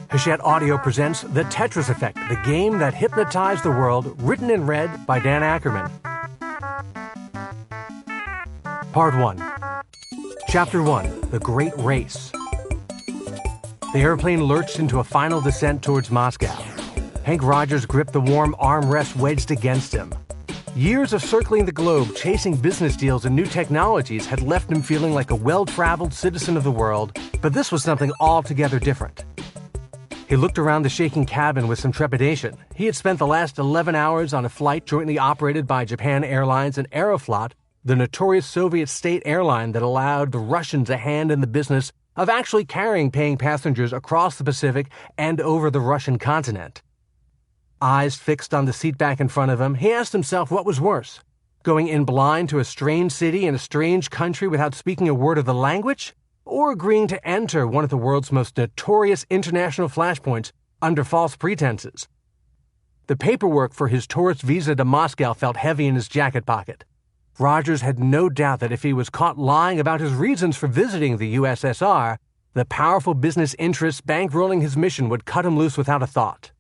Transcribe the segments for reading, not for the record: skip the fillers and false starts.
Hachette Audio presents The Tetris Effect, the game that hypnotized the world, written and read by Dan Ackerman. Part 1. Chapter 1, The Great Race. The airplane lurched into a final descent towards Moscow. Hank Rogers gripped the warm armrest wedged against him. Years of circling the globe, chasing business deals and new technologies had left him feeling like a well-traveled citizen of the world, but this was something altogether different. He looked around the shaking cabin with some trepidation. He had spent the last 11 hours on a flight jointly operated by Japan Airlines and Aeroflot, the notorious Soviet state airline that allowed the Russians a hand in the business of actually carrying paying passengers across the Pacific and over the Russian continent. Eyes fixed on the seat back in front of him, he asked himself what was worse, going in blind to a strange city in a strange country without speaking a word of the language, or agreeing to enter one of the world's most notorious international flashpoints under false pretenses. The paperwork for his tourist visa to Moscow felt heavy in his jacket pocket. Rogers had no doubt that if he was caught lying about his reasons for visiting the USSR, the powerful business interests bankrolling his mission would cut him loose without a thought.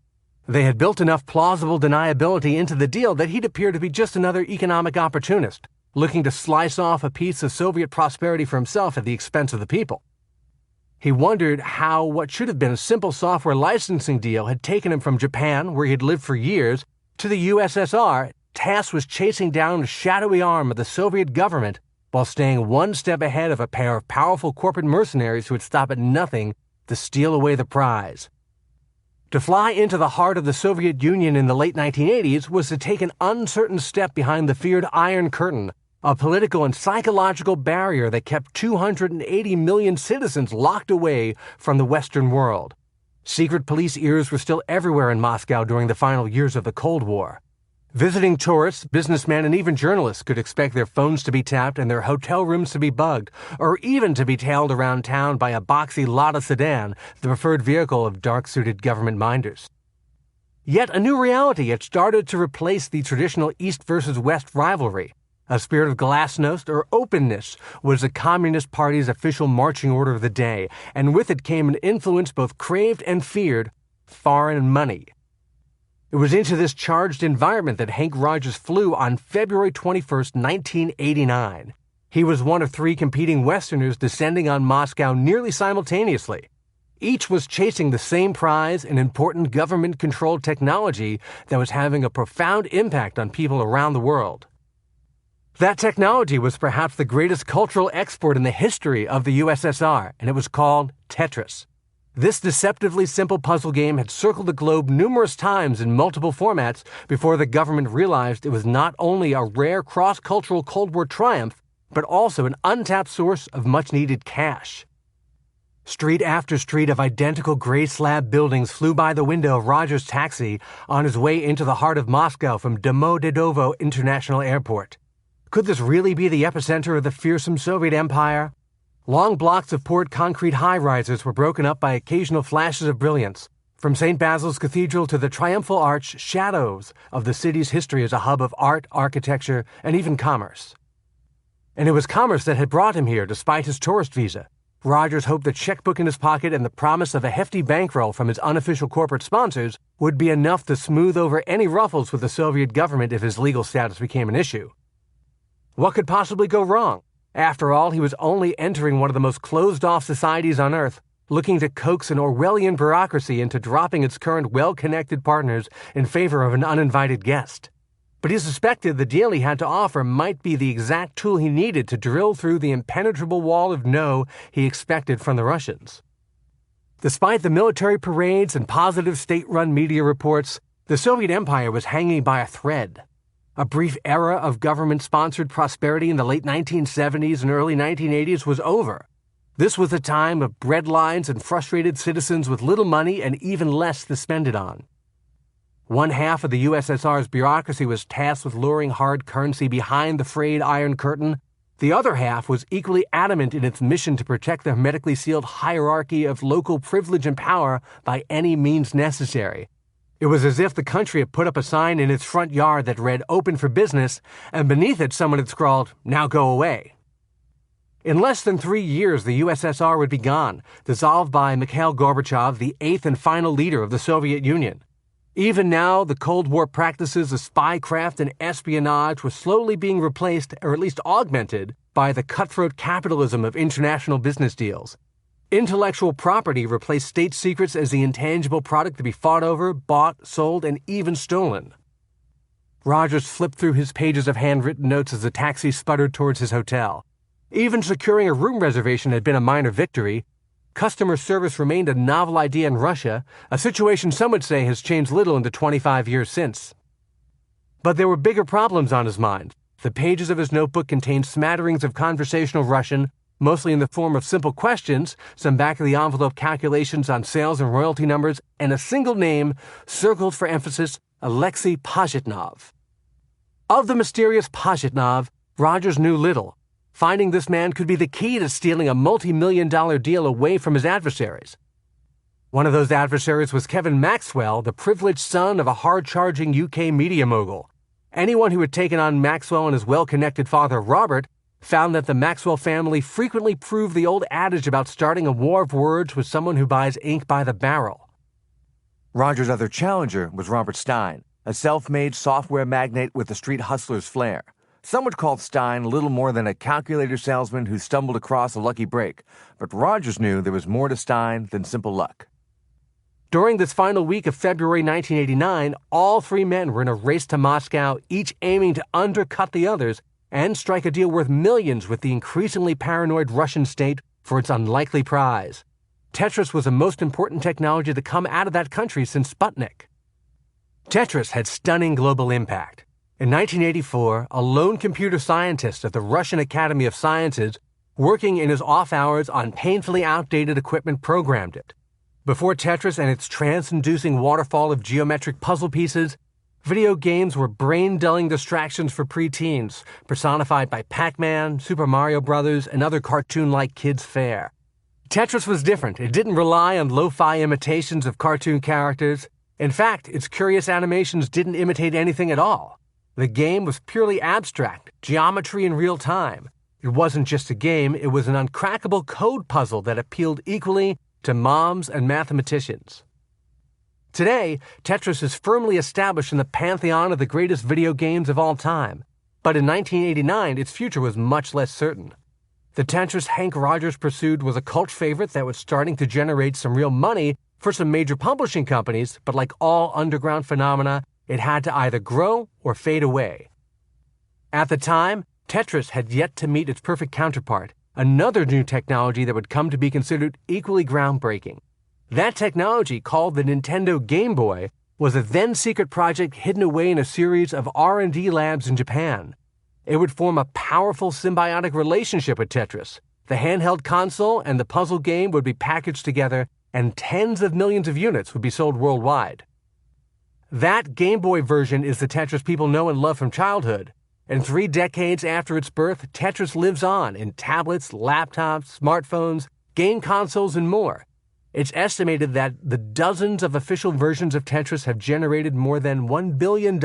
They had built enough plausible deniability into the deal that he'd appear to be just another economic opportunist, looking to slice off a piece of Soviet prosperity for himself at the expense of the people. He wondered how what should have been a simple software licensing deal had taken him from Japan, where he had lived for years, to the USSR, tasked with chasing down a shadowy arm of the Soviet government while staying one step ahead of a pair of powerful corporate mercenaries who would stop at nothing to steal away the prize. To fly into the heart of the Soviet Union in the late 1980s was to take an uncertain step behind the feared Iron Curtain, a political and psychological barrier that kept 280 million citizens locked away from the Western world. Secret police ears were still everywhere in Moscow during the final years of the Cold War. Visiting tourists, businessmen, and even journalists could expect their phones to be tapped and their hotel rooms to be bugged, or even to be tailed around town by a boxy Lada sedan, the preferred vehicle of dark-suited government minders. Yet a new reality had started to replace the traditional East versus West rivalry. A spirit of glasnost or openness was the Communist Party's official marching order of the day, and with it came an influence both craved and feared: foreign money. It was into this charged environment that Hank Rogers flew on February 21, 1989. He was one of three competing Westerners descending on Moscow nearly simultaneously. Each was chasing the same prize, an important government-controlled technology that was having a profound impact on people around the world. That technology was perhaps the greatest cultural export in the history of the USSR, and it was called Tetris. This deceptively simple puzzle game had circled the globe numerous times in multiple formats before the government realized it was not only a rare cross-cultural Cold War triumph, but also an untapped source of much-needed cash. Street after street of identical gray slab buildings flew by the window of Rogers' taxi on his way into the heart of Moscow from Domodedovo International Airport. Could this really be the epicenter of the fearsome Soviet Empire? Long blocks of poured concrete high-rises were broken up by occasional flashes of brilliance. From St. Basil's Cathedral to the Triumphal Arch, shadows of the city's history as a hub of art, architecture, and even commerce. And it was commerce that had brought him here, despite his tourist visa. Rogers hoped the checkbook in his pocket and the promise of a hefty bankroll from his unofficial corporate sponsors would be enough to smooth over any ruffles with the Soviet government if his legal status became an issue. What could possibly go wrong? After all, he was only entering one of the most closed-off societies on Earth, looking to coax an Orwellian bureaucracy into dropping its current well-connected partners in favor of an uninvited guest. But he suspected the deal he had to offer might be the exact tool he needed to drill through the impenetrable wall of no he expected from the Russians. Despite the military parades and positive state-run media reports, the Soviet Empire was hanging by a thread. A brief era of government-sponsored prosperity in the late 1970s and early 1980s was over. This was a time of breadlines and frustrated citizens with little money and even less to spend it on. One half of the USSR's bureaucracy was tasked with luring hard currency behind the frayed Iron Curtain. The other half was equally adamant in its mission to protect the hermetically sealed hierarchy of local privilege and power by any means necessary. It was as if the country had put up a sign in its front yard that read "Open for Business," and beneath it someone had scrawled, "Now go away." In less than 3 years, the USSR would be gone, dissolved by Mikhail Gorbachev, the eighth and final leader of the Soviet Union. Even now, the Cold War practices of spycraft and espionage were slowly being replaced, or at least augmented, by the cutthroat capitalism of international business deals. Intellectual property replaced state secrets as the intangible product to be fought over, bought, sold, and even stolen. Rogers flipped through his pages of handwritten notes as the taxi sputtered towards his hotel. Even securing a room reservation had been a minor victory. Customer service remained a novel idea in Russia, a situation some would say has changed little in the 25 years since. But there were bigger problems on his mind. The pages of his notebook contained smatterings of conversational Russian, mostly in the form of simple questions, some back-of-the-envelope calculations on sales and royalty numbers, and a single name, circled for emphasis, Alexei Pajitnov. Of the mysterious Pajitnov, Rogers knew little. Finding this man could be the key to stealing a multi-million-dollar deal away from his adversaries. One of those adversaries was Kevin Maxwell, the privileged son of a hard-charging UK media mogul. Anyone who had taken on Maxwell and his well-connected father, Robert, found that the Maxwell family frequently proved the old adage about starting a war of words with someone who buys ink by the barrel. Rogers' other challenger was Robert Stein, a self-made software magnate with a street hustler's flair. Some would call Stein little more than a calculator salesman who stumbled across a lucky break, but Rogers knew there was more to Stein than simple luck. During this final week of February 1989, all three men were in a race to Moscow, each aiming to undercut the others and strike a deal worth millions with the increasingly paranoid Russian state for its unlikely prize. Tetris was the most important technology to come out of that country since Sputnik. Tetris had stunning global impact. In 1984, a lone computer scientist at the Russian Academy of Sciences, working in his off hours on painfully outdated equipment, programmed it. Before Tetris and its trance-inducing waterfall of geometric puzzle pieces, video games were brain-dulling distractions for preteens, personified by Pac-Man, Super Mario Bros., and other cartoon-like kids' fare. Tetris was different. It didn't rely on lo-fi imitations of cartoon characters. In fact, its curious animations didn't imitate anything at all. The game was purely abstract, geometry in real time. It wasn't just a game, it was an uncrackable code puzzle that appealed equally to moms and mathematicians. Today, Tetris is firmly established in the pantheon of the greatest video games of all time. But in 1989, its future was much less certain. The Tetris Hank Rogers pursued was a cult favorite that was starting to generate some real money for some major publishing companies, but like all underground phenomena, it had to either grow or fade away. At the time, Tetris had yet to meet its perfect counterpart, another new technology that would come to be considered equally groundbreaking. That technology, called the Nintendo Game Boy, was a then-secret project hidden away in a series of R&D labs in Japan. It would form a powerful symbiotic relationship with Tetris. The handheld console and the puzzle game would be packaged together, and tens of millions of units would be sold worldwide. That Game Boy version is the Tetris people know and love from childhood. And 3 decades after its birth, Tetris lives on in tablets, laptops, smartphones, game consoles, and more. It's estimated that the dozens of official versions of Tetris have generated more than $1 billion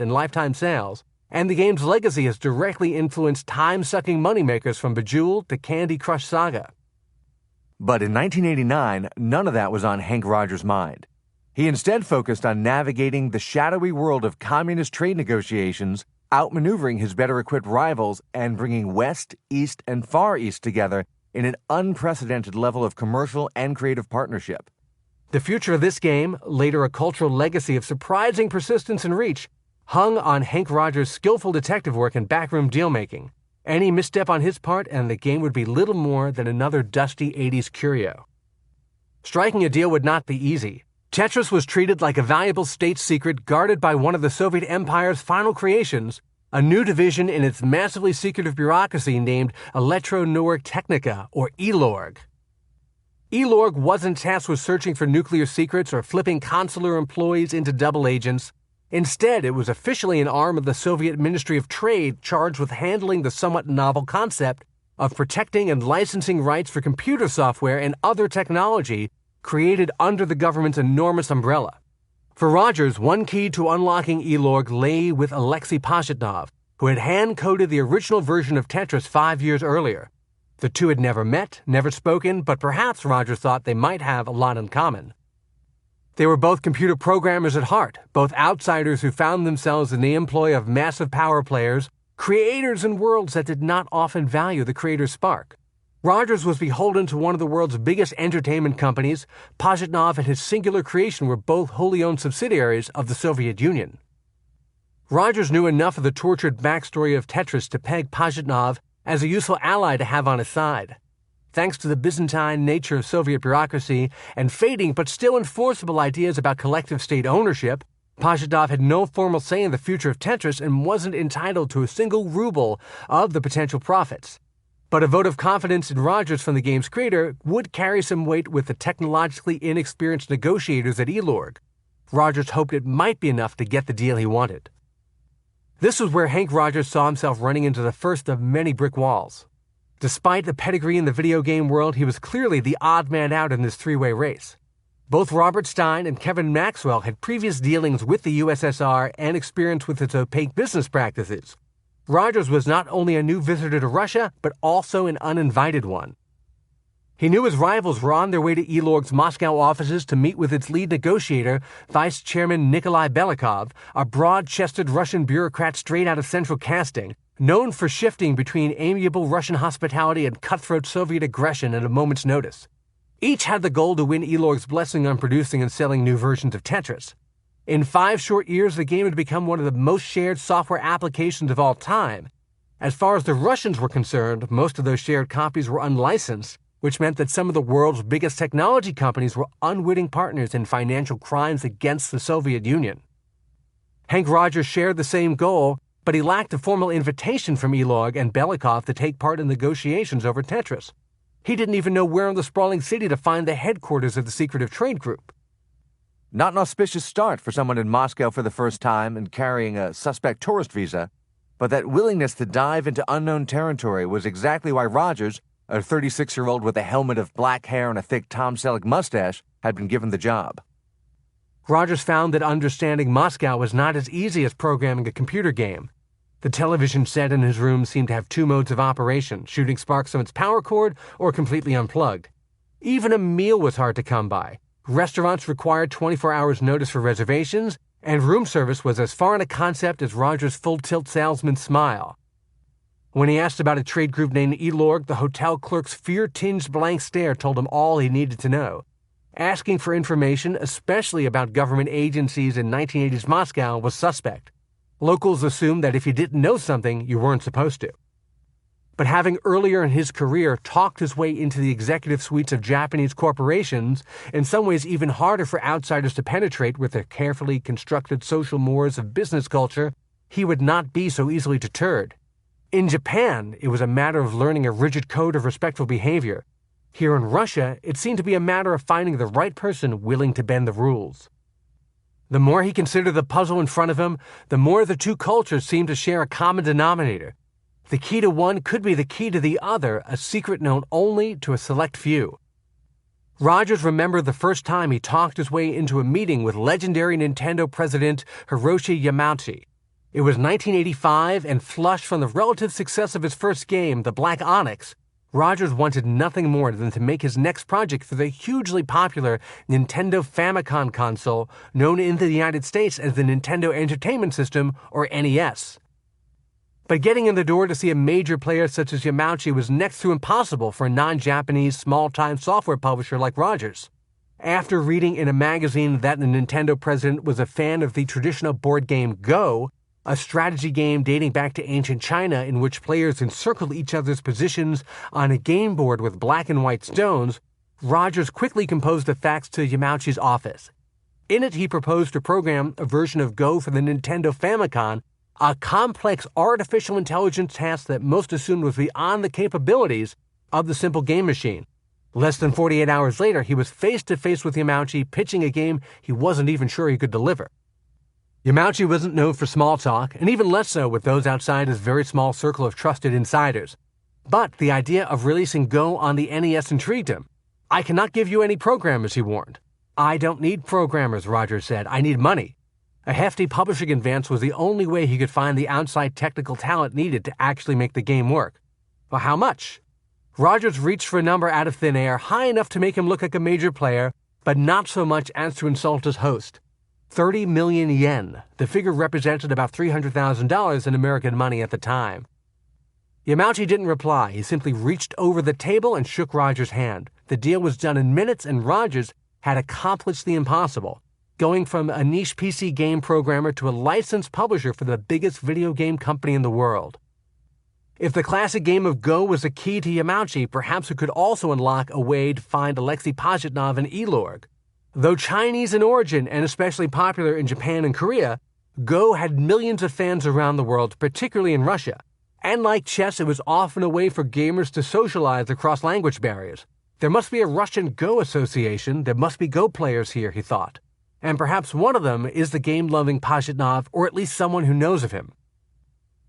in lifetime sales, and the game's legacy has directly influenced time-sucking moneymakers from Bejeweled to Candy Crush Saga. But in 1989, none of that was on Hank Rogers' mind. He instead focused on navigating the shadowy world of communist trade negotiations, outmaneuvering his better-equipped rivals, and bringing West, East, and Far East together in an unprecedented level of commercial and creative partnership. The future of this game, later a cultural legacy of surprising persistence and reach, hung on Hank Rogers' skillful detective work and backroom deal-making. Any misstep on his part, and the game would be little more than another dusty 80s curio. Striking a deal would not be easy. Tetris was treated like a valuable state secret guarded by one of the Soviet Empire's final creations, a new division in its massively secretive bureaucracy named Elektroneuroktechnika, or ELORG. ELORG wasn't tasked with searching for nuclear secrets or flipping consular employees into double agents. Instead, it was officially an arm of the Soviet Ministry of Trade charged with handling the somewhat novel concept of protecting and licensing rights for computer software and other technology created under the government's enormous umbrella. For Rogers, one key to unlocking ELORG lay with Alexei Pajitnov, who had hand-coded the original version of Tetris 5 years earlier. The two had never met, never spoken, but perhaps Rogers thought they might have a lot in common. They were both computer programmers at heart, both outsiders who found themselves in the employ of massive power players, creators in worlds that did not often value the creator's spark. Rogers was beholden to one of the world's biggest entertainment companies. Pajitnov and his singular creation were both wholly owned subsidiaries of the Soviet Union. Rogers knew enough of the tortured backstory of Tetris to peg Pajitnov as a useful ally to have on his side. Thanks to the Byzantine nature of Soviet bureaucracy and fading but still enforceable ideas about collective state ownership, Pajitnov had no formal say in the future of Tetris and wasn't entitled to a single ruble of the potential profits. But a vote of confidence in Rogers from the game's creator would carry some weight with the technologically inexperienced negotiators at Elorg. Rogers hoped it might be enough to get the deal he wanted. This was where Hank Rogers saw himself running into the first of many brick walls. Despite the pedigree in the video game world, he was clearly the odd man out in this three-way race. Both Robert Stein and Kevin Maxwell had previous dealings with the USSR and experience with its opaque business practices. Rogers was not only a new visitor to Russia, but also an uninvited one. He knew his rivals were on their way to Elorg's Moscow offices to meet with its lead negotiator, Vice Chairman Nikolai Belikov, a broad-chested Russian bureaucrat straight out of central casting, known for shifting between amiable Russian hospitality and cutthroat Soviet aggression at a moment's notice. Each had the goal to win Elorg's blessing on producing and selling new versions of Tetris. In 5 short years, the game had become one of the most shared software applications of all time. As far as the Russians were concerned, most of those shared copies were unlicensed, which meant that some of the world's biggest technology companies were unwitting partners in financial crimes against the Soviet Union. Hank Rogers shared the same goal, but he lacked a formal invitation from Elorg and Belikov to take part in negotiations over Tetris. He didn't even know where in the sprawling city to find the headquarters of the secretive trade group. Not an auspicious start for someone in Moscow for the first time and carrying a suspect tourist visa, but that willingness to dive into unknown territory was exactly why Rogers, a 36-year-old with a helmet of black hair and a thick Tom Selleck mustache, had been given the job. Rogers found that understanding Moscow was not as easy as programming a computer game. The television set in his room seemed to have 2 modes of operation, shooting sparks from its power cord or completely unplugged. Even a meal was hard to come by. Restaurants required 24 hours notice for reservations, and room service was as foreign a concept as Rogers' full-tilt salesman's smile. When he asked about a trade group named Elorg, the hotel clerk's fear-tinged blank stare told him all he needed to know. Asking for information, especially about government agencies in 1980s Moscow, was suspect. Locals assumed that if you didn't know something, you weren't supposed to. But having earlier in his career talked his way into the executive suites of Japanese corporations, in some ways even harder for outsiders to penetrate with their carefully constructed social mores of business culture, he would not be so easily deterred. In Japan, it was a matter of learning a rigid code of respectful behavior. Here in Russia, it seemed to be a matter of finding the right person willing to bend the rules. The more he considered the puzzle in front of him, the more the two cultures seemed to share a common denominator. The key to one could be the key to the other, a secret known only to a select few. Rogers remembered the first time he talked his way into a meeting with legendary Nintendo president Hiroshi Yamauchi. It was 1985, and flushed from the relative success of his first game, the Black Onyx, Rogers wanted nothing more than to make his next project for the hugely popular Nintendo Famicom console, known in the United States as the Nintendo Entertainment System, or NES. But getting in the door to see a major player such as Yamauchi was next to impossible for a non-Japanese, small-time software publisher like Rogers. After reading in a magazine that the Nintendo president was a fan of the traditional board game Go, a strategy game dating back to ancient China in which players encircled each other's positions on a game board with black and white stones, Rogers quickly composed a fax to Yamauchi's office. In it, he proposed to program a version of Go for the Nintendo Famicom, a complex artificial intelligence task that most assumed was beyond the capabilities of the simple game machine. Less than 48 hours later, he was face-to-face with Yamauchi, pitching a game he wasn't even sure he could deliver. Yamauchi wasn't known for small talk, and even less so with those outside his very small circle of trusted insiders. But the idea of releasing Go on the NES intrigued him. "I cannot give you any programmers," he warned. "I don't need programmers," Rogers said. "I need money." A hefty publishing advance was the only way he could find the outside technical talent needed to actually make the game work. Well, how much? Rogers reached for a number out of thin air, high enough to make him look like a major player, but not so much as to insult his host. 30 million yen. The figure represented about $300,000 in American money at the time. Yamauchi didn't reply. He simply reached over the table and shook Rogers' hand. The deal was done in minutes, and Rogers had accomplished the impossible, going from a niche PC game programmer to a licensed publisher for the biggest video game company in the world. If the classic game of Go was a key to Yamauchi, perhaps it could also unlock a way to find Alexei Pajitnov and Elorg. Though Chinese in origin and especially popular in Japan and Korea, Go had millions of fans around the world, particularly in Russia. And like chess, it was often a way for gamers to socialize across language barriers. There must be a Russian Go association. There must be Go players here, he thought. And perhaps one of them is the game-loving Pajitnov, or at least someone who knows of him.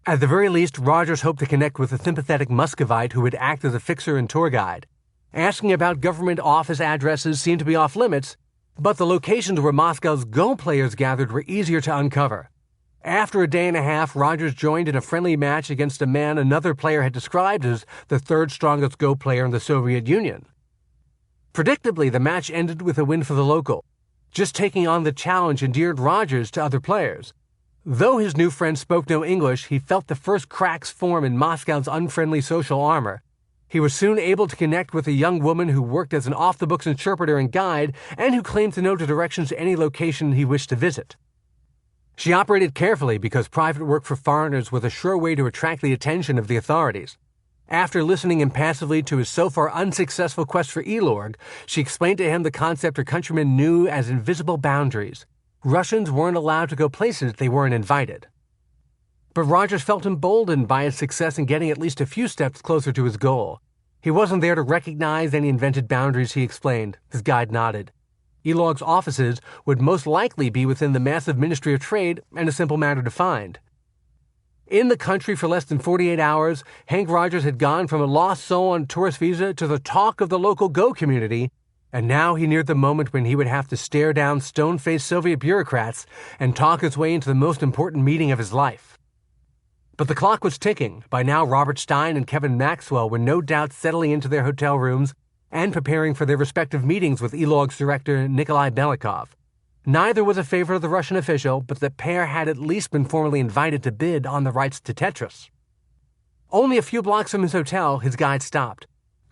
At the very least, Rogers hoped to connect with a sympathetic Muscovite who would act as a fixer and tour guide. Asking about government office addresses seemed to be off limits, but the locations where Moscow's Go players gathered were easier to uncover. After a day and a half, Rogers joined in a friendly match against a man another player had described as the third strongest Go player in the Soviet Union. Predictably, the match ended with a win for the local. Just taking on the challenge endeared Rogers to other players. Though his new friend spoke no English, he felt the first cracks form in Moscow's unfriendly social armor. He was soon able to connect with a young woman who worked as an off-the-books interpreter and guide and who claimed to know the directions to any location he wished to visit. She operated carefully because private work for foreigners was a sure way to attract the attention of the authorities. After listening impassively to his so far unsuccessful quest for Elorg, she explained to him the concept her countrymen knew as invisible boundaries. Russians weren't allowed to go places they weren't invited. But Rogers felt emboldened by his success in getting at least a few steps closer to his goal. He wasn't there to recognize any invented boundaries, he explained. His guide nodded. Elorg's offices would most likely be within the massive Ministry of Trade and a simple matter to find. In the country for less than 48 hours, Hank Rogers had gone from a lost soul on a tourist visa to the talk of the local Go community, and now he neared the moment when he would have to stare down stone-faced Soviet bureaucrats and talk his way into the most important meeting of his life. But the clock was ticking. By now, Robert Stein and Kevin Maxwell were no doubt settling into their hotel rooms and preparing for their respective meetings with Elorg's director, Nikolai Belikov. Neither was a favorite of the Russian official, but the pair had at least been formally invited to bid on the rights to Tetris. Only a few blocks from his hotel, his guide stopped.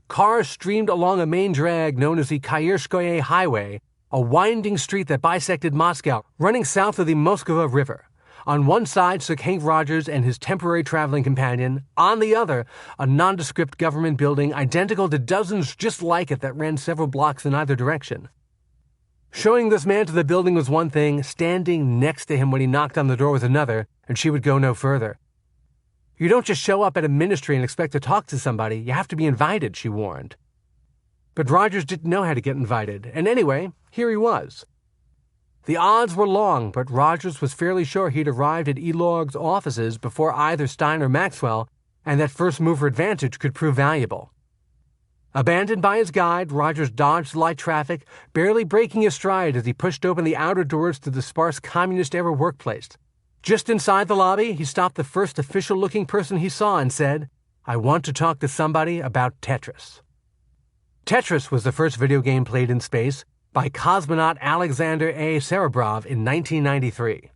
Cars streamed along a main drag known as the Kayerskoye Highway, a winding street that bisected Moscow, running south of the Moskva River. On one side stood Hank Rogers and his temporary traveling companion. On the other, a nondescript government building identical to dozens just like it that ran several blocks in either direction. Showing this man to the building was one thing, standing next to him when he knocked on the door was another, and she would go no further. You don't just show up at a ministry and expect to talk to somebody. You have to be invited, she warned. But Rogers didn't know how to get invited, and anyway, here he was. The odds were long, but Rogers was fairly sure he'd arrived at Elorg's offices before either Stein or Maxwell, and that first-mover advantage could prove valuable. Abandoned by his guide, Rogers dodged light traffic, barely breaking his stride as he pushed open the outer doors to the sparse communist-era workplace. Just inside the lobby, he stopped the first official-looking person he saw and said, "I want to talk to somebody about Tetris." Tetris was the first video game played in space by cosmonaut Alexander A. Serebrov in 1993.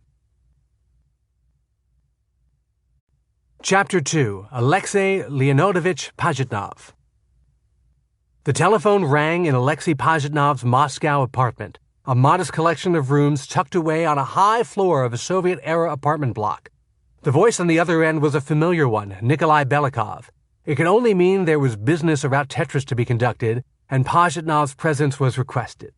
Chapter 2. Alexei Leonidovich Pajitnov. The telephone rang in Alexei Pajitnov's Moscow apartment, a modest collection of rooms tucked away on a high floor of a Soviet-era apartment block. The voice on the other end was a familiar one, Nikolai Belikov. It could only mean there was business about Tetris to be conducted, and Pajitnov's presence was requested.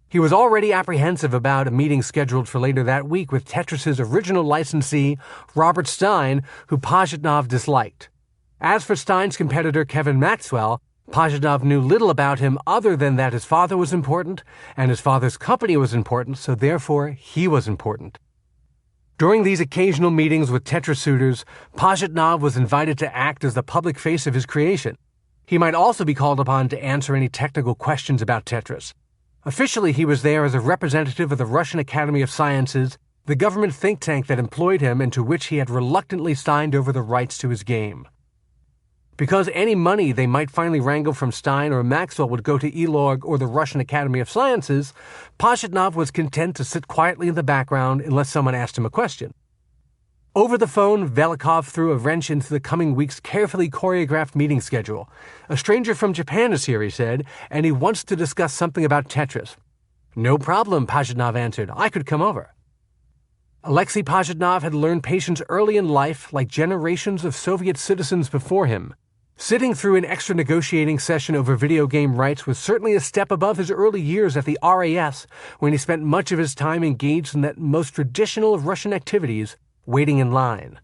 He was already apprehensive about a meeting scheduled for later that week with Tetris's original licensee, Robert Stein, who Pajitnov disliked. As for Stein's competitor, Kevin Maxwell, Pajitnov knew little about him other than that his father was important, and his father's company was important, so therefore he was important. During these occasional meetings with Tetris suitors, Pajitnov was invited to act as the public face of his creation. He might also be called upon to answer any technical questions about Tetris. Officially, he was there as a representative of the Russian Academy of Sciences, the government think tank that employed him and to which he had reluctantly signed over the rights to his game. Because any money they might finally wrangle from Stein or Maxwell would go to Elorg or the Russian Academy of Sciences, Pajitnov was content to sit quietly in the background unless someone asked him a question. Over the phone, Velikov threw a wrench into the coming week's carefully choreographed meeting schedule. "A stranger from Japan is here," he said, "and he wants to discuss something about Tetris." "No problem," Pajitnov answered. "I could come over." Alexei Pajitnov had learned patience early in life, like generations of Soviet citizens before him. Sitting through an extra negotiating session over video game rights was certainly a step above his early years at the RAS, when he spent much of his time engaged in that most traditional of Russian activities, waiting in line.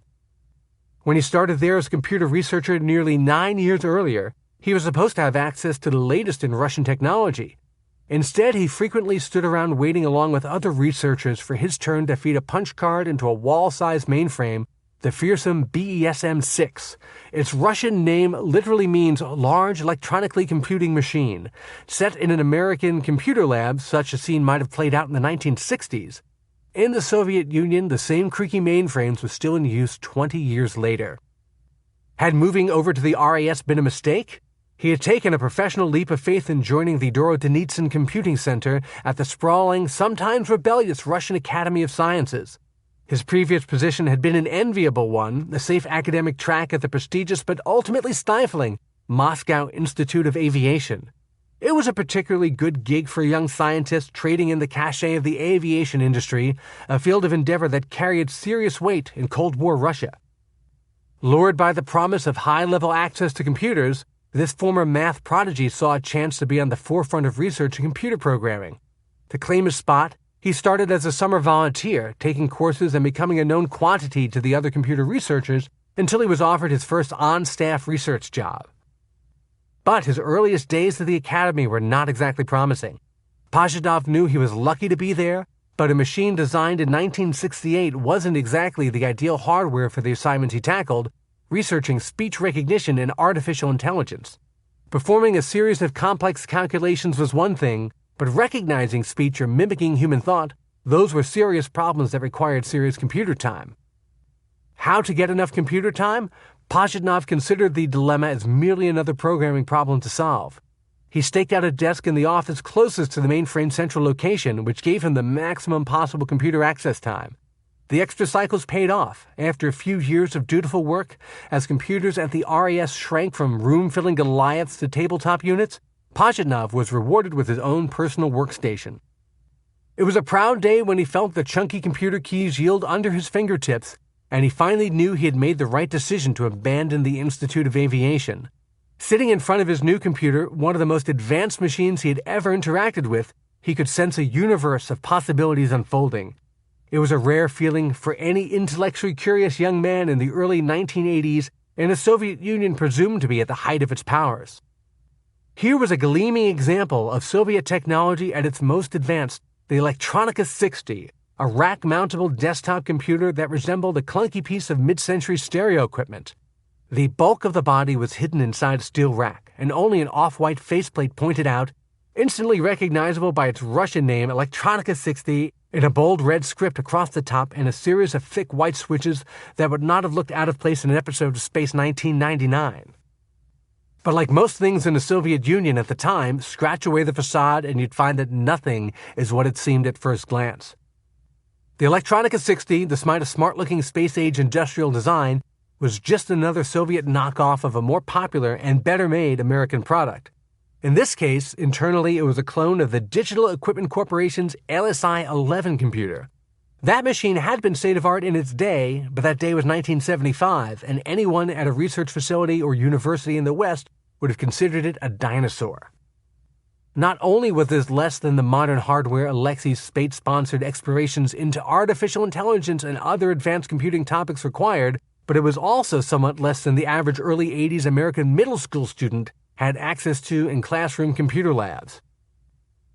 When he started there as a computer researcher nearly 9 years earlier, he was supposed to have access to the latest in Russian technology. Instead, he frequently stood around waiting along with other researchers for his turn to feed a punch card into a wall-sized mainframe, the fearsome BESM-6. Its Russian name literally means Large Electronically Computing Machine. Set in an American computer lab, such a scene might have played out in the 1960s. In the Soviet Union, the same creaky mainframes were still in use 20 years later. Had moving over to the RAS been a mistake? He had taken a professional leap of faith in joining the Dorodenitsin Computing Center at the sprawling, sometimes rebellious Russian Academy of Sciences. His previous position had been an enviable one, a safe academic track at the prestigious but ultimately stifling Moscow Institute of Aviation. It was a particularly good gig for a young scientist trading in the cachet of the aviation industry, a field of endeavor that carried serious weight in Cold War Russia. Lured by the promise of high-level access to computers, this former math prodigy saw a chance to be on the forefront of research in computer programming. To claim his spot, he started as a summer volunteer, taking courses and becoming a known quantity to the other computer researchers until he was offered his first on-staff research job. But his earliest days at the academy were not exactly promising. Pajitnov knew he was lucky to be there, but a machine designed in 1968 wasn't exactly the ideal hardware for the assignments he tackled, researching speech recognition and artificial intelligence. Performing a series of complex calculations was one thing, but recognizing speech or mimicking human thought, those were serious problems that required serious computer time. How to get enough computer time? Pajitnov considered the dilemma as merely another programming problem to solve. He staked out a desk in the office closest to the mainframe central location, which gave him the maximum possible computer access time. The extra cycles paid off. After a few years of dutiful work, as computers at the RAS shrank from room-filling Goliaths to tabletop units, Pajitnov was rewarded with his own personal workstation. It was a proud day when he felt the chunky computer keys yield under his fingertips, and he finally knew he had made the right decision to abandon the Institute of Aviation. Sitting in front of his new computer, one of the most advanced machines he had ever interacted with, he could sense a universe of possibilities unfolding. It was a rare feeling for any intellectually curious young man in the early 1980s in a Soviet Union presumed to be at the height of its powers. Here was a gleaming example of Soviet technology at its most advanced, the Electronica 60, a rack-mountable desktop computer that resembled a clunky piece of mid-century stereo equipment. The bulk of the body was hidden inside a steel rack, and only an off-white faceplate pointed out, instantly recognizable by its Russian name Electronica 60, in a bold red script across the top and a series of thick white switches that would not have looked out of place in an episode of Space 1999. But like most things in the Soviet Union at the time, scratch away the facade and you'd find that nothing is what it seemed at first glance. The Electronica 60, despite a smart-looking space-age industrial design, was just another Soviet knockoff of a more popular and better-made American product. In this case, internally it was a clone of the Digital Equipment Corporation's LSI-11 computer. That machine had been state-of-art in its day, but that day was 1975, and anyone at a research facility or university in the West would have considered it a dinosaur. Not only was this less than the modern hardware Alexei's Spate-sponsored explorations into artificial intelligence and other advanced computing topics required, but it was also somewhat less than the average early 80s American middle school student had access to in classroom computer labs.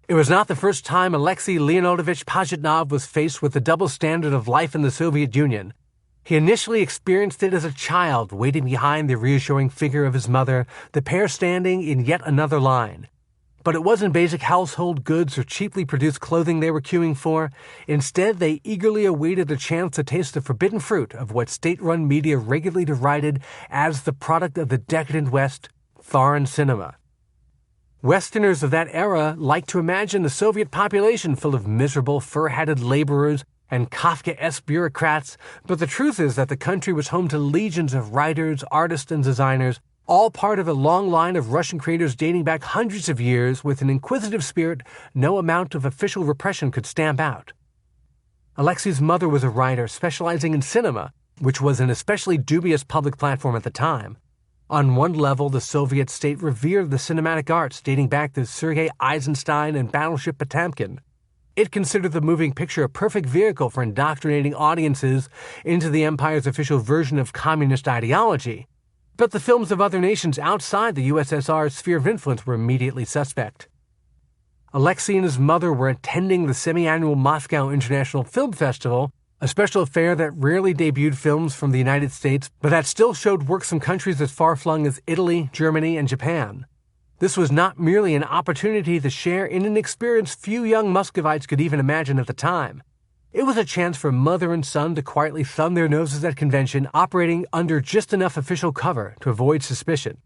It was not the first time Alexei Leonidovich Pajitnov was faced with the double standard of life in the Soviet Union. He initially experienced it as a child, waiting behind the reassuring figure of his mother, the pair standing in yet another line. But it wasn't basic household goods or cheaply produced clothing they were queuing for. Instead, they eagerly awaited a chance to taste the forbidden fruit of what state-run media regularly derided as the product of the decadent West, foreign cinema. Westerners of that era liked to imagine the Soviet population full of miserable, fur-hatted laborers and Kafkaesque bureaucrats, but the truth is that the country was home to legions of writers, artists, and designers, all part of a long line of Russian creators dating back hundreds of years with an inquisitive spirit no amount of official repression could stamp out. Alexei's mother was a writer specializing in cinema, which was an especially dubious public platform at the time. On one level, the Soviet state revered the cinematic arts dating back to Sergei Eisenstein and Battleship Potemkin. It considered the moving picture a perfect vehicle for indoctrinating audiences into the empire's official version of communist ideology. But the films of other nations outside the USSR's sphere of influence were immediately suspect. Alexei and his mother were attending the semi-annual Moscow International Film Festival, a special affair that rarely debuted films from the United States, but that still showed works from countries as far-flung as Italy, Germany, and Japan. This was not merely an opportunity to share in an experience few young Muscovites could even imagine at the time. It was a chance for mother and son to quietly thumb their noses at convention, operating under just enough official cover to avoid suspicion.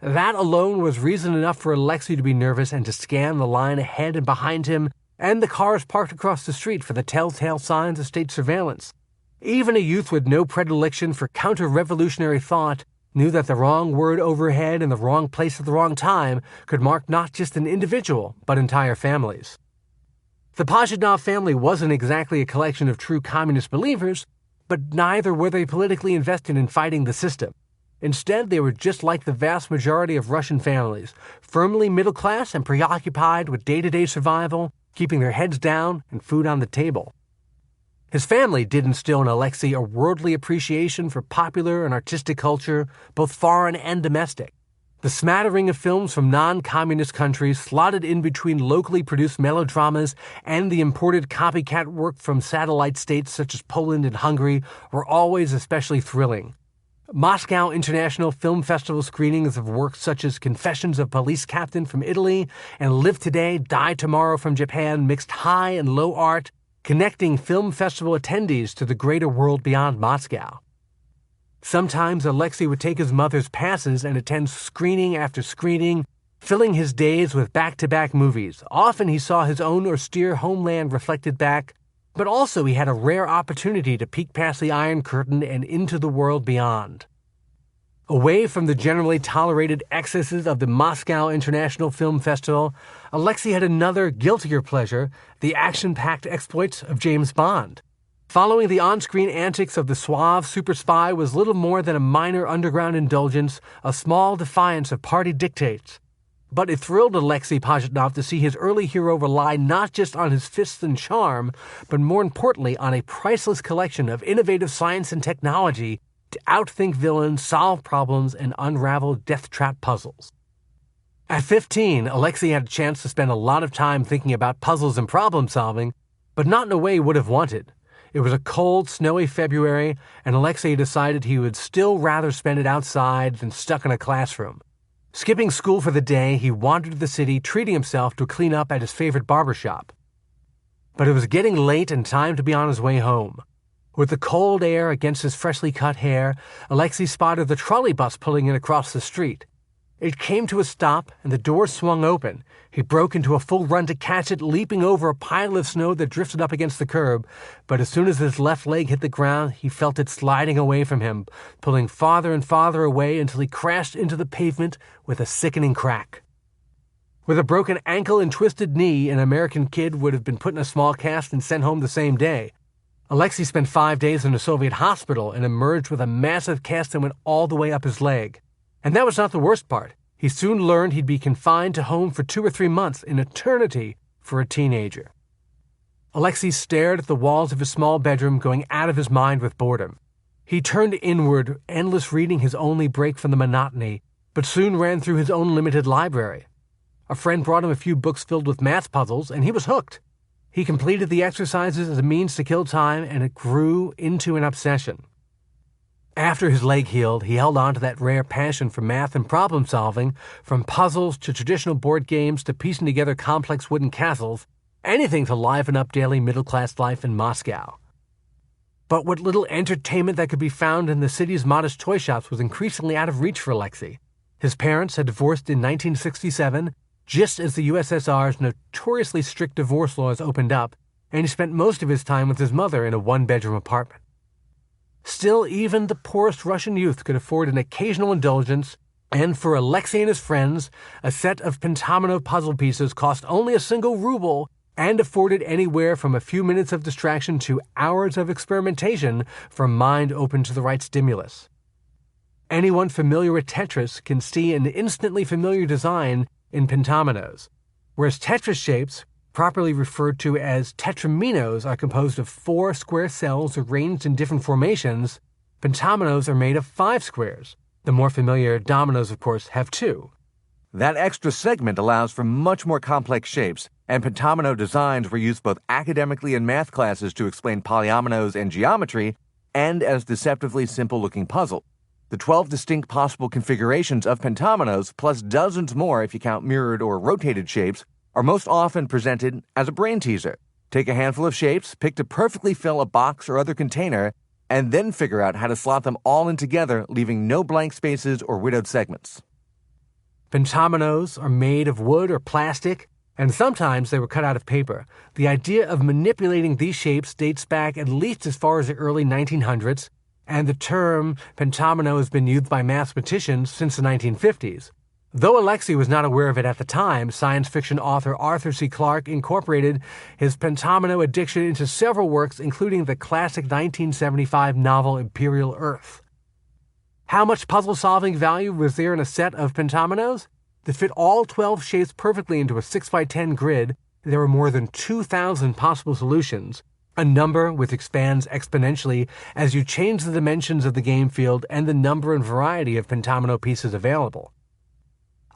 That alone was reason enough for Alexei to be nervous and to scan the line ahead and behind him and the cars parked across the street for the telltale signs of state surveillance. Even a youth with no predilection for counter-revolutionary thought knew that the wrong word overhead in the wrong place at the wrong time could mark not just an individual, but entire families. The Pajitnov family wasn't exactly a collection of true communist believers, but neither were they politically invested in fighting the system. Instead, they were just like the vast majority of Russian families, firmly middle class and preoccupied with day-to-day survival, keeping their heads down and food on the table. His family did instill in Alexei a worldly appreciation for popular and artistic culture, both foreign and domestic. The smattering of films from non-communist countries slotted in between locally produced melodramas and the imported copycat work from satellite states such as Poland and Hungary were always especially thrilling. Moscow International Film Festival screenings of works such as Confessions of Police Captain from Italy and Live Today, Die Tomorrow from Japan mixed high and low art, connecting film festival attendees to the greater world beyond Moscow. Sometimes Alexei would take his mother's passes and attend screening after screening, filling his days with back-to-back movies. Often he saw his own austere homeland reflected back, but also he had a rare opportunity to peek past the Iron Curtain and into the world beyond. Away from the generally tolerated excesses of the Moscow International Film Festival, Alexei had another, guiltier pleasure, the action-packed exploits of James Bond. Following the on-screen antics of the suave super spy was little more than a minor underground indulgence, a small defiance of party dictates. But it thrilled Alexei Pajitnov to see his early hero rely not just on his fists and charm, but more importantly on a priceless collection of innovative science and technology to outthink villains, solve problems, and unravel death-trap puzzles. At 15, Alexei had a chance to spend a lot of time thinking about puzzles and problem-solving, but not in a way he would have wanted. It was a cold, snowy February, and Alexei decided he would still rather spend it outside than stuck in a classroom. Skipping school for the day, he wandered the city, treating himself to a clean-up at his favorite barbershop. But it was getting late and time to be on his way home. With the cold air against his freshly cut hair, Alexei spotted the trolley bus pulling in across the street. It came to a stop, and the door swung open. He broke into a full run to catch it, leaping over a pile of snow that drifted up against the curb. But as soon as his left leg hit the ground, he felt it sliding away from him, pulling farther and farther away until he crashed into the pavement with a sickening crack. With a broken ankle and twisted knee, an American kid would have been put in a small cast and sent home the same day. Alexei spent 5 days in a Soviet hospital and emerged with a massive cast that went all the way up his leg. And that was not the worst part. He soon learned he'd be confined to home for 2 or 3 months, an eternity for a teenager. Alexei stared at the walls of his small bedroom, going out of his mind with boredom. He turned inward, endless reading his only break from the monotony, but soon ran through his own limited library. A friend brought him a few books filled with math puzzles, and he was hooked. He completed the exercises as a means to kill time, and it grew into an obsession. After his leg healed, he held on to that rare passion for math and problem solving, from puzzles to traditional board games to piecing together complex wooden castles, anything to liven up daily middle-class life in Moscow. But what little entertainment that could be found in the city's modest toy shops was increasingly out of reach for Alexei. His parents had divorced in 1967, just as the USSR's notoriously strict divorce laws opened up, and he spent most of his time with his mother in a one-bedroom apartment. Still, even the poorest Russian youth could afford an occasional indulgence, and for Alexei and his friends, a set of pentomino puzzle pieces cost only a single ruble and afforded anywhere from a few minutes of distraction to hours of experimentation for a mind open to the right stimulus. Anyone familiar with Tetris can see an instantly familiar design in pentominoes, whereas Tetris shapes, properly referred to as tetraminos, are composed of 4 square cells arranged in different formations. Pentominoes are made of 5 squares. The more familiar dominoes, of course, have 2. That extra segment allows for much more complex shapes, and pentomino designs were used both academically in math classes to explain polyominoes and geometry, and as deceptively simple-looking puzzles. The 12 distinct possible configurations of pentominoes, plus dozens more if you count mirrored or rotated shapes, are most often presented as a brain teaser. Take a handful of shapes, pick to perfectly fill a box or other container, and then figure out how to slot them all in together, leaving no blank spaces or widowed segments. Pentominoes are made of wood or plastic, and sometimes they were cut out of paper. The idea of manipulating these shapes dates back at least as far as the early 1900s, and the term pentomino has been used by mathematicians since the 1950s. Though Alexei was not aware of it at the time, science fiction author Arthur C. Clarke incorporated his pentomino addiction into several works, including the classic 1975 novel Imperial Earth. How much puzzle-solving value was there in a set of pentominoes? To fit all 12 shapes perfectly into a 6x10 grid, there were more than 2,000 possible solutions, a number which expands exponentially as you change the dimensions of the game field and the number and variety of pentomino pieces available.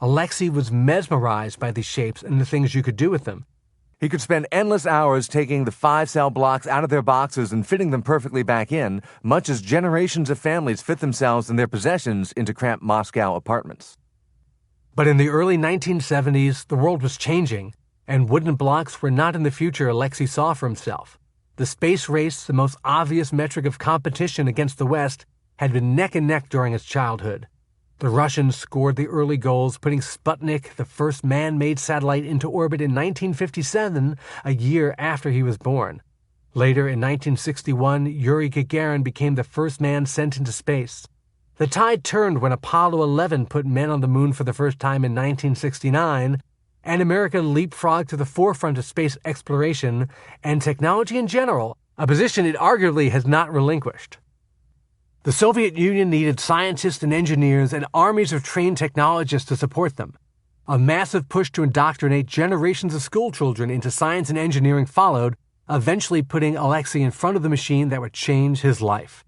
Alexei was mesmerized by these shapes and the things you could do with them. He could spend endless hours taking the 5-cell blocks out of their boxes and fitting them perfectly back in, much as generations of families fit themselves and their possessions into cramped Moscow apartments. But in the early 1970s, the world was changing, and wooden blocks were not in the future Alexei saw for himself. The space race, the most obvious metric of competition against the West, had been neck and neck during his childhood. The Russians scored the early goals, putting Sputnik, the first man-made satellite, into orbit in 1957, a year after he was born. Later, in 1961, Yuri Gagarin became the first man sent into space. The tide turned when Apollo 11 put men on the moon for the first time in 1969, and America leapfrogged to the forefront of space exploration and technology in general, a position it arguably has not relinquished. The Soviet Union needed scientists and engineers and armies of trained technologists to support them. A massive push to indoctrinate generations of schoolchildren into science and engineering followed, eventually putting Alexei in front of the machine that would change his life.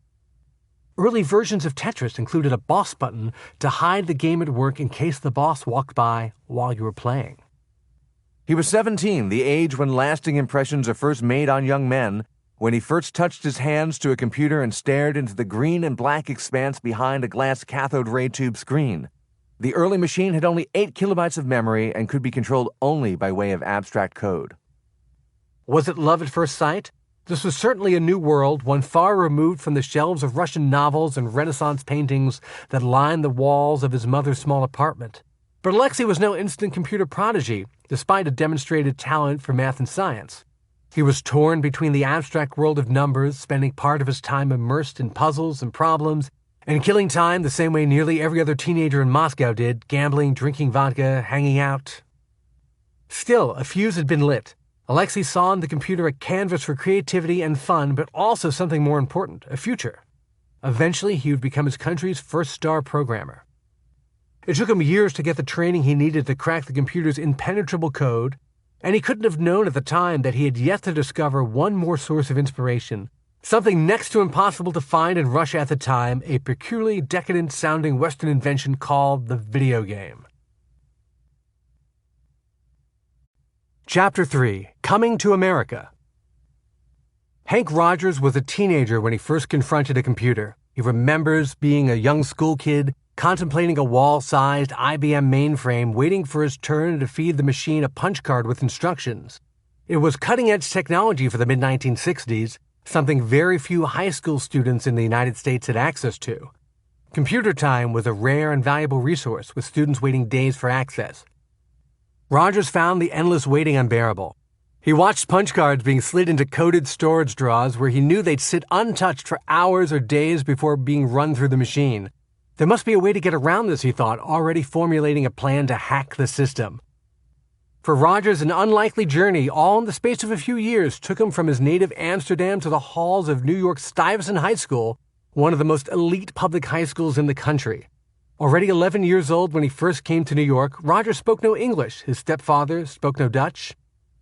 Early versions of Tetris included a boss button to hide the game at work in case the boss walked by while you were playing. He was 17, the age when lasting impressions are first made on young men, when he first touched his hands to a computer and stared into the green and black expanse behind a glass cathode ray tube screen. The early machine had only 8 kilobytes of memory and could be controlled only by way of abstract code. Was it love at first sight? This was certainly a new world, one far removed from the shelves of Russian novels and Renaissance paintings that lined the walls of his mother's small apartment. But Alexei was no instant computer prodigy, despite a demonstrated talent for math and science. He was torn between the abstract world of numbers, spending part of his time immersed in puzzles and problems, and killing time the same way nearly every other teenager in Moscow did, gambling, drinking vodka, hanging out. Still, a fuse had been lit. Alexei saw in the computer a canvas for creativity and fun, but also something more important, a future. Eventually, he would become his country's first star programmer. It took him years to get the training he needed to crack the computer's impenetrable code, and he couldn't have known at the time that he had yet to discover one more source of inspiration, something next to impossible to find in Russia at the time, a peculiarly decadent-sounding Western invention called the video game. Chapter 3. Coming to America. Hank Rogers was a teenager when he first confronted a computer. He remembers being a young school kid, contemplating a wall-sized IBM mainframe, waiting for his turn to feed the machine a punch card with instructions. It was cutting-edge technology for the mid-1960s, something very few high school students in the United States had access to. Computer time was a rare and valuable resource, with students waiting days for access. Rogers found the endless waiting unbearable. He watched punch cards being slid into coded storage drawers where he knew they'd sit untouched for hours or days before being run through the machine. There must be a way to get around this, he thought, already formulating a plan to hack the system. For Rogers, an unlikely journey, all in the space of a few years, took him from his native Amsterdam to the halls of New York's Stuyvesant High School, one of the most elite public high schools in the country. Already 11 years old when he first came to New York, Rogers spoke no English. His stepfather spoke no Dutch.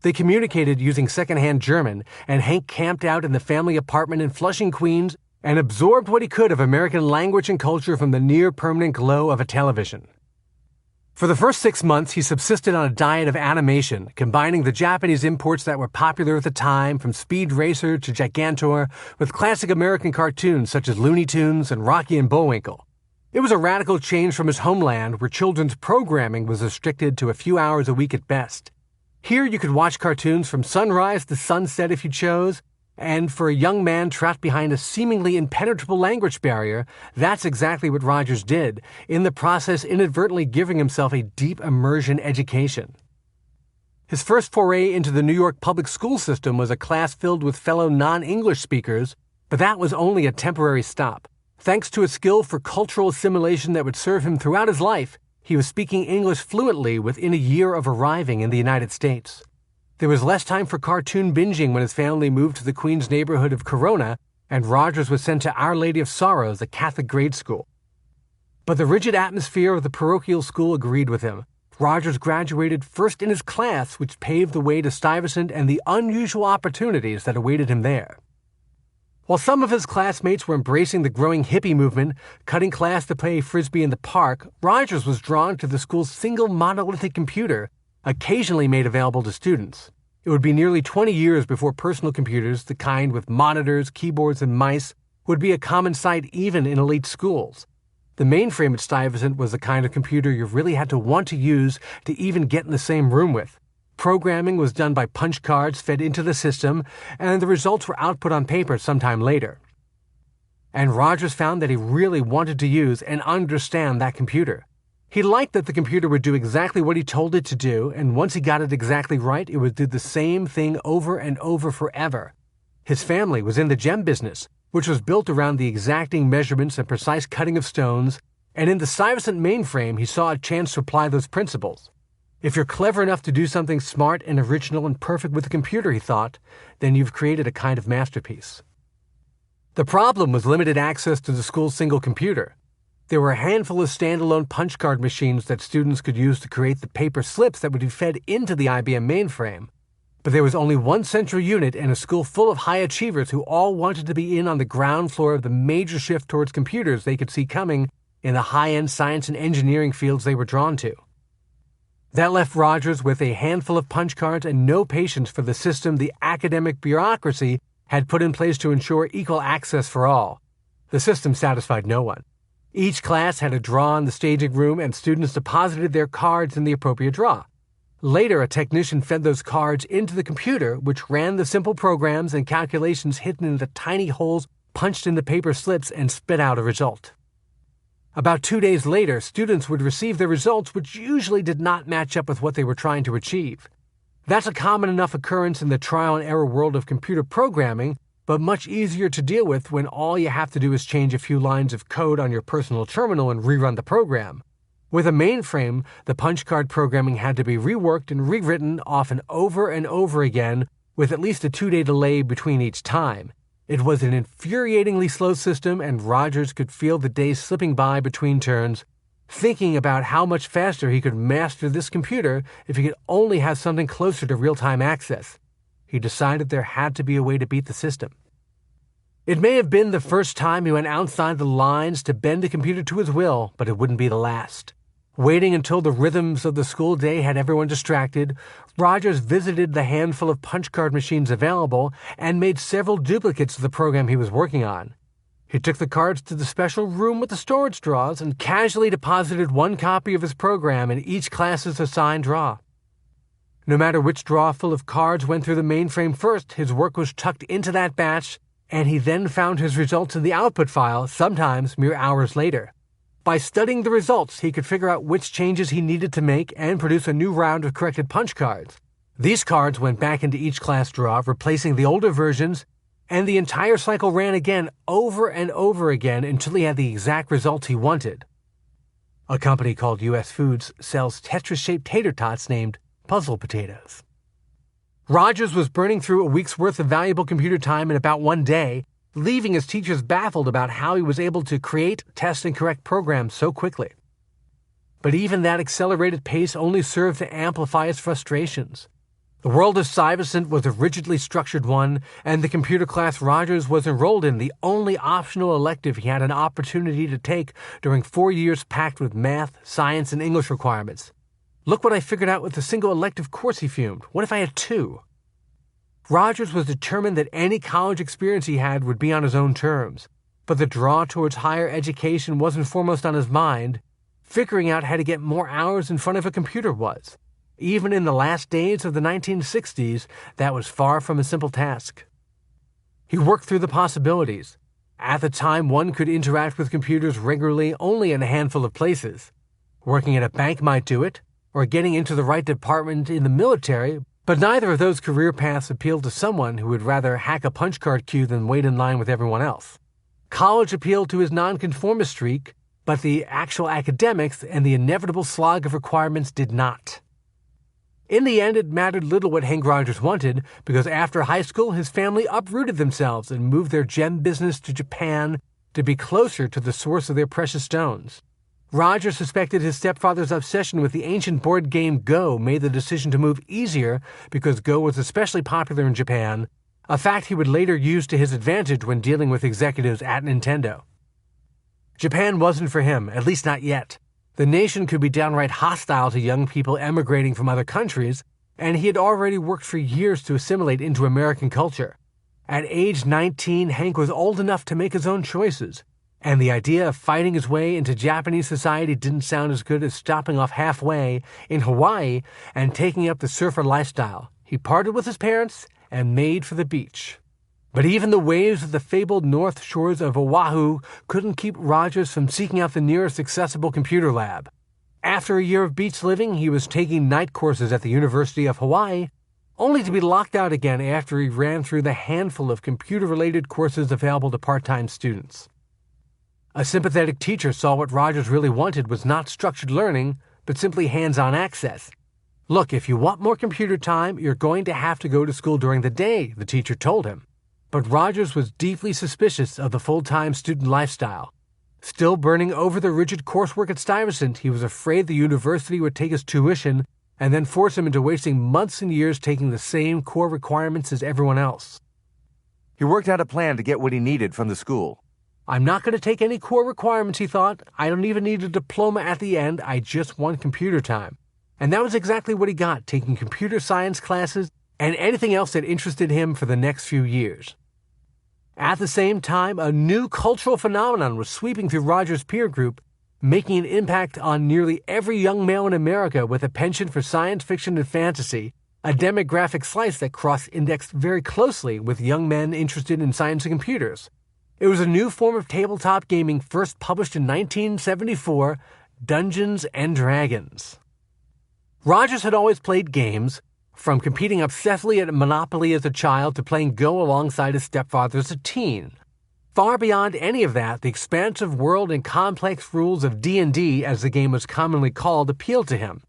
They communicated using secondhand German, and Hank camped out in the family apartment in Flushing, Queens, and absorbed what he could of American language and culture from the near-permanent glow of a television. For the first 6 months, he subsisted on a diet of animation, combining the Japanese imports that were popular at the time, from Speed Racer to Gigantor, with classic American cartoons such as Looney Tunes and Rocky and Bullwinkle. It was a radical change from his homeland, where children's programming was restricted to a few hours a week at best. Here you could watch cartoons from sunrise to sunset if you chose, and for a young man trapped behind a seemingly impenetrable language barrier, that's exactly what Rogers did, in the process inadvertently giving himself a deep immersion education. His first foray into the New York public school system was a class filled with fellow non-English speakers, but that was only a temporary stop. Thanks to a skill for cultural assimilation that would serve him throughout his life, he was speaking English fluently within a year of arriving in the United States. There was less time for cartoon binging when his family moved to the Queens neighborhood of Corona, and Rogers was sent to Our Lady of Sorrows, a Catholic grade school. But the rigid atmosphere of the parochial school agreed with him. Rogers graduated first in his class, which paved the way to Stuyvesant and the unusual opportunities that awaited him there. While some of his classmates were embracing the growing hippie movement, cutting class to play frisbee in the park, Rogers was drawn to the school's single monolithic computer, occasionally made available to students. It would be nearly 20 years before personal computers, the kind with monitors, keyboards, and mice, would be a common sight even in elite schools. The mainframe at Stuyvesant was the kind of computer you really had to want to use to even get in the same room with. Programming was done by punch cards fed into the system, and the results were output on paper sometime later. And Rogers found that he really wanted to use and understand that computer. He liked that the computer would do exactly what he told it to do, and once he got it exactly right, it would do the same thing over and over forever. His family was in the gem business, which was built around the exacting measurements and precise cutting of stones, and in the Stuyvesant mainframe he saw a chance to apply those principles. If you're clever enough to do something smart and original and perfect with a computer, he thought, then you've created a kind of masterpiece. The problem was limited access to the school's single computer. There were a handful of standalone punch card machines that students could use to create the paper slips that would be fed into the IBM mainframe. But there was only one central unit and a school full of high achievers who all wanted to be in on the ground floor of the major shift towards computers they could see coming in the high-end science and engineering fields they were drawn to. That left Rogers with a handful of punch cards and no patience for the system the academic bureaucracy had put in place to ensure equal access for all. The system satisfied no one. Each class had a draw in the staging room, and students deposited their cards in the appropriate draw. Later, a technician fed those cards into the computer, which ran the simple programs and calculations hidden in the tiny holes punched in the paper slips and spit out a result. About 2 days later, students would receive their results, which usually did not match up with what they were trying to achieve. That's a common enough occurrence in the trial-and-error world of computer programming, but much easier to deal with when all you have to do is change a few lines of code on your personal terminal and rerun the program. With a mainframe, the punch card programming had to be reworked and rewritten often over and over again, with at least a 2-day delay between each time. It was an infuriatingly slow system, and Rogers could feel the days slipping by between turns, thinking about how much faster he could master this computer if he could only have something closer to real-time access. He decided there had to be a way to beat the system. It may have been the first time he went outside the lines to bend the computer to his will, but it wouldn't be the last. Waiting until the rhythms of the school day had everyone distracted, Rogers visited the handful of punch card machines available and made several duplicates of the program he was working on. He took the cards to the special room with the storage drawers and casually deposited one copy of his program in each class's assigned drawer. No matter which drawer full of cards went through the mainframe first, his work was tucked into that batch, and he then found his results in the output file, sometimes mere hours later. By studying the results, he could figure out which changes he needed to make and produce a new round of corrected punch cards. These cards went back into each class drawer, replacing the older versions, and the entire cycle ran again over and over again until he had the exact results he wanted. A company called U.S. Foods sells Tetris-shaped tater tots named puzzle potatoes. Rogers was burning through a week's worth of valuable computer time in about one day, leaving his teachers baffled about how he was able to create, test, and correct programs so quickly. But even that accelerated pace only served to amplify his frustrations. The world of Stuyvesant was a rigidly structured one, and the computer class Rogers was enrolled in the only optional elective he had an opportunity to take during 4 years packed with math, science, and English requirements. Look what I figured out with a single elective course, he fumed. What if I had two? Rogers was determined that any college experience he had would be on his own terms, but the draw towards higher education wasn't foremost on his mind. Figuring out how to get more hours in front of a computer was. Even in the last days of the 1960s, that was far from a simple task. He worked through the possibilities. At the time, one could interact with computers regularly only in a handful of places. Working at a bank might do it, or getting into the right department in the military, but neither of those career paths appealed to someone who would rather hack a punch card queue than wait in line with everyone else. College appealed to his nonconformist streak, but the actual academics and the inevitable slog of requirements did not. In the end, it mattered little what Hank Rogers wanted, because after high school, his family uprooted themselves and moved their gem business to Japan to be closer to the source of their precious stones. Rogers suspected his stepfather's obsession with the ancient board game Go made the decision to move easier because Go was especially popular in Japan, a fact he would later use to his advantage when dealing with executives at Nintendo. Japan wasn't for him, at least not yet. The nation could be downright hostile to young people emigrating from other countries, and he had already worked for years to assimilate into American culture. At age 19, Hank was old enough to make his own choices, and the idea of fighting his way into Japanese society didn't sound as good as stopping off halfway in Hawaii and taking up the surfer lifestyle. He parted with his parents and made for the beach. But even the waves of the fabled north shores of Oahu couldn't keep Rogers from seeking out the nearest accessible computer lab. After a year of beach living, he was taking night courses at the University of Hawaii, only to be locked out again after he ran through the handful of computer-related courses available to part-time students. A sympathetic teacher saw what Rogers really wanted was not structured learning, but simply hands-on access. Look, if you want more computer time, you're going to have to go to school during the day, the teacher told him. But Rogers was deeply suspicious of the full-time student lifestyle. Still burning over the rigid coursework at Stuyvesant, he was afraid the university would take his tuition and then force him into wasting months and years taking the same core requirements as everyone else. He worked out a plan to get what he needed from the school. I'm not going to take any core requirements, he thought. I don't even need a diploma at the end. I just want computer time. And that was exactly what he got, taking computer science classes and anything else that interested him for the next few years. At the same time, a new cultural phenomenon was sweeping through Rogers' peer group, making an impact on nearly every young male in America with a penchant for science fiction and fantasy, a demographic slice that cross-indexed very closely with young men interested in science and computers. It was a new form of tabletop gaming first published in 1974, Dungeons and Dragons. Rogers had always played games, from competing obsessively at Monopoly as a child to playing Go alongside his stepfather as a teen. Far beyond any of that, the expansive world and complex rules of D&D, as the game was commonly called, appealed to him.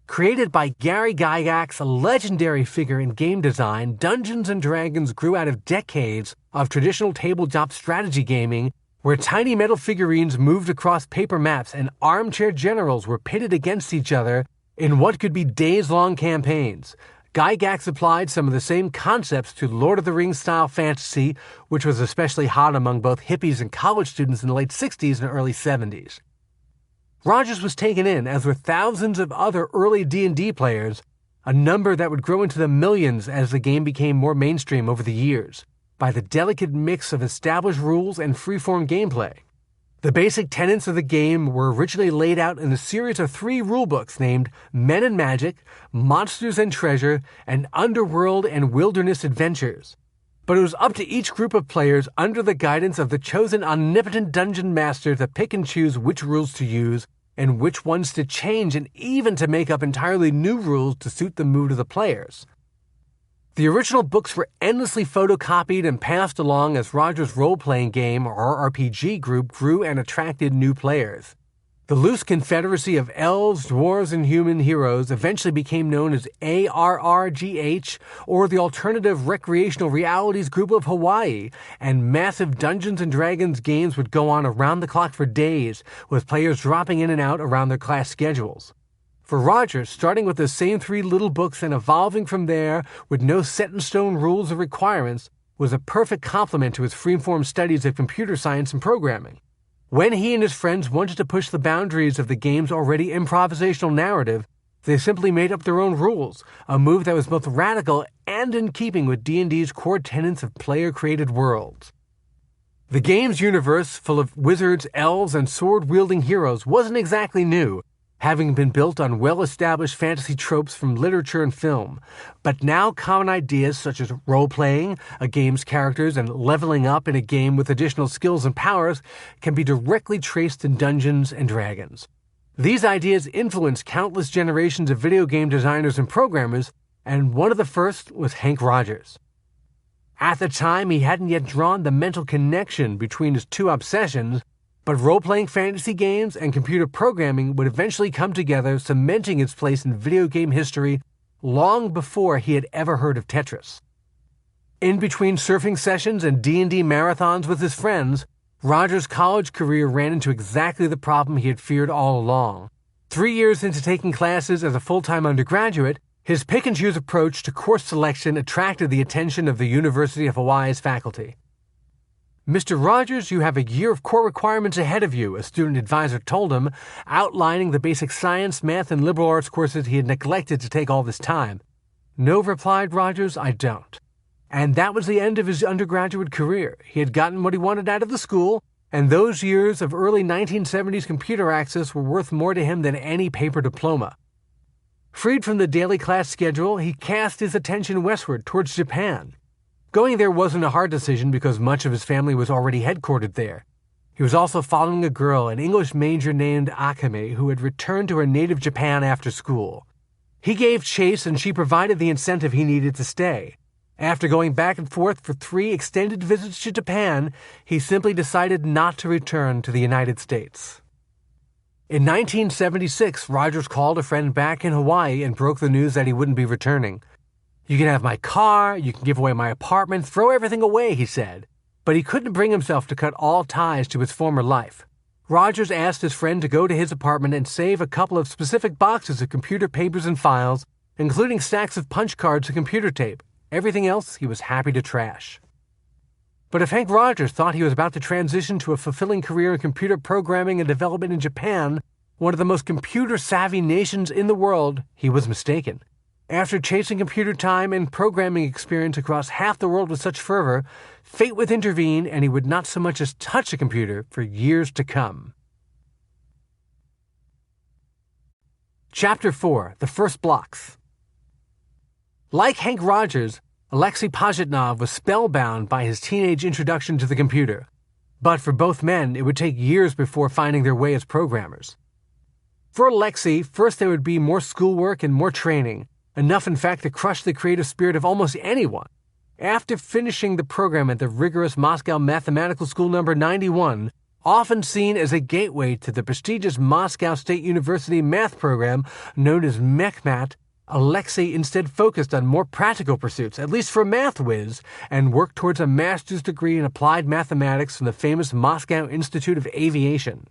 Created by Gary Gygax, a legendary figure in game design, Dungeons & Dragons grew out of decades of traditional tabletop strategy gaming, where tiny metal figurines moved across paper maps and armchair generals were pitted against each other in what could be days-long campaigns. Gygax applied some of the same concepts to Lord of the Rings-style fantasy, which was especially hot among both hippies and college students in the late 60s and early 70s. Rogers was taken in, as were thousands of other early D&D players, a number that would grow into the millions as the game became more mainstream over the years. by the delicate mix of established rules and freeform gameplay. The basic tenets of the game were originally laid out in a series of 3 rulebooks named Men and Magic, Monsters and Treasure, and Underworld and Wilderness Adventures. But it was up to each group of players under the guidance of the chosen omnipotent dungeon master to pick and choose which rules to use and which ones to change, and even to make up entirely new rules to suit the mood of the players. The original books were endlessly photocopied and passed along as Roger's role-playing game, or RPG group, grew and attracted new players. The loose confederacy of elves, dwarves, and human heroes eventually became known as ARRGH, or the Alternative Recreational Realities Group of Hawaii, and massive Dungeons & Dragons games would go on around the clock for days, with players dropping in and out around their class schedules. For Roger, starting with the same 3 little books and evolving from there with no set-in-stone rules or requirements was a perfect complement to his freeform studies of computer science and programming. When he and his friends wanted to push the boundaries of the game's already improvisational narrative, they simply made up their own rules, a move that was both radical and in keeping with D&D's core tenets of player-created worlds. The game's universe, full of wizards, elves, and sword-wielding heroes, wasn't exactly new, having been built on well-established fantasy tropes from literature and film, but now common ideas such as role-playing, a game's characters, and leveling up in a game with additional skills and powers can be directly traced in Dungeons & Dragons. These ideas influenced countless generations of video game designers and programmers, and one of the first was Hank Rogers. At the time, he hadn't yet drawn the mental connection between his 2 obsessions, but role-playing fantasy games and computer programming would eventually come together, cementing its place in video game history long before he had ever heard of Tetris. In between surfing sessions and D&D marathons with his friends, Roger's college career ran into exactly the problem he had feared all along. 3 years into taking classes as a full-time undergraduate, his pick-and-choose approach to course selection attracted the attention of the University of Hawaii's faculty. "Mr. Rogers, you have a year of core requirements ahead of you," a student advisor told him, outlining the basic science, math, and liberal arts courses he had neglected to take all this time. "No," replied Rogers, "I don't." And that was the end of his undergraduate career. He had gotten what he wanted out of the school, and those years of early 1970s computer access were worth more to him than any paper diploma. Freed from the daily class schedule, he cast his attention westward towards Japan. Going there wasn't a hard decision because much of his family was already headquartered there. He was also following a girl, an English major named Ackerman, who had returned to her native Japan after school. He gave chase, and she provided the incentive he needed to stay. After going back and forth for 3 extended visits to Japan, he simply decided not to return to the United States. In 1976, Rogers called a friend back in Hawaii and broke the news that he wouldn't be returning. "You can have my car, you can give away my apartment, throw everything away," he said. But he couldn't bring himself to cut all ties to his former life. Rogers asked his friend to go to his apartment and save a couple of specific boxes of computer papers and files, including stacks of punch cards and computer tape. Everything else he was happy to trash. But if Hank Rogers thought he was about to transition to a fulfilling career in computer programming and development in Japan, one of the most computer-savvy nations in the world, he was mistaken. After chasing computer time and programming experience across half the world with such fervor, fate would intervene and he would not so much as touch a computer for years to come. Chapter 4. The First Blocks. Like Hank Rogers, Alexei Pajitnov was spellbound by his teenage introduction to the computer. But for both men, it would take years before finding their way as programmers. For Alexei, first there would be more schoolwork and more training, enough in fact to crush the creative spirit of almost anyone. After finishing the program at the rigorous Moscow Mathematical School No. 91, often seen as a gateway to the prestigious Moscow State University math program known as MECMAT, Alexei instead focused on more practical pursuits, at least for a math whiz, and worked towards a master's degree in applied mathematics from the famous Moscow Institute of Aviation.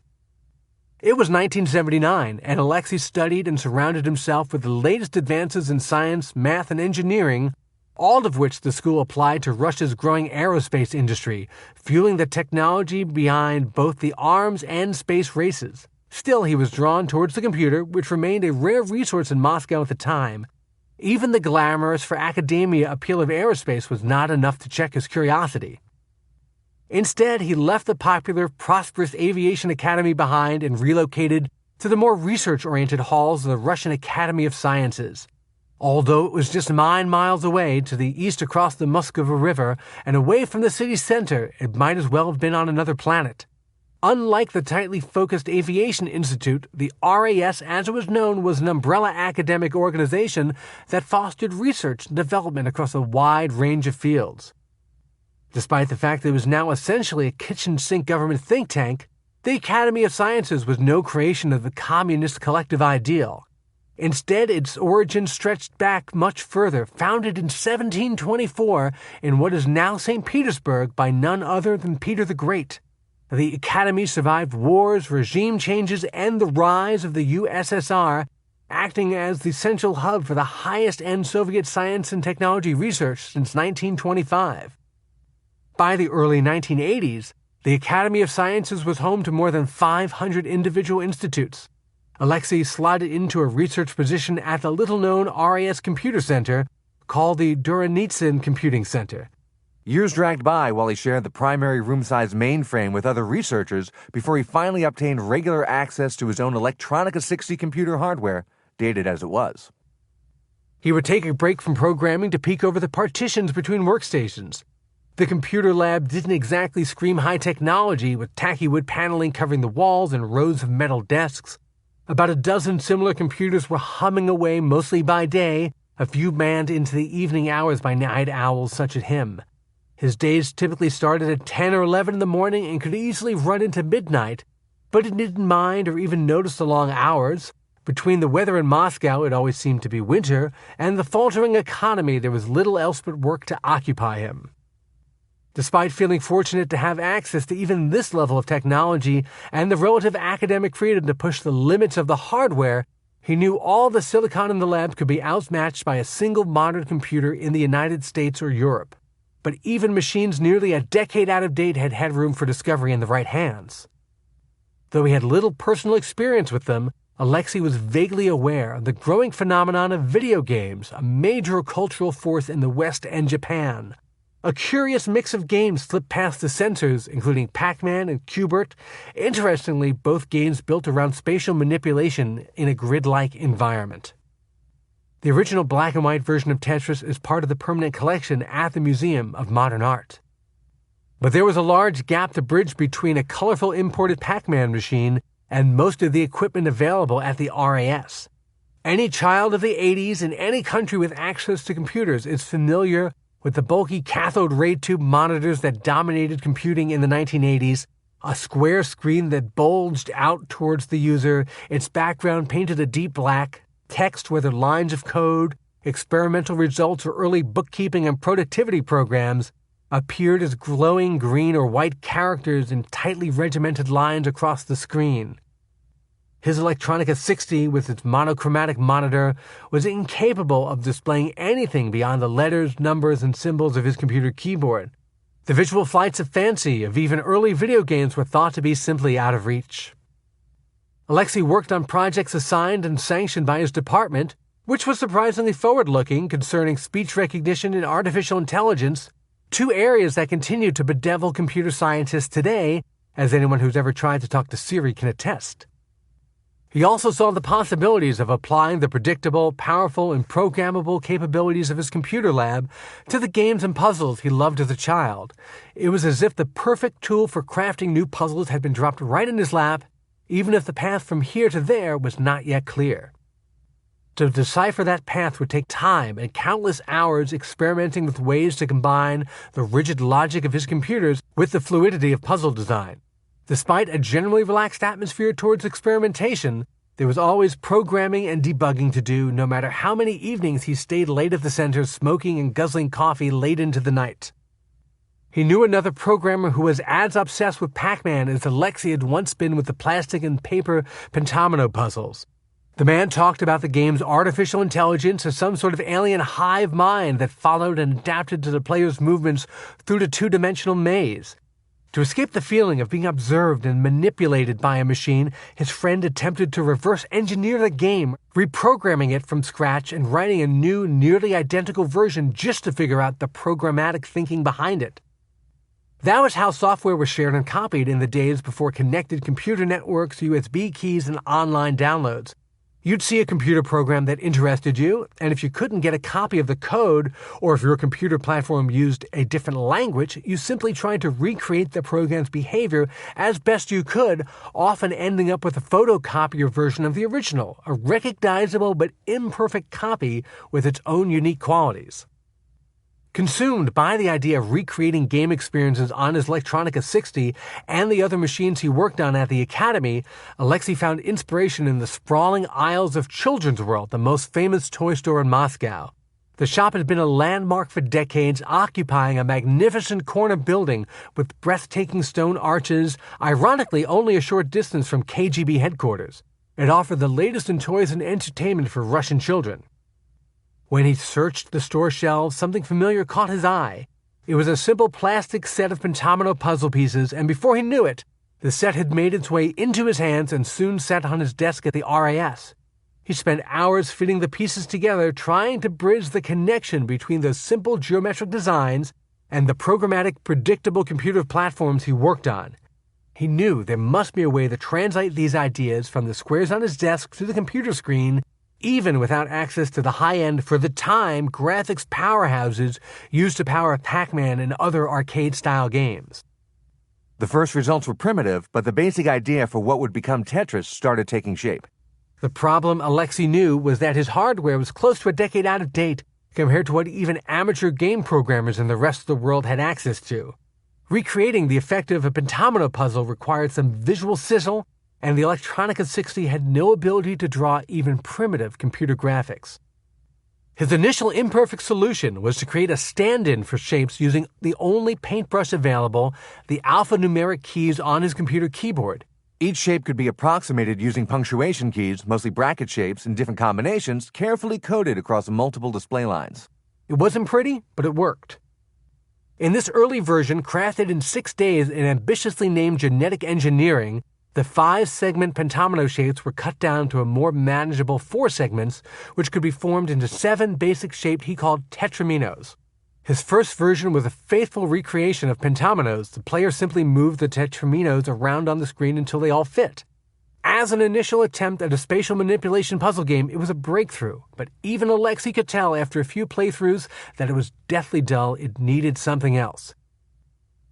It was 1979, and Alexei studied and surrounded himself with the latest advances in science, math, and engineering, all of which the school applied to Russia's growing aerospace industry, fueling the technology behind both the arms and space races. Still, he was drawn towards the computer, which remained a rare resource in Moscow at the time. Even the glamorous for academia appeal of aerospace was not enough to check his curiosity. Instead, he left the popular, prosperous Aviation Academy behind and relocated to the more research-oriented halls of the Russian Academy of Sciences. Although it was just 9 miles away to the east across the Moskva River and away from the city's center, it might as well have been on another planet. Unlike the tightly focused Aviation Institute, the RAS, as it was known, was an umbrella academic organization that fostered research and development across a wide range of fields. Despite the fact that it was now essentially a kitchen sink government think tank, the Academy of Sciences was no creation of the communist collective ideal. Instead, its origins stretched back much further, founded in 1724 in what is now St. Petersburg by none other than Peter the Great. The Academy survived wars, regime changes, and the rise of the USSR, acting as the central hub for the highest-end Soviet science and technology research since 1925. By the early 1980s, the Academy of Sciences was home to more than 500 individual institutes. Alexei slotted into a research position at the little-known RAS Computer Center called the Duranitsin Computing Center. Years dragged by while he shared the primary room-sized mainframe with other researchers before he finally obtained regular access to his own Electronica 60 computer hardware, dated as it was. He would take a break from programming to peek over the partitions between workstations. The computer lab didn't exactly scream high technology, with tacky wood paneling covering the walls and rows of metal desks. About a dozen similar computers were humming away mostly by day, a few manned into the evening hours by night owls such as him. His days typically started at 10 or 11 in the morning and could easily run into midnight, but he didn't mind or even notice the long hours. Between the weather in Moscow, it always seemed to be winter, and the faltering economy, there was little else but work to occupy him. Despite feeling fortunate to have access to even this level of technology and the relative academic freedom to push the limits of the hardware, he knew all the silicon in the lab could be outmatched by a single modern computer in the United States or Europe. But even machines nearly a decade out of date had room for discovery in the right hands. Though he had little personal experience with them, Alexei was vaguely aware of the growing phenomenon of video games, a major cultural force in the West and Japan. A curious mix of games slipped past the censors, including Pac-Man and Q*bert. Interestingly, both games built around spatial manipulation in a grid-like environment. The original black and white version of Tetris is part of the permanent collection at the Museum of Modern Art. But there was a large gap to bridge between a colorful imported Pac-Man machine and most of the equipment available at the RAS. Any child of the 80s in any country with access to computers is familiar with the bulky cathode ray tube monitors that dominated computing in the 1980s, a square screen that bulged out towards the user, its background painted a deep black, text, whether lines of code, experimental results, or early bookkeeping and productivity programs, appeared as glowing green or white characters in tightly regimented lines across the screen. His Electronica 60, with its monochromatic monitor, was incapable of displaying anything beyond the letters, numbers, and symbols of his computer keyboard. The visual flights of fancy of even early video games were thought to be simply out of reach. Alexei worked on projects assigned and sanctioned by his department, which was surprisingly forward-looking concerning speech recognition and artificial intelligence, two areas that continue to bedevil computer scientists today, as anyone who's ever tried to talk to Siri can attest. He also saw the possibilities of applying the predictable, powerful, and programmable capabilities of his computer lab to the games and puzzles he loved as a child. It was as if the perfect tool for crafting new puzzles had been dropped right in his lap, even if the path from here to there was not yet clear. To decipher that path would take time and countless hours experimenting with ways to combine the rigid logic of his computers with the fluidity of puzzle design. Despite a generally relaxed atmosphere towards experimentation, there was always programming and debugging to do, no matter how many evenings he stayed late at the center smoking and guzzling coffee late into the night. He knew another programmer who was as obsessed with Pac-Man as Alexei had once been with the plastic and paper pentomino puzzles. The man talked about the game's artificial intelligence as some sort of alien hive mind that followed and adapted to the player's movements through the two-dimensional maze. To escape the feeling of being observed and manipulated by a machine, his friend attempted to reverse engineer the game, reprogramming it from scratch and writing a new, nearly identical version just to figure out the programmatic thinking behind it. That was how software was shared and copied in the days before connected computer networks, USB keys, and online downloads. You'd see a computer program that interested you, and if you couldn't get a copy of the code, or if your computer platform used a different language, you simply tried to recreate the program's behavior as best you could, often ending up with a photocopier version of the original, a recognizable but imperfect copy with its own unique qualities. Consumed by the idea of recreating game experiences on his Electronica 60 and the other machines he worked on at the Academy, Alexei found inspiration in the sprawling aisles of Children's World, the most famous toy store in Moscow. The shop had been a landmark for decades, occupying a magnificent corner building with breathtaking stone arches, ironically only a short distance from KGB headquarters. It offered the latest in toys and entertainment for Russian children. When he searched the store shelves, something familiar caught his eye. It was a simple plastic set of pentomino puzzle pieces, and before he knew it, the set had made its way into his hands and soon sat on his desk at the RAS. He spent hours fitting the pieces together, trying to bridge the connection between those simple geometric designs and the programmatic, predictable computer platforms he worked on. He knew there must be a way to translate these ideas from the squares on his desk to the computer screen, even without access to the high-end, for the time, graphics powerhouses used to power Pac-Man and other arcade-style games. The first results were primitive, but the basic idea for what would become Tetris started taking shape. The problem Alexei knew was that his hardware was close to a decade out of date compared to what even amateur game programmers in the rest of the world had access to. Recreating the effect of a pentomino puzzle required some visual sizzle, and the Electronica 60 had no ability to draw even primitive computer graphics. His initial imperfect solution was to create a stand-in for shapes using the only paintbrush available, the alphanumeric keys on his computer keyboard. Each shape could be approximated using punctuation keys, mostly bracket shapes in different combinations, carefully coded across multiple display lines. It wasn't pretty, but it worked. In this early version, crafted in 6 days and ambitiously named genetic engineering, the 5-segment pentomino shapes were cut down to a more manageable 4 segments, which could be formed into 7 basic shapes he called tetraminos. His first version was a faithful recreation of pentominoes. The player simply moved the tetraminos around on the screen until they all fit. As an initial attempt at a spatial manipulation puzzle game, it was a breakthrough, but even Alexei could tell after a few playthroughs that it was deathly dull. It needed something else.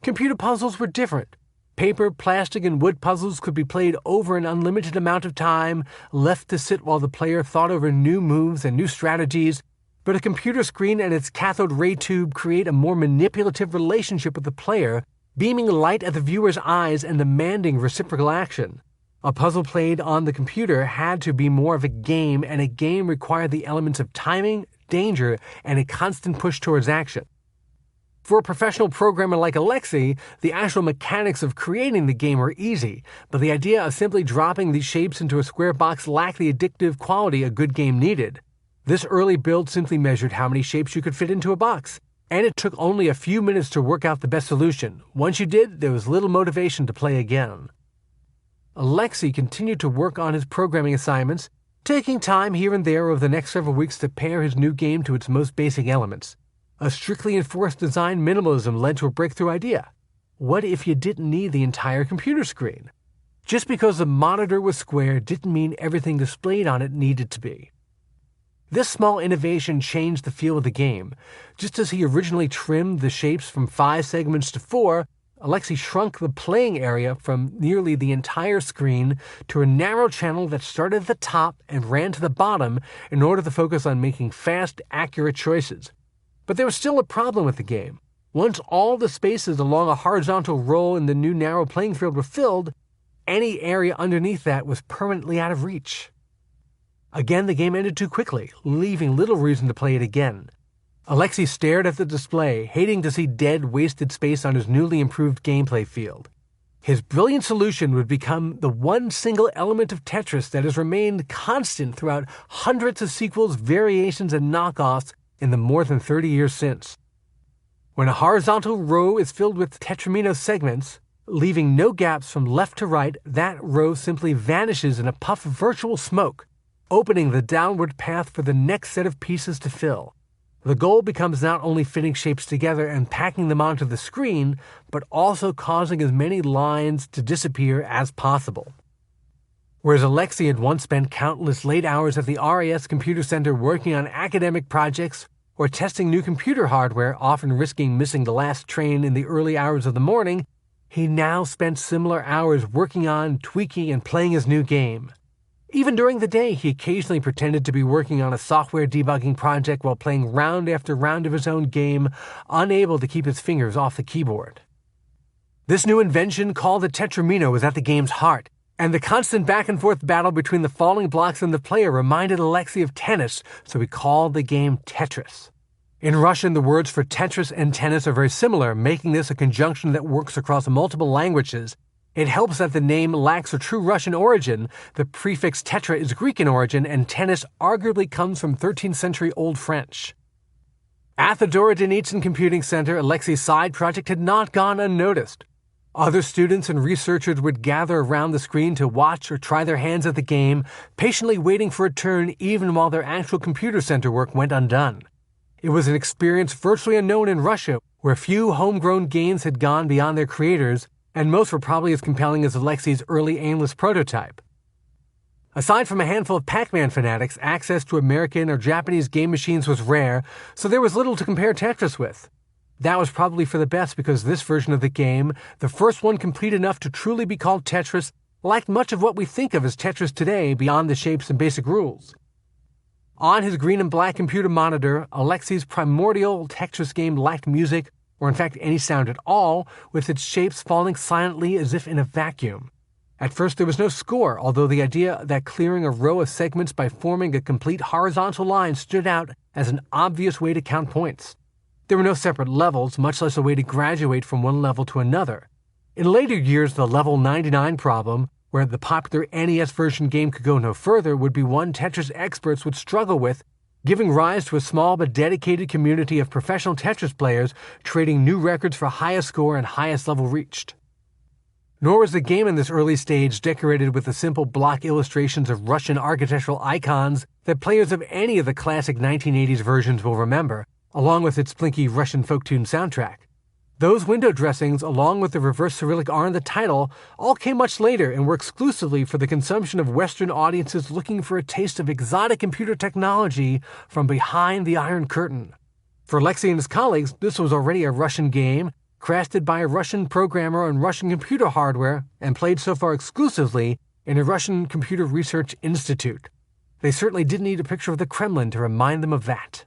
Computer puzzles were different. Paper, plastic, and wood puzzles could be played over an unlimited amount of time, left to sit while the player thought over new moves and new strategies, but a computer screen and its cathode ray tube create a more manipulative relationship with the player, beaming light at the viewer's eyes and demanding reciprocal action. A puzzle played on the computer had to be more of a game, and a game required the elements of timing, danger, and a constant push towards action. For a professional programmer like Alexei, the actual mechanics of creating the game were easy, but the idea of simply dropping these shapes into a square box lacked the addictive quality a good game needed. This early build simply measured how many shapes you could fit into a box, and it took only a few minutes to work out the best solution. Once you did, there was little motivation to play again. Alexei continued to work on his programming assignments, taking time here and there over the next several weeks to pair his new game to its most basic elements. A strictly enforced design minimalism led to a breakthrough idea. What if you didn't need the entire computer screen? Just because the monitor was square didn't mean everything displayed on it needed to be. This small innovation changed the feel of the game. Just as he originally trimmed the shapes from 5 segments to 4, Alexei shrunk the playing area from nearly the entire screen to a narrow channel that started at the top and ran to the bottom in order to focus on making fast, accurate choices. But there was still a problem with the game. Once all the spaces along a horizontal row in the new narrow playing field were filled, any area underneath that was permanently out of reach. Again, the game ended too quickly, leaving little reason to play it again. Alexei stared at the display, hating to see dead, wasted space on his newly improved gameplay field. His brilliant solution would become the one single element of Tetris that has remained constant throughout hundreds of sequels, variations, and knockoffs in the more than 30 years since. When a horizontal row is filled with tetramino segments, Leaving no gaps from left to right, that row simply vanishes in a puff of virtual smoke, opening the downward path for the next set of pieces to fill. The goal becomes not only fitting shapes together and packing them onto the screen, but also causing as many lines to disappear as possible. Whereas Alexei had once spent countless late hours at the RAS Computer Center working on academic projects or testing new computer hardware, often risking missing the last train in the early hours of the morning, he now spent similar hours working on, tweaking, and playing his new game. Even during the day, he occasionally pretended to be working on a software debugging project while playing round after round of his own game, unable to keep his fingers off the keyboard. This new invention, called the Tetramino, was at the game's heart, and the constant back-and-forth battle between the falling blocks and the player reminded Alexei of tennis, so he called the game Tetris. In Russian, the words for Tetris and tennis are very similar, making this a conjunction that works across multiple languages. It helps that the name lacks a true Russian origin. The prefix tetra is Greek in origin, and tennis arguably comes from 13th century Old French. At the Dora Denitsyn Computing Center, Alexei's side project had not gone unnoticed. Other students and researchers would gather around the screen to watch or try their hands at the game, patiently waiting for a turn even while their actual computer center work went undone. It was an experience virtually unknown in Russia, where few homegrown games had gone beyond their creators, and most were probably as compelling as Alexei's early aimless prototype. Aside from a handful of Pac-Man fanatics, access to American or Japanese game machines was rare, so there was little to compare Tetris with. That was probably for the best because this version of the game, the first one complete enough to truly be called Tetris, lacked much of what we think of as Tetris today beyond the shapes and basic rules. On his green and black computer monitor, Alexei's primordial Tetris game lacked music, or in fact any sound at all, with its shapes falling silently as if in a vacuum. At first there was no score, although the idea that clearing a row of segments by forming a complete horizontal line stood out as an obvious way to count points. There were no separate levels, much less a way to graduate from one level to another. In later years, the level 99 problem, where the popular NES version game could go no further, would be one Tetris experts would struggle with, giving rise to a small but dedicated community of professional Tetris players trading new records for highest score and highest level reached. Nor was the game in this early stage decorated with the simple block illustrations of Russian architectural icons that players of any of the classic 1980s versions will remember, along with its blinky Russian folk tune soundtrack. Those window dressings, along with the reverse Cyrillic R in the title, all came much later and were exclusively for the consumption of Western audiences looking for a taste of exotic computer technology from behind the Iron Curtain. For Alexei and his colleagues, this was already a Russian game, crafted by a Russian programmer on Russian computer hardware and played so far exclusively in a Russian Computer Research Institute. They certainly didn't need a picture of the Kremlin to remind them of that.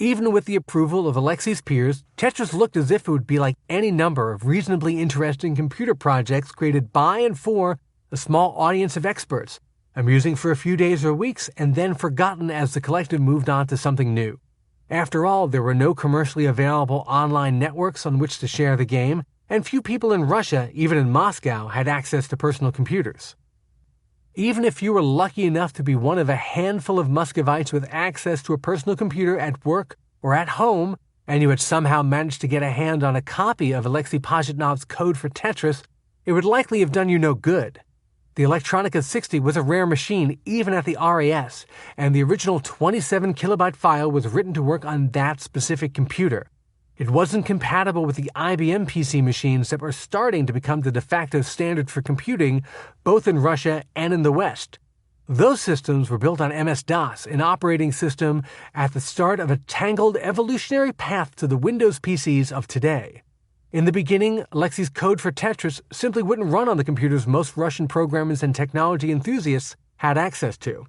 Even with the approval of Alexei's peers, Tetris looked as if it would be like any number of reasonably interesting computer projects created by and for a small audience of experts, amusing for a few days or weeks and then forgotten as the collective moved on to something new. After all, there were no commercially available online networks on which to share the game, and few people in Russia, even in Moscow, had access to personal computers. Even if you were lucky enough to be one of a handful of Muscovites with access to a personal computer at work or at home, and you had somehow managed to get a hand on a copy of Alexei Pajitnov's code for Tetris, it would likely have done you no good. The Electronica 60 was a rare machine even at the RAS, and the original 27-kilobyte file was written to work on that specific computer. It wasn't compatible with the IBM PC machines that were starting to become the de facto standard for computing, both in Russia and in the West. Those systems were built on MS-DOS, an operating system at the start of a tangled evolutionary path to the Windows PCs of today. In the beginning, Alexei's code for Tetris simply wouldn't run on the computers most Russian programmers and technology enthusiasts had access to.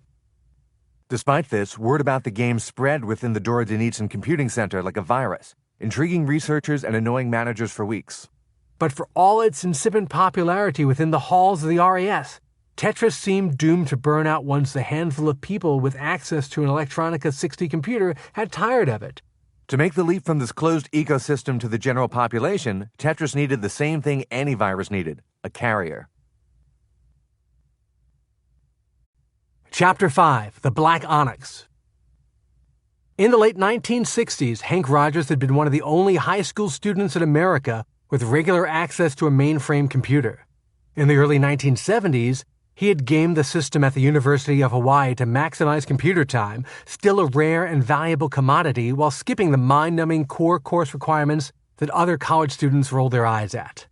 Despite this, word about the game spread within the Dora Denitsyn Computing Center like a virus, intriguing researchers and annoying managers for weeks. But for all its incipient popularity within the halls of the RAS, Tetris seemed doomed to burn out once the handful of people with access to an Electronica 60 computer had tired of it. To make the leap from this closed ecosystem to the general population, Tetris needed the same thing any virus needed: a carrier. Chapter 5: The Black Onyx. In the late 1960s, Hank Rogers had been one of the only high school students in America with regular access to a mainframe computer. In the early 1970s, he had gamed the system at the University of Hawaii to maximize computer time, still a rare and valuable commodity, while skipping the mind-numbing core course requirements that other college students rolled their eyes at.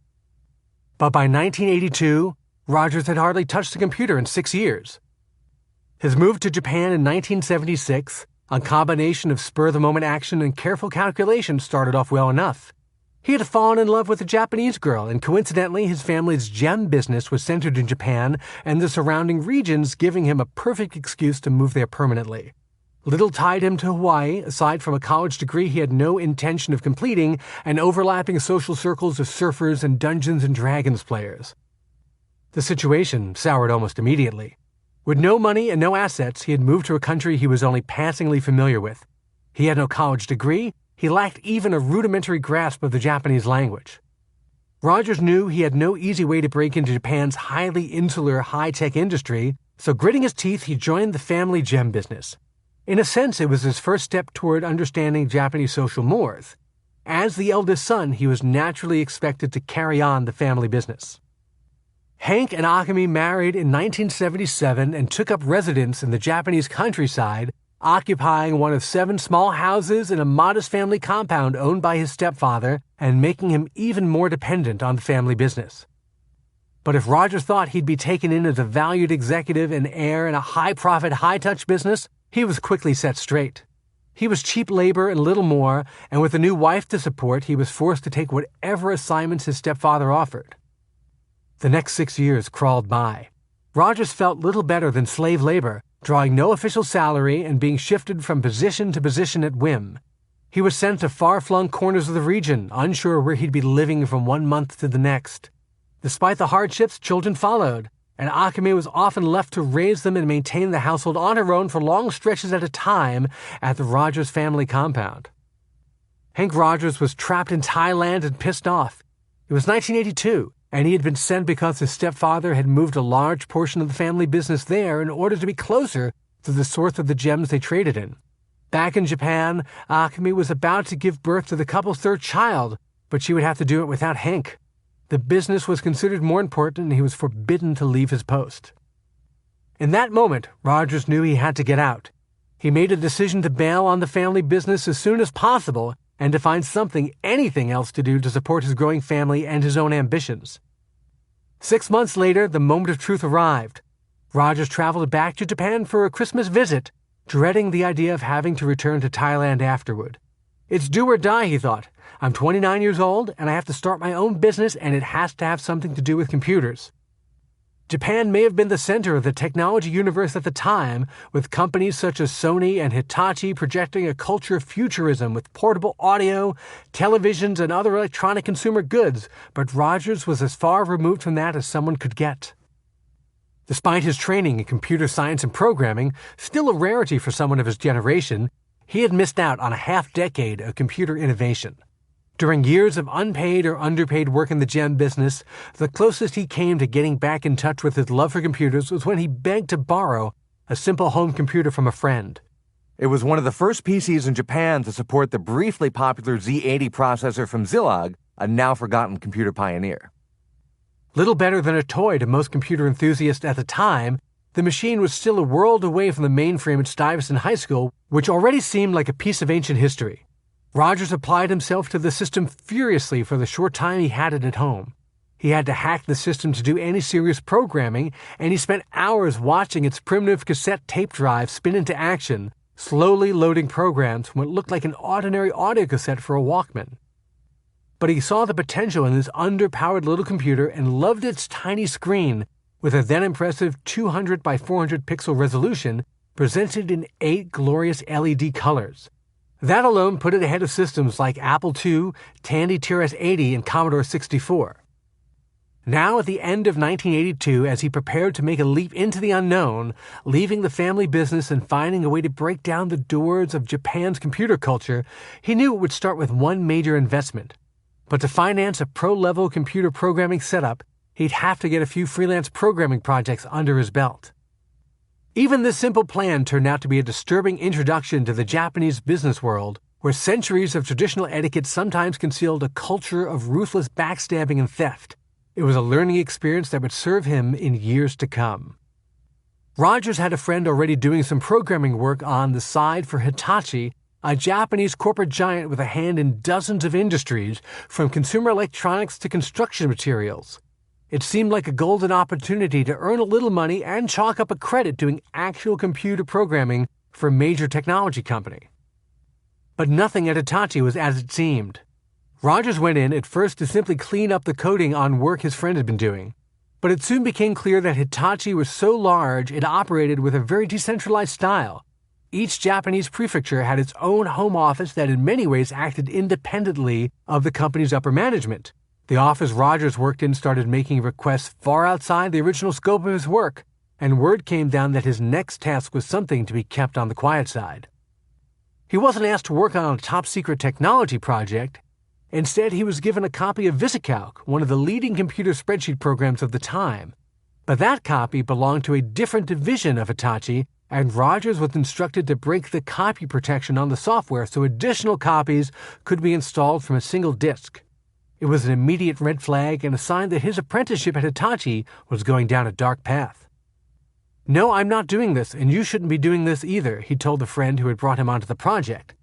But by 1982, Rogers had hardly touched a computer in 6 years. His move to Japan in 1976, a combination of spur-of-the-moment action and careful calculation, started off well enough. He had fallen in love with a Japanese girl, and coincidentally, his family's gem business was centered in Japan and the surrounding regions, giving him a perfect excuse to move there permanently. Little tied him to Hawaii, aside from a college degree he had no intention of completing and overlapping social circles of surfers and Dungeons and Dragons players. The situation soured almost immediately. With no money and no assets, he had moved to a country he was only passingly familiar with. He had no college degree. He lacked even a rudimentary grasp of the Japanese language. Rogers knew he had no easy way to break into Japan's highly insular high-tech industry, so gritting his teeth, he joined the family gem business. In a sense, it was his first step toward understanding Japanese social mores. As the eldest son, he was naturally expected to carry on the family business. Hank and Akemi married in 1977 and took up residence in the Japanese countryside, occupying one of 7 small houses in a modest family compound owned by his stepfather and making him even more dependent on the family business. But if Rogers thought he'd be taken in as a valued executive and heir in a high-profit, high-touch business, he was quickly set straight. He was cheap labor and little more, and with a new wife to support, he was forced to take whatever assignments his stepfather offered. The next 6 years crawled by. Rogers felt little better than slave labor, drawing no official salary and being shifted from position to position at whim. He was sent to far-flung corners of the region, unsure where he'd be living from one month to the next. Despite the hardships, children followed, and Akemi was often left to raise them and maintain the household on her own for long stretches at a time at the Rogers family compound. Hank Rogers was trapped in Thailand and pissed off. It was 1982, and he had been sent because his stepfather had moved a large portion of the family business there in order to be closer to the source of the gems they traded in. Back in Japan, Akemi was about to give birth to the couple's 3rd child, but she would have to do it without Hank. The business was considered more important, and he was forbidden to leave his post. In that moment, Rogers knew he had to get out. He made a decision to bail on the family business as soon as possible and to find anything else to do to support his growing family and his own ambitions. 6 months later, the moment of truth arrived. Rogers traveled back to Japan for a Christmas visit, dreading the idea of having to return to Thailand afterward. It's do or die, he thought. I'm 29 years old, and I have to start my own business, and it has to have something to do with computers. Japan may have been the center of the technology universe at the time, with companies such as Sony and Hitachi projecting a culture of futurism with portable audio, televisions, and other electronic consumer goods, but Rogers was as far removed from that as someone could get. Despite his training in computer science and programming, still a rarity for someone of his generation, he had missed out on a half-decade of computer innovation. During years of unpaid or underpaid work in the gem business, the closest he came to getting back in touch with his love for computers was when he begged to borrow a simple home computer from a friend. It was one of the first PCs in Japan to support the briefly popular Z80 processor from Zilog, a now-forgotten computer pioneer. Little better than a toy to most computer enthusiasts at the time, the machine was still a world away from the mainframe at Stuyvesant High School, which already seemed like a piece of ancient history. Rogers applied himself to the system furiously for the short time he had it at home. He had to hack the system to do any serious programming, and he spent hours watching its primitive cassette tape drive spin into action, slowly loading programs from what looked like an ordinary audio cassette for a Walkman. But he saw the potential in this underpowered little computer and loved its tiny screen, with a then impressive 200 by 400 pixel resolution presented in 8 glorious LED colors. That alone put it ahead of systems like Apple II, Tandy TRS-80, and Commodore 64. Now at the end of 1982, as he prepared to make a leap into the unknown, leaving the family business and finding a way to break down the doors of Japan's computer culture, he knew it would start with one major investment. But to finance a pro-level computer programming setup, he'd have to get a few freelance programming projects under his belt. Even this simple plan turned out to be a disturbing introduction to the Japanese business world, where centuries of traditional etiquette sometimes concealed a culture of ruthless backstabbing and theft. It was a learning experience that would serve him in years to come. Rogers had a friend already doing some programming work on the side for Hitachi, a Japanese corporate giant with a hand in dozens of industries, from consumer electronics to construction materials. It seemed like a golden opportunity to earn a little money and chalk up a credit doing actual computer programming for a major technology company. But nothing at Hitachi was as it seemed. Rogers went in at first to simply clean up the coding on work his friend had been doing, but it soon became clear that Hitachi was so large it operated with a very decentralized style. Each Japanese prefecture had its own home office that in many ways acted independently of the company's upper management. The office Rogers worked in started making requests far outside the original scope of his work, and word came down that his next task was something to be kept on the quiet side. He wasn't asked to work on a top-secret technology project. Instead, he was given a copy of VisiCalc, one of the leading computer spreadsheet programs of the time. But that copy belonged to a different division of Hitachi, and Rogers was instructed to break the copy protection on the software so additional copies could be installed from a single disk. It was an immediate red flag and a sign that his apprenticeship at Hitachi was going down a dark path. "No, I'm not doing this, and you shouldn't be doing this either," he told the friend who had brought him onto the project.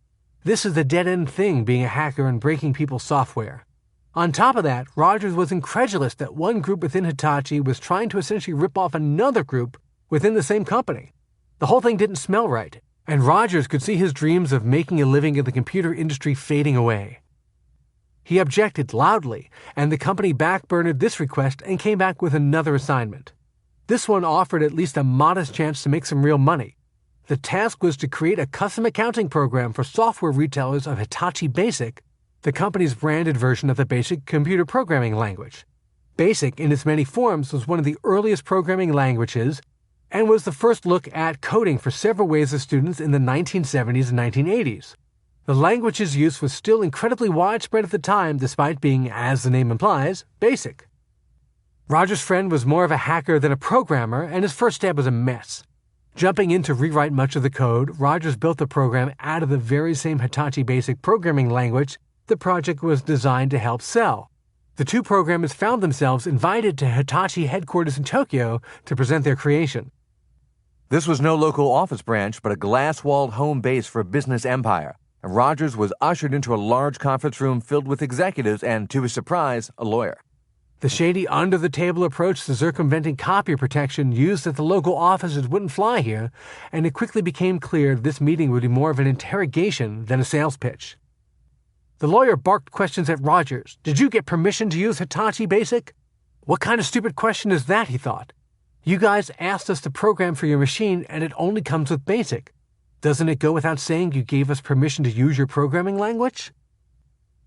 "This is a dead-end thing, being a hacker and breaking people's software." On top of that, Rogers was incredulous that one group within Hitachi was trying to essentially rip off another group within the same company. The whole thing didn't smell right, and Rogers could see his dreams of making a living in the computer industry fading away. He objected loudly, and the company backburnered this request and came back with another assignment. This one offered at least a modest chance to make some real money. The task was to create a custom accounting program for software retailers of Hitachi BASIC, the company's branded version of the BASIC computer programming language. BASIC, in its many forms, was one of the earliest programming languages and was the first look at coding for several waves of students in the 1970s and 1980s. The language's use was still incredibly widespread at the time, despite being, as the name implies, basic. Rogers' friend was more of a hacker than a programmer, and his first step was a mess. Jumping in to rewrite much of the code, Rogers built the program out of the very same Hitachi BASIC programming language the project was designed to help sell. The two programmers found themselves invited to Hitachi headquarters in Tokyo to present their creation. This was no local office branch, but a glass-walled home base for a business empire, and Rogers was ushered into a large conference room filled with executives and, to his surprise, a lawyer. The shady, under-the-table approach to circumventing copy protection used at the local offices wouldn't fly here, and it quickly became clear this meeting would be more of an interrogation than a sales pitch. The lawyer barked questions at Rogers. "Did you get permission to use Hitachi BASIC?" "What kind of stupid question is that?" he thought. "You guys asked us to program for your machine, and it only comes with BASIC. Doesn't it go without saying you gave us permission to use your programming language?"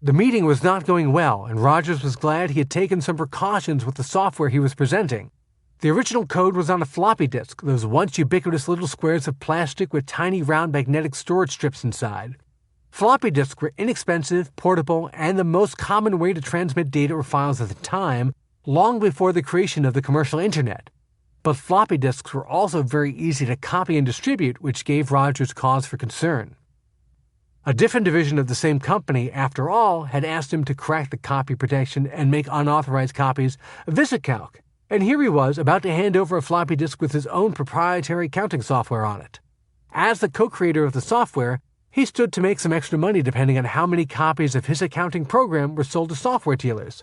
The meeting was not going well, and Rogers was glad he had taken some precautions with the software he was presenting. The original code was on a floppy disk, those once ubiquitous little squares of plastic with tiny round magnetic storage strips inside. Floppy disks were inexpensive, portable, and the most common way to transmit data or files at the time, long before the creation of the commercial internet. But floppy disks were also very easy to copy and distribute, which gave Rogers cause for concern. A different division of the same company, after all, had asked him to crack the copy protection and make unauthorized copies of VisiCalc, and here he was about to hand over a floppy disk with his own proprietary accounting software on it. As the co-creator of the software, he stood to make some extra money depending on how many copies of his accounting program were sold to software dealers.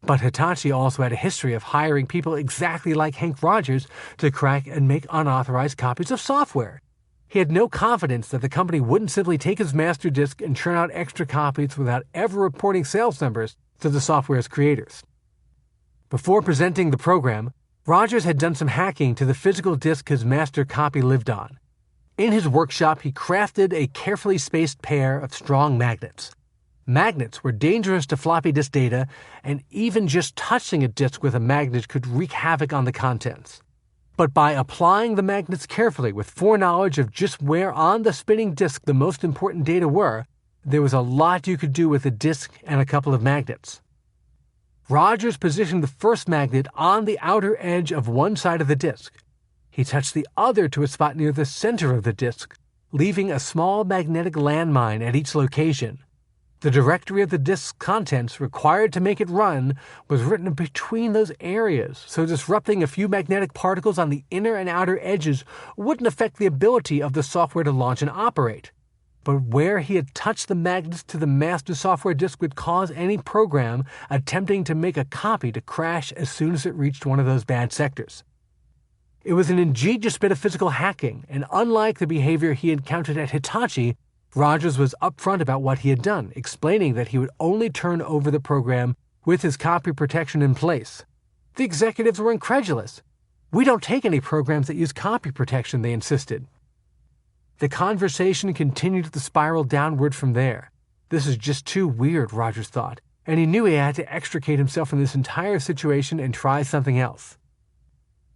But Hitachi also had a history of hiring people exactly like Hank Rogers to crack and make unauthorized copies of software. He had no confidence that the company wouldn't simply take his master disk and churn out extra copies without ever reporting sales numbers to the software's creators. Before presenting the program, Rogers had done some hacking to the physical disk his master copy lived on. In his workshop, he crafted a carefully spaced pair of strong magnets. Magnets were dangerous to floppy disk data, and even just touching a disk with a magnet could wreak havoc on the contents. But by applying the magnets carefully with foreknowledge of just where on the spinning disk the most important data were, there was a lot you could do with a disk and a couple of magnets. Rogers positioned the first magnet on the outer edge of one side of the disk. He touched the other to a spot near the center of the disk, leaving a small magnetic landmine at each location. The directory of the disk's contents required to make it run was written between those areas, so disrupting a few magnetic particles on the inner and outer edges wouldn't affect the ability of the software to launch and operate. But where he had touched the magnets to the master software disk would cause any program attempting to make a copy to crash as soon as it reached one of those bad sectors. It was an ingenious bit of physical hacking, and unlike the behavior he encountered at Hitachi, Rogers was upfront about what he had done, explaining that he would only turn over the program with his copy protection in place. The executives were incredulous. "We don't take any programs that use copy protection," they insisted. The conversation continued to spiral downward from there. This is just too weird, Rogers thought, and he knew he had to extricate himself from this entire situation and try something else.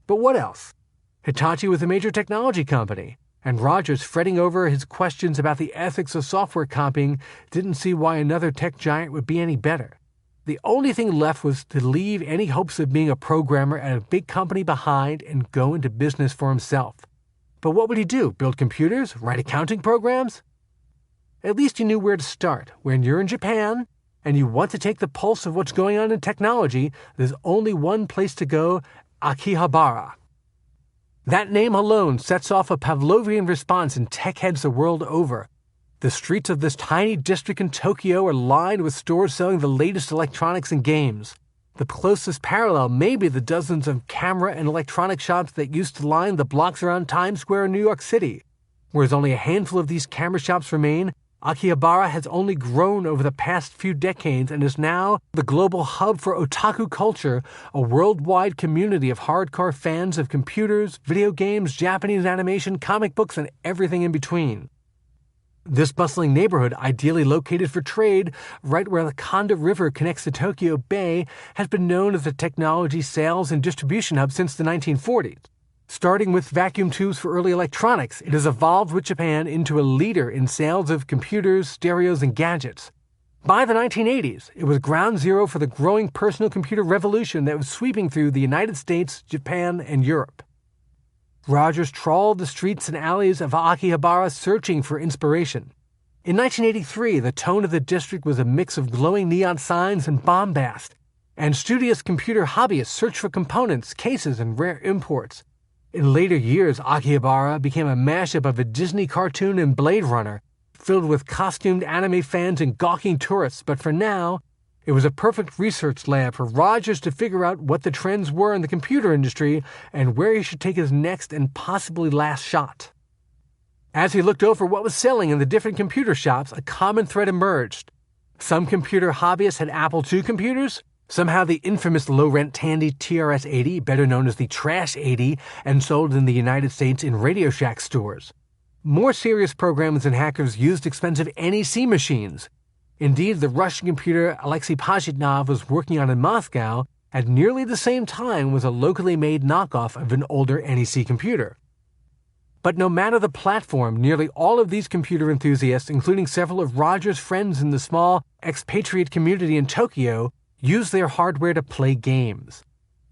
But what else? Hitachi was a major technology company, and Rogers, fretting over his questions about the ethics of software copying, didn't see why another tech giant would be any better. The only thing left was to leave any hopes of being a programmer at a big company behind and go into business for himself. But what would he do? Build computers? Write accounting programs? At least he knew where to start. When you're in Japan and you want to take the pulse of what's going on in technology, there's only one place to go: Akihabara. That name alone sets off a Pavlovian response in tech heads the world over. The streets of this tiny district in Tokyo are lined with stores selling the latest electronics and games. The closest parallel may be the dozens of camera and electronic shops that used to line the blocks around Times Square in New York City. Whereas only a handful of these camera shops remain, Akihabara has only grown over the past few decades and is now the global hub for otaku culture, a worldwide community of hardcore fans of computers, video games, Japanese animation, comic books, and everything in between. This bustling neighborhood, ideally located for trade, right where the Kanda River connects to Tokyo Bay, has been known as a technology sales and distribution hub since the 1940s. Starting with vacuum tubes for early electronics, it has evolved with Japan into a leader in sales of computers, stereos, and gadgets. By the 1980s, it was ground zero for the growing personal computer revolution that was sweeping through the United States, Japan, and Europe. Rogers trawled the streets and alleys of Akihabara searching for inspiration. In 1983, the tone of the district was a mix of glowing neon signs and bombast, and studious computer hobbyists searched for components, cases, and rare imports. In later years, Akihabara became a mashup of a Disney cartoon and Blade Runner, filled with costumed anime fans and gawking tourists, but for now, it was a perfect research lab for Rogers to figure out what the trends were in the computer industry and where he should take his next and possibly last shot. As he looked over what was selling in the different computer shops, a common thread emerged. Some computer hobbyists had Apple II computers, somehow the infamous low-rent Tandy TRS-80, better known as the Trash 80, and sold in the United States in Radio Shack stores. More serious programmers and hackers used expensive NEC machines. Indeed, the Russian computer Alexei Pajitnov was working on in Moscow at nearly the same time was a locally made knockoff of an older NEC computer. But no matter the platform, nearly all of these computer enthusiasts, including several of Rogers' friends in the small expatriate community in Tokyo, used their hardware to play games.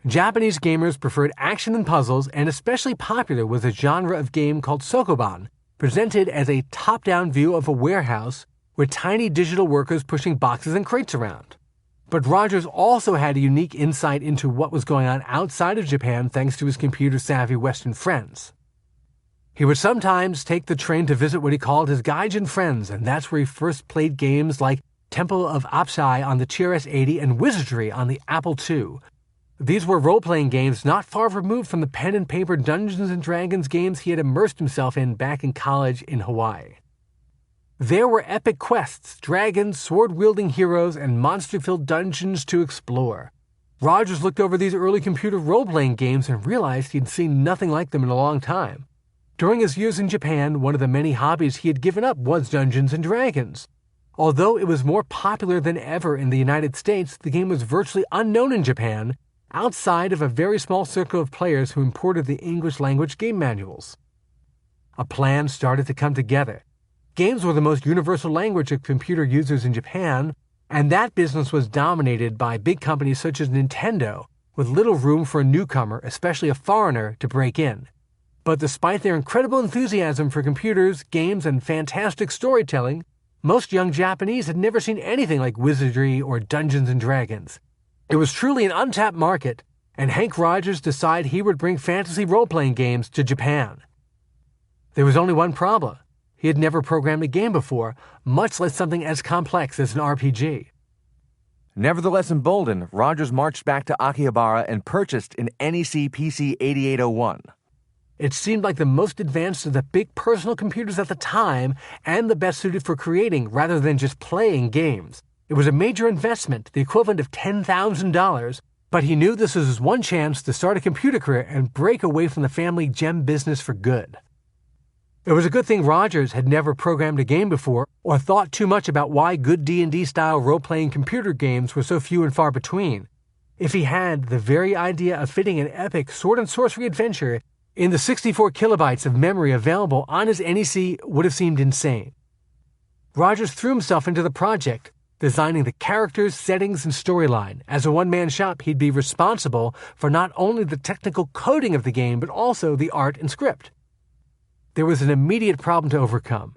Japanese gamers preferred action and puzzles, and especially popular was a genre of game called Sokoban, presented as a top-down view of a warehouse with tiny digital workers pushing boxes and crates around. But Rogers also had a unique insight into what was going on outside of Japan thanks to his computer-savvy Western friends. He would sometimes take the train to visit what he called his Gaijin friends, and that's where he first played games like Temple of Apshai on the TRS-80 and Wizardry on the Apple II. These were role-playing games not far removed from the pen-and-paper Dungeons & Dragons games he had immersed himself in back in college in Hawaii. There were epic quests, dragons, sword-wielding heroes, and monster-filled dungeons to explore. Rogers looked over these early computer role-playing games and realized he'd seen nothing like them in a long time. During his years in Japan, one of the many hobbies he had given up was Dungeons & Dragons. Although it was more popular than ever in the United States, the game was virtually unknown in Japan, outside of a very small circle of players who imported the English-language game manuals. A plan started to come together. Games were the most universal language of computer users in Japan, and that business was dominated by big companies such as Nintendo, with little room for a newcomer, especially a foreigner, to break in. But despite their incredible enthusiasm for computers, games, and fantastic storytelling, most young Japanese had never seen anything like wizardry or Dungeons and Dragons. It was truly an untapped market, and Hank Rogers decided he would bring fantasy role-playing games to Japan. There was only one problem. He had never programmed a game before, much less something as complex as an RPG. Nevertheless emboldened, Rogers marched back to Akihabara and purchased an NEC PC 8801. It seemed like the most advanced of the big personal computers at the time and the best suited for creating rather than just playing games. It was a major investment, the equivalent of $10,000, but he knew this was his one chance to start a computer career and break away from the family gem business for good. It was a good thing Rogers had never programmed a game before or thought too much about why good D&D-style role-playing computer games were so few and far between. If he had, the very idea of fitting an epic sword and sorcery adventure in the 64 kilobytes of memory available on his NEC would have seemed insane. Rogers threw himself into the project, designing the characters, settings, and storyline. As a one-man shop, he'd be responsible for not only the technical coding of the game, but also the art and script. There was an immediate problem to overcome.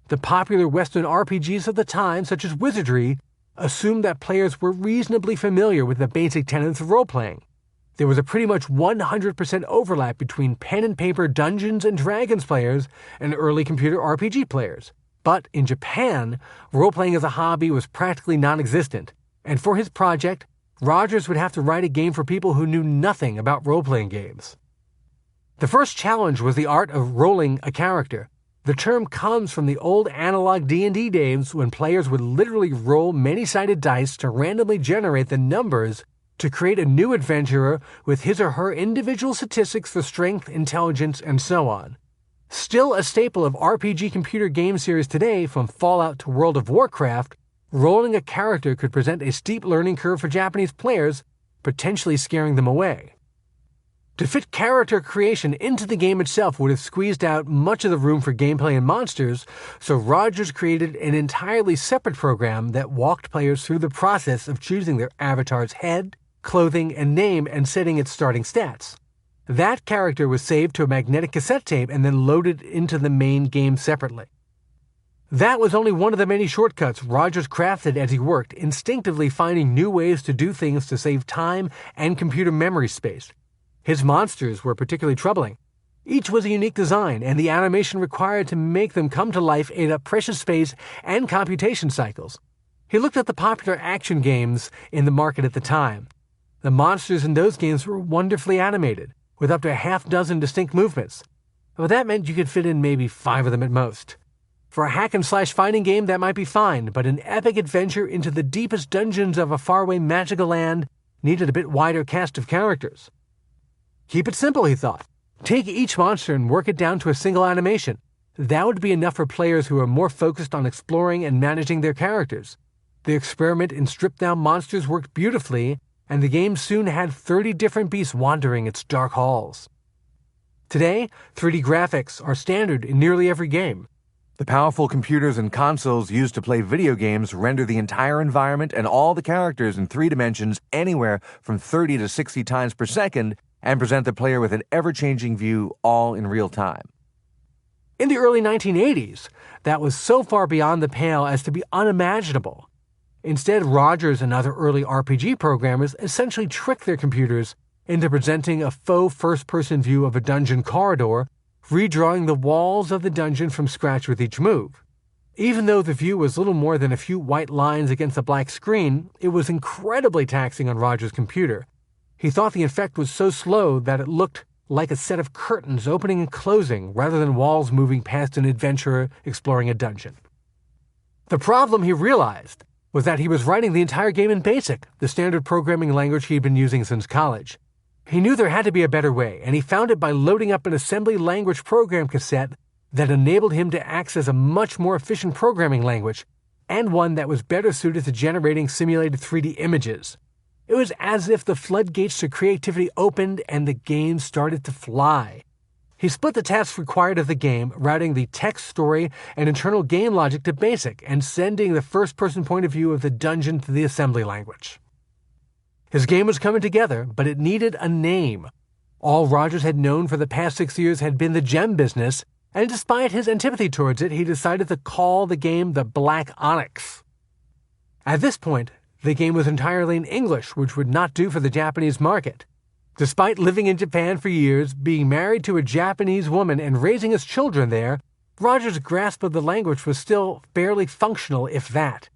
The popular Western RPGs of the time, such as Wizardry, assumed that players were reasonably familiar with the basic tenets of role-playing. There was a pretty much 100% overlap between pen-and-paper Dungeons and Dragons players and early computer RPG players. But in Japan, role-playing as a hobby was practically non-existent, and for his project, Rogers would have to write a game for people who knew nothing about role-playing games. The first challenge was the art of rolling a character. The term comes from the old analog D&D days when players would literally roll many-sided dice to randomly generate the numbers to create a new adventurer with his or her individual statistics for strength, intelligence, and so on. Still a staple of RPG computer game series today, from Fallout to World of Warcraft, rolling a character could present a steep learning curve for Japanese players, potentially scaring them away. To fit character creation into the game itself would have squeezed out much of the room for gameplay and monsters, so Rogers created an entirely separate program that walked players through the process of choosing their avatar's head, clothing, and name and setting its starting stats. That character was saved to a magnetic cassette tape and then loaded into the main game separately. That was only one of the many shortcuts Rogers crafted as he worked, instinctively finding new ways to do things to save time and computer memory space. His monsters were particularly troubling. Each was a unique design, and the animation required to make them come to life ate up precious space and computation cycles. He looked at the popular action games in the market at the time. The monsters in those games were wonderfully animated, with up to a half-dozen distinct movements. But that meant you could fit in maybe 5 of them at most. For a hack-and-slash fighting game, that might be fine, but an epic adventure into the deepest dungeons of a faraway magical land needed a bit wider cast of characters. Keep it simple, he thought. Take each monster and work it down to a single animation. That would be enough for players who are more focused on exploring and managing their characters. The experiment in stripped-down monsters worked beautifully, and the game soon had 30 different beasts wandering its dark halls. Today, 3D graphics are standard in nearly every game. The powerful computers and consoles used to play video games render the entire environment and all the characters in 3 dimensions anywhere from 30 to 60 times per second and present the player with an ever-changing view all in real time. In the early 1980s, that was so far beyond the pale as to be unimaginable. Instead, Rogers and other early RPG programmers essentially tricked their computers into presenting a faux first-person view of a dungeon corridor, redrawing the walls of the dungeon from scratch with each move. Even though the view was little more than a few white lines against a black screen, it was incredibly taxing on Rogers' computer. He thought the effect was so slow that it looked like a set of curtains opening and closing rather than walls moving past an adventurer exploring a dungeon. The problem, he realized, was that he was writing the entire game in BASIC, the standard programming language he'd been using since college. He knew there had to be a better way, and he found it by loading up an assembly language program cassette that enabled him to access a much more efficient programming language, and one that was better suited to generating simulated 3D images. It was as if the floodgates to creativity opened and the game started to fly. He split the tasks required of the game, routing the text, story, and internal game logic to BASIC and sending the first-person point of view of the dungeon to the assembly language. His game was coming together, but it needed a name. All Rogers had known for the past 6 years had been the gem business, and despite his antipathy towards it, he decided to call the game the Black Onyx. At this point, the game was entirely in English, which would not do for the Japanese market. Despite living in Japan for years, being married to a Japanese woman, and raising his children there, Rogers' grasp of the language was still fairly functional, if that.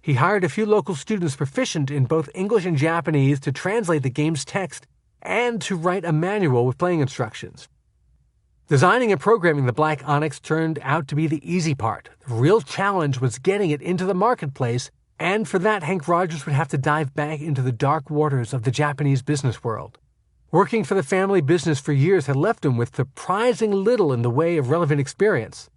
He hired a few local students proficient in both English and Japanese to translate the game's text and to write a manual with playing instructions. Designing and programming the Black Onyx turned out to be the easy part. The real challenge was getting it into the marketplace, and for that Hank Rogers would have to dive back into the dark waters of the Japanese business world. Working for the family business for years had left him with surprising little in the way of relevant experience.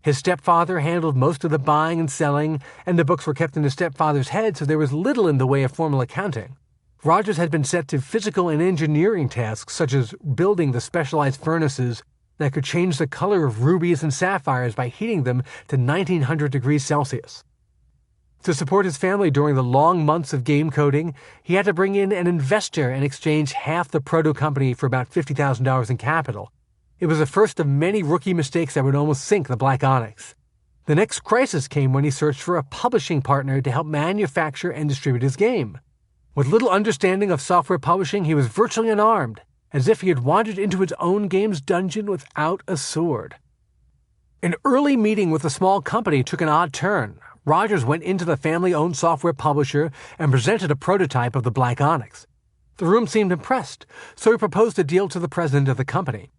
His stepfather handled most of the buying and selling, and the books were kept in his stepfather's head, so there was little in the way of formal accounting. Rogers had been set to physical and engineering tasks, such as building the specialized furnaces that could change the color of rubies and sapphires by heating them to 1900 degrees Celsius. To support his family during the long months of game coding, he had to bring in an investor and exchange half the proto company for about $50,000 in capital. It was the first of many rookie mistakes that would almost sink the Black Onyx. The next crisis came when he searched for a publishing partner to help manufacture and distribute his game. With little understanding of software publishing, he was virtually unarmed, as if he had wandered into his own game's dungeon without a sword. An early meeting with a small company took an odd turn. Rogers went into the family-owned software publisher and presented a prototype of the Black Onyx. The room seemed impressed, so he proposed a deal to the president of the company.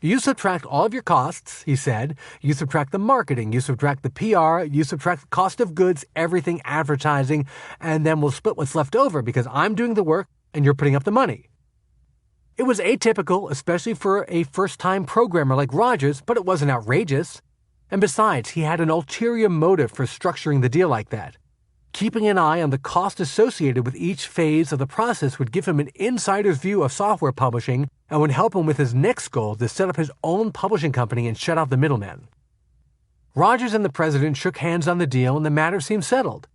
You subtract all of your costs, he said. You subtract the marketing, you subtract the PR, you subtract the cost of goods, everything advertising, and then we'll split what's left over because I'm doing the work and you're putting up the money. It was atypical, especially for a first-time programmer like Rogers, but it wasn't outrageous. And besides, he had an ulterior motive for structuring the deal like that. Keeping an eye on the cost associated with each phase of the process would give him an insider's view of software publishing and would help him with his next goal to set up his own publishing company and shut out the middlemen. Rogers and the president shook hands on the deal, and the matter seemed settled.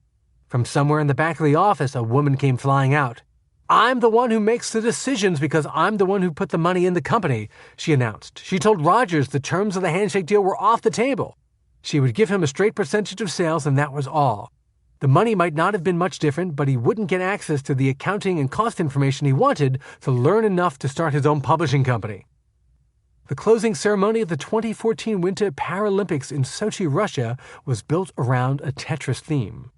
From somewhere in the back of the office, a woman came flying out. "I'm the one who makes the decisions because I'm the one who put the money in the company," she announced. She told Rogers the terms of the handshake deal were off the table. She would give him a straight percentage of sales, and that was all. The money might not have been much different, but he wouldn't get access to the accounting and cost information he wanted to learn enough to start his own publishing company. The closing ceremony of the 2014 Winter Paralympics in Sochi, Russia, was built around a Tetris theme.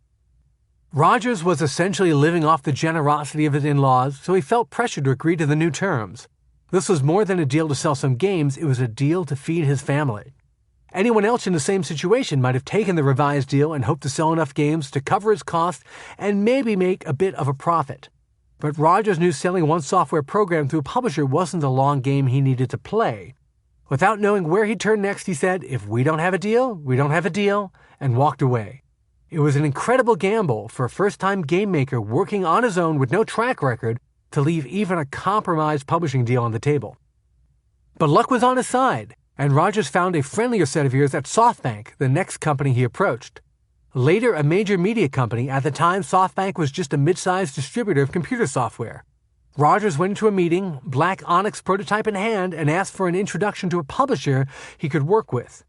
Rogers was essentially living off the generosity of his in-laws, so he felt pressure to agree to the new terms. This was more than a deal to sell some games, it was a deal to feed his family. Anyone else in the same situation might have taken the revised deal and hoped to sell enough games to cover his costs and maybe make a bit of a profit. But Rogers knew selling one software program through a publisher wasn't the long game he needed to play. Without knowing where he'd turn next, he said, "If we don't have a deal, we don't have a deal," and walked away. It was an incredible gamble for a first-time game maker working on his own with no track record to leave even a compromised publishing deal on the table. But luck was on his side, and Rogers found a friendlier set of ears at SoftBank, the next company he approached. Later a major media company, at the time SoftBank was just a mid-sized distributor of computer software. Rogers went into a meeting, Black Onyx prototype in hand, and asked for an introduction to a publisher he could work with.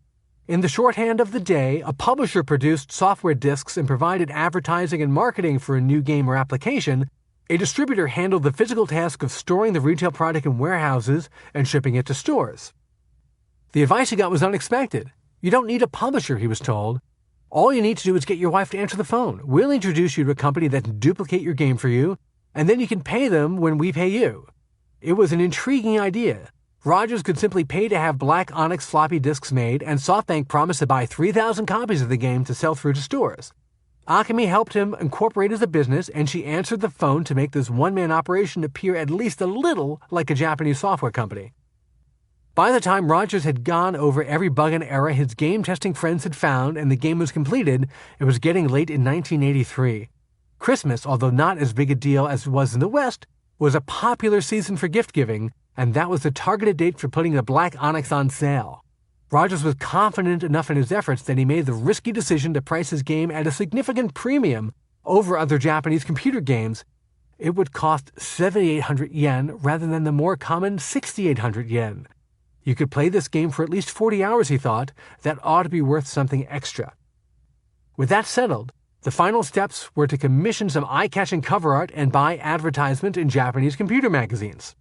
In the shorthand of the day, a publisher produced software disks and provided advertising and marketing for a new game or application. A distributor handled the physical task of storing the retail product in warehouses and shipping it to stores. The advice he got was unexpected. You don't need a publisher, he was told. All you need to do is get your wife to answer the phone. We'll introduce you to a company that can duplicate your game for you, and then you can pay them when we pay you. It was an intriguing idea. Rogers could simply pay to have Black Onyx floppy disks made, and SoftBank promised to buy 3,000 copies of the game to sell through to stores. Ackerman helped him incorporate as a business, and she answered the phone to make this one-man operation appear at least a little like a Japanese software company. By the time Rogers had gone over every bug and error his game testing friends had found and the game was completed, it was getting late in 1983. Christmas, although not as big a deal as it was in the West, was a popular season for gift-giving, and that was the targeted date for putting the Black Onyx on sale. Rogers was confident enough in his efforts that he made the risky decision to price his game at a significant premium over other Japanese computer games. it would cost 7,800 yen rather than the more common 6,800 yen. You could play this game for at least 40 hours, he thought. That ought to be worth something extra. With that settled, the final steps were to commission some eye-catching cover art and buy advertisement in Japanese computer magazines.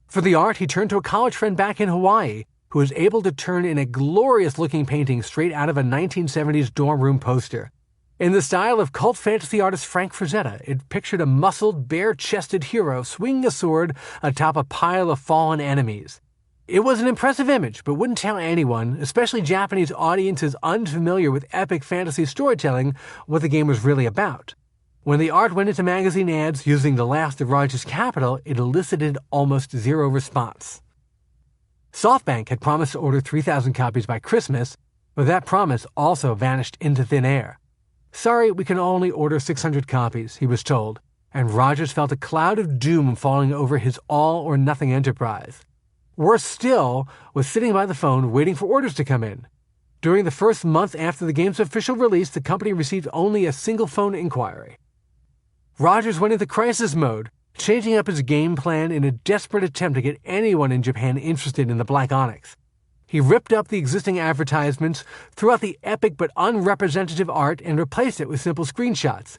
For the art, he turned to a college friend back in Hawaii who was able to turn in a glorious-looking painting straight out of a 1970s dorm room poster. In the style of cult fantasy artist Frank Frazetta, it pictured a muscled, bare-chested hero swinging a sword atop a pile of fallen enemies. It was an impressive image, but wouldn't tell anyone, especially Japanese audiences unfamiliar with epic fantasy storytelling, what the game was really about. When the art went into magazine ads using the last of Rogers' capital, it elicited almost zero response. SoftBank had promised to order 3,000 copies by Christmas, but that promise also vanished into thin air. Sorry, we can only order 600 copies, he was told, and Rogers felt a cloud of doom falling over his all-or-nothing enterprise. Worse still was sitting by the phone waiting for orders to come in. During the first month after the game's official release, the company received only a single phone inquiry. Rogers went into crisis mode, changing up his game plan in a desperate attempt to get anyone in Japan interested in the Black Onyx. He ripped up the existing advertisements, threw out the epic but unrepresentative art, and replaced it with simple screenshots.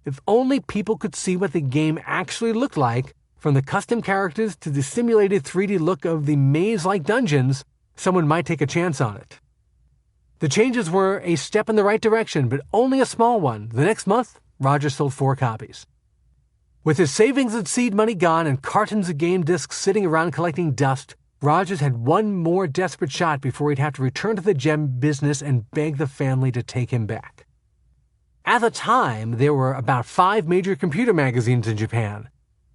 If only people could see what the game actually looked like, from the custom characters to the simulated 3D look of the maze-like dungeons, someone might take a chance on it. The changes were a step in the right direction, but only a small one. The next month, Rogers sold 4 copies. With his savings and seed money gone and cartons of game discs sitting around collecting dust, Rogers had one more desperate shot before he'd have to return to the gem business and beg the family to take him back. At the time, there were about 5 major computer magazines in Japan.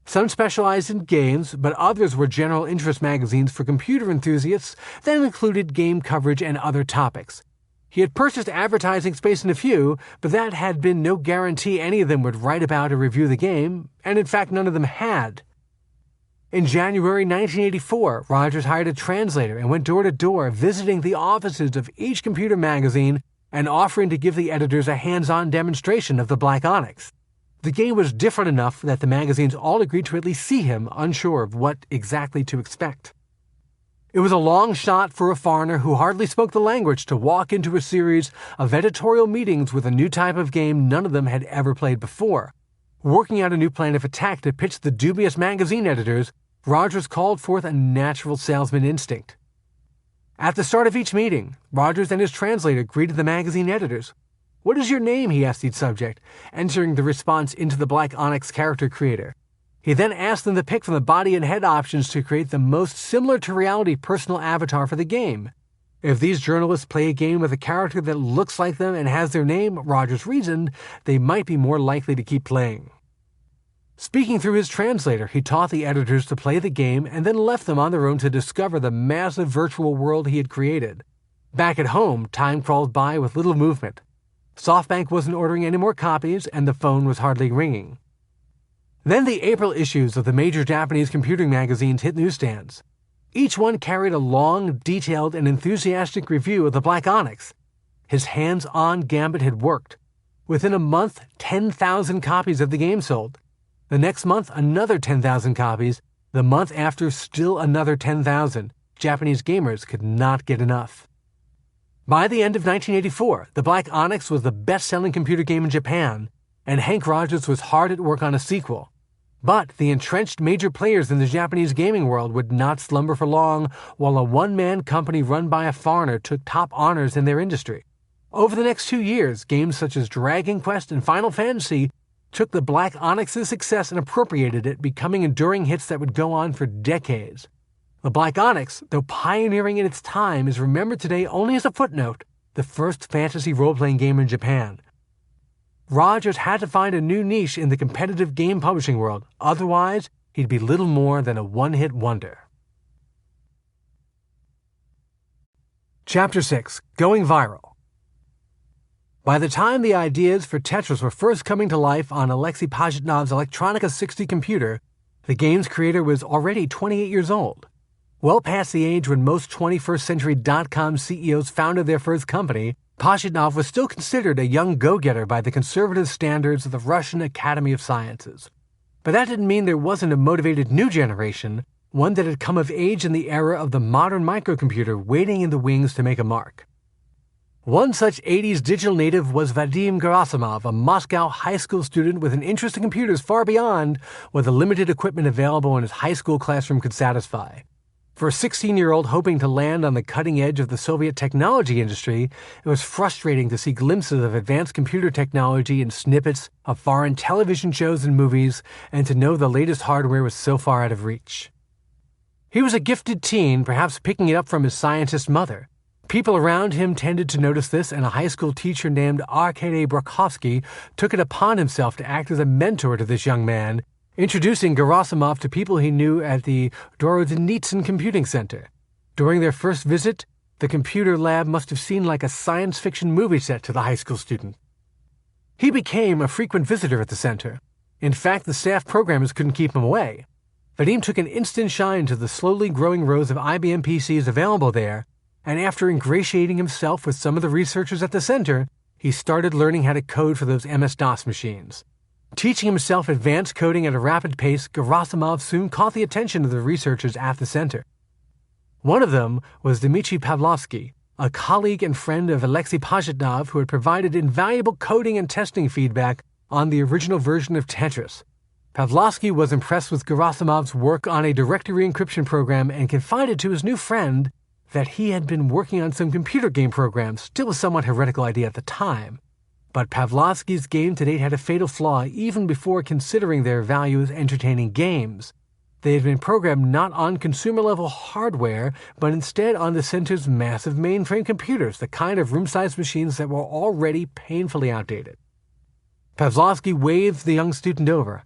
Some specialized in games, but others were general interest magazines for computer enthusiasts that included game coverage and other topics. He had purchased advertising space in a few, but that had been no guarantee any of them would write about or review the game, and in fact none of them had. In January 1984, Rogers hired a translator and went door to door, visiting the offices of each computer magazine and offering to give the editors a hands-on demonstration of the Black Onyx. The game was different enough that the magazines all agreed to at least see him, unsure of what exactly to expect. It was a long shot for a foreigner who hardly spoke the language to walk into a series of editorial meetings with a new type of game none of them had ever played before. Working out a new plan of attack to pitch the dubious magazine editors, Rogers called forth a natural salesman instinct. At the start of each meeting, Rogers and his translator greeted the magazine editors. "What is your name?" he asked each subject, entering the response into the Black Onyx character creator. He then asked them to pick from the body and head options to create the most similar to reality personal avatar for the game. If these journalists play a game with a character that looks like them and has their name, Rogers reasoned, they might be more likely to keep playing. Speaking through his translator, he taught the editors to play the game and then left them on their own to discover the massive virtual world he had created. Back at home, time crawled by with little movement. SoftBank wasn't ordering any more copies, and the phone was hardly ringing. Then the April issues of the major Japanese computing magazines hit newsstands. Each one carried a long, detailed, and enthusiastic review of the Black Onyx. His hands-on gambit had worked. Within a month, 10,000 copies of the game sold. The next month, another 10,000 copies. The month after, still another 10,000. Japanese gamers could not get enough. By the end of 1984, the Black Onyx was the best-selling computer game in Japan, and Hank Rogers was hard at work on a sequel. But the entrenched major players in the Japanese gaming world would not slumber for long while a one-man company run by a foreigner took top honors in their industry. Over the next 2 years, games such as Dragon Quest and Final Fantasy took the Black Onyx's success and appropriated it, becoming enduring hits that would go on for decades. The Black Onyx, though pioneering in its time, is remembered today only as a footnote, the first fantasy role-playing game in Japan. Rogers had to find a new niche in the competitive game publishing world, otherwise he'd be little more than a one-hit wonder. Chapter 6. Going Viral. By the time the ideas for Tetris were first coming to life on Alexei Pajitnov's Electronica 60 computer, the game's creator was already 28 years old. Well past the age when most 21st-century dot-com CEOs founded their first company, Pajitnov was still considered a young go-getter by the conservative standards of the Russian Academy of Sciences. But that didn't mean there wasn't a motivated new generation, one that had come of age in the era of the modern microcomputer waiting in the wings to make a mark. One such 80s digital native was Vadim Gerasimov, a Moscow high school student with an interest in computers far beyond what the limited equipment available in his high school classroom could satisfy. For a 16-year-old hoping to land on the cutting edge of the Soviet technology industry, it was frustrating to see glimpses of advanced computer technology in snippets of foreign television shows and movies, and to know the latest hardware was so far out of reach. He was a gifted teen, perhaps picking it up from his scientist mother. People around him tended to notice this, and a high school teacher named Arkady Brokhovsky took it upon himself to act as a mentor to this young man, introducing Gerasimov to people he knew at the Dorodnitsyn Computing Center. During their first visit, the computer lab must have seemed like a science fiction movie set to the high school student. He became a frequent visitor at the center. In fact, the staff programmers couldn't keep him away. Vadim took an instant shine to the slowly growing rows of IBM PCs available there, and after ingratiating himself with some of the researchers at the center, he started learning how to code for those MS-DOS machines. Teaching himself advanced coding at a rapid pace, Gerasimov soon caught the attention of the researchers at the center. One of them was Dmitry Pavlovsky, a colleague and friend of Alexei Pajitnov who had provided invaluable coding and testing feedback on the original version of Tetris. Pavlovsky was impressed with Gerasimov's work on a directory encryption program and confided to his new friend that he had been working on some computer game programs, still a somewhat heretical idea at the time. But Pavlovsky's game to date had a fatal flaw even before considering their value as entertaining games. They had been programmed not on consumer-level hardware, but instead on the center's massive mainframe computers, the kind of room-sized machines that were already painfully outdated. Pavlovsky waved the young student over.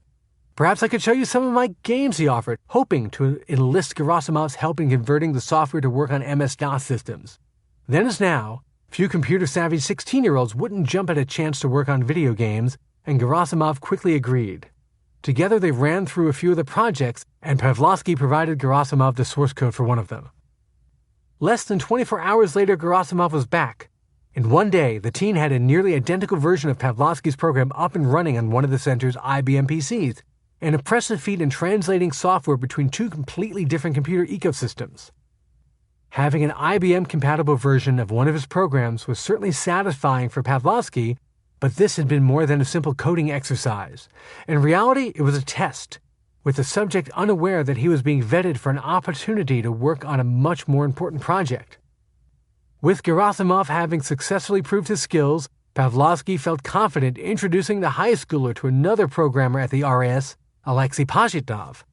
"Perhaps I could show you some of my games," he offered, hoping to enlist Gerasimov's help in converting the software to work on MS-DOS systems. Then as now, few computer-savvy 16-year-olds wouldn't jump at a chance to work on video games, and Gerasimov quickly agreed. Together they ran through a few of the projects, and Pavlovsky provided Gerasimov the source code for one of them. Less than 24 hours later, Gerasimov was back. In one day, the teen had a nearly identical version of Pavlovsky's program up and running on one of the center's IBM PCs, an impressive feat in translating software between two completely different computer ecosystems. Having an IBM-compatible version of one of his programs was certainly satisfying for Pavlovsky, but this had been more than a simple coding exercise. In reality, it was a test, with the subject unaware that he was being vetted for an opportunity to work on a much more important project. With Gerasimov having successfully proved his skills, Pavlovsky felt confident introducing the high schooler to another programmer at the RAS, Alexei Pajitnov.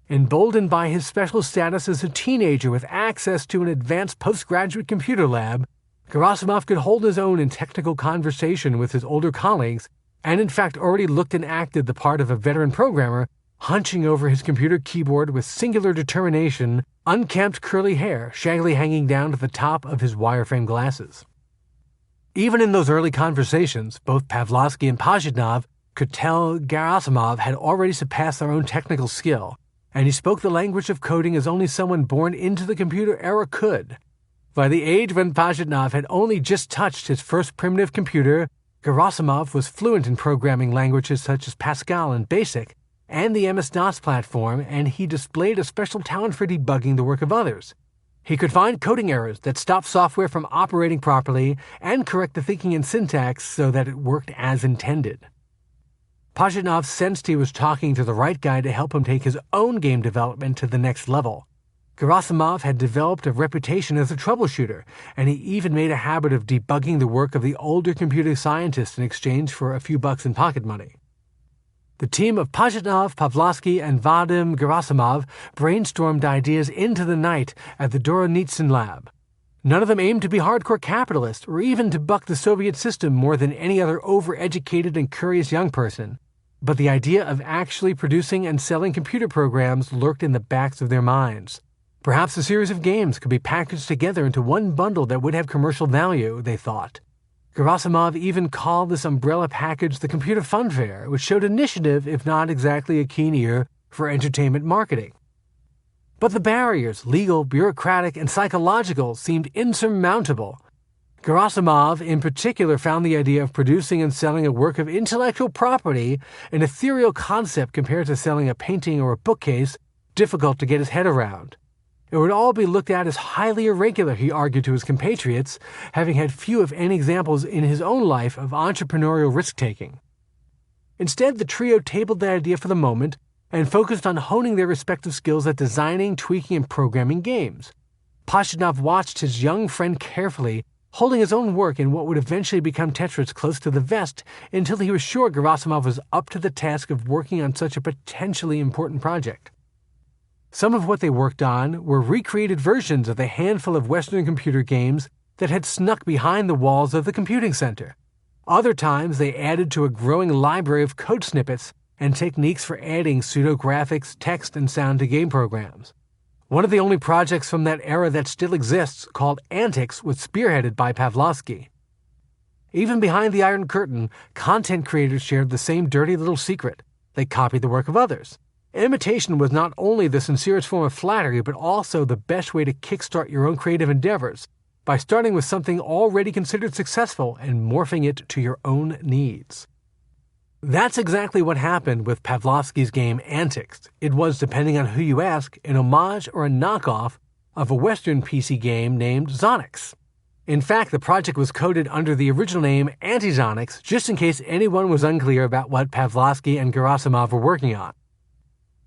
Emboldened by his special status as a teenager with access to an advanced postgraduate computer lab, Gerasimov could hold his own in technical conversation with his older colleagues, and in fact already looked and acted the part of a veteran programmer, hunching over his computer keyboard with singular determination, unkempt curly hair shaggily hanging down to the top of his wireframe glasses. Even in those early conversations, both Pavlovsky and Pajitnov could tell Gerasimov had already surpassed their own technical skill, and he spoke the language of coding as only someone born into the computer era could. By the age when Pajitnov had only just touched his first primitive computer, Gerasimov was fluent in programming languages such as Pascal and BASIC, and the MS-DOS platform, and he displayed a special talent for debugging the work of others. He could find coding errors that stopped software from operating properly and correct the thinking and syntax so that it worked as intended. Pajitnov sensed he was talking to the right guy to help him take his own game development to the next level. Gerasimov had developed a reputation as a troubleshooter, and he even made a habit of debugging the work of the older computer scientists in exchange for a few bucks in pocket money. The team of Pajitnov, Pavlovsky, and Vadim Gerasimov brainstormed ideas into the night at the Dorodnitsyn lab. None of them aimed to be hardcore capitalists or even to buck the Soviet system more than any other overeducated and curious young person, but the idea of actually producing and selling computer programs lurked in the backs of their minds. Perhaps a series of games could be packaged together into one bundle that would have commercial value, they thought. Gerasimov even called this umbrella package the Computer Fun Fair, which showed initiative, if not exactly a keen ear, for entertainment marketing. But the barriers, legal, bureaucratic, and psychological, seemed insurmountable. Gerasimov, in particular, found the idea of producing and selling a work of intellectual property, an ethereal concept compared to selling a painting or a bookcase, difficult to get his head around. It would all be looked at as highly irregular, he argued to his compatriots, having had few if any examples in his own life of entrepreneurial risk-taking. Instead, the trio tabled that idea for the moment and focused on honing their respective skills at designing, tweaking, and programming games. Pashidnov watched his young friend carefully, holding his own work in what would eventually become Tetris close to the vest until he was sure Gerasimov was up to the task of working on such a potentially important project. Some of what they worked on were recreated versions of the handful of Western computer games that had snuck behind the walls of the computing center. Other times, they added to a growing library of code snippets and techniques for adding pseudographics, text, and sound to game programs. One of the only projects from that era that still exists, called Antics, was spearheaded by Pavlovsky. Even behind the Iron Curtain, content creators shared the same dirty little secret. They copied the work of others. Imitation was not only the sincerest form of flattery, but also the best way to kickstart your own creative endeavors, by starting with something already considered successful and morphing it to your own needs. That's exactly what happened with Pavlovsky's game Antics. It was, depending on who you ask, an homage or a knockoff of a Western PC game named Zonix. In fact, the project was coded under the original name Antizonix, just in case anyone was unclear about what Pavlovsky and Gerasimov were working on.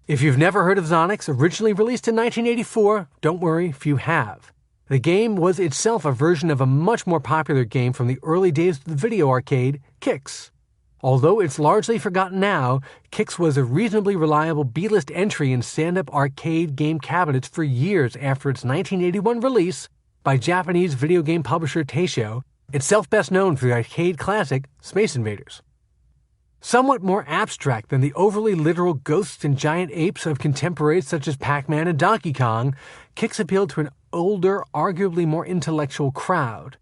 If you've never heard of Zonix, originally released in 1984, don't worry, few have. The game was itself a version of a much more popular game from the early days of the video arcade, Kix. Although it's largely forgotten now, Kix was a reasonably reliable B-list entry in stand-up arcade game cabinets for years after its 1981 release by Japanese video game publisher Teisho, itself best known for the arcade classic Space Invaders. Somewhat more abstract than the overly literal ghosts and giant apes of contemporaries such as Pac-Man and Donkey Kong, Kix appealed to an older, arguably more intellectual crowd.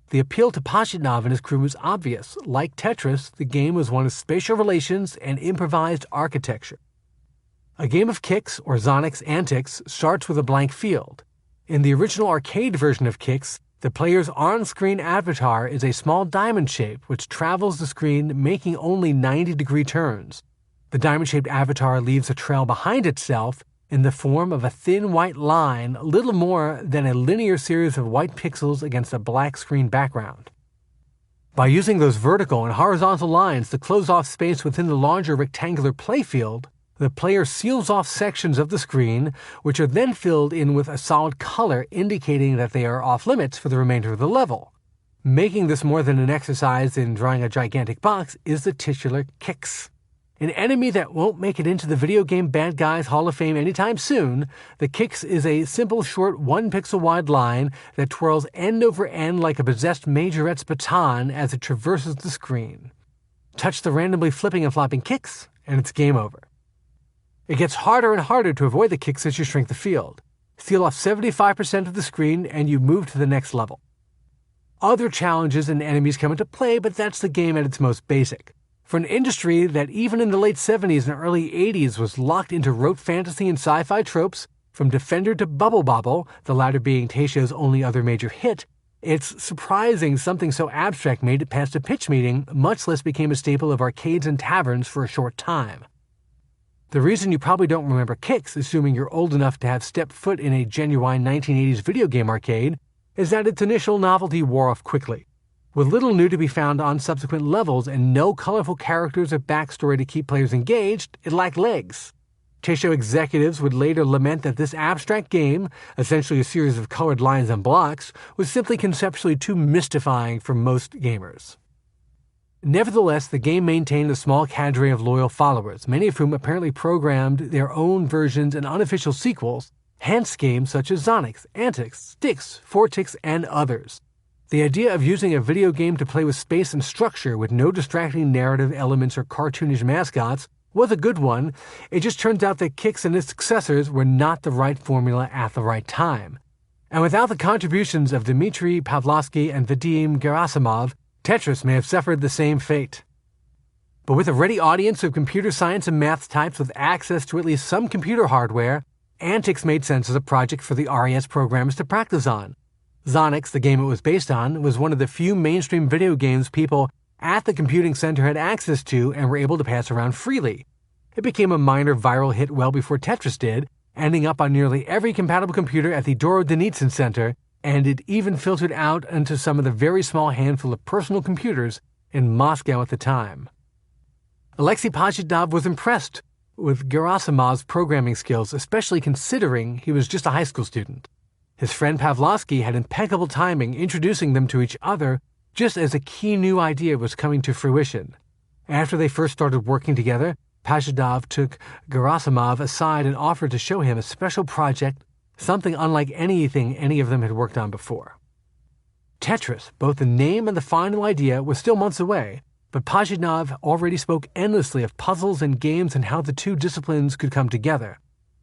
The appeal to Pashidnov and his crew was obvious. Like Tetris, the game was one of spatial relations and improvised architecture. A game of Kix, or Zonix Antics, starts with a blank field. In the original arcade version of Kix, the player's on-screen avatar is a small diamond shape which travels the screen, making only 90-degree turns. The diamond-shaped avatar leaves a trail behind itself in the form of a thin white line, little more than a linear series of white pixels against a black screen background. By using those vertical and horizontal lines to close off space within the larger rectangular playfield, the player seals off sections of the screen, which are then filled in with a solid color indicating that they are off-limits for the remainder of the level. Making this more than an exercise in drawing a gigantic box is the titular Kix. An enemy that won't make it into the Video Game Bad Guys Hall of Fame anytime soon, the Kix is a simple, short, 1-pixel-wide line that twirls end over end like a possessed majorette's baton as it traverses the screen. Touch the randomly flipping and flopping Kix, and it's game over. It gets harder and harder to avoid the Kix as you shrink the field. Seal off 75% of the screen, and you move to the next level. Other challenges and enemies come into play, but that's the game at its most basic. For an industry that even in the late 70s and early 80s was locked into rote fantasy and sci-fi tropes, from Defender to Bubble Bobble, the latter being Teisho's only other major hit, it's surprising something so abstract made it past a pitch meeting, much less became a staple of arcades and taverns for a short time. The reason you probably don't remember Kix, assuming you're old enough to have stepped foot in a genuine 1980s video game arcade, is that its initial novelty wore off quickly. With little new to be found on subsequent levels and no colorful characters or backstory to keep players engaged, it lacked legs. Teisho executives would later lament that this abstract game, essentially a series of colored lines and blocks, was simply conceptually too mystifying for most gamers. Nevertheless, the game maintained a small cadre of loyal followers, many of whom apparently programmed their own versions and unofficial sequels, hence games such as Zonix, Antics, Styx, Fortix, and others. The idea of using a video game to play with space and structure with no distracting narrative elements or cartoonish mascots was a good one. It just turns out that Kix and its successors were not the right formula at the right time. And without the contributions of Dmitry Pavlovsky and Vadim Gerasimov, Tetris may have suffered the same fate. But with a ready audience of computer science and math types with access to at least some computer hardware, Antics made sense as a project for the RES programmers to practice on. Zonix, the game it was based on, was one of the few mainstream video games people at the computing center had access to and were able to pass around freely. It became a minor viral hit well before Tetris did, ending up on nearly every compatible computer at the Dorodenitsin Center, and it even filtered out into some of the very small handful of personal computers in Moscow at the time. Alexei Pajitnov was impressed with Gerasimov's programming skills, especially considering he was just a high school student. His friend Pavlovsky had impeccable timing introducing them to each other just as a key new idea was coming to fruition. After they first started working together, Pajitnov took Gerasimov aside and offered to show him a special project, something unlike anything any of them had worked on before. Tetris, both the name and the final idea, was still months away, but Pajitnov already spoke endlessly of puzzles and games and how the two disciplines could come together.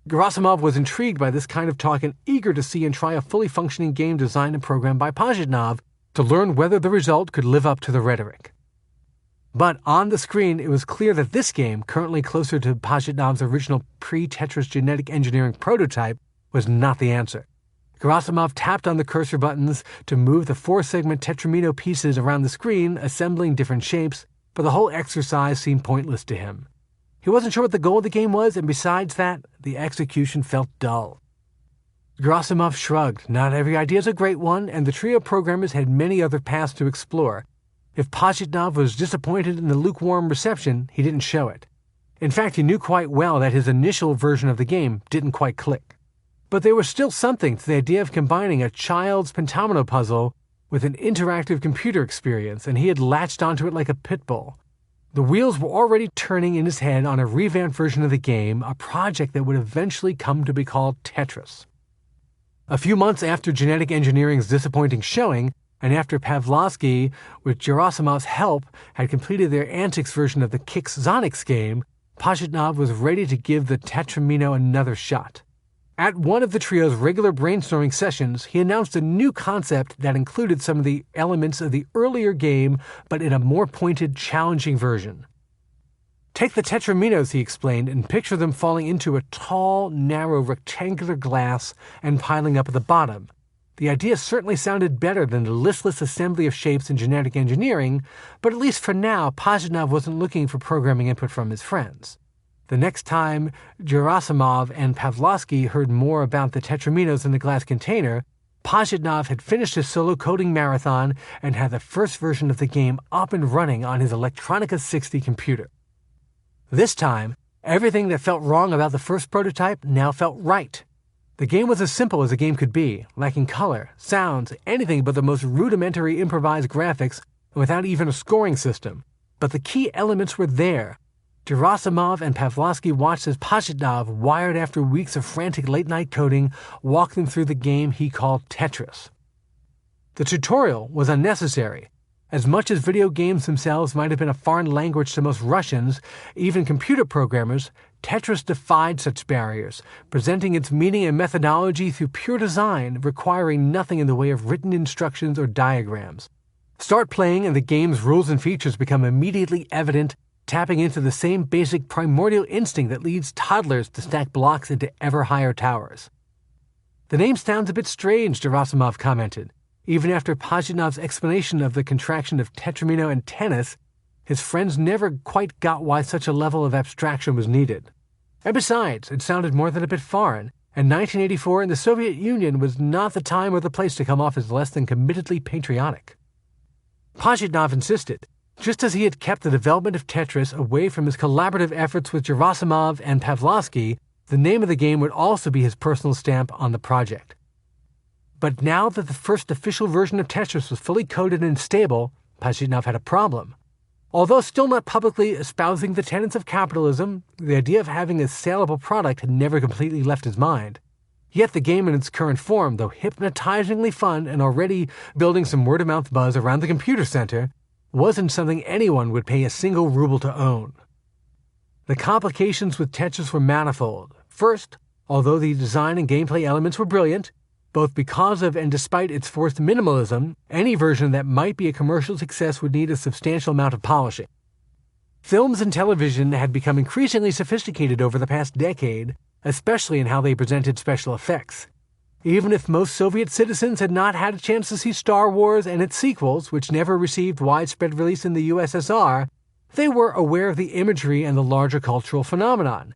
Gerasimov was intrigued by this kind of talk and eager to see and try a fully functioning game designed and programmed by Pajitnov to learn whether the result could live up to the rhetoric. But on the screen, it was clear that this game, currently closer to Pajitnov's original pre-Tetris genetic engineering prototype, was not the answer. Gerasimov tapped on the cursor buttons to move the 4-segment Tetramino pieces around the screen, assembling different shapes, but the whole exercise seemed pointless to him. He wasn't sure what the goal of the game was, and besides that, the execution felt dull. Gerasimov shrugged. Not every idea is a great one, and the trio programmers had many other paths to explore. If Pajitnov was disappointed in the lukewarm reception, he didn't show it. In fact, he knew quite well that his initial version of the game didn't quite click. But there was still something to the idea of combining a child's pentomino puzzle with an interactive computer experience, and he had latched onto it like a pit bull. The wheels were already turning in his head on a revamped version of the game, a project that would eventually come to be called Tetris. A few months after genetic engineering's disappointing showing, and after Pavlovsky, with Gerasimov's help, had completed their antics version of the Kix Zonix game, Pajitnov was ready to give the Tetramino another shot. At one of the trio's regular brainstorming sessions, he announced a new concept that included some of the elements of the earlier game, but in a more pointed, challenging version. Take the Tetraminos, he explained, and picture them falling into a tall, narrow, rectangular glass and piling up at the bottom. The idea certainly sounded better than the listless assembly of shapes in genetic engineering, but at least for now, Pajitnov wasn't looking for programming input from his friends. The next time Gerasimov and Pavlovsky heard more about the Tetraminos in the glass container, Pajitnov had finished his solo coding marathon and had the first version of the game up and running on his Electronica 60 computer. This time, everything that felt wrong about the first prototype now felt right. The game was as simple as a game could be, lacking color, sounds, anything but the most rudimentary improvised graphics, and without even a scoring system. But the key elements were there. Gerasimov and Pavlovsky watched as Pajitnov, wired after weeks of frantic late-night coding, walked them through the game he called Tetris. The tutorial was unnecessary. As much as video games themselves might have been a foreign language to most Russians, even computer programmers, Tetris defied such barriers, presenting its meaning and methodology through pure design, requiring nothing in the way of written instructions or diagrams. Start playing and the game's rules and features become immediately evident, tapping into the same basic primordial instinct that leads toddlers to stack blocks into ever higher towers. The name sounds a bit strange, Gerasimov commented. Even after Pajitnov's explanation of the contraction of Tetramino and tennis, his friends never quite got why such a level of abstraction was needed. And besides, it sounded more than a bit foreign, and 1984 in the Soviet Union was not the time or the place to come off as less than committedly patriotic. Pajitnov insisted. Just as he had kept the development of Tetris away from his collaborative efforts with Gerasimov and Pavlovsky, the name of the game would also be his personal stamp on the project. But now that the first official version of Tetris was fully coded and stable, Pajitnov had a problem. Although still not publicly espousing the tenets of capitalism, the idea of having a saleable product had never completely left his mind. Yet the game in its current form, though hypnotizingly fun and already building some word-of-mouth buzz around the computer center, wasn't something anyone would pay a single ruble to own. The complications with Tetris were manifold. First, although the design and gameplay elements were brilliant, both because of and despite its forced minimalism, any version that might be a commercial success would need a substantial amount of polishing. Films and television had become increasingly sophisticated over the past decade, especially in how they presented special effects. Even if most Soviet citizens had not had a chance to see Star Wars and its sequels, which never received widespread release in the USSR, they were aware of the imagery and the larger cultural phenomenon.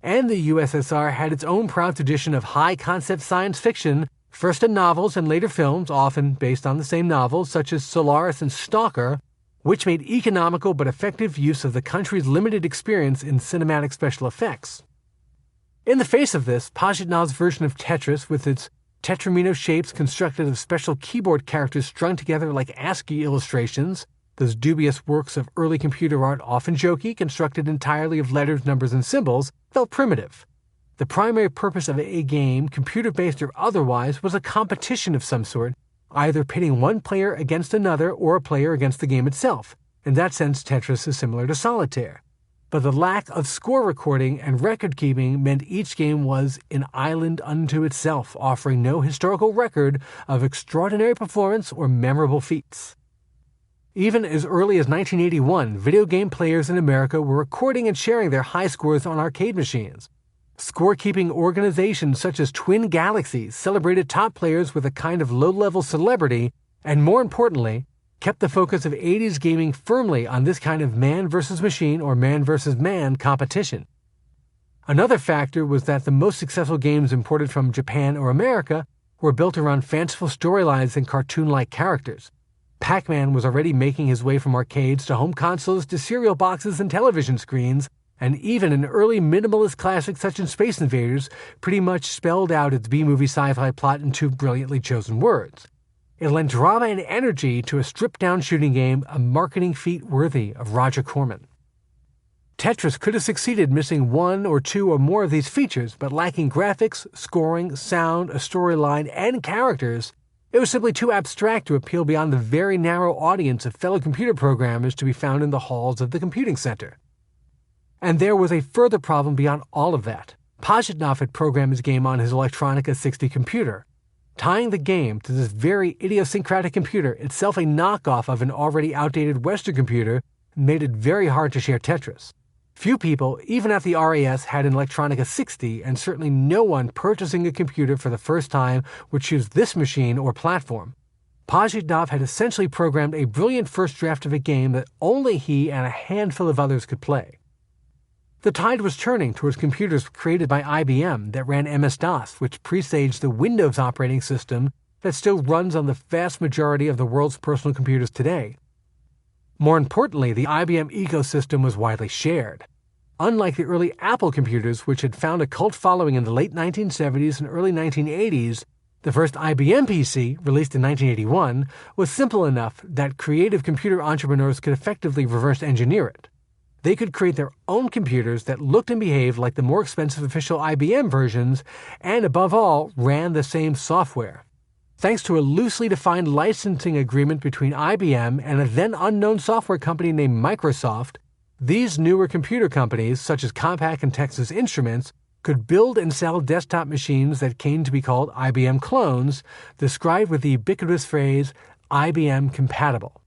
And the USSR had its own proud tradition of high-concept science fiction, first in novels and later films, often based on the same novels, such as Solaris and Stalker, which made economical but effective use of the country's limited experience in cinematic special effects. In the face of this, Pajitnov's version of Tetris, with its tetramino shapes constructed of special keyboard characters strung together like ASCII illustrations, those dubious works of early computer art often jokey, constructed entirely of letters, numbers, and symbols, felt primitive. The primary purpose of a game, computer-based or otherwise, was a competition of some sort, either pitting one player against another or a player against the game itself. In that sense, Tetris is similar to solitaire. But the lack of score recording and record-keeping meant each game was an island unto itself, offering no historical record of extraordinary performance or memorable feats. Even as early as 1981, video game players in America were recording and sharing their high scores on arcade machines. Score-keeping organizations such as Twin Galaxies celebrated top players with a kind of low-level celebrity, and more importantly, kept the focus of 80s gaming firmly on this kind of man versus machine or man versus man competition. Another factor was that the most successful games imported from Japan or America were built around fanciful storylines and cartoon-like characters. Pac-Man was already making his way from arcades to home consoles to cereal boxes and television screens, and even an early minimalist classic such as Space Invaders pretty much spelled out its B-movie sci-fi plot in two brilliantly chosen words. It lent drama and energy to a stripped-down shooting game, a marketing feat worthy of Roger Corman. Tetris could have succeeded missing one or two or more of these features, but lacking graphics, scoring, sound, a storyline, and characters, it was simply too abstract to appeal beyond the very narrow audience of fellow computer programmers to be found in the halls of the computing center. And there was a further problem beyond all of that. Pajitnov had programmed his game on his Electronica 60 computer. Tying the game to this very idiosyncratic computer, itself a knockoff of an already outdated Western computer, made it very hard to share Tetris. Few people, even at the RAS, had an Electronica 60, and certainly no one purchasing a computer for the first time would choose this machine or platform. Pajitnov had essentially programmed a brilliant first draft of a game that only he and a handful of others could play. The tide was turning towards computers created by IBM that ran MS-DOS, which presaged the Windows operating system that still runs on the vast majority of the world's personal computers today. More importantly, the IBM ecosystem was widely shared. Unlike the early Apple computers, which had found a cult following in the late 1970s and early 1980s, the first IBM PC, released in 1981, was simple enough that creative computer entrepreneurs could effectively reverse engineer it. They could create their own computers that looked and behaved like the more expensive official IBM versions, and above all, ran the same software. Thanks to a loosely defined licensing agreement between IBM and a then unknown software company named Microsoft, these newer computer companies, such as Compaq and Texas Instruments, could build and sell desktop machines that came to be called IBM clones, described with the ubiquitous phrase IBM compatible.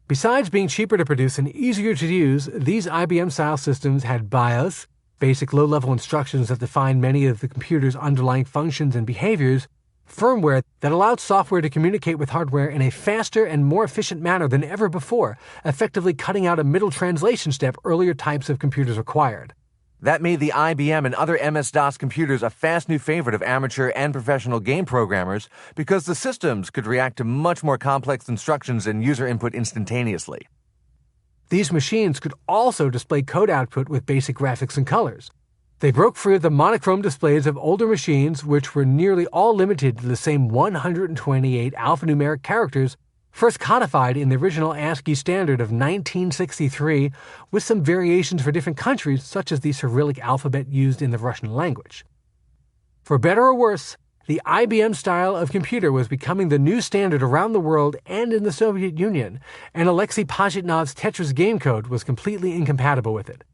Besides being cheaper to produce and easier to use, these IBM-style systems had BIOS, basic low-level instructions that defined many of the computer's underlying functions and behaviors, firmware that allowed software to communicate with hardware in a faster and more efficient manner than ever before, effectively cutting out a middle translation step earlier types of computers required. That made the IBM and other MS-DOS computers a fast new favorite of amateur and professional game programmers because the systems could react to much more complex instructions and user input instantaneously. These machines could also display code output with basic graphics and colors. They broke free of the monochrome displays of older machines, which were nearly all limited to the same 128 alphanumeric characters first codified in the original ASCII standard of 1963, with some variations for different countries, such as the Cyrillic alphabet used in the Russian language. For better or worse, the IBM style of computer was becoming the new standard around the world and in the Soviet Union, and Alexei Pajitnov's Tetris game code was completely incompatible with it.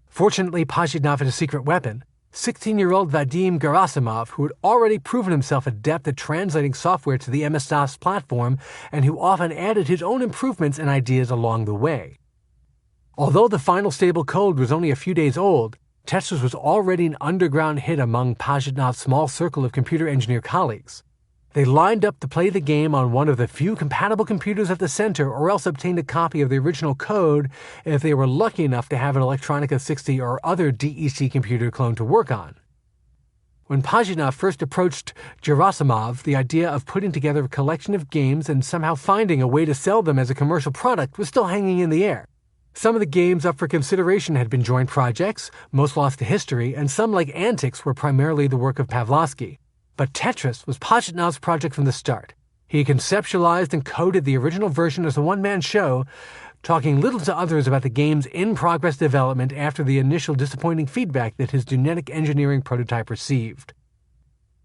Fortunately, Pajitnov had a secret weapon, 16-year-old Vadim Gerasimov, who had already proven himself adept at translating software to the MS-DOS platform and who often added his own improvements and ideas along the way. Although the final stable code was only a few days old, Tetris was already an underground hit among Pajitnov's small circle of computer engineer colleagues. They lined up to play the game on one of the few compatible computers at the center, or else obtained a copy of the original code if they were lucky enough to have an Electronica 60 or other DEC computer clone to work on. When Pajitnov first approached Gerasimov, the idea of putting together a collection of games and somehow finding a way to sell them as a commercial product was still hanging in the air. Some of the games up for consideration had been joint projects, most lost to history, and some, like Antics, were primarily the work of Pavlovsky. But Tetris was Pajitnov's project from the start. He conceptualized and coded the original version as a one-man show, talking little to others about the game's in-progress development after the initial disappointing feedback that his genetic engineering prototype received.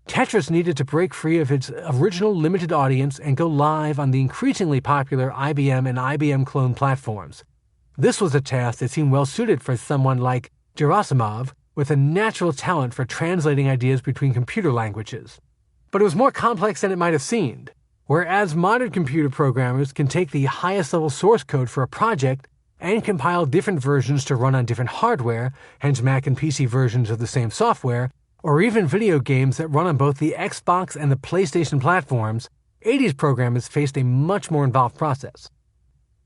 Tetris needed to break free of its original limited audience and go live on the increasingly popular IBM and IBM clone platforms. This was a task that seemed well suited for someone like Gerasimov, with a natural talent for translating ideas between computer languages. But it was more complex than it might have seemed. Whereas modern computer programmers can take the highest level source code for a project and compile different versions to run on different hardware, hence Mac and PC versions of the same software, or even video games that run on both the Xbox and the PlayStation platforms, 80s programmers faced a much more involved process.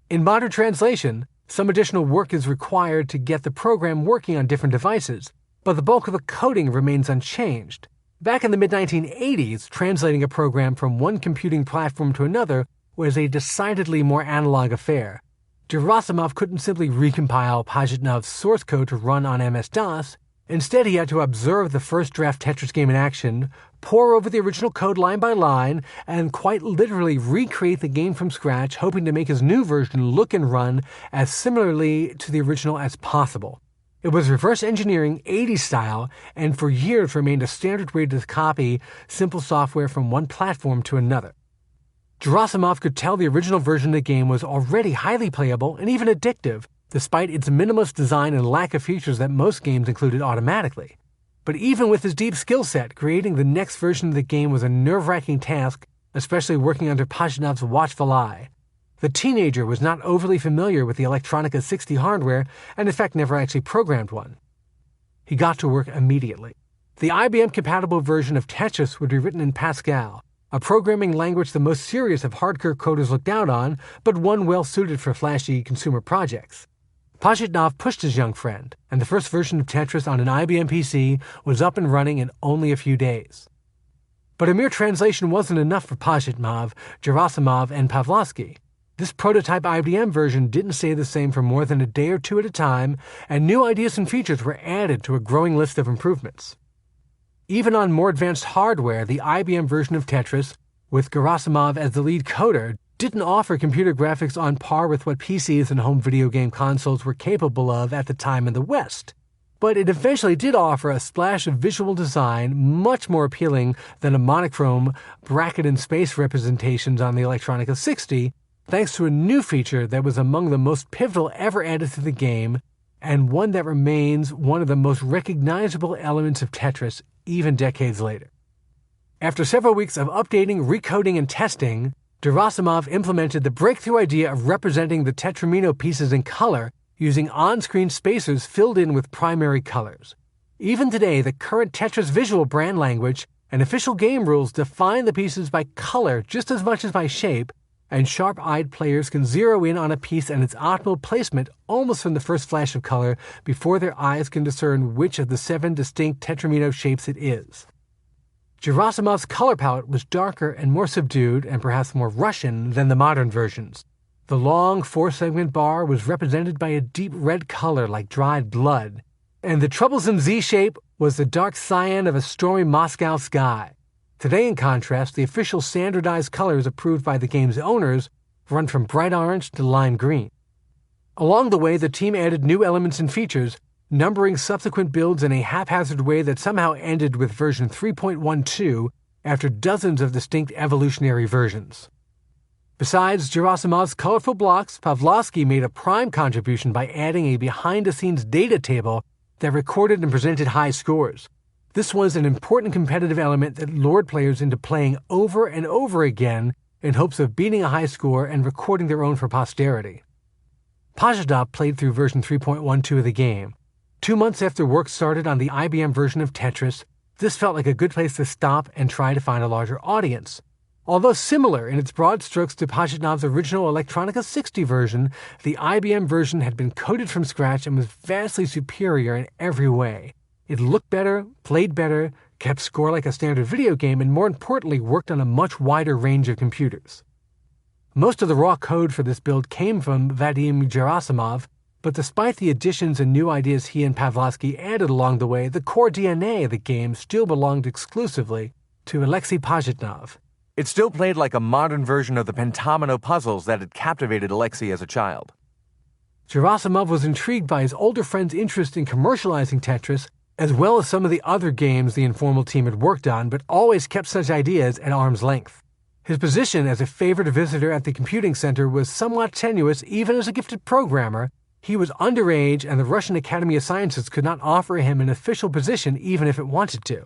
In modern translation, some additional work is required to get the program working on different devices, but the bulk of the coding remains unchanged. Back in the mid-1980s, translating a program from one computing platform to another was a decidedly more analog affair. Gerasimov couldn't simply recompile Pajitnov's source code to run on MS-DOS. Instead, he had to observe the first draft Tetris game in action, pore over the original code line by line, and quite literally recreate the game from scratch, hoping to make his new version look and run as similarly to the original as possible. It was reverse engineering 80s style, and for years remained a standard way to copy simple software from one platform to another. Gerasimov could tell the original version of the game was already highly playable and even addictive, despite its minimalist design and lack of features that most games included automatically. But even with his deep skill set, creating the next version of the game was a nerve-wracking task, especially working under Pajitnov's watchful eye. The teenager was not overly familiar with the Electronica 60 hardware and in fact never actually programmed one. He got to work immediately. The IBM-compatible version of Tetris would be written in Pascal, a programming language the most serious of hardcore coders looked down on, but one well-suited for flashy consumer projects. Pajitnov pushed his young friend, and the first version of Tetris on an IBM PC was up and running in only a few days. But a mere translation wasn't enough for Pajitnov, Gerasimov, and Pavlovsky. This prototype IBM version didn't stay the same for more than a day or two at a time, and new ideas and features were added to a growing list of improvements. Even on more advanced hardware, the IBM version of Tetris, with Gerasimov as the lead coder, didn't offer computer graphics on par with what PCs and home video game consoles were capable of at the time in the West. But it eventually did offer a splash of visual design much more appealing than a monochrome bracket and space representations on the Electronica 60, thanks to a new feature that was among the most pivotal ever added to the game, and one that remains one of the most recognizable elements of Tetris even decades later. After several weeks of updating, recoding, and testing, Gerasimov implemented the breakthrough idea of representing the Tetramino pieces in color using on-screen spacers filled in with primary colors. Even today, the current Tetris visual brand language and official game rules define the pieces by color just as much as by shape, and sharp-eyed players can zero in on a piece and its optimal placement almost from the first flash of color before their eyes can discern which of the 7 distinct Tetramino shapes it is. Gerasimov's color palette was darker and more subdued and perhaps more Russian than the modern versions. The long 4-segment bar was represented by a deep red color like dried blood, and the troublesome Z shape was the dark cyan of a stormy Moscow sky. Today, in contrast, the official standardized colors approved by the game's owners run from bright orange to lime green. Along the way, the team added new elements and features, numbering subsequent builds in a haphazard way that somehow ended with version 3.12 after dozens of distinct evolutionary versions. Besides Gerasimov's colorful blocks, Pavlovsky made a prime contribution by adding a behind-the-scenes data table that recorded and presented high scores. This was an important competitive element that lured players into playing over and over again in hopes of beating a high score and recording their own for posterity. Pajitnov played through version 3.12 of the game. 2 months after work started on the IBM version of Tetris, this felt like a good place to stop and try to find a larger audience. Although similar in its broad strokes to Pajitnov's original Electronica 60 version, the IBM version had been coded from scratch and was vastly superior in every way. It looked better, played better, kept score like a standard video game, and more importantly, worked on a much wider range of computers. Most of the raw code for this build came from Vadim Gerasimov, but despite the additions and new ideas he and Pavlovsky added along the way, the core DNA of the game still belonged exclusively to Alexei Pajitnov. It still played like a modern version of the pentomino puzzles that had captivated Alexei as a child. Gerasimov was intrigued by his older friend's interest in commercializing Tetris, as well as some of the other games the informal team had worked on, but always kept such ideas at arm's length. His position as a favored visitor at the computing center was somewhat tenuous even as a gifted programmer. He was underage, and the Russian Academy of Sciences could not offer him an official position even if it wanted to.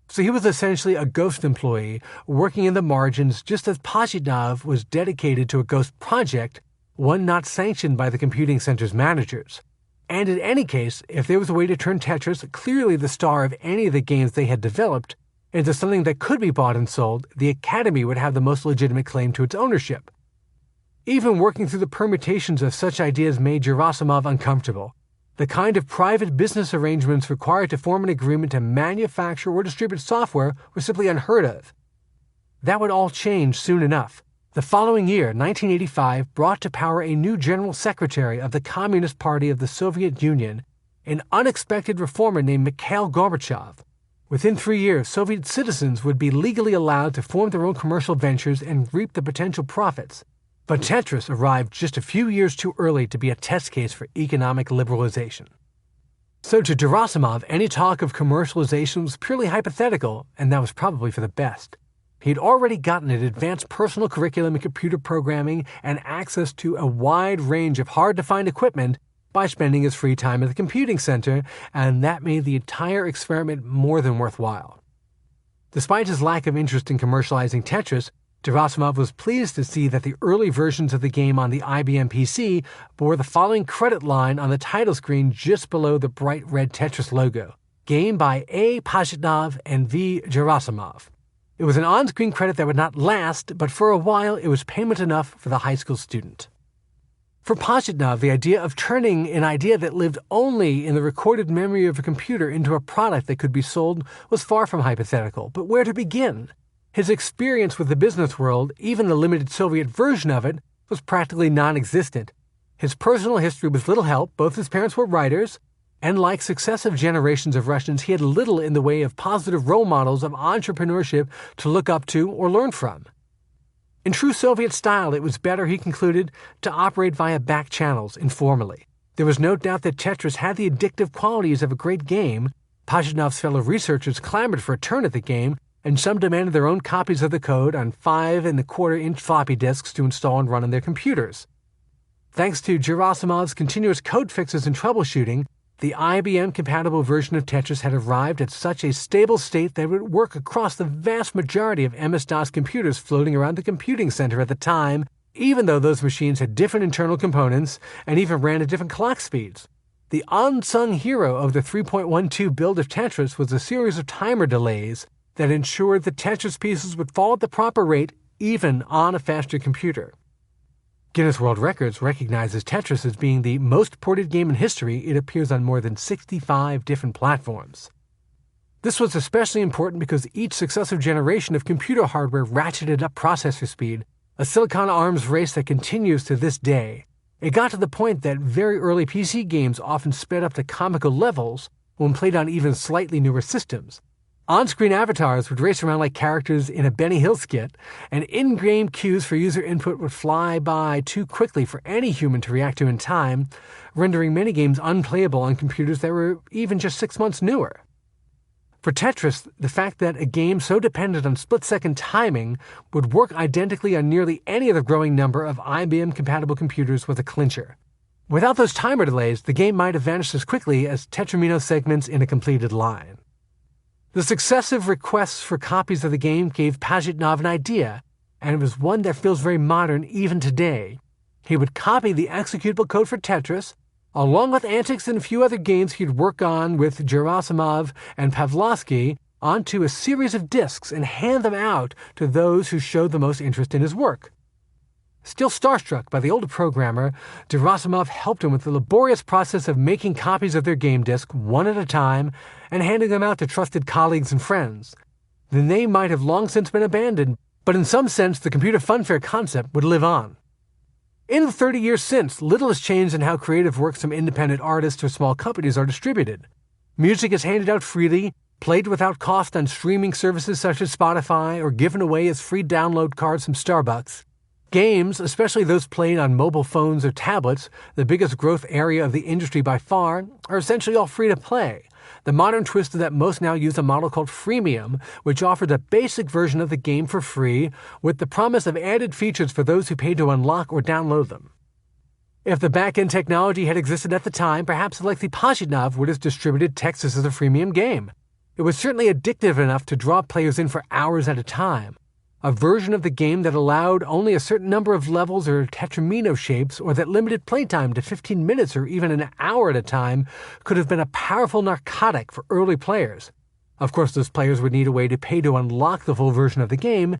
So he was essentially a ghost employee, working in the margins just as Pajitnov was dedicated to a ghost project, one not sanctioned by the computing center's managers. And in any case, if there was a way to turn Tetris, clearly the star of any of the games they had developed, into something that could be bought and sold, the Academy would have the most legitimate claim to its ownership. Even working through the permutations of such ideas made Gerasimov uncomfortable. The kind of private business arrangements required to form an agreement to manufacture or distribute software were simply unheard of. That would all change soon enough. The following year, 1985, brought to power a new general secretary of the Communist Party of the Soviet Union, an unexpected reformer named Mikhail Gorbachev. Within 3 years, Soviet citizens would be legally allowed to form their own commercial ventures and reap the potential profits. But Tetris arrived just a few years too early to be a test case for economic liberalization. So to Gerasimov, any talk of commercialization was purely hypothetical, and that was probably for the best. He had already gotten an advanced personal curriculum in computer programming and access to a wide range of hard-to-find equipment by spending his free time at the computing center, and that made the entire experiment more than worthwhile. Despite his lack of interest in commercializing Tetris, Gerasimov was pleased to see that the early versions of the game on the IBM PC bore the following credit line on the title screen just below the bright red Tetris logo: Game by A. Pajitnov and V. Gerasimov. It was an on-screen credit that would not last, but for a while it was payment enough for the high school student. For Pajitnov, the idea of turning an idea that lived only in the recorded memory of a computer into a product that could be sold was far from hypothetical. But where to begin? His experience with the business world, even the limited Soviet version of it, was practically non-existent. His personal history was little help. Both his parents were writers, and like successive generations of Russians, he had little in the way of positive role models of entrepreneurship to look up to or learn from. In true Soviet style, it was better, he concluded, to operate via back channels informally. There was no doubt that Tetris had the addictive qualities of a great game. Pajitnov's fellow researchers clamored for a turn at the game, and some demanded their own copies of the code on 5.25-inch floppy disks to install and run on their computers. Thanks to Gerasimov's continuous code fixes and troubleshooting, the IBM-compatible version of Tetris had arrived at such a stable state that it would work across the vast majority of MS-DOS computers floating around the computing center at the time, even though those machines had different internal components and even ran at different clock speeds. The unsung hero of the 3.12 build of Tetris was a series of timer delays that ensured the Tetris pieces would fall at the proper rate even on a faster computer. Guinness World Records recognizes Tetris as being the most ported game in history. It appears on more than 65 different platforms. This was especially important because each successive generation of computer hardware ratcheted up processor speed, a silicon arms race that continues to this day. It got to the point that very early PC games often sped up to comical levels when played on even slightly newer systems. On-screen avatars would race around like characters in a Benny Hill skit, and in-game cues for user input would fly by too quickly for any human to react to in time, rendering many games unplayable on computers that were even just 6 months newer. For Tetris, the fact that a game so dependent on split-second timing would work identically on nearly any of the growing number of IBM-compatible computers was a clincher. Without those timer delays, the game might have vanished as quickly as tetramino segments in a completed line. The successive requests for copies of the game gave Pajitnov an idea, and it was one that feels very modern even today. He would copy the executable code for Tetris, Along with Antics and a few other games he'd work on with Gerasimov and Pavlovsky, onto a series of discs and hand them out to those who showed the most interest in his work. Still starstruck by the older programmer, Gerasimov helped him with the laborious process of making copies of their game disc one at a time and handing them out to trusted colleagues and friends. The name might have long since been abandoned, but in some sense the computer funfair concept would live on. In the 30 years since, little has changed in how creative works from independent artists or small companies are distributed. Music is handed out freely, played without cost on streaming services such as Spotify, or given away as free download cards from Starbucks. Games, especially those played on mobile phones or tablets, the biggest growth area of the industry by far, are essentially all free to play. The modern twist is that most now use a model called freemium, which offers a basic version of the game for free, with the promise of added features for those who pay to unlock or download them. If the back-end technology had existed at the time, perhaps Alexei Pajitnov would have distributed Tetris as a freemium game. It was certainly addictive enough to draw players in for hours at a time. A version of the game that allowed only a certain number of levels or tetramino shapes, or that limited playtime to 15 minutes or even an hour at a time, could have been a powerful narcotic for early players. Of course, those players would need a way to pay to unlock the full version of the game,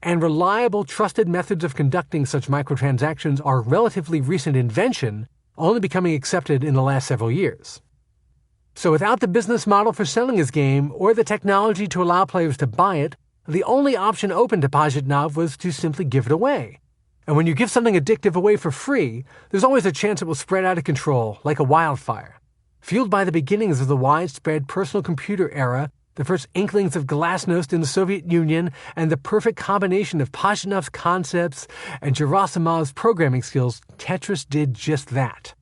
and reliable, trusted methods of conducting such microtransactions are a relatively recent invention, only becoming accepted in the last several years. So without the business model for selling his game, or the technology to allow players to buy it, the only option open to Pajitnov was to simply give it away. And when you give something addictive away for free, there's always a chance it will spread out of control, like a wildfire. Fueled by the beginnings of the widespread personal computer era, the first inklings of glasnost in the Soviet Union, and the perfect combination of Pajitnov's concepts and Gerasimov's programming skills, Tetris did just that.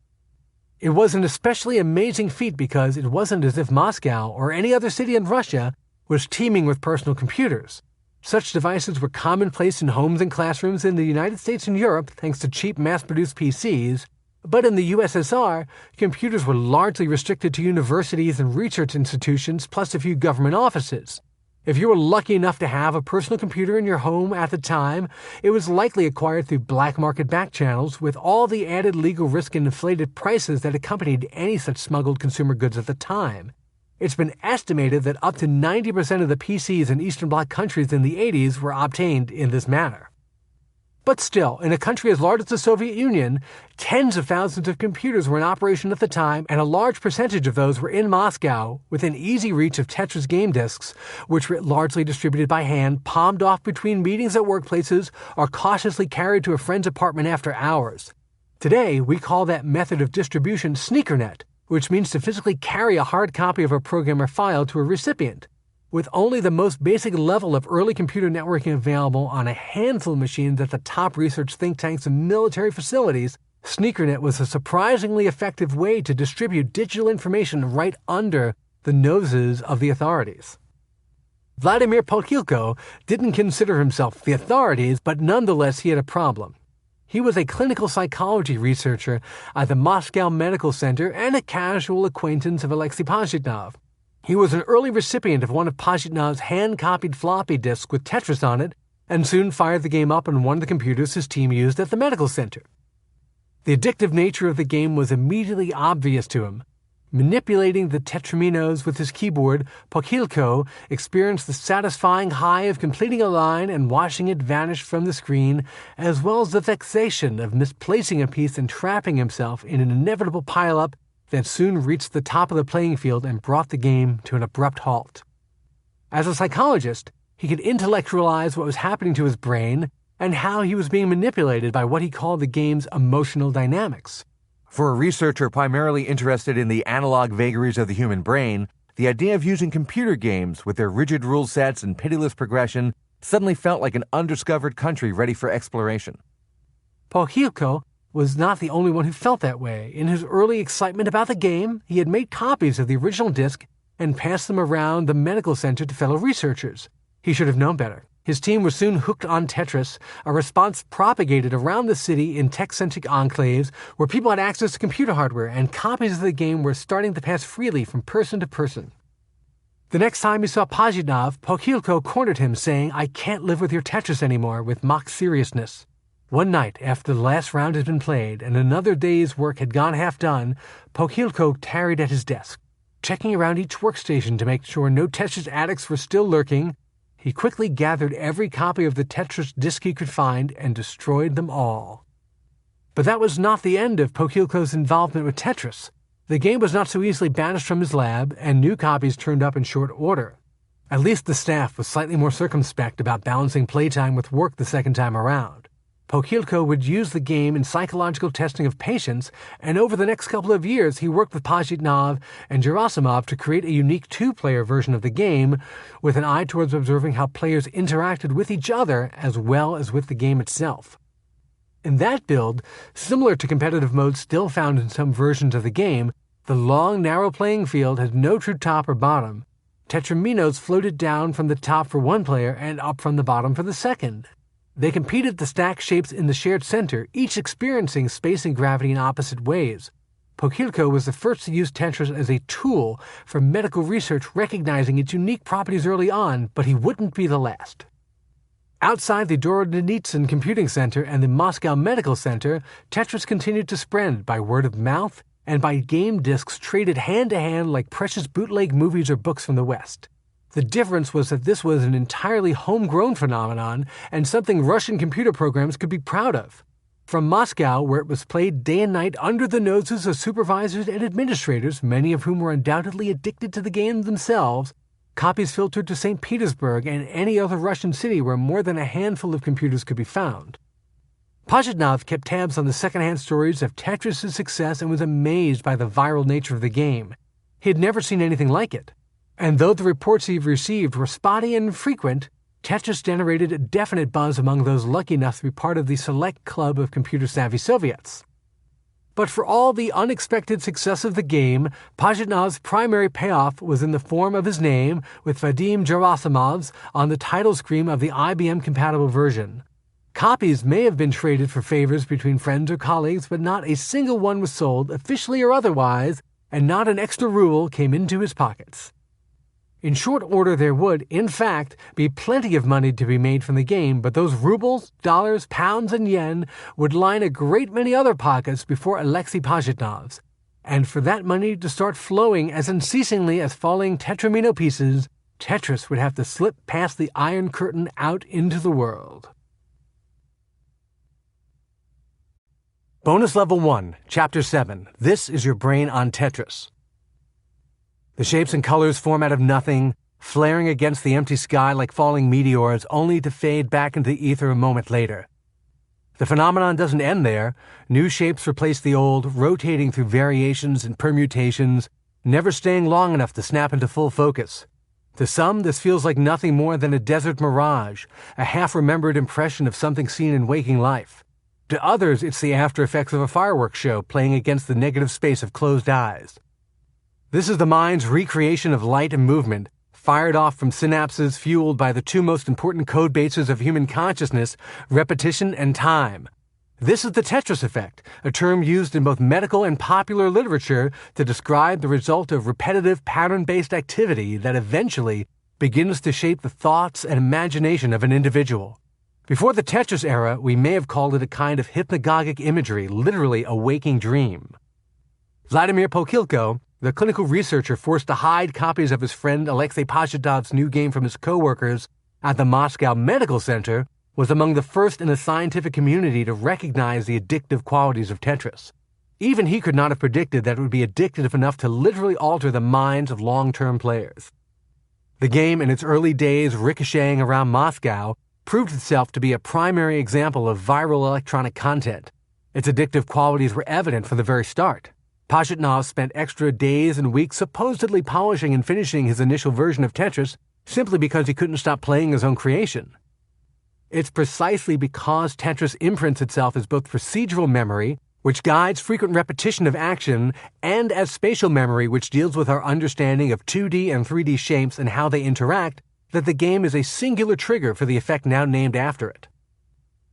It was an especially amazing feat because it wasn't as if Moscow or any other city in Russia was teeming with personal computers. Such devices were commonplace in homes and classrooms in the United States and Europe thanks to cheap mass-produced PCs, but in the USSR, computers were largely restricted to universities and research institutions plus a few government offices. If you were lucky enough to have a personal computer in your home at the time, it was likely acquired through black market back channels with all the added legal risk and inflated prices that accompanied any such smuggled consumer goods at the time. It's been estimated that up to 90% of the PCs in Eastern Bloc countries in the 80s were obtained in this manner. But still, in a country as large as the Soviet Union, tens of thousands of computers were in operation at the time, and a large percentage of those were in Moscow, within easy reach of Tetris game discs, which were largely distributed by hand, palmed off between meetings at workplaces, or cautiously carried to a friend's apartment after hours. Today, we call that method of distribution sneakernet, which means to physically carry a hard copy of a program or file to a recipient. With only the most basic level of early computer networking available on a handful of machines at the top research think tanks and military facilities, sneakernet was a surprisingly effective way to distribute digital information right under the noses of the authorities. Vladimir Pokhilko didn't consider himself the authorities, but nonetheless he had a problem. He was a clinical psychology researcher at the Moscow Medical Center and a casual acquaintance of Alexei Pajitnov. He was an early recipient of one of Pajitnov's hand-copied floppy disks with Tetris on it, and soon fired the game up on one of the computers his team used at the medical center. The addictive nature of the game was immediately obvious to him. Manipulating the tetraminos with his keyboard, Pokhilko experienced the satisfying high of completing a line and watching it vanish from the screen, as well as the vexation of misplacing a piece and trapping himself in an inevitable pile-up that soon reached the top of the playing field and brought the game to an abrupt halt. As a psychologist, he could intellectualize what was happening to his brain and how he was being manipulated by what he called the game's emotional dynamics. For a researcher primarily interested in the analog vagaries of the human brain, the idea of using computer games with their rigid rule sets and pitiless progression suddenly felt like an undiscovered country ready for exploration. Pokhilko was not the only one who felt that way. In his early excitement about the game, he had made copies of the original disc and passed them around the medical center to fellow researchers. He should have known better. His team was soon hooked on Tetris, a response propagated around the city in tech-centric enclaves where people had access to computer hardware, and copies of the game were starting to pass freely from person to person. The next time he saw Pajitnov, Pokhilko cornered him, saying, "I can't live with your Tetris anymore," with mock seriousness. One night, after the last round had been played and another day's work had gone half done, Pokhilko tarried at his desk, checking around each workstation to make sure no Tetris addicts were still lurking. He quickly gathered every copy of the Tetris disc he could find and destroyed them all. But that was not the end of Pokhilko's involvement with Tetris. The game was not so easily banished from his lab, and new copies turned up in short order. At least the staff was slightly more circumspect about balancing playtime with work the second time around. Pokhilko would use the game in psychological testing of patients, and over the next couple of years he worked with Pajitnov and Gerasimov to create a unique two-player version of the game, with an eye towards observing how players interacted with each other as well as with the game itself. In that build, similar to competitive modes still found in some versions of the game, the long, narrow playing field had no true top or bottom. Tetraminos floated down from the top for one player and up from the bottom for the second. They competed the stack shapes in the shared center, each experiencing space and gravity in opposite ways. Pokhilko was the first to use Tetris as a tool for medical research, recognizing its unique properties early on, but he wouldn't be the last. Outside the Dorodenitsin Computing Center and the Moscow Medical Center, Tetris continued to spread by word of mouth and by game discs traded hand-to-hand like precious bootleg movies or books from the West. The difference was that this was an entirely homegrown phenomenon and something Russian computer programs could be proud of. From Moscow, where it was played day and night under the noses of supervisors and administrators, many of whom were undoubtedly addicted to the game themselves, copies filtered to St. Petersburg and any other Russian city where more than a handful of computers could be found. Pajitnov kept tabs on the second-hand stories of Tetris' success and was amazed by the viral nature of the game. He had never seen anything like it. And though the reports he received were spotty and infrequent, Tetris generated a definite buzz among those lucky enough to be part of the select club of computer-savvy Soviets. But for all the unexpected success of the game, Pajitnov's primary payoff was in the form of his name, with Vadim Gerasimov's on the title screen of the IBM-compatible version. Copies may have been traded for favors between friends or colleagues, but not a single one was sold, officially or otherwise, and not an extra ruble came into his pockets. In short order, there would, in fact, be plenty of money to be made from the game, but those rubles, dollars, pounds, and yen would line a great many other pockets before Alexei Pajitnov's. And for that money to start flowing as unceasingly as falling Tetramino pieces, Tetris would have to slip past the Iron Curtain out into the world. Bonus Level 1, Chapter 7. This is your brain on Tetris. The shapes and colors form out of nothing, flaring against the empty sky like falling meteors, only to fade back into the ether a moment later. The phenomenon doesn't end there. New shapes replace the old, rotating through variations and permutations, never staying long enough to snap into full focus. To some, this feels like nothing more than a desert mirage, a half-remembered impression of something seen in waking life. To others, it's the after effects of a fireworks show playing against the negative space of closed eyes. This is the mind's recreation of light and movement, fired off from synapses fueled by the two most important code bases of human consciousness, repetition and time. This is the Tetris effect, a term used in both medical and popular literature to describe the result of repetitive pattern-based activity that eventually begins to shape the thoughts and imagination of an individual. Before the Tetris era, we may have called it a kind of hypnagogic imagery, literally a waking dream. Vladimir Pokhilko, the clinical researcher forced to hide copies of his friend Alexei Pajitnov's new game from his coworkers at the Moscow Medical Center, was among the first in the scientific community to recognize the addictive qualities of Tetris. Even he could not have predicted that it would be addictive enough to literally alter the minds of long-term players. The game, in its early days ricocheting around Moscow, proved itself to be a primary example of viral electronic content. Its addictive qualities were evident from the very start. Pajitnov spent extra days and weeks supposedly polishing and finishing his initial version of Tetris simply because he couldn't stop playing his own creation. It's precisely because Tetris imprints itself as both procedural memory, which guides frequent repetition of action, and as spatial memory, which deals with our understanding of 2D and 3D shapes and how they interact, that the game is a singular trigger for the effect now named after it.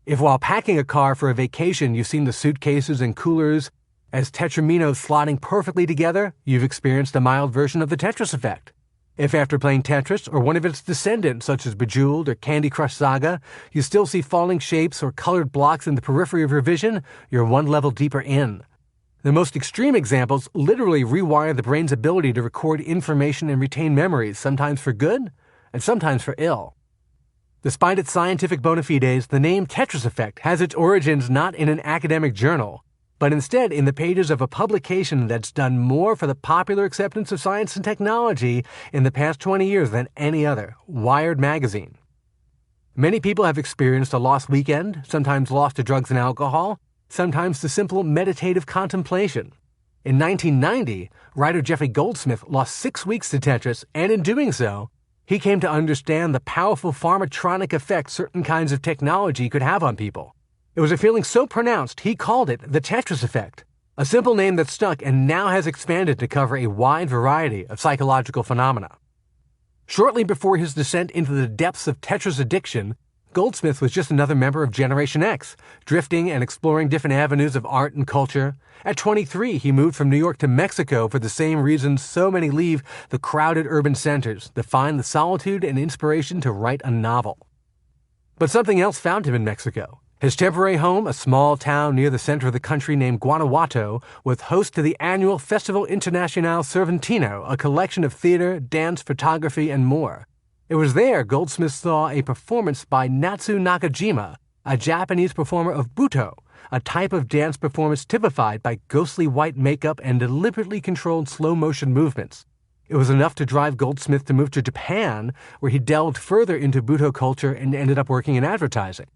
If while packing a car for a vacation you've seen the suitcases and coolers as tetraminos slotting perfectly together, you've experienced a mild version of the Tetris effect. If after playing Tetris or one of its descendants such as Bejeweled or Candy Crush Saga, you still see falling shapes or colored blocks in the periphery of your vision, you're one level deeper in. The most extreme examples literally rewire the brain's ability to record information and retain memories, sometimes for good and sometimes for ill. Despite its scientific bona fides, the name Tetris effect has its origins not in an academic journal, but instead in the pages of a publication that's done more for the popular acceptance of science and technology in the past 20 years than any other, Wired magazine. Many people have experienced a lost weekend, sometimes lost to drugs and alcohol, sometimes to simple meditative contemplation. In 1990, writer Jeffrey Goldsmith lost 6 weeks to Tetris, and in doing so, he came to understand the powerful pharmatronic effect certain kinds of technology could have on people. It was a feeling so pronounced he called it the Tetris effect, a simple name that stuck and now has expanded to cover a wide variety of psychological phenomena. Shortly before his descent into the depths of Tetris addiction, Goldsmith was just another member of Generation X, drifting and exploring different avenues of art and culture. At 23, he moved from New York to Mexico for the same reasons so many leave the crowded urban centers, to find the solitude and inspiration to write a novel. But something else found him in Mexico. His temporary home, a small town near the center of the country named Guanajuato, was host to the annual Festival Internacional Cervantino, a collection of theater, dance, photography, and more. It was there Goldsmith saw a performance by Natsu Nakajima, a Japanese performer of Buto, a type of dance performance typified by ghostly white makeup and deliberately controlled slow-motion movements. It was enough to drive Goldsmith to move to Japan, where he delved further into Buto culture and ended up working in advertising.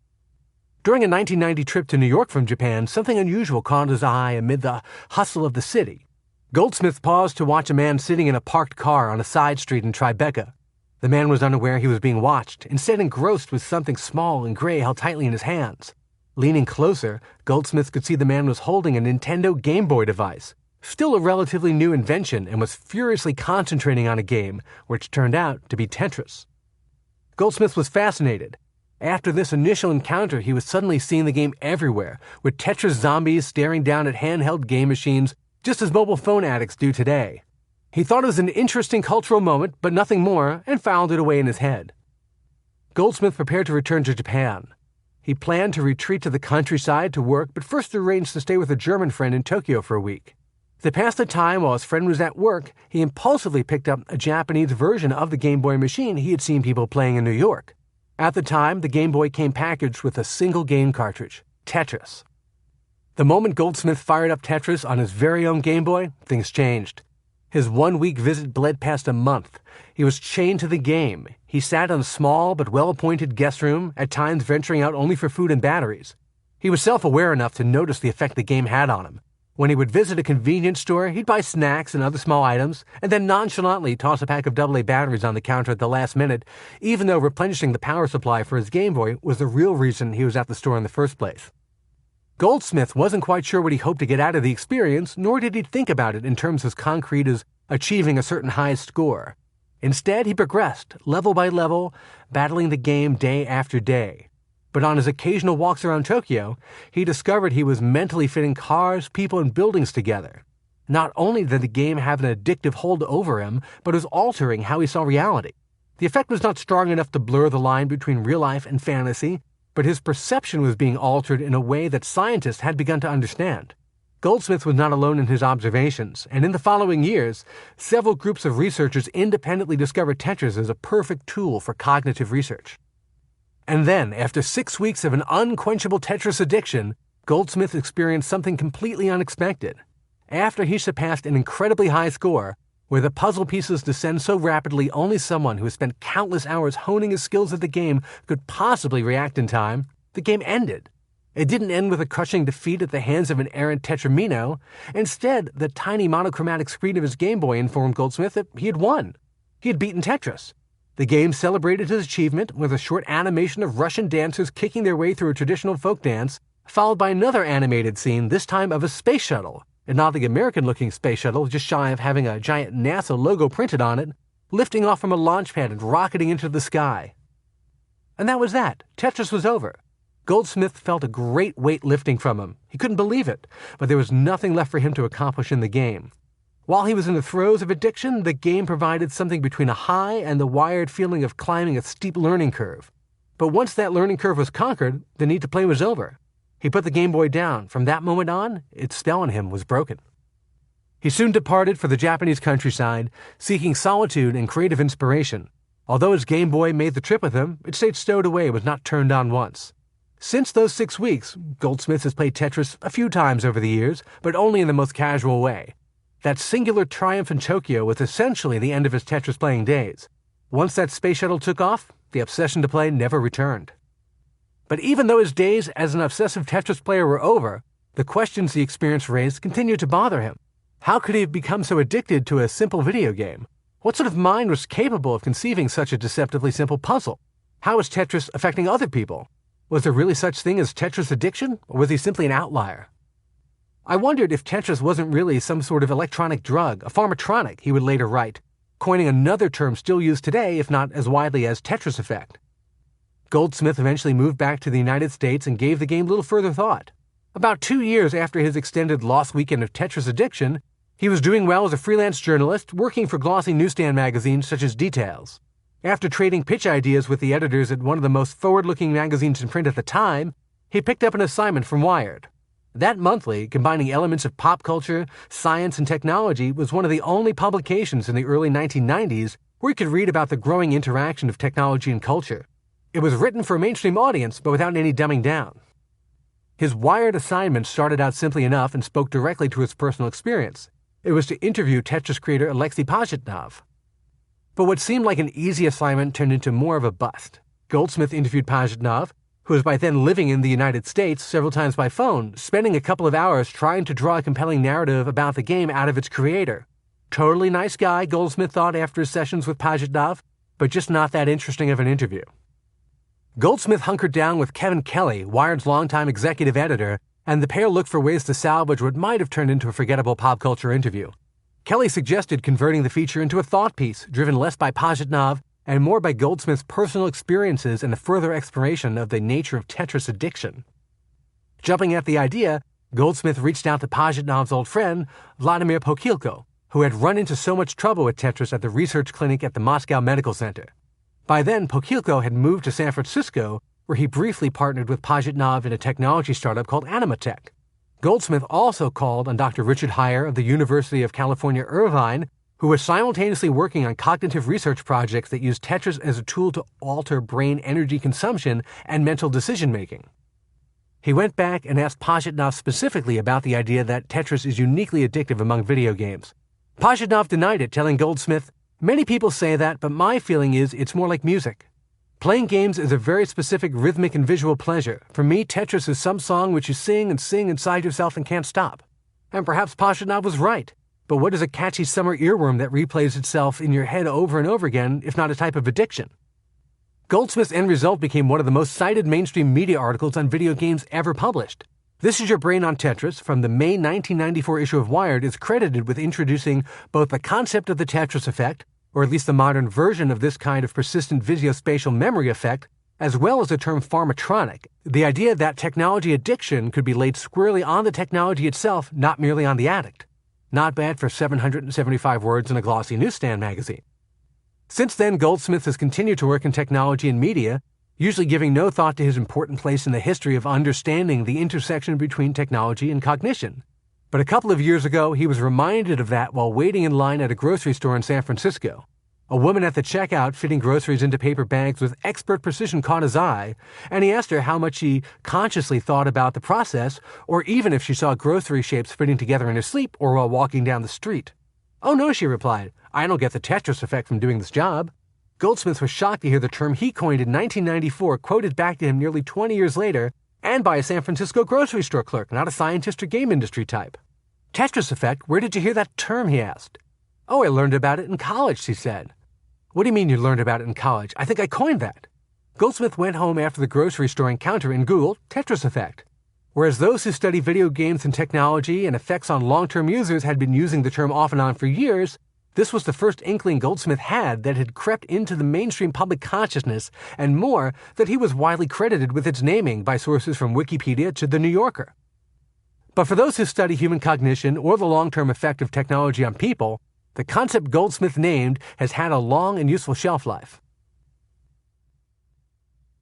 During a 1990 trip to New York from Japan, something unusual caught his eye amid the hustle of the city. Goldsmith paused to watch a man sitting in a parked car on a side street in Tribeca. The man was unaware he was being watched, instead engrossed with something small and gray held tightly in his hands. Leaning closer, Goldsmith could see the man was holding a Nintendo Game Boy device, still a relatively new invention, and was furiously concentrating on a game, which turned out to be Tetris. Goldsmith was fascinated. After this initial encounter, he was suddenly seeing the game everywhere, with Tetris zombies staring down at handheld game machines, just as mobile phone addicts do today. He thought it was an interesting cultural moment, but nothing more, and filed it away in his head. Goldsmith prepared to return to Japan. He planned to retreat to the countryside to work, but first arranged to stay with a German friend in Tokyo for a week. To pass the time while his friend was at work, he impulsively picked up a Japanese version of the Game Boy machine he had seen people playing in New York. At the time, the Game Boy came packaged with a single game cartridge, Tetris. The moment Goldsmith fired up Tetris on his very own Game Boy, things changed. His 1-week visit bled past a month. He was chained to the game. He sat in a small but well-appointed guest room, at times venturing out only for food and batteries. He was self-aware enough to notice the effect the game had on him. When he would visit a convenience store, he'd buy snacks and other small items, and then nonchalantly toss a pack of AA batteries on the counter at the last minute, even though replenishing the power supply for his Game Boy was the real reason he was at the store in the first place. Goldsmith wasn't quite sure what he hoped to get out of the experience, nor did he think about it in terms as concrete as achieving a certain high score. Instead, he progressed, level by level, battling the game day after day. But on his occasional walks around Tokyo, he discovered he was mentally fitting cars, people, and buildings together. Not only did the game have an addictive hold over him, but was altering how he saw reality. The effect was not strong enough to blur the line between real life and fantasy, but his perception was being altered in a way that scientists had begun to understand. Goldsmith was not alone in his observations, and in the following years, several groups of researchers independently discovered Tetris as a perfect tool for cognitive research. And then, after 6 weeks of an unquenchable Tetris addiction, Goldsmith experienced something completely unexpected. After he surpassed an incredibly high score, where the puzzle pieces descend so rapidly only someone who has spent countless hours honing his skills at the game could possibly react in time, the game ended. It didn't end with a crushing defeat at the hands of an errant Tetramino. Instead, the tiny monochromatic screen of his Game Boy informed Goldsmith that he had won. He had beaten Tetris. The game celebrated his achievement with a short animation of Russian dancers kicking their way through a traditional folk dance, followed by another animated scene, this time of a space shuttle, an oddly American-looking space shuttle just shy of having a giant NASA logo printed on it, lifting off from a launch pad and rocketing into the sky. And that was that. Tetris was over. Goldsmith felt a great weight lifting from him. He couldn't believe it, but there was nothing left for him to accomplish in the game. While he was in the throes of addiction, the game provided something between a high and the wired feeling of climbing a steep learning curve. But once that learning curve was conquered, the need to play was over. He put the Game Boy down. From that moment on, its spell on him was broken. He soon departed for the Japanese countryside, seeking solitude and creative inspiration. Although his Game Boy made the trip with him, it stayed stowed away and was not turned on once. Since those 6 weeks, Goldsmith has played Tetris a few times over the years, but only in the most casual way. That singular triumph in Tokyo was essentially the end of his Tetris playing days. Once that space shuttle took off, the obsession to play never returned. But even though his days as an obsessive Tetris player were over, the questions the experience raised continued to bother him. How could he have become so addicted to a simple video game? What sort of mind was capable of conceiving such a deceptively simple puzzle? How was Tetris affecting other people? Was there really such thing as Tetris addiction, or was he simply an outlier? I wondered if Tetris wasn't really some sort of electronic drug, a pharmatronic, he would later write, coining another term still used today, if not as widely as Tetris effect. Goldsmith eventually moved back to the United States and gave the game little further thought. About 2 years after his extended lost weekend of Tetris addiction, he was doing well as a freelance journalist, working for glossy newsstand magazines such as Details. After trading pitch ideas with the editors at one of the most forward-looking magazines in print at the time, he picked up an assignment from Wired. That monthly, combining elements of pop culture, science, and technology, was one of the only publications in the early 1990s where you could read about the growing interaction of technology and culture. It was written for a mainstream audience, but without any dumbing down. His Wired assignment started out simply enough and spoke directly to his personal experience. It was to interview Tetris creator Alexei Pajitnov. But what seemed like an easy assignment turned into more of a bust. Goldsmith interviewed Pajitnov, who was by then living in the United States, several times by phone, spending a couple of hours trying to draw a compelling narrative about the game out of its creator. Totally nice guy, Goldsmith thought after his sessions with Pajitnov, but just not that interesting of an interview. Goldsmith hunkered down with Kevin Kelly, Wired's longtime executive editor, and the pair looked for ways to salvage what might have turned into a forgettable pop culture interview. Kelly suggested converting the feature into a thought piece, driven less by Pajitnov and more by Goldsmith's personal experiences and a further exploration of the nature of Tetris addiction. Jumping at the idea, Goldsmith reached out to Pajitnov's old friend, Vladimir Pokhilko, who had run into so much trouble with Tetris at the research clinic at the Moscow Medical Center. By then, Pokhilko had moved to San Francisco, where he briefly partnered with Pajitnov in a technology startup called Animatech. Goldsmith also called on Dr. Richard Heyer of the University of California, Irvine, who was simultaneously working on cognitive research projects that used Tetris as a tool to alter brain energy consumption and mental decision-making. He went back and asked Pajitnov specifically about the idea that Tetris is uniquely addictive among video games. Pajitnov denied it, telling Goldsmith, "Many people say that, but my feeling is it's more like music. Playing games is a very specific rhythmic and visual pleasure. For me, Tetris is some song which you sing and sing inside yourself and can't stop." And perhaps Pajitnov was right. But what is a catchy summer earworm that replays itself in your head over and over again, if not a type of addiction? Goldsmith's end result became one of the most cited mainstream media articles on video games ever published. This Is Your Brain on Tetris, from the May 1994 issue of Wired, is credited with introducing both the concept of the Tetris effect, or at least the modern version of this kind of persistent visuospatial memory effect, as well as the term pharmatronic, the idea that technology addiction could be laid squarely on the technology itself, not merely on the addict. Not bad for 775 words in a glossy newsstand magazine. Since then, Goldsmith has continued to work in technology and media, usually giving no thought to his important place in the history of understanding the intersection between technology and cognition. But a couple of years ago, he was reminded of that while waiting in line at a grocery store in San Francisco. A woman at the checkout fitting groceries into paper bags with expert precision caught his eye, and he asked her how much she consciously thought about the process, or even if she saw grocery shapes fitting together in her sleep or while walking down the street. "Oh no," she replied, "I don't get the Tetris effect from doing this job." Goldsmith was shocked to hear the term he coined in 1994 quoted back to him nearly 20 years later, and by a San Francisco grocery store clerk, not a scientist or game industry type. "Tetris effect? Where did you hear that term?" he asked. "Oh, I learned about it in college," she said. "What do you mean you learned about it in college? I think I coined that." Goldsmith went home after the grocery store encounter and Googled Tetris effect. Whereas those who study video games and technology and effects on long-term users had been using the term off and on for years, this was the first inkling Goldsmith had that had crept into the mainstream public consciousness, and more, that he was widely credited with its naming by sources from Wikipedia to The New Yorker. But for those who study human cognition or the long-term effect of technology on people, the concept Goldsmith named has had a long and useful shelf life.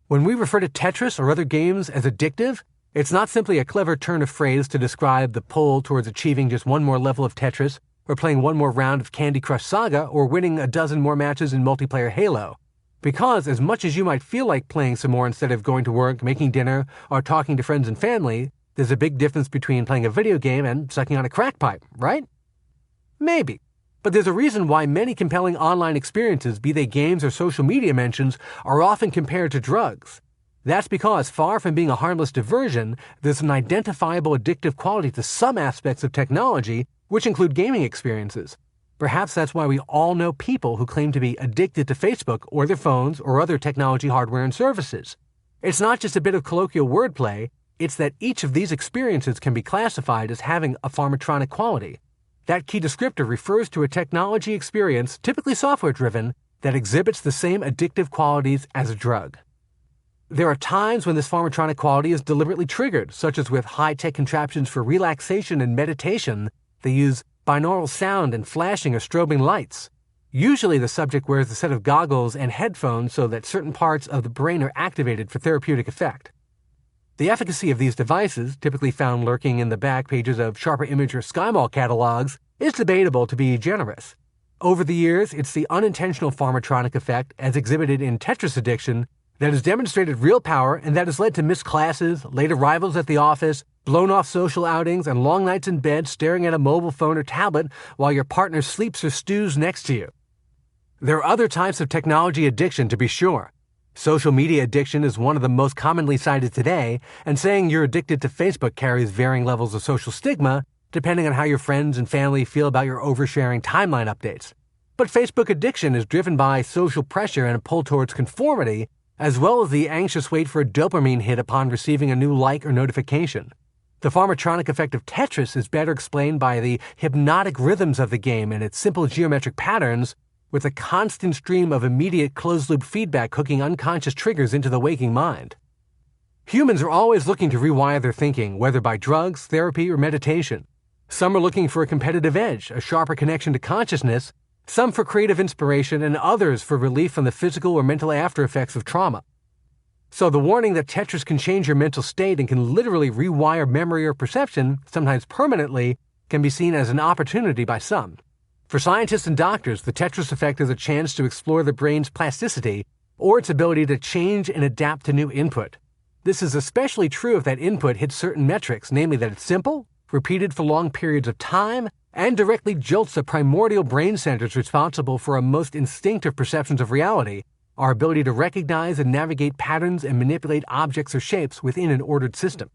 When we refer to Tetris or other games as addictive, it's not simply a clever turn of phrase to describe the pull towards achieving just one more level of Tetris, or playing one more round of Candy Crush Saga, or winning a dozen more matches in multiplayer Halo. Because as much as you might feel like playing some more instead of going to work, making dinner, or talking to friends and family, there's a big difference between playing a video game and sucking on a crack pipe, right? Maybe. But there's a reason why many compelling online experiences, be they games or social media mentions, are often compared to drugs. That's because, far from being a harmless diversion, there's an identifiable addictive quality to some aspects of technology, which include gaming experiences. Perhaps that's why we all know people who claim to be addicted to Facebook or their phones or other technology hardware and services. It's not just a bit of colloquial wordplay, it's that each of these experiences can be classified as having a pharmatronic quality. That key descriptor refers to a technology experience, typically software-driven, that exhibits the same addictive qualities as a drug. There are times when this pharmatronic quality is deliberately triggered, such as with high-tech contraptions for relaxation and meditation. They use binaural sound and flashing or strobing lights. Usually the subject wears a set of goggles and headphones so that certain parts of the brain are activated for therapeutic effect. The efficacy of these devices, typically found lurking in the back pages of Sharper Image or SkyMall catalogs, is debatable to be generous. Over the years, it's the unintentional pharmatronic effect, as exhibited in Tetris addiction, that has demonstrated real power and that has led to missed classes, late arrivals at the office, blown-off social outings, and long nights in bed staring at a mobile phone or tablet while your partner sleeps or stews next to you. There are other types of technology addiction, to be sure. Social media addiction is one of the most commonly cited today, and saying you're addicted to Facebook carries varying levels of social stigma, depending on how your friends and family feel about your oversharing timeline updates. But Facebook addiction is driven by social pressure and a pull towards conformity, as well as the anxious wait for a dopamine hit upon receiving a new like or notification. The pharmatronic effect of Tetris is better explained by the hypnotic rhythms of the game and its simple geometric patterns, with a constant stream of immediate closed-loop feedback hooking unconscious triggers into the waking mind. Humans are always looking to rewire their thinking, whether by drugs, therapy, or meditation. Some are looking for a competitive edge, a sharper connection to consciousness, some for creative inspiration, and others for relief from the physical or mental aftereffects of trauma. So the warning that Tetris can change your mental state and can literally rewire memory or perception, sometimes permanently, can be seen as an opportunity by some. For scientists and doctors, the Tetris effect is a chance to explore the brain's plasticity or its ability to change and adapt to new input. This is especially true if that input hits certain metrics, namely that it's simple, repeated for long periods of time, and directly jolts the primordial brain centers responsible for our most instinctive perceptions of reality, our ability to recognize and navigate patterns and manipulate objects or shapes within an ordered system.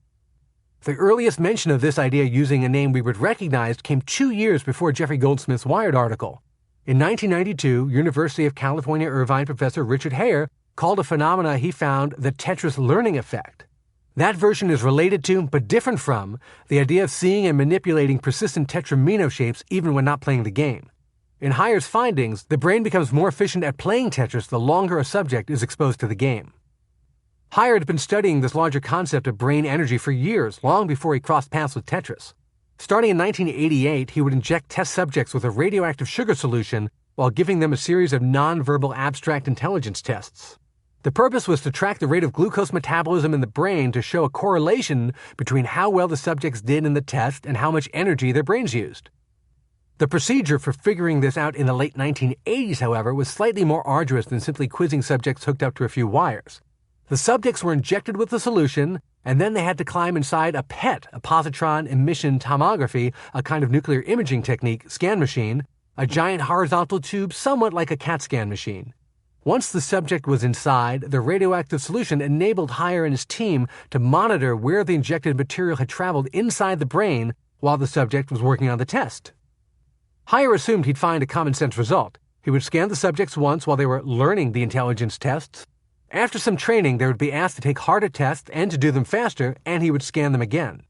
The earliest mention of this idea using a name we would recognize came 2 years before Jeffrey Goldsmith's Wired article. In 1992, University of California Irvine professor Richard Hare called a phenomena he found the Tetris learning effect. That version is related to, but different from, the idea of seeing and manipulating persistent tetramino shapes even when not playing the game. In Hare's findings, the brain becomes more efficient at playing Tetris the longer a subject is exposed to the game. Hare had been studying this larger concept of brain energy for years, long before he crossed paths with Tetris. Starting in 1988, he would inject test subjects with a radioactive sugar solution while giving them a series of nonverbal abstract intelligence tests. The purpose was to track the rate of glucose metabolism in the brain to show a correlation between how well the subjects did in the test and how much energy their brains used. The procedure for figuring this out in the late 1980s, however, was slightly more arduous than simply quizzing subjects hooked up to a few wires. The subjects were injected with the solution, and then they had to climb inside a PET, a positron emission tomography, a kind of nuclear imaging technique, scan machine, a giant horizontal tube somewhat like a CAT scan machine. Once the subject was inside, the radioactive solution enabled Hare and his team to monitor where the injected material had traveled inside the brain while the subject was working on the test. Hare assumed he'd find a common-sense result. He would scan the subjects once while they were learning the intelligence tests. After some training, they would be asked to take harder tests and to do them faster, and he would scan them again.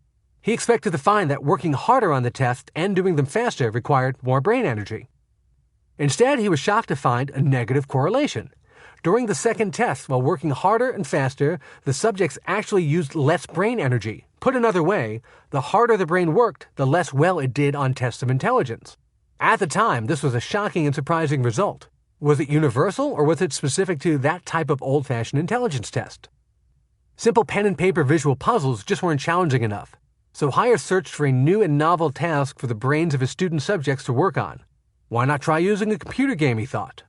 He expected to find that working harder on the test and doing them faster required more brain energy. Instead, he was shocked to find a negative correlation. During the second test, while working harder and faster, the subjects actually used less brain energy. Put another way, the harder the brain worked, the less well it did on tests of intelligence. At the time, this was a shocking and surprising result. Was it universal, or was it specific to that type of old-fashioned intelligence test? Simple pen and paper visual puzzles just weren't challenging enough, so Heyer searched for a new and novel task for the brains of his student subjects to work on. Why not try using a computer game, he thought.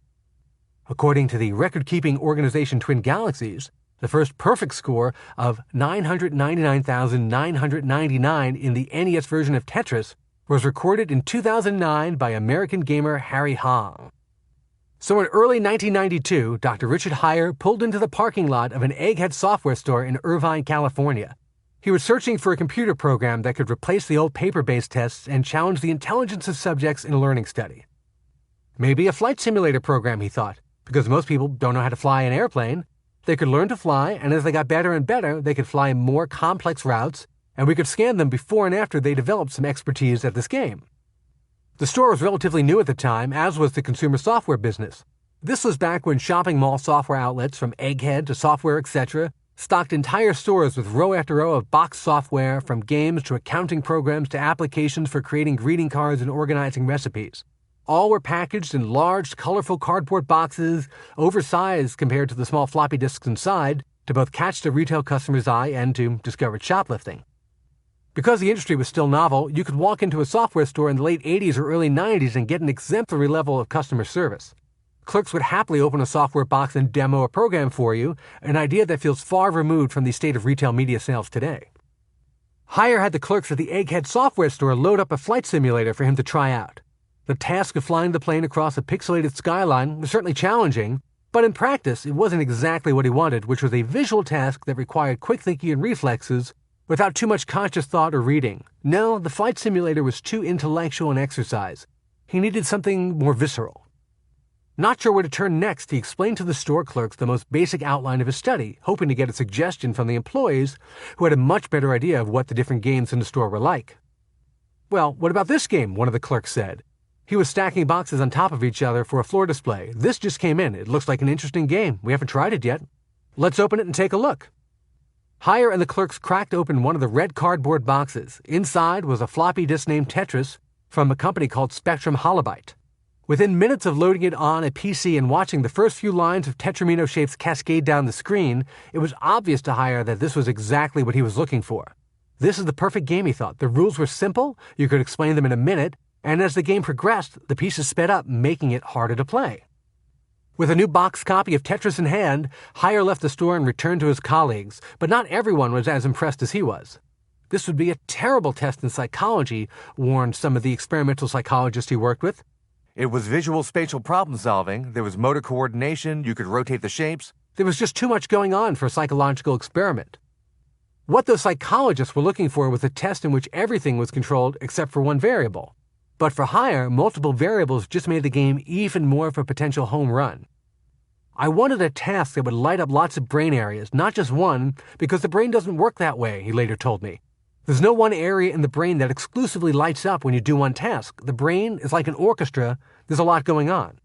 According to the record-keeping organization Twin Galaxies, the first perfect score of 999,999 in the NES version of Tetris was recorded in 2009 by American gamer Harry Hong. So in early 1992, Dr. Richard Heyer pulled into the parking lot of an Egghead software store in Irvine, California. He was searching for a computer program that could replace the old paper-based tests and challenge the intelligence of subjects in a learning study. Maybe a flight simulator program, he thought, because most people don't know how to fly an airplane. They could learn to fly, and as they got better and better, they could fly more complex routes, and we could scan them before and after they developed some expertise at this game. The store was relatively new at the time, as was the consumer software business. This was back when shopping mall software outlets, from Egghead to Software, etc., stocked entire stores with row after row of boxed software, from games to accounting programs to applications for creating greeting cards and organizing recipes. All were packaged in large, colorful cardboard boxes, oversized compared to the small floppy disks inside, to both catch the retail customer's eye and to discourage shoplifting. Because the industry was still novel, you could walk into a software store in the late 80s or early 90s and get an exemplary level of customer service. Clerks would happily open a software box and demo a program for you, an idea that feels far removed from the state of retail media sales today. Heyer had the clerks at the Egghead software store load up a flight simulator for him to try out. The task of flying the plane across a pixelated skyline was certainly challenging, but in practice it wasn't exactly what he wanted, which was a visual task that required quick thinking and reflexes without too much conscious thought or reading. No, the flight simulator was too intellectual an exercise. He needed something more visceral. Not sure where to turn next, he explained to the store clerks the most basic outline of his study, hoping to get a suggestion from the employees who had a much better idea of what the different games in the store were like. Well, what about this game? One of the clerks said. He was stacking boxes on top of each other for a floor display. This just came in. It looks like an interesting game. We haven't tried it yet. Let's open it and take a look. Heyer and the clerks cracked open one of the red cardboard boxes. Inside was a floppy disk named Tetris from a company called Spectrum Holobyte. Within minutes of loading it on a PC and watching the first few lines of Tetramino shapes cascade down the screen, it was obvious to Heyer that this was exactly what he was looking for. This is the perfect game, he thought. The rules were simple, you could explain them in a minute, and as the game progressed, the pieces sped up, making it harder to play. With a new box copy of Tetris in hand, Heyer left the store and returned to his colleagues, but not everyone was as impressed as he was. This would be a terrible test in psychology, warned some of the experimental psychologists he worked with. It was visual spatial problem solving, there was motor coordination, you could rotate the shapes. There was just too much going on for a psychological experiment. What those psychologists were looking for was a test in which everything was controlled except for one variable. But for Heyer, multiple variables just made the game even more of a potential home run. I wanted a task that would light up lots of brain areas, not just one, because the brain doesn't work that way, he later told me. There's no one area in the brain that exclusively lights up when you do one task. The brain is like an orchestra. There's a lot going on.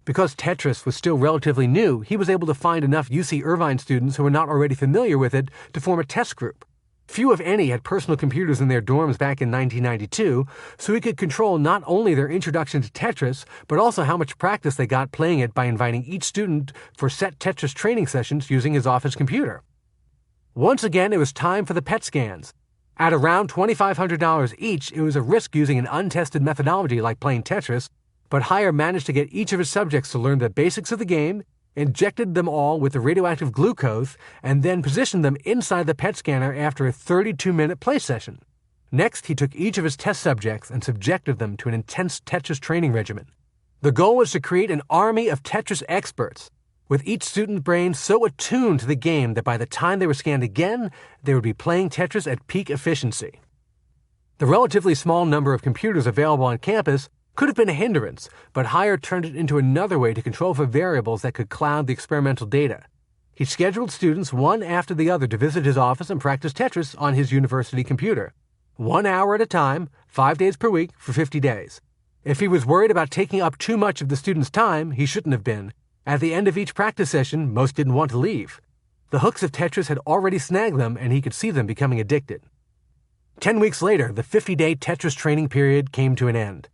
Because Tetris was still relatively new, he was able to find enough UC Irvine students who were not already familiar with it to form a test group. Few, if any, had personal computers in their dorms back in 1992, so he could control not only their introduction to Tetris, but also how much practice they got playing it by inviting each student for set Tetris training sessions using his office computer. Once again, it was time for the PET scans. At around $2,500 each, it was a risk using an untested methodology like playing Tetris, but Heyer managed to get each of his subjects to learn the basics of the game, injected them all with the radioactive glucose, and then positioned them inside the PET scanner after a 32-minute play session. Next, he took each of his test subjects and subjected them to an intense Tetris training regimen. The goal was to create an army of Tetris experts, with each student's brain so attuned to the game that by the time they were scanned again, they would be playing Tetris at peak efficiency. The relatively small number of computers available on campus could have been a hindrance, but Heyer turned it into another way to control for variables that could cloud the experimental data. He scheduled students one after the other to visit his office and practice Tetris on his university computer. 1 hour at a time, 5 days per week, for 50 days. If he was worried about taking up too much of the student's time, he shouldn't have been. At the end of each practice session, most didn't want to leave. The hooks of Tetris had already snagged them, and he could see them becoming addicted. 10 weeks later, the 50-day Tetris training period came to an end.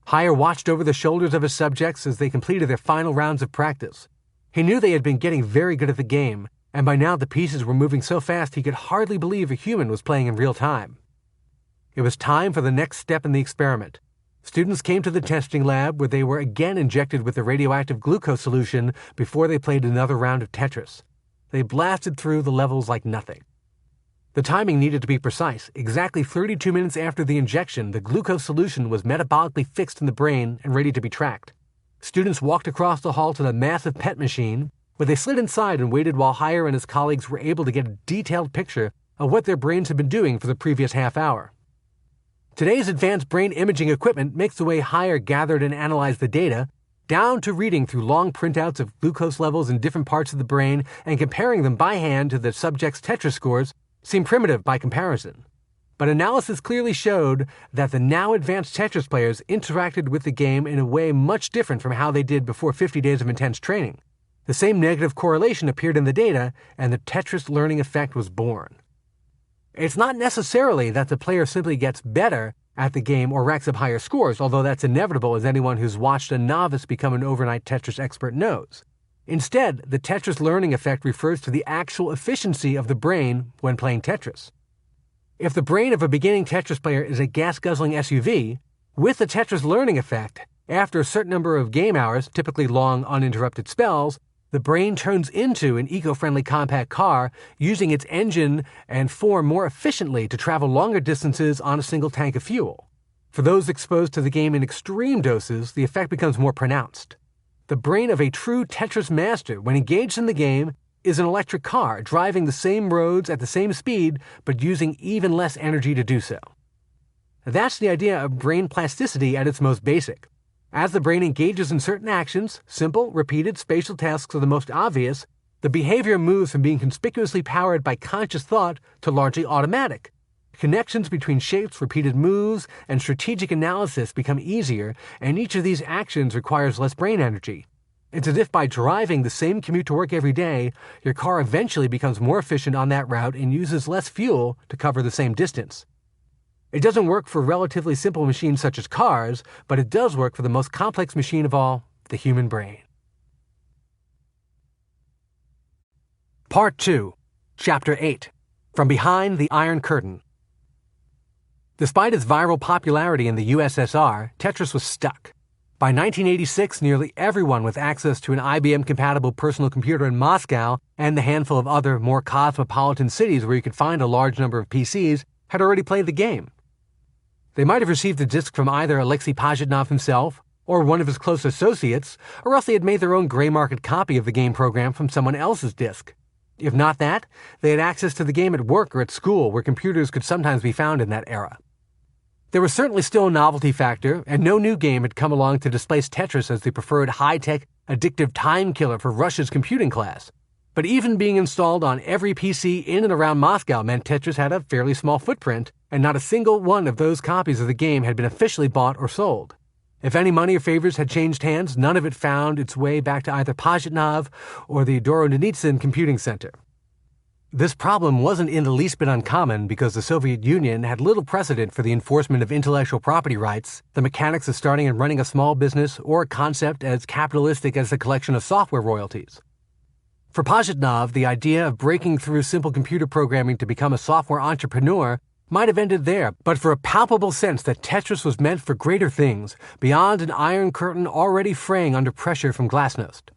Heyer watched over the shoulders of his subjects as they completed their final rounds of practice. He knew they had been getting very good at the game, and by now the pieces were moving so fast he could hardly believe a human was playing in real time. It was time for the next step in the experiment. Students came to the testing lab where they were again injected with the radioactive glucose solution before they played another round of Tetris. They blasted through the levels like nothing. The timing needed to be precise. Exactly 32 minutes after the injection, the glucose solution was metabolically fixed in the brain and ready to be tracked. Students walked across the hall to the massive PET machine, where they slid inside and waited while Heyer and his colleagues were able to get a detailed picture of what their brains had been doing for the previous half hour. Today's advanced brain imaging equipment makes the way Heyer gathered and analyzed the data, down to reading through long printouts of glucose levels in different parts of the brain and comparing them by hand to the subject's Tetris scores, seemed primitive by comparison. But analysis clearly showed that the now advanced Tetris players interacted with the game in a way much different from how they did before 50 days of intense training. The same negative correlation appeared in the data, and the Tetris learning effect was born. It's not necessarily that the player simply gets better at the game or racks up higher scores, although that's inevitable, as anyone who's watched a novice become an overnight Tetris expert knows. Instead, the Tetris learning effect refers to the actual efficiency of the brain when playing Tetris. If the brain of a beginning Tetris player is a gas-guzzling SUV, with the Tetris learning effect, after a certain number of game hours, typically long, uninterrupted spells, the brain turns into an eco-friendly compact car, using its engine and form more efficiently to travel longer distances on a single tank of fuel. For those exposed to the game in extreme doses, the effect becomes more pronounced. The brain of a true Tetris master, when engaged in the game, is an electric car, driving the same roads at the same speed, but using even less energy to do so. That's the idea of brain plasticity at its most basic. As the brain engages in certain actions, simple, repeated spatial tasks are the most obvious, the behavior moves from being conspicuously powered by conscious thought to largely automatic. Connections between shapes, repeated moves, and strategic analysis become easier, and each of these actions requires less brain energy. It's as if by driving the same commute to work every day, your car eventually becomes more efficient on that route and uses less fuel to cover the same distance. It doesn't work for relatively simple machines such as cars, but it does work for the most complex machine of all, the human brain. Part 2, Chapter 8, From Behind the Iron Curtain. Despite its viral popularity in the USSR, Tetris was stuck. By 1986, nearly everyone with access to an IBM-compatible personal computer in Moscow and the handful of other, more cosmopolitan cities where you could find a large number of PCs had already played the game. They might have received a disc from either Alexei Pajitnov himself or one of his close associates, or else they had made their own gray market copy of the game program from someone else's disc. If not that, they had access to the game at work or at school, where computers could sometimes be found in that era. There was certainly still a novelty factor, and no new game had come along to displace Tetris as the preferred high-tech, addictive time killer for Russia's computing class. But even being installed on every PC in and around Moscow meant Tetris had a fairly small footprint, and not a single one of those copies of the game had been officially bought or sold. If any money or favors had changed hands, none of it found its way back to either Pajitnov or the Dorodnitsyn Computing Center. This problem wasn't in the least bit uncommon because the Soviet Union had little precedent for the enforcement of intellectual property rights, the mechanics of starting and running a small business, or a concept as capitalistic as the collection of software royalties. For Pajitnov, the idea of breaking through simple computer programming to become a software entrepreneur might have ended there, but for a palpable sense that Tetris was meant for greater things, beyond an iron curtain already fraying under pressure from glasnost.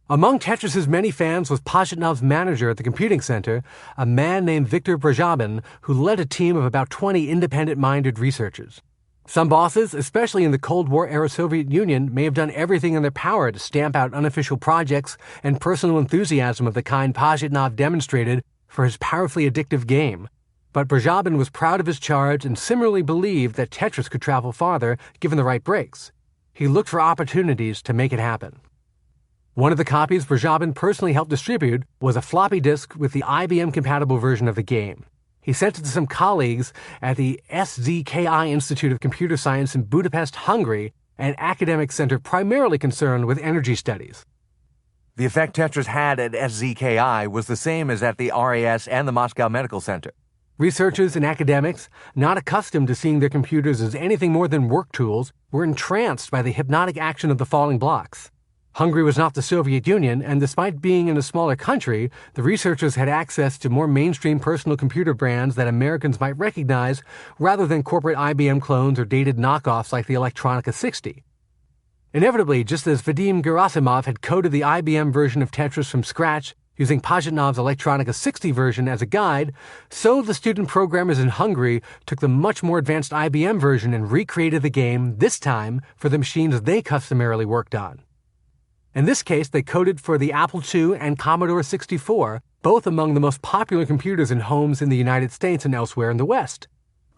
Among Tetris's many fans was Pajitnov's manager at the computing center, a man named Viktor Brezhabin, who led a team of about 20 independent-minded researchers. Some bosses, especially in the Cold War-era Soviet Union, may have done everything in their power to stamp out unofficial projects and personal enthusiasm of the kind Pajitnov demonstrated for his powerfully addictive game. But Brezhabin was proud of his charge and similarly believed that Tetris could travel farther given the right breaks. He looked for opportunities to make it happen. One of the copies Brezhabin personally helped distribute was a floppy disk with the IBM-compatible version of the game. He sent it to some colleagues at the SZKI Institute of Computer Science in Budapest, Hungary, an academic center primarily concerned with energy studies. The effect Tetris had at SZKI was the same as at the RAS and the Moscow Medical Center. Researchers and academics, not accustomed to seeing their computers as anything more than work tools, were entranced by the hypnotic action of the falling blocks. Hungary was not the Soviet Union, and despite being in a smaller country, the researchers had access to more mainstream personal computer brands that Americans might recognize rather than corporate IBM clones or dated knockoffs like the Electronica 60. Inevitably, just as Vadim Gerasimov had coded the IBM version of Tetris from scratch using Pajitnov's Electronica 60 version as a guide, so the student programmers in Hungary took the much more advanced IBM version and recreated the game, this time for the machines they customarily worked on. In this case, they coded for the Apple II and Commodore 64, both among the most popular computers in homes in the United States and elsewhere in the West.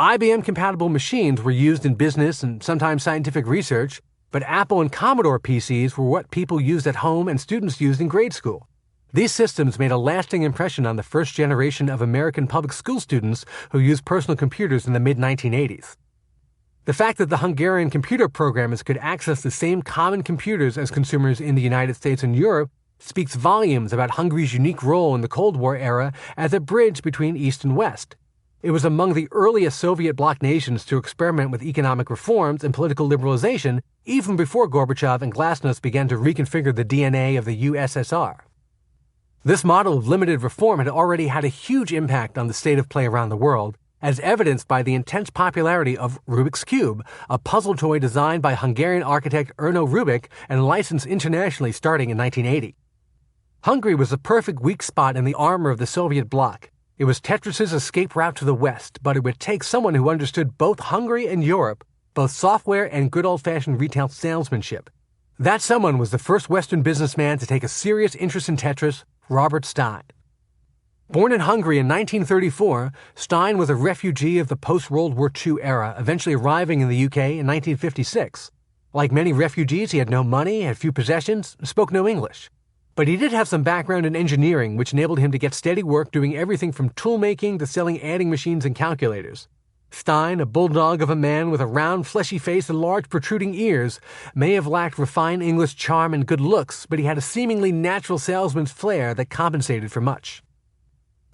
IBM-compatible machines were used in business and sometimes scientific research, but Apple and Commodore PCs were what people used at home and students used in grade school. These systems made a lasting impression on the first generation of American public school students who used personal computers in the mid-1980s. The fact that the Hungarian computer programmers could access the same common computers as consumers in the United States and Europe speaks volumes about Hungary's unique role in the Cold War era as a bridge between East and West. It was among the earliest Soviet bloc nations to experiment with economic reforms and political liberalization even before Gorbachev and Glasnost began to reconfigure the DNA of the USSR. This model of limited reform had already had a huge impact on the state of play around the world, as evidenced by the intense popularity of Rubik's Cube, a puzzle toy designed by Hungarian architect Erno Rubik and licensed internationally starting in 1980. Hungary was the perfect weak spot in the armor of the Soviet bloc. It was Tetris's escape route to the West, but it would take someone who understood both Hungary and Europe, both software and good old-fashioned retail salesmanship. That someone was the first Western businessman to take a serious interest in Tetris, Robert Stein. Born in Hungary in 1934, Stein was a refugee of the post-World War II era, eventually arriving in the UK in 1956. Like many refugees, he had no money, had few possessions, and spoke no English. But he did have some background in engineering, which enabled him to get steady work doing everything from tool-making to selling adding machines and calculators. Stein, a bulldog of a man with a round, fleshy face and large protruding ears, may have lacked refined English charm and good looks, but he had a seemingly natural salesman's flair that compensated for much.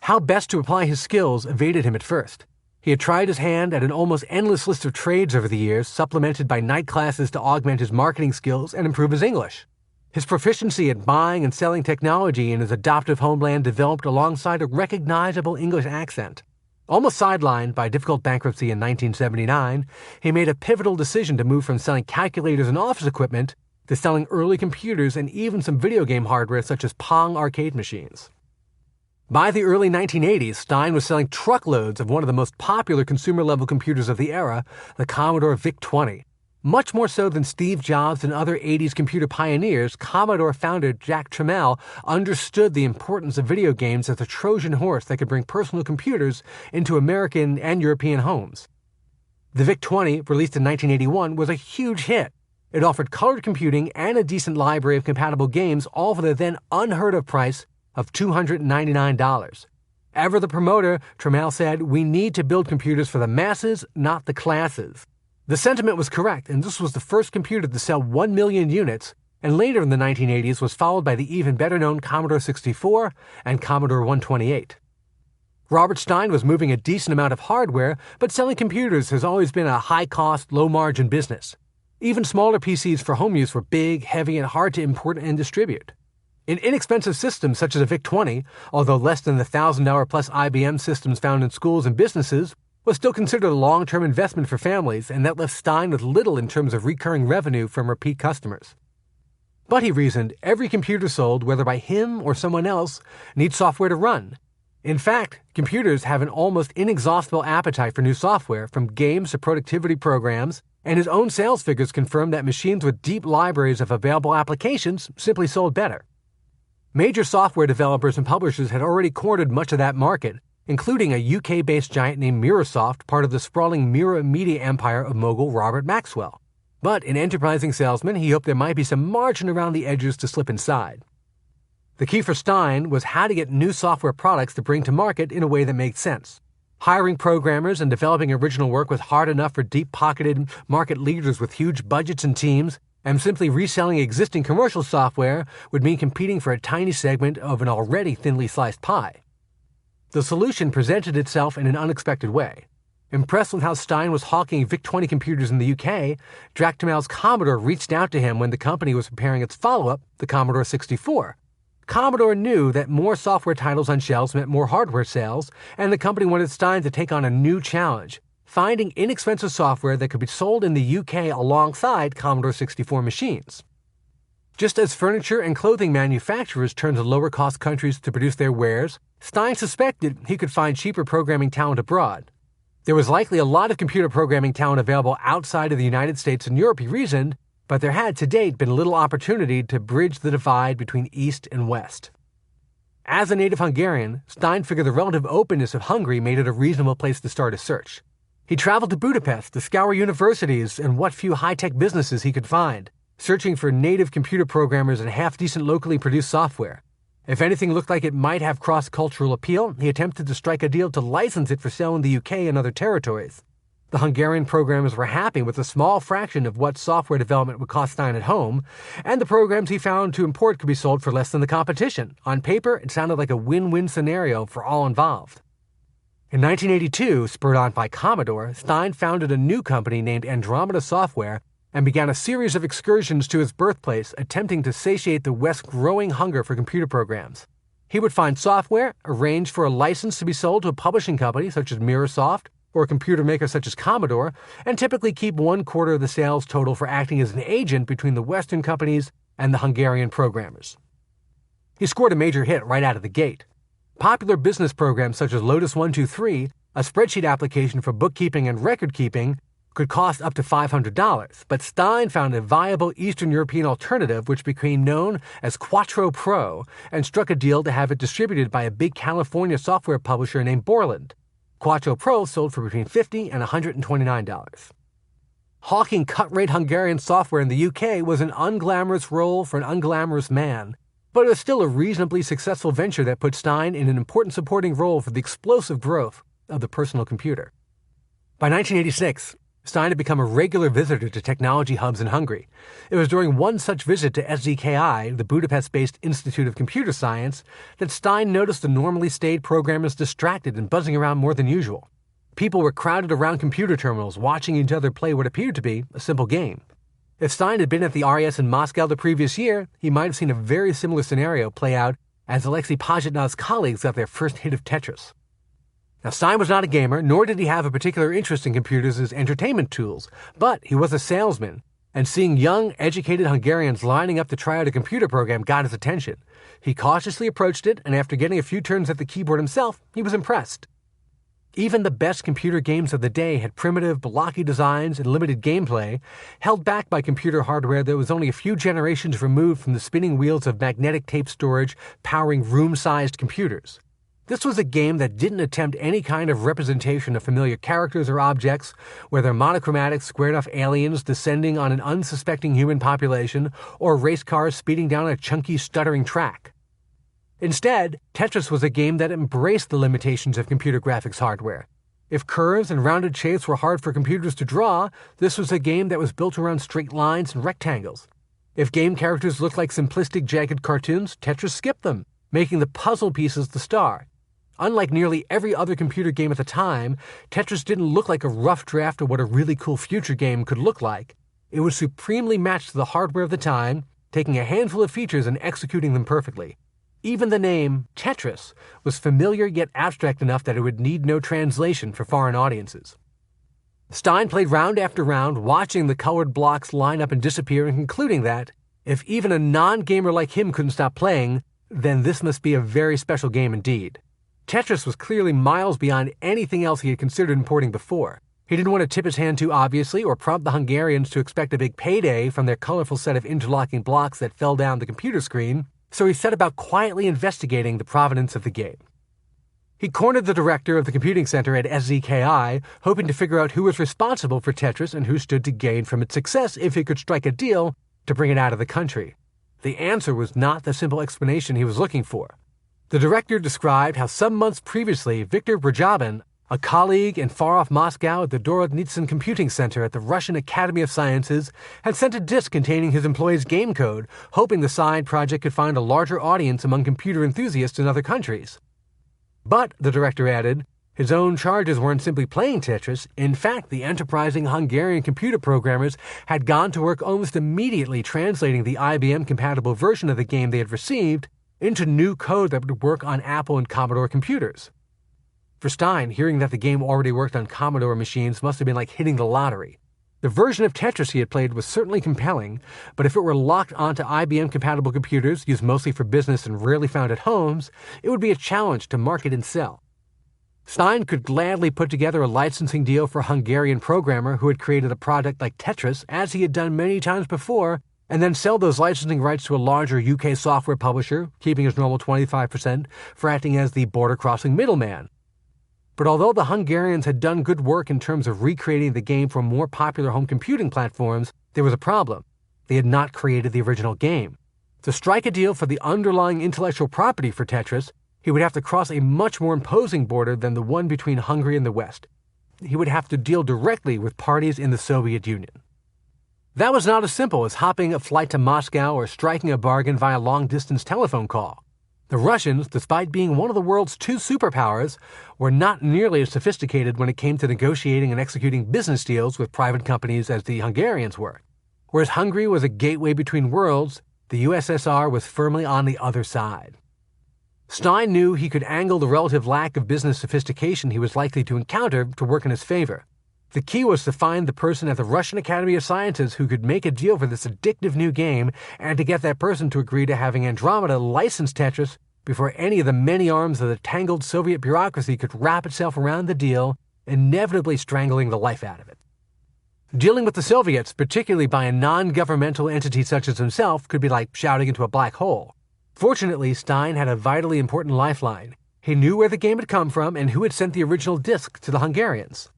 How best to apply his skills evaded him at first. He had tried his hand at an almost endless list of trades over the years, supplemented by night classes to augment his marketing skills and improve his English. His proficiency at buying and selling technology in his adoptive homeland developed alongside a recognizable English accent. Almost sidelined by difficult bankruptcy in 1979, he made a pivotal decision to move from selling calculators and office equipment to selling early computers and even some video game hardware such as Pong arcade machines. By the early 1980s, Stein was selling truckloads of one of the most popular consumer-level computers of the era, the Commodore VIC-20. Much more so than Steve Jobs and other 80s computer pioneers, Commodore founder Jack Tramiel understood the importance of video games as a Trojan horse that could bring personal computers into American and European homes. The VIC-20, released in 1981, was a huge hit. It offered colored computing and a decent library of compatible games, all for the then unheard-of price of $299. Ever the promoter, Tramiel said, "We need to build computers for the masses, not the classes." The sentiment was correct, and this was the first computer to sell 1 million units, and later in the 1980s was followed by the even better-known Commodore 64 and Commodore 128. Robert Stein was moving a decent amount of hardware, but selling computers has always been a high-cost, low-margin business. Even smaller PCs for home use were big, heavy, and hard to import and distribute. In inexpensive systems such as a VIC-20, although less than the $1,000 plus IBM systems found in schools and businesses, was still considered a long-term investment for families, and that left Stein with little in terms of recurring revenue from repeat customers. But he reasoned, every computer sold, whether by him or someone else, needs software to run. In fact, computers have an almost inexhaustible appetite for new software, from games to productivity programs, and his own sales figures confirm that machines with deep libraries of available applications simply sold better. Major software developers and publishers had already cornered much of that market, including a UK-based giant named Microsoft, part of the sprawling Mira media empire of mogul Robert Maxwell. But an enterprising salesman, he hoped there might be some margin around the edges to slip inside. The key for Stein was how to get new software products to bring to market in a way that made sense. Hiring programmers and developing original work was hard enough for deep-pocketed market leaders with huge budgets and teams, and simply reselling existing commercial software would mean competing for a tiny segment of an already thinly sliced pie. The solution presented itself in an unexpected way. Impressed with how Stein was hawking VIC-20 computers in the UK, Drachtelmau's Commodore reached out to him when the company was preparing its follow-up, the Commodore 64. Commodore knew that more software titles on shelves meant more hardware sales, and the company wanted Stein to take on a new challenge, finding inexpensive software that could be sold in the UK alongside Commodore 64 machines. Just as furniture and clothing manufacturers turned to lower-cost countries to produce their wares, Stein suspected he could find cheaper programming talent abroad. There was likely a lot of computer programming talent available outside of the United States and Europe, he reasoned, but there had to date been little opportunity to bridge the divide between East and West. As a native Hungarian, Stein figured the relative openness of Hungary made it a reasonable place to start a search. He traveled to Budapest to scour universities and what few high-tech businesses he could find, searching for native computer programmers and half-decent locally produced software. If anything looked like it might have cross-cultural appeal, he attempted to strike a deal to license it for sale in the UK and other territories. The Hungarian programmers were happy with a small fraction of what software development would cost Stein at home, and the programs he found to import could be sold for less than the competition. On paper, it sounded like a win-win scenario for all involved. In 1982, spurred on by Commodore, Stein founded a new company named Andromeda Software and began a series of excursions to his birthplace, attempting to satiate the West's growing hunger for computer programs. He would find software, arrange for a license to be sold to a publishing company such as Microsoft, or a computer maker such as Commodore, and typically keep 1/4 of the sales total for acting as an agent between the Western companies and the Hungarian programmers. He scored a major hit right out of the gate. Popular business programs such as Lotus 123, a spreadsheet application for bookkeeping and record-keeping, could cost up to $500, but Stein found a viable Eastern European alternative which became known as Quattro Pro and struck a deal to have it distributed by a big California software publisher named Borland. Quattro Pro sold for between $50 and $129. Hawking cut-rate Hungarian software in the UK was an unglamorous role for an unglamorous man, but it was still a reasonably successful venture that put Stein in an important supporting role for the explosive growth of the personal computer. By 1986, Stein had become a regular visitor to technology hubs in Hungary. It was during one such visit to SZKI, the Budapest-based Institute of Computer Science, that Stein noticed the normally staid programmers distracted and buzzing around more than usual. People were crowded around computer terminals, watching each other play what appeared to be a simple game. If Stein had been at the RES in Moscow the previous year, he might have seen a very similar scenario play out as Alexei Pajitnov's colleagues got their first hit of Tetris. Now, Stein was not a gamer, nor did he have a particular interest in computers as entertainment tools, but he was a salesman, and seeing young, educated Hungarians lining up to try out a computer program got his attention. He cautiously approached it, and after getting a few turns at the keyboard himself, he was impressed. Even the best computer games of the day had primitive, blocky designs and limited gameplay, held back by computer hardware that was only a few generations removed from the spinning wheels of magnetic tape storage powering room-sized computers. This was a game that didn't attempt any kind of representation of familiar characters or objects, whether monochromatic squared-off aliens descending on an unsuspecting human population or race cars speeding down a chunky, stuttering track. Instead, Tetris was a game that embraced the limitations of computer graphics hardware. If curves and rounded shapes were hard for computers to draw, this was a game that was built around straight lines and rectangles. If game characters looked like simplistic, jagged cartoons, Tetris skipped them, making the puzzle pieces the star. Unlike nearly every other computer game at the time, Tetris didn't look like a rough draft of what a really cool future game could look like. It was supremely matched to the hardware of the time, taking a handful of features and executing them perfectly. Even the name, Tetris, was familiar yet abstract enough that it would need no translation for foreign audiences. Stein played round after round, watching the colored blocks line up and disappear and concluding that, if even a non-gamer like him couldn't stop playing, then this must be a very special game indeed. Tetris was clearly miles beyond anything else he had considered importing before. He didn't want to tip his hand too obviously or prompt the Hungarians to expect a big payday from their colorful set of interlocking blocks that fell down the computer screen, so he set about quietly investigating the provenance of the game. He cornered the director of the computing center at SZKI, hoping to figure out who was responsible for Tetris and who stood to gain from its success if he could strike a deal to bring it out of the country. The answer was not the simple explanation he was looking for. The director described how some months previously, Viktor Brajabin, A colleague in far-off Moscow at the Dorotnitsyn Computing Center at the Russian Academy of Sciences had sent a disk containing his employee's game code, hoping the side project could find a larger audience among computer enthusiasts in other countries. But, the director added, his own charges weren't simply playing Tetris. In fact, the enterprising Hungarian computer programmers had gone to work almost immediately translating the IBM-compatible version of the game they had received into new code that would work on Apple and Commodore computers. For Stein, hearing that the game already worked on Commodore machines must have been like hitting the lottery. The version of Tetris he had played was certainly compelling, but if it were locked onto IBM-compatible computers used mostly for business and rarely found at homes, it would be a challenge to market and sell. Stein could gladly put together a licensing deal for a Hungarian programmer who had created a product like Tetris, as he had done many times before, and then sell those licensing rights to a larger UK software publisher, keeping his normal 25% for acting as the border-crossing middleman. But although the Hungarians had done good work in terms of recreating the game for more popular home computing platforms, there was a problem. They had not created the original game. To strike a deal for the underlying intellectual property for Tetris, he would have to cross a much more imposing border than the one between Hungary and the West. He would have to deal directly with parties in the Soviet Union. That was not as simple as hopping a flight to Moscow or striking a bargain via long-distance telephone call. The Russians, despite being one of the world's two superpowers, were not nearly as sophisticated when it came to negotiating and executing business deals with private companies as the Hungarians were. Whereas Hungary was a gateway between worlds, the USSR was firmly on the other side. Stein knew he could angle the relative lack of business sophistication he was likely to encounter to work in his favor. The key was to find the person at the Russian Academy of Sciences who could make a deal for this addictive new game, and to get that person to agree to having Andromeda license Tetris before any of the many arms of the tangled Soviet bureaucracy could wrap itself around the deal, inevitably strangling the life out of it. Dealing with the Soviets, particularly by a non-governmental entity such as himself, could be like shouting into a black hole. Fortunately, Stein had a vitally important lifeline. He knew where the game had come from and who had sent the original disc to the Hungarians.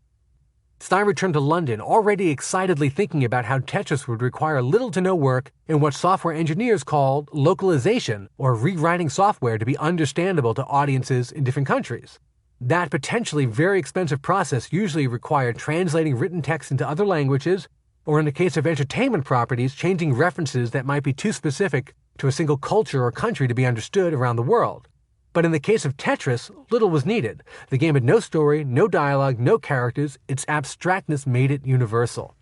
Stein returned to London, already excitedly thinking about how Tetris would require little to no work in what software engineers called localization, or rewriting software to be understandable to audiences in different countries. That potentially very expensive process usually required translating written text into other languages, or in the case of entertainment properties, changing references that might be too specific to a single culture or country to be understood around the world. But in the case of Tetris, little was needed. The game had no story, no dialogue, no characters. Its abstractness made it universal.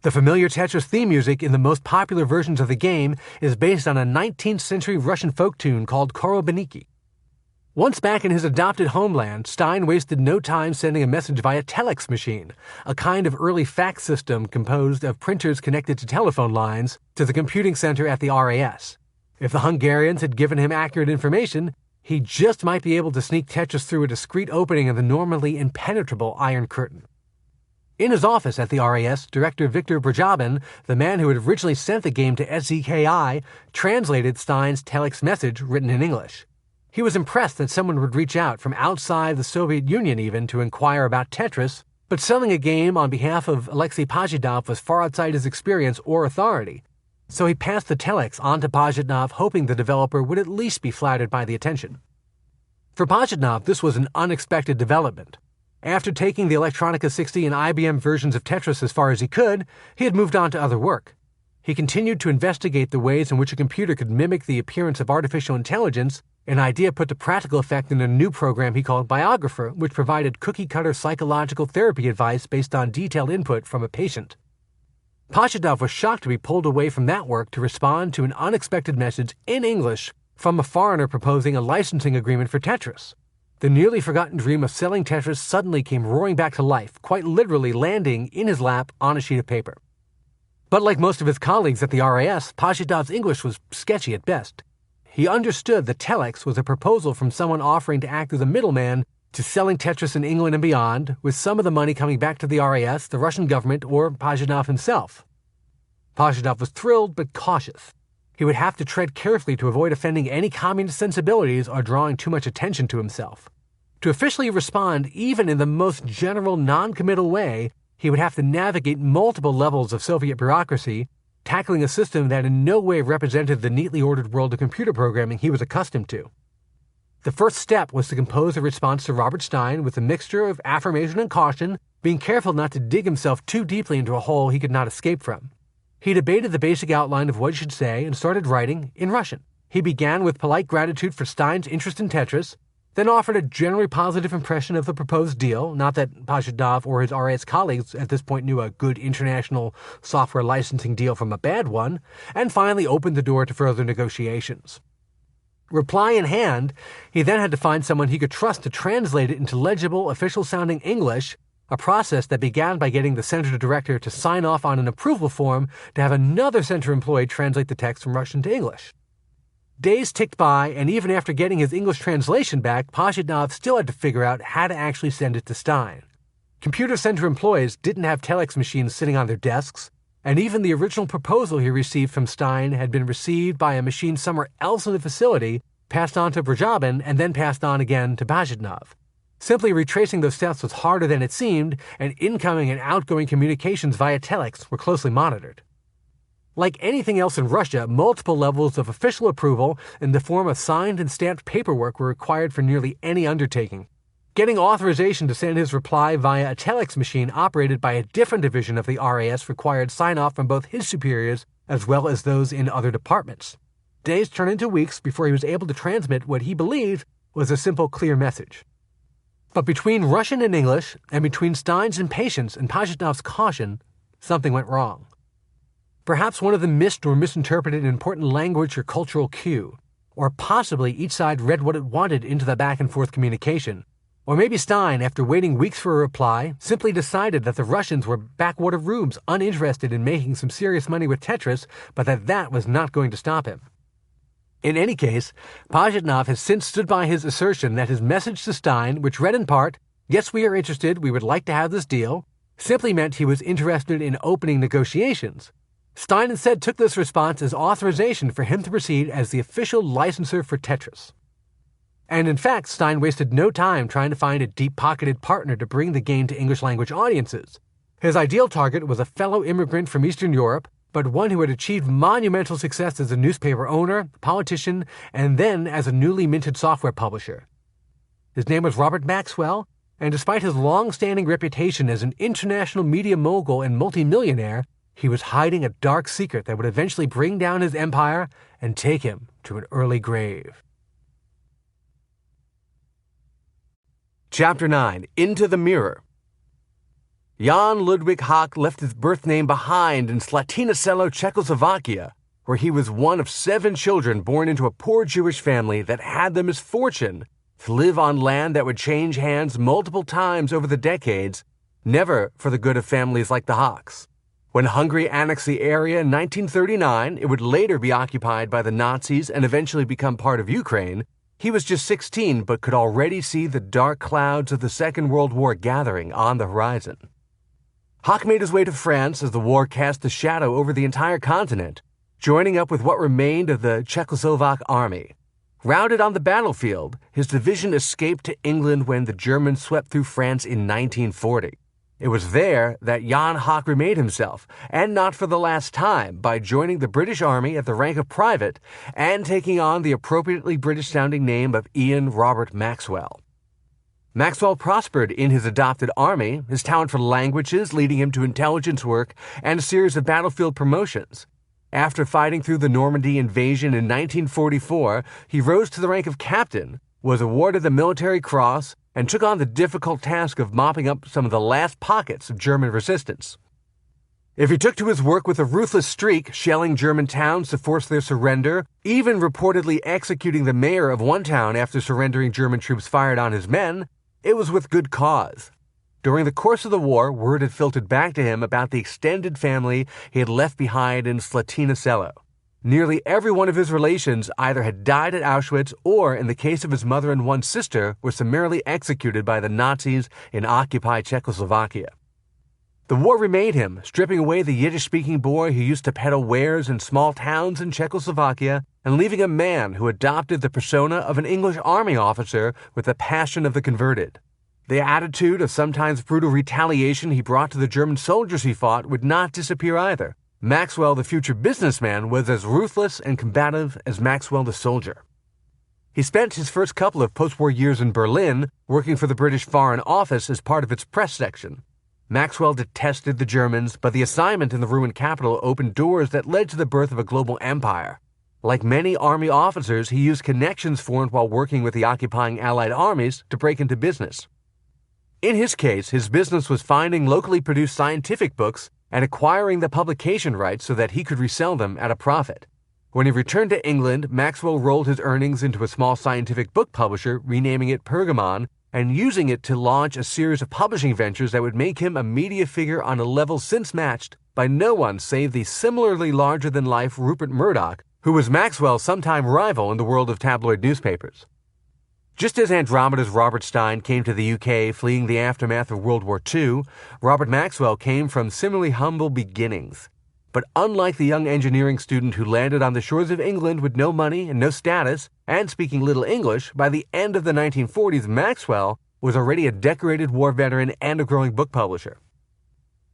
The familiar Tetris theme music in the most popular versions of the game is based on a 19th century Russian folk tune called Korobeniki. Once back in his adopted homeland, Stein wasted no time sending a message via telex machine, a kind of early fax system composed of printers connected to telephone lines, to the computing center at the RAS. If the Hungarians had given him accurate information, he just might be able to sneak Tetris through a discreet opening in the normally impenetrable Iron Curtain. In his office at the RAS, director Viktor Brajabin, the man who had originally sent the game to SZKI, translated Stein's telex message written in English. He was impressed that someone would reach out from outside the Soviet Union even to inquire about Tetris, but selling a game on behalf of Alexei Pajitnov was far outside his experience or authority. So he passed the telex on to Pajitnov, hoping the developer would at least be flattered by the attention. For Pajitnov, this was an unexpected development. After taking the Electronica 60 and IBM versions of Tetris as far as he could, he had moved on to other work. He continued to investigate the ways in which a computer could mimic the appearance of artificial intelligence, an idea put to practical effect in a new program he called Biographer, which provided cookie-cutter psychological therapy advice based on detailed input from a patient. Pajitnov was shocked to be pulled away from that work to respond to an unexpected message in English from a foreigner proposing a licensing agreement for Tetris. The nearly forgotten dream of selling Tetris suddenly came roaring back to life, quite literally landing in his lap on a sheet of paper. But like most of his colleagues at the RAS, Pajitnov's English was sketchy at best. He understood the telex was a proposal from someone offering to act as a middleman to selling Tetris in England and beyond, with some of the money coming back to the RAS, the Russian government, or Pajitnov himself. Pajitnov was thrilled but cautious. He would have to tread carefully to avoid offending any communist sensibilities or drawing too much attention to himself. To officially respond, even in the most general, non-committal way, he would have to navigate multiple levels of Soviet bureaucracy, tackling a system that in no way represented the neatly ordered world of computer programming he was accustomed to. The first step was to compose a response to Robert Stein with a mixture of affirmation and caution, being careful not to dig himself too deeply into a hole he could not escape from. He debated the basic outline of what he should say and started writing in Russian. He began with polite gratitude for Stein's interest in Tetris, then offered a generally positive impression of the proposed deal, not that Pajitnov or his RAS colleagues at this point knew a good international software licensing deal from a bad one, and finally opened the door to further negotiations. Reply in hand, he then had to find someone he could trust to translate it into legible, official-sounding English, a process that began by getting the center director to sign off on an approval form to have another center employee translate the text from Russian to English. Days ticked by, and even after getting his English translation back, Pajitnov still had to figure out how to actually send it to Stein. Computer center employees didn't have telex machines sitting on their desks, and even the original proposal he received from Stein had been received by a machine somewhere else in the facility, passed on to Brajabin, and then passed on again to Pajitnov. Simply retracing those steps was harder than it seemed, and incoming and outgoing communications via telex were closely monitored. Like anything else in Russia, multiple levels of official approval in the form of signed and stamped paperwork were required for nearly any undertaking. Getting authorization to send his reply via a telex machine operated by a different division of the RAS required sign-off from both his superiors as well as those in other departments. Days turned into weeks before he was able to transmit what he believed was a simple, clear message. But between Russian and English, and between Stein's impatience and Pajitnov's caution, something went wrong. Perhaps one of them missed or misinterpreted an important language or cultural cue, or possibly each side read what it wanted into the back-and-forth communication. Or maybe Stein, after waiting weeks for a reply, simply decided that the Russians were backwater rubes uninterested in making some serious money with Tetris, but that was not going to stop him. In any case, Pajitnov has since stood by his assertion that his message to Stein, which read in part, "Yes, we are interested, we would like to have this deal," simply meant he was interested in opening negotiations. Stein instead took this response as authorization for him to proceed as the official licensor for Tetris. And in fact, Stein wasted no time trying to find a deep-pocketed partner to bring the game to English-language audiences. His ideal target was a fellow immigrant from Eastern Europe, but one who had achieved monumental success as a newspaper owner, politician, and then as a newly minted software publisher. His name was Robert Maxwell, and despite his long-standing reputation as an international media mogul and multimillionaire, he was hiding a dark secret that would eventually bring down his empire and take him to an early grave. Chapter 9. Into the Mirror. Jan Ludwig Hock left his birth name behind in Slatina Selo, Czechoslovakia, where he was one of 7 children born into a poor Jewish family that had the misfortune to live on land that would change hands multiple times over the decades, never for the good of families like the Hocks. When Hungary annexed the area in 1939, it would later be occupied by the Nazis and eventually become part of Ukraine. He was just 16 but could already see the dark clouds of the Second World War gathering on the horizon. Hock made his way to France as the war cast a shadow over the entire continent, joining up with what remained of the Czechoslovak army. Routed on the battlefield, his division escaped to England when the Germans swept through France in 1940. It was there that Jan Hock remade himself, and not for the last time, by joining the British Army at the rank of private and taking on the appropriately British-sounding name of Ian Robert Maxwell. Maxwell prospered in his adopted army, his talent for languages leading him to intelligence work and a series of battlefield promotions. After fighting through the Normandy invasion in 1944, he rose to the rank of captain, was awarded the Military Cross, and took on the difficult task of mopping up some of the last pockets of German resistance. If he took to his work with a ruthless streak, shelling German towns to force their surrender, even reportedly executing the mayor of one town after surrendering German troops fired on his men, it was with good cause. During the course of the war, word had filtered back to him about the extended family he had left behind in Slatina Selo. Nearly every one of his relations either had died at Auschwitz or, in the case of his mother and one sister, were summarily executed by the Nazis in occupied Czechoslovakia. The war remade him, stripping away the Yiddish-speaking boy who used to peddle wares in small towns in Czechoslovakia and leaving a man who adopted the persona of an English army officer with the passion of the converted. The attitude of sometimes brutal retaliation he brought to the German soldiers he fought would not disappear either. Maxwell, the future businessman, was as ruthless and combative as Maxwell the soldier. He spent his first couple of post-war years in Berlin working for the British Foreign Office as part of its press section. Maxwell detested the Germans, but the assignment in the ruined capital opened doors that led to the birth of a global empire. Like many army officers, he used connections formed while working with the occupying Allied armies to break into business. In his case, his business was finding locally produced scientific books and acquiring the publication rights so that he could resell them at a profit. When he returned to England, Maxwell rolled his earnings into a small scientific book publisher, renaming it Pergamon, and using it to launch a series of publishing ventures that would make him a media figure on a level since matched by no one save the similarly larger-than-life Rupert Murdoch, who was Maxwell's sometime rival in the world of tabloid newspapers. Just as Andromeda's Robert Stein came to the UK fleeing the aftermath of World War II, Robert Maxwell came from similarly humble beginnings. But unlike the young engineering student who landed on the shores of England with no money and no status, and speaking little English, by the end of the 1940s, Maxwell was already a decorated war veteran and a growing book publisher.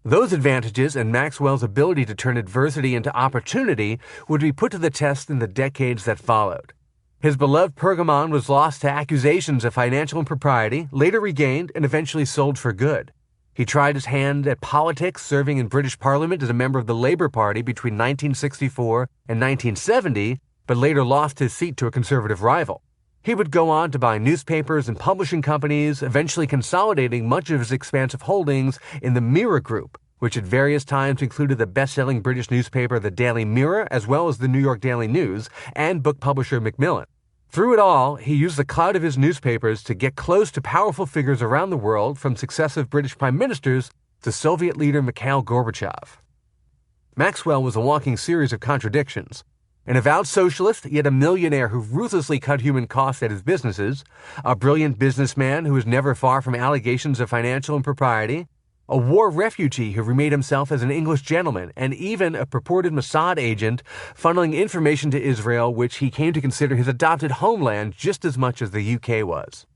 Those advantages and Maxwell's ability to turn adversity into opportunity would be put to the test in the decades that followed. His beloved Pergamon was lost to accusations of financial impropriety, later regained, and eventually sold for good. He tried his hand at politics, serving in British Parliament as a member of the Labour Party between 1964 and 1970, but later lost his seat to a Conservative rival. He would go on to buy newspapers and publishing companies, eventually consolidating much of his expansive holdings in the Mirror Group, which at various times included the best-selling British newspaper The Daily Mirror, as well as the New York Daily News, and book publisher Macmillan. Through it all, he used the clout of his newspapers to get close to powerful figures around the world, from successive British prime ministers to Soviet leader Mikhail Gorbachev. Maxwell was a walking series of contradictions. An avowed socialist, yet a millionaire who ruthlessly cut human costs at his businesses, a brilliant businessman who was never far from allegations of financial impropriety, a war refugee who remade himself as an English gentleman, and even a purported Mossad agent funneling information to Israel, which he came to consider his adopted homeland just as much as the UK was.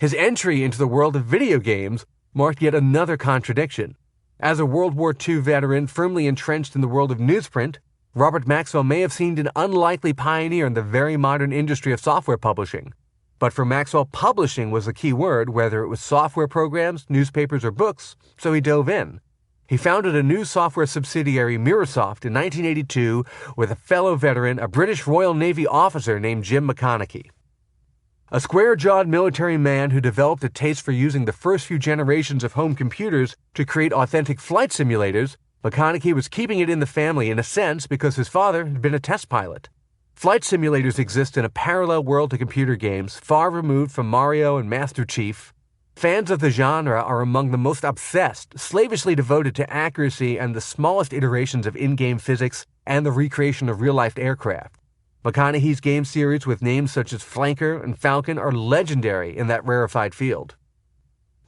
His entry into the world of video games marked yet another contradiction. As a World War II veteran firmly entrenched in the world of newsprint, Robert Maxwell may have seemed an unlikely pioneer in the very modern industry of software publishing. But for Maxwell, publishing was the key word, whether it was software programs, newspapers, or books, so he dove in. He founded a new software subsidiary, Microsoft, in 1982 with a fellow veteran, a British Royal Navy officer named Jim McConaughey. A square-jawed military man who developed a taste for using the first few generations of home computers to create authentic flight simulators, McConaughey was keeping it in the family in a sense because his father had been a test pilot. Flight simulators exist in a parallel world to computer games, far removed from Mario and Master Chief. Fans of the genre are among the most obsessed, slavishly devoted to accuracy and the smallest iterations of in-game physics and the recreation of real-life aircraft. McConaughey's game series with names such as Flanker and Falcon are legendary in that rarefied field.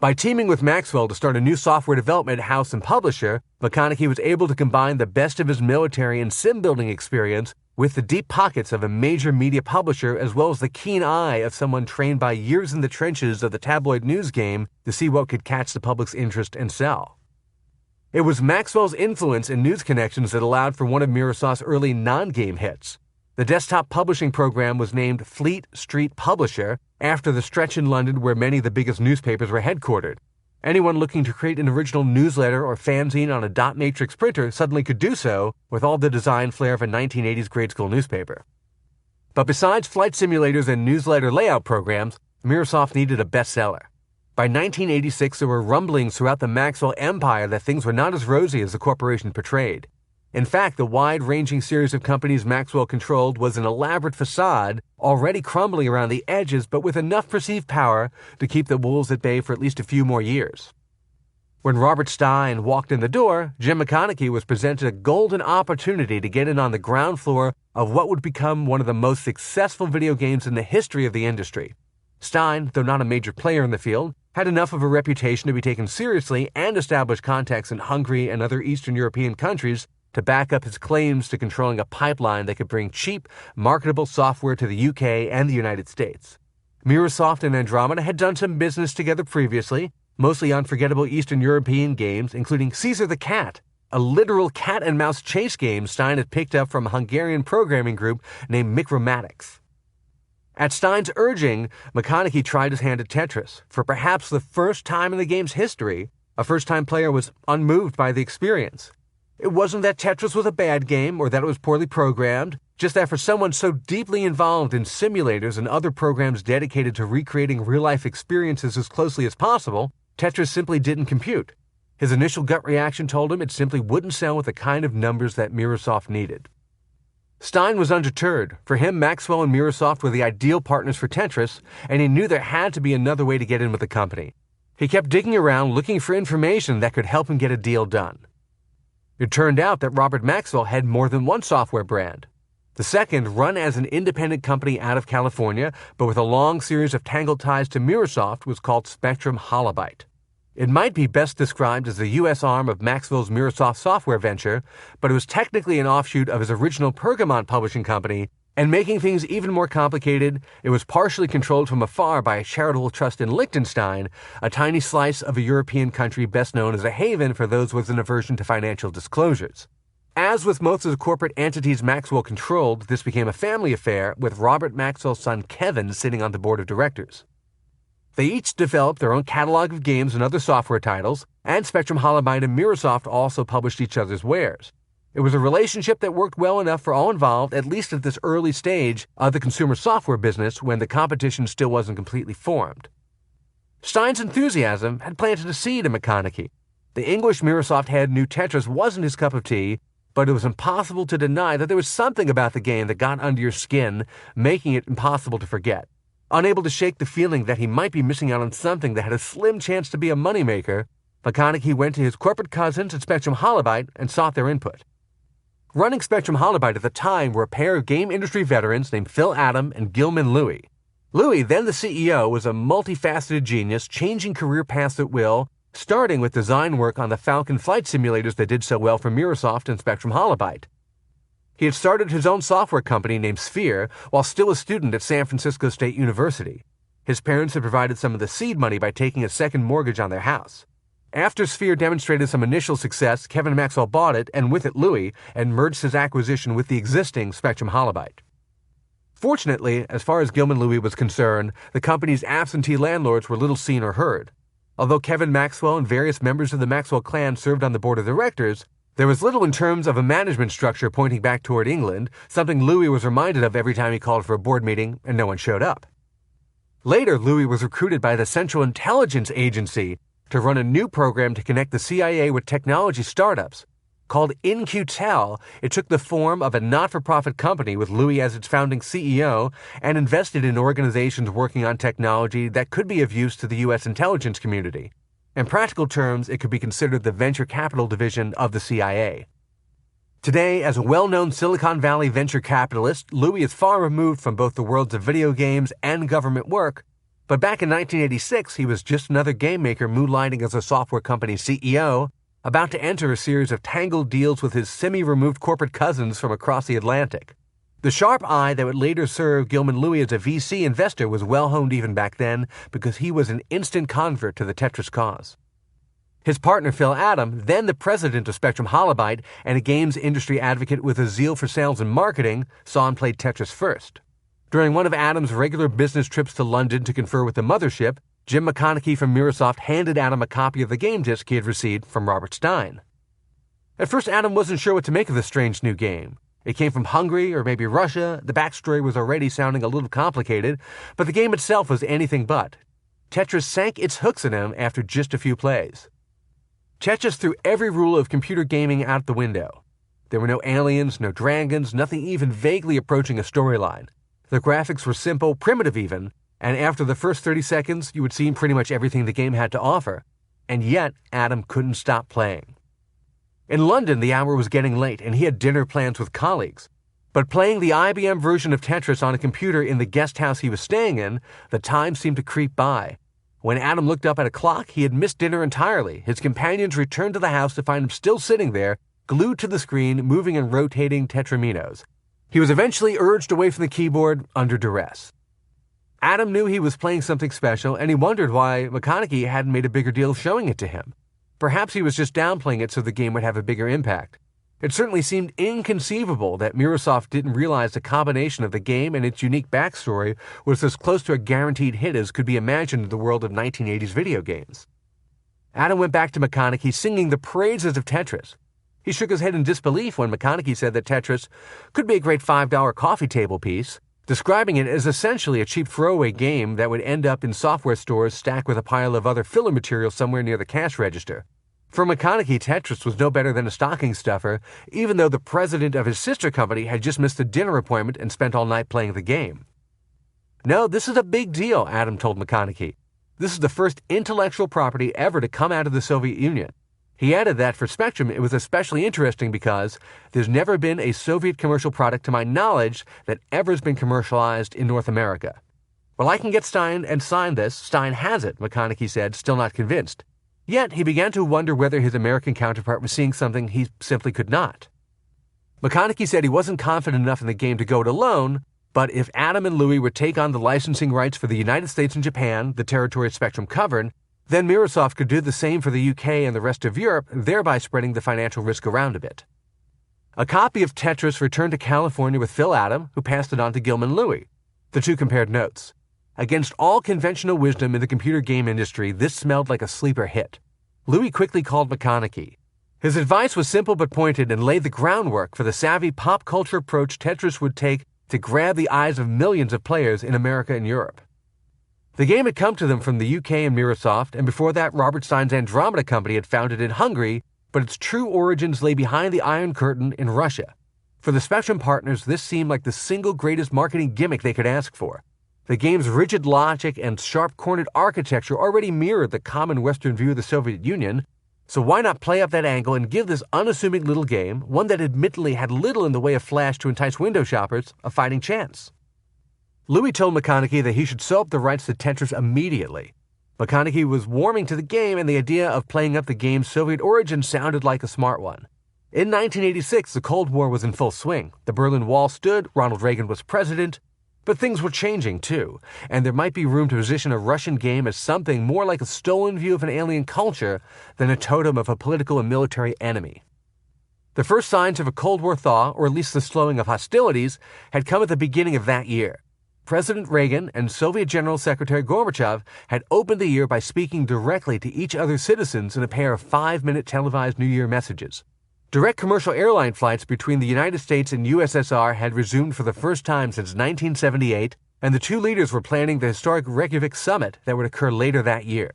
By teaming with Maxwell to start a new software development house and publisher, McConaughey was able to combine the best of his military and sim-building experience with the deep pockets of a major media publisher, as well as the keen eye of someone trained by years in the trenches of the tabloid news game to see what could catch the public's interest and sell. It was Maxwell's influence and news connections that allowed for one of Microsoft's early non-game hits. The desktop publishing program was named Fleet Street Publisher after the stretch in London where many of the biggest newspapers were headquartered. Anyone looking to create an original newsletter or fanzine on a dot matrix printer suddenly could do so with all the design flair of a 1980s grade school newspaper. But besides flight simulators and newsletter layout programs, Microsoft needed a bestseller. By 1986, there were rumblings throughout the Maxwell empire that things were not as rosy as the corporation portrayed. In fact, the wide-ranging series of companies Maxwell controlled was an elaborate facade, already crumbling around the edges, but with enough perceived power to keep the wolves at bay for at least a few more years. When Robert Stein walked in the door, Jim McConaughey was presented a golden opportunity to get in on the ground floor of what would become one of the most successful video games in the history of the industry. Stein, though not a major player in the field, had enough of a reputation to be taken seriously and establish contacts in Hungary and other Eastern European countries to back up his claims to controlling a pipeline that could bring cheap, marketable software to the UK and the United States. Microsoft and Andromeda had done some business together previously, mostly on forgettable Eastern European games, including Caesar the Cat, a literal cat-and-mouse chase game Stein had picked up from a Hungarian programming group named Micromatics. At Stein's urging, McConaughey tried his hand at Tetris. For perhaps the first time in the game's history, a first-time player was unmoved by the experience. It wasn't that Tetris was a bad game or that it was poorly programmed, just that for someone so deeply involved in simulators and other programs dedicated to recreating real-life experiences as closely as possible, Tetris simply didn't compute. His initial gut reaction told him it simply wouldn't sell with the kind of numbers that Microsoft needed. Stein was undeterred. For him, Maxwell and Microsoft were the ideal partners for Tetris, and he knew there had to be another way to get in with the company. He kept digging around looking for information that could help him get a deal done. It turned out that Robert Maxwell had more than one software brand. The second, run as an independent company out of California, but with a long series of tangled ties to Microsoft, was called Spectrum Holobyte. It might be best described as the U.S. arm of Maxwell's Microsoft software venture, but it was technically an offshoot of his original Pergamon publishing company, and making things even more complicated, it was partially controlled from afar by a charitable trust in Liechtenstein, a tiny slice of a European country best known as a haven for those with an aversion to financial disclosures. As with most of the corporate entities Maxwell controlled, this became a family affair, with Robert Maxwell's son Kevin sitting on the board of directors. They each developed their own catalog of games and other software titles, and Spectrum Holobyte and Microsoft also published each other's wares. It was a relationship that worked well enough for all involved, at least at this early stage of the consumer software business when the competition still wasn't completely formed. Stein's enthusiasm had planted a seed in McConaughey. The English Microsoft head knew Tetris wasn't his cup of tea, but it was impossible to deny that there was something about the game that got under your skin, making it impossible to forget. Unable to shake the feeling that he might be missing out on something that had a slim chance to be a moneymaker, McConaughey went to his corporate cousins at Spectrum Holobyte and sought their input. Running Spectrum Holobyte at the time were a pair of game industry veterans named Phil Adam and Gilman Louie. Louie, then the CEO, was a multifaceted genius, changing career paths at will, starting with design work on the Falcon flight simulators that did so well for Microsoft and Spectrum Holobyte. He had started his own software company named Sphere while still a student at San Francisco State University. His parents had provided some of the seed money by taking a second mortgage on their house. After Sphere demonstrated some initial success, Kevin Maxwell bought it, and with it Louie, and merged his acquisition with the existing Spectrum Holobyte. Fortunately, as far as Gilman Louie was concerned, the company's absentee landlords were little seen or heard. Although Kevin Maxwell and various members of the Maxwell clan served on the board of directors, there was little in terms of a management structure pointing back toward England, something Louie was reminded of every time he called for a board meeting and no one showed up. Later, Louie was recruited by the Central Intelligence Agency to run a new program to connect the CIA with technology startups. Called In-Q-Tel, it took the form of a not-for-profit company with Louie as its founding CEO and invested in organizations working on technology that could be of use to the U.S. intelligence community. In practical terms, it could be considered the venture capital division of the CIA. Today, as a well-known Silicon Valley venture capitalist, Louie is far removed from both the worlds of video games and government work, but back in 1986, he was just another game maker moonlighting as a software company CEO, about to enter a series of tangled deals with his semi-removed corporate cousins from across the Atlantic. The sharp eye that would later serve Gilman Louie as a VC investor was well honed even back then because he was an instant convert to the Tetris cause. His partner Phil Adam, then the president of Spectrum Holobyte and a games industry advocate with a zeal for sales and marketing, saw and played Tetris first. During one of Adam's regular business trips to London to confer with the mothership, Jim McConaughey from Microsoft handed Adam a copy of the game disc he had received from Robert Stein. At first, Adam wasn't sure what to make of this strange new game. It came from Hungary or maybe Russia. The backstory was already sounding a little complicated, but the game itself was anything but. Tetris sank its hooks in him after just a few plays. Tetris threw every rule of computer gaming out the window. There were no aliens, no dragons, nothing even vaguely approaching a storyline. The graphics were simple, primitive even, and after the first 30 seconds, you had seen pretty much everything the game had to offer. And yet, Adam couldn't stop playing. In London, the hour was getting late, and he had dinner plans with colleagues. But playing the IBM version of Tetris on a computer in the guest house he was staying in, the time seemed to creep by. When Adam looked up at a clock, he had missed dinner entirely. His companions returned to the house to find him still sitting there, glued to the screen, moving and rotating tetraminos. He was eventually urged away from the keyboard under duress. Adam knew he was playing something special, and he wondered why McConaughey hadn't made a bigger deal of showing it to him. Perhaps he was just downplaying it so the game would have a bigger impact. It certainly seemed inconceivable that Microsoft didn't realize the combination of the game and its unique backstory was as close to a guaranteed hit as could be imagined in the world of 1980s video games. Adam went back to McConaughey singing the praises of Tetris. He shook his head in disbelief when McConaughey said that Tetris could be a great $5 coffee table piece, describing it as essentially a cheap throwaway game that would end up in software stores stacked with a pile of other filler material somewhere near the cash register. For McConaughey, Tetris was no better than a stocking stuffer, even though the president of his sister company had just missed a dinner appointment and spent all night playing the game. No, this is a big deal, Adam told McConaughey. This is the first intellectual property ever to come out of the Soviet Union. He added that for Spectrum it was especially interesting because there's never been a Soviet commercial product to my knowledge that ever has been commercialized in North America. Well, I can get Stein and sign this. Stein has it, McConaughey said, still not convinced. Yet he began to wonder whether his American counterpart was seeing something he simply could not. McConaughey said he wasn't confident enough in the game to go it alone, but if Adam and Louis would take on the licensing rights for the United States and Japan, the territory Spectrum covered, then Microsoft could do the same for the UK and the rest of Europe, thereby spreading the financial risk around a bit. A copy of Tetris returned to California with Phil Adam, who passed it on to Gilman Louis. The two compared notes. Against all conventional wisdom in the computer game industry, this smelled like a sleeper hit. Louis quickly called McConaughey. His advice was simple but pointed and laid the groundwork for the savvy pop culture approach Tetris would take to grab the eyes of millions of players in America and Europe. The game had come to them from the UK and Microsoft, and before that Robert Stein's Andromeda company had founded in Hungary, but its true origins lay behind the Iron Curtain in Russia. For the Spectrum partners, this seemed like the single greatest marketing gimmick they could ask for. The game's rigid logic and sharp-cornered architecture already mirrored the common Western view of the Soviet Union, so why not play up that angle and give this unassuming little game, one that admittedly had little in the way of flash to entice window shoppers, a fighting chance? Louis told McConaughey that he should sew up the rights to Tetris immediately. McConaughey was warming to the game, and the idea of playing up the game's Soviet origin sounded like a smart one. In 1986, the Cold War was in full swing. The Berlin Wall stood, Ronald Reagan was president, but things were changing, too, and there might be room to position a Russian game as something more like a stolen view of an alien culture than a totem of a political and military enemy. The first signs of a Cold War thaw, or at least the slowing of hostilities, had come at the beginning of that year. President Reagan and Soviet General Secretary Gorbachev had opened the year by speaking directly to each other's citizens in a pair of 5-minute televised New Year messages. Direct commercial airline flights between the United States and USSR had resumed for the first time since 1978, and the two leaders were planning the historic Reykjavik summit that would occur later that year.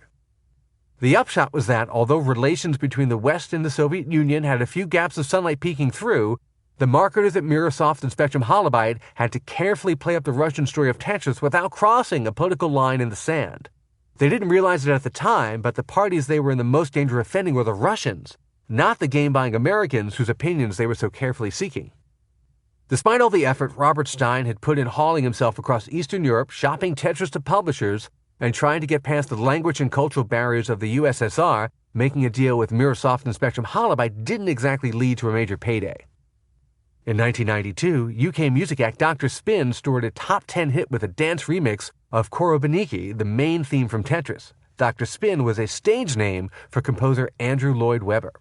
The upshot was that, although relations between the West and the Soviet Union had a few gaps of sunlight peeking through, the marketers at Microsoft and Spectrum Holobyte had to carefully play up the Russian story of Tetris without crossing a political line in the sand. They didn't realize it at the time, but the parties they were in the most danger of offending were the Russians, not the game-buying Americans whose opinions they were so carefully seeking. Despite all the effort Robert Stein had put in hauling himself across Eastern Europe, shopping Tetris to publishers, and trying to get past the language and cultural barriers of the USSR, making a deal with Microsoft and Spectrum Holobyte didn't exactly lead to a major payday. In 1992, UK music act Dr. Spin scored a top 10 hit with a dance remix of Korobaniki, the main theme from Tetris. Dr. Spin was a stage name for composer Andrew Lloyd Webber.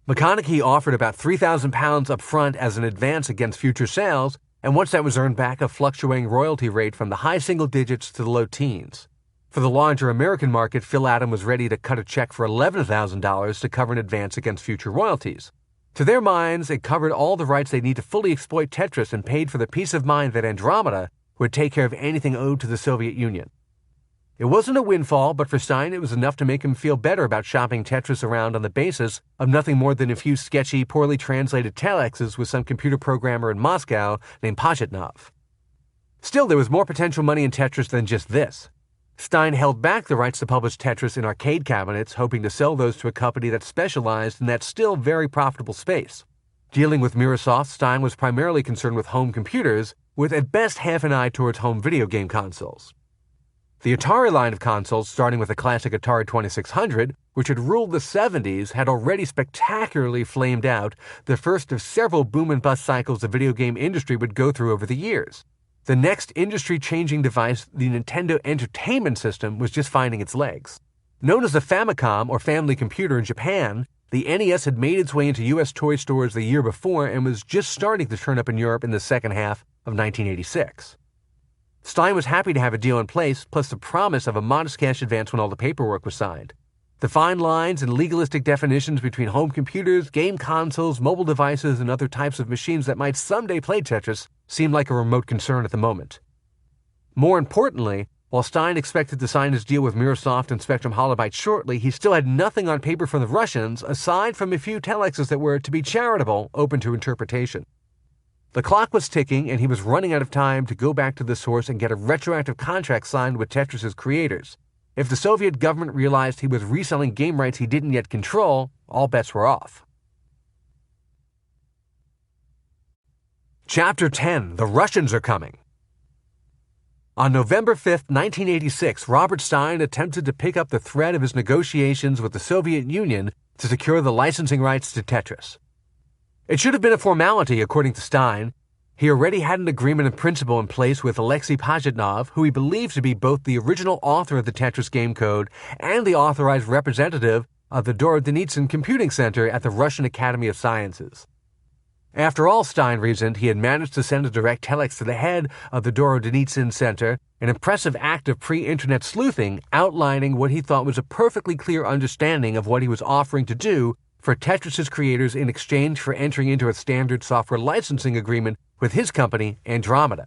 McConaughey offered about £3,000 up front as an advance against future sales, and once that was earned back, a fluctuating royalty rate from the high single digits to the low teens. For the larger American market, Phil Adam was ready to cut a check for $11,000 to cover an advance against future royalties. To their minds, it covered all the rights they need to fully exploit Tetris and paid for the peace of mind that Andromeda would take care of anything owed to the Soviet Union. It wasn't a windfall, but for Stein it was enough to make him feel better about shopping Tetris around on the basis of nothing more than a few sketchy, poorly translated telexes with some computer programmer in Moscow named Pajitnov. Still, there was more potential money in Tetris than just this. Stein held back the rights to publish Tetris in arcade cabinets, hoping to sell those to a company that specialized in that still very profitable space. Dealing with Microsoft, Stein was primarily concerned with home computers, with at best half an eye towards home video game consoles. The Atari line of consoles, starting with the classic Atari 2600, which had ruled the 70s, had already spectacularly flamed out, the first of several boom and bust cycles the video game industry would go through over the years. The next industry-changing device, the Nintendo Entertainment System, was just finding its legs. Known as the Famicom, or Family Computer in Japan, The NES had made its way into U.S. toy stores the year before and was just starting to turn up in Europe in the second half of 1986. Stein was happy to have a deal in place, plus the promise of a modest cash advance when all the paperwork was signed. The fine lines and legalistic definitions between home computers, game consoles, mobile devices, and other types of machines that might someday play Tetris seemed like a remote concern at the moment. More importantly, while Stein expected to sign his deal with Microsoft and Spectrum Holobyte shortly, he still had nothing on paper from the Russians aside from a few telexes that were, to be charitable, open to interpretation. The clock was ticking, and he was running out of time to go back to the source and get a retroactive contract signed with Tetris's creators. If the Soviet government realized he was reselling game rights he didn't yet control, all bets were off. Chapter 10: The Russians Are Coming. On November 5, 1986, Robert Stein attempted to pick up the thread of his negotiations with the Soviet Union to secure the licensing rights to Tetris. It should have been a formality, according to Stein. He already had an agreement in principle in place with Alexei Pajitnov, who he believed to be both the original author of the Tetris game code and the authorized representative of the Dorodenitsin Computing Center at the Russian Academy of Sciences. After all, Stein reasoned, he had managed to send a direct telex to the head of the Dorodenitsin Center, an impressive act of pre-internet sleuthing outlining what he thought was a perfectly clear understanding of what he was offering to do for Tetris's creators in exchange for entering into a standard software licensing agreement with his company, Andromeda.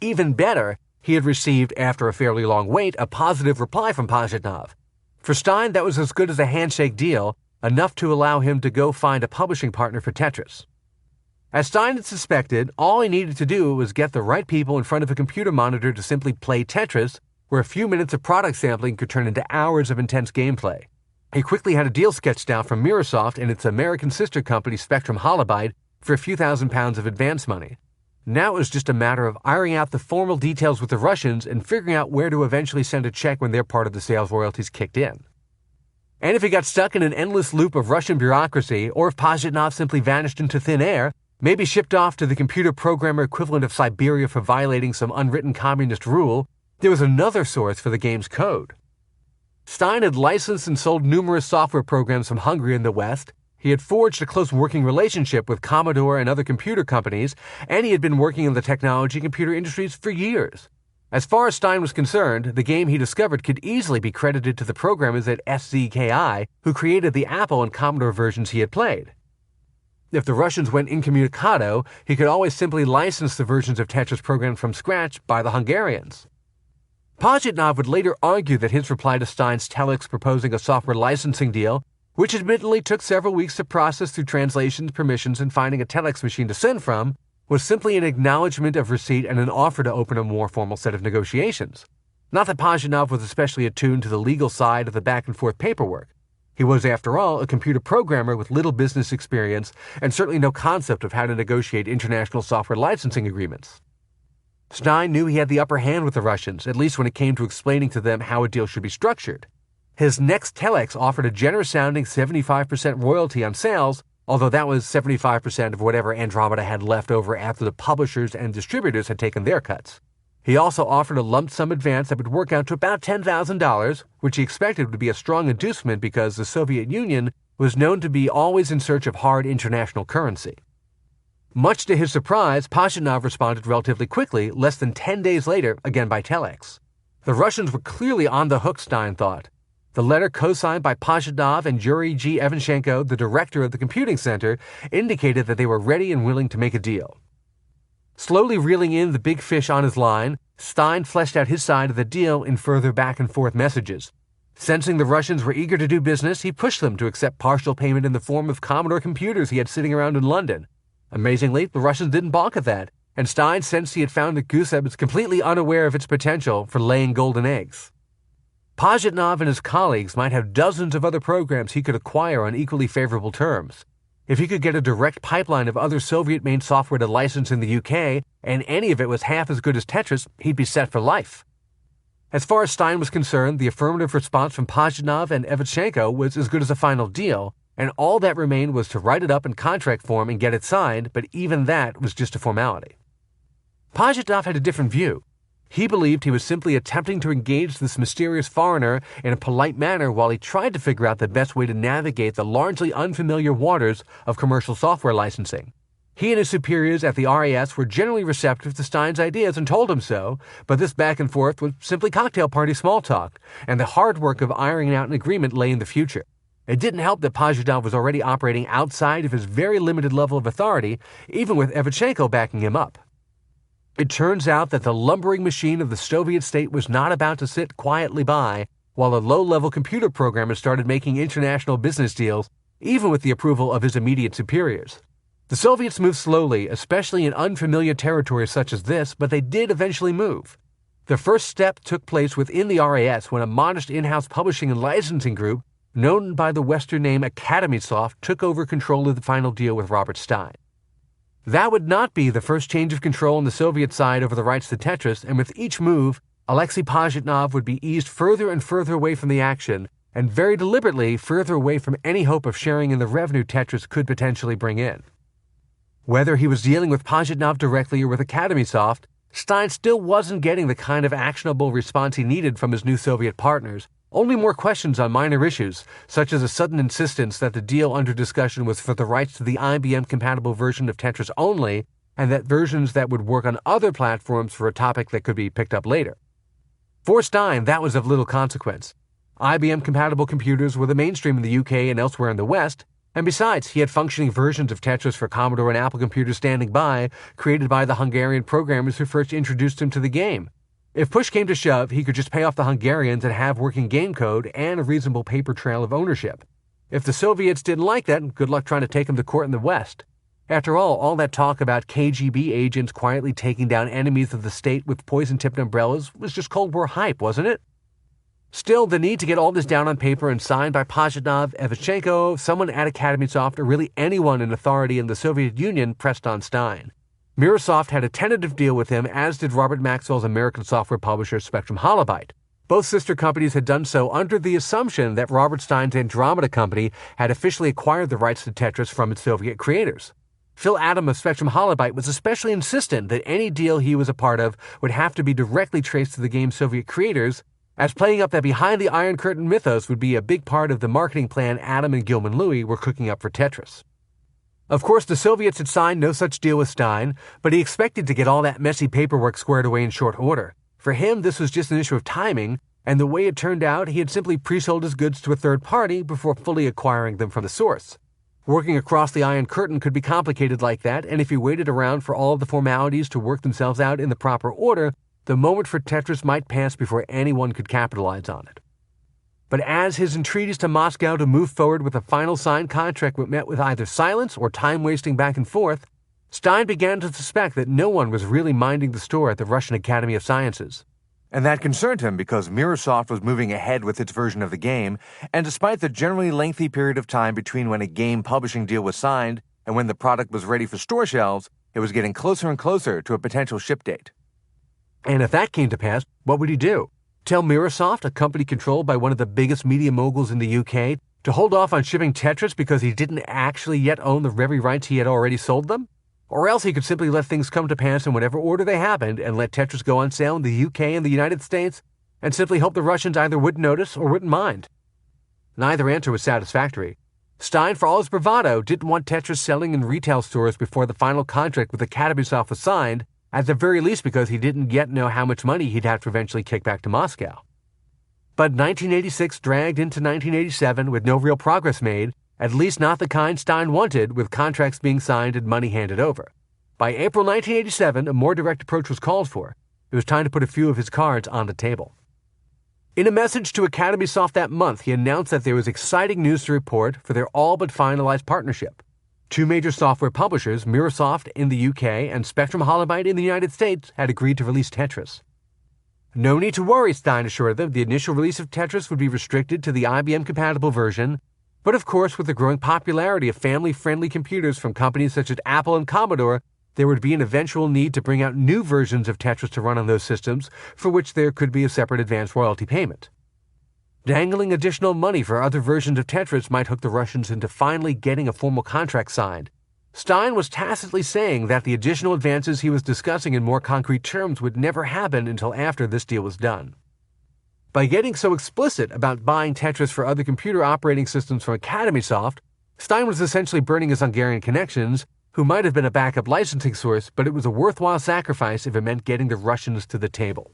Even better, he had received, after a fairly long wait, a positive reply from Pajitnov. For Stein, that was as good as a handshake deal, enough to allow him to go find a publishing partner for Tetris. As Stein had suspected, all he needed to do was get the right people in front of a computer monitor to simply play Tetris, where a few minutes of product sampling could turn into hours of intense gameplay. He quickly had a deal sketched out from Microsoft and its American sister company Spectrum Holobyte for a few £1,000s of advance money. Now it was just a matter of ironing out the formal details with the Russians and figuring out where to eventually send a check when their part of the sales royalties kicked in. And if he got stuck in an endless loop of Russian bureaucracy, or if Pajitnov simply vanished into thin air, maybe shipped off to the computer programmer equivalent of Siberia for violating some unwritten communist rule, there was another source for the game's code. Stein had licensed and sold numerous software programs from Hungary and the West. He had forged a close working relationship with Commodore and other computer companies, and he had been working in the technology and computer industries for years. As far as Stein was concerned, the game he discovered could easily be credited to the programmers at SZKI who created the Apple and Commodore versions he had played. If the Russians went incommunicado, he could always simply license the versions of Tetris programmed from scratch by the Hungarians. Pajitnov would later argue that his reply to Stein's telex proposing a software licensing deal, which admittedly took several weeks to process through translations, permissions, and finding a telex machine to send from, was simply an acknowledgement of receipt and an offer to open a more formal set of negotiations. Not that Pajitnov was especially attuned to the legal side of the back-and-forth paperwork. He was, after all, a computer programmer with little business experience and certainly no concept of how to negotiate international software licensing agreements. Stein knew he had the upper hand with the Russians, at least when it came to explaining to them how a deal should be structured. His next telex offered a generous-sounding 75% royalty on sales, although that was 75% of whatever Andromeda had left over after the publishers and distributors had taken their cuts. He also offered a lump sum advance that would work out to about $10,000, which he expected would be a strong inducement because the Soviet Union was known to be always in search of hard international currency. Much to his surprise, Pajitnov responded relatively quickly, less than 10 days later, again by telex. The Russians were clearly on the hook, Stein thought. The letter, co-signed by Pajitnov and Yuri G. Evanshenko, the director of the computing center, indicated that they were ready and willing to make a deal. Slowly reeling in the big fish on his line, Stein fleshed out his side of the deal in further back-and-forth messages. Sensing the Russians were eager to do business, he pushed them to accept partial payment in the form of Commodore computers he had sitting around in London. Amazingly, the Russians didn't balk at that, and Stein sensed he had found that Gusev was completely unaware of its potential for laying golden eggs. Pajitnov and his colleagues might have dozens of other programs he could acquire on equally favorable terms. If he could get a direct pipeline of other Soviet-made software to license in the UK, and any of it was half as good as Tetris, he'd be set for life. As far as Stein was concerned, the affirmative response from Pajitnov and Evanshenko was as good as a final deal, and all that remained was to write it up in contract form and get it signed, but even that was just a formality. Pajitnov had a different view. He believed he was simply attempting to engage this mysterious foreigner in a polite manner while he tried to figure out the best way to navigate the largely unfamiliar waters of commercial software licensing. He and his superiors at the RAS were generally receptive to Stein's ideas and told him so, but this back and forth was simply cocktail party small talk, and the hard work of ironing out an agreement lay in the future. It didn't help that Pajitnov was already operating outside of his very limited level of authority, even with Evchenko backing him up. It turns out that the lumbering machine of the Soviet state was not about to sit quietly by while a low-level computer programmer started making international business deals, even with the approval of his immediate superiors. The Soviets moved slowly, especially in unfamiliar territory such as this, but they did eventually move. The first step took place within the RAS when a modest in-house publishing and licensing group, known by the Western name AcademySoft, took over control of the final deal with Robert Stein. That would not be the first change of control on the Soviet side over the rights to Tetris, and with each move, Alexei Pajitnov would be eased further and further away from the action, and very deliberately further away from any hope of sharing in the revenue Tetris could potentially bring in. Whether he was dealing with Pajitnov directly or with AcademySoft, Stein still wasn't getting the kind of actionable response he needed from his new Soviet partners, only more questions on minor issues, such as a sudden insistence that the deal under discussion was for the rights to the IBM-compatible version of Tetris only, and that versions that would work on other platforms for a topic that could be picked up later. For Stein, that was of little consequence. IBM-compatible computers were the mainstream in the UK and elsewhere in the West, and besides, he had functioning versions of Tetris for Commodore and Apple computers standing by, created by the Hungarian programmers who first introduced him to the game. If push came to shove, he could just pay off the Hungarians and have working game code and a reasonable paper trail of ownership. If the Soviets didn't like that, good luck trying to take him to court in the West. After all that talk about KGB agents quietly taking down enemies of the state with poison-tipped umbrellas was just Cold War hype, wasn't it? Still, the need to get all this down on paper and signed by Pajitnov, Evchenko, someone at AcademySoft, or really anyone in authority in the Soviet Union pressed on Stein. Microsoft had a tentative deal with him, as did Robert Maxwell's American software publisher Spectrum Holobyte. Both sister companies had done so under the assumption that Robert Stein's Andromeda company had officially acquired the rights to Tetris from its Soviet creators. Phil Adam of Spectrum Holobyte was especially insistent that any deal he was a part of would have to be directly traced to the game's Soviet creators, as playing up that behind the Iron Curtain mythos would be a big part of the marketing plan Adam and Gilman Louie were cooking up for Tetris. Of course, the Soviets had signed no such deal with Stein, but he expected to get all that messy paperwork squared away in short order. For him, this was just an issue of timing, and the way it turned out, he had simply pre-sold his goods to a third party before fully acquiring them from the source. Working across the Iron Curtain could be complicated like that, and if he waited around for all of the formalities to work themselves out in the proper order, the moment for Tetris might pass before anyone could capitalize on it. But as his entreaties to Moscow to move forward with a final signed contract were met with either silence or time-wasting back and forth, Stein began to suspect that no one was really minding the store at the Russian Academy of Sciences. And that concerned him because Microsoft was moving ahead with its version of the game, and despite the generally lengthy period of time between when a game publishing deal was signed and when the product was ready for store shelves, it was getting closer and closer to a potential ship date. And if that came to pass, what would he do? Tell Microsoft, a company controlled by one of the biggest media moguls in the UK, to hold off on shipping Tetris because he didn't actually yet own the very rights he had already sold them? Or else he could simply let things come to pass in whatever order they happened and let Tetris go on sale in the UK and the United States and simply hope the Russians either wouldn't notice or wouldn't mind. Neither answer was satisfactory. Stein, for all his bravado, didn't want Tetris selling in retail stores before the final contract with AcademySoft was signed, at the very least because he didn't yet know how much money he'd have to eventually kick back to Moscow. But 1986 dragged into 1987 with no real progress made, at least not the kind Stein wanted, with contracts being signed and money handed over. By April 1987, a more direct approach was called for. It was time to put a few of his cards on the table. In a message to AcademySoft that month, he announced that there was exciting news to report for their all-but-finalized partnership. Two major software publishers, Microsoft in the UK and Spectrum Holobyte in the United States, had agreed to release Tetris. No need to worry, Stein assured them. The initial release of Tetris would be restricted to the IBM-compatible version, but of course, with the growing popularity of family-friendly computers from companies such as Apple and Commodore, there would be an eventual need to bring out new versions of Tetris to run on those systems, for which there could be a separate advance royalty payment. Dangling additional money for other versions of Tetris might hook the Russians into finally getting a formal contract signed. Stein was tacitly saying that the additional advances he was discussing in more concrete terms would never happen until after this deal was done. By getting so explicit about buying Tetris for other computer operating systems from Academy Soft, Stein was essentially burning his Hungarian connections, who might have been a backup licensing source, but it was a worthwhile sacrifice if it meant getting the Russians to the table.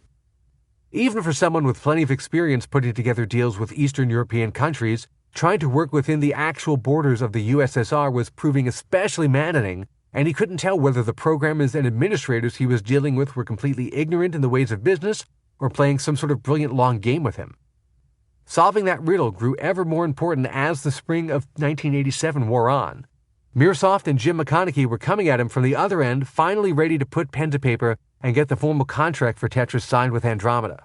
Even for someone with plenty of experience putting together deals with Eastern European countries, trying to work within the actual borders of the USSR was proving especially maddening, and he couldn't tell whether the programmers and administrators he was dealing with were completely ignorant in the ways of business or playing some sort of brilliant long game with him. Solving that riddle grew ever more important as the spring of 1987 wore on. Microsoft and Jim McConaughey were coming at him from the other end, finally ready to put pen to paper and get the formal contract for Tetris signed with Andromeda.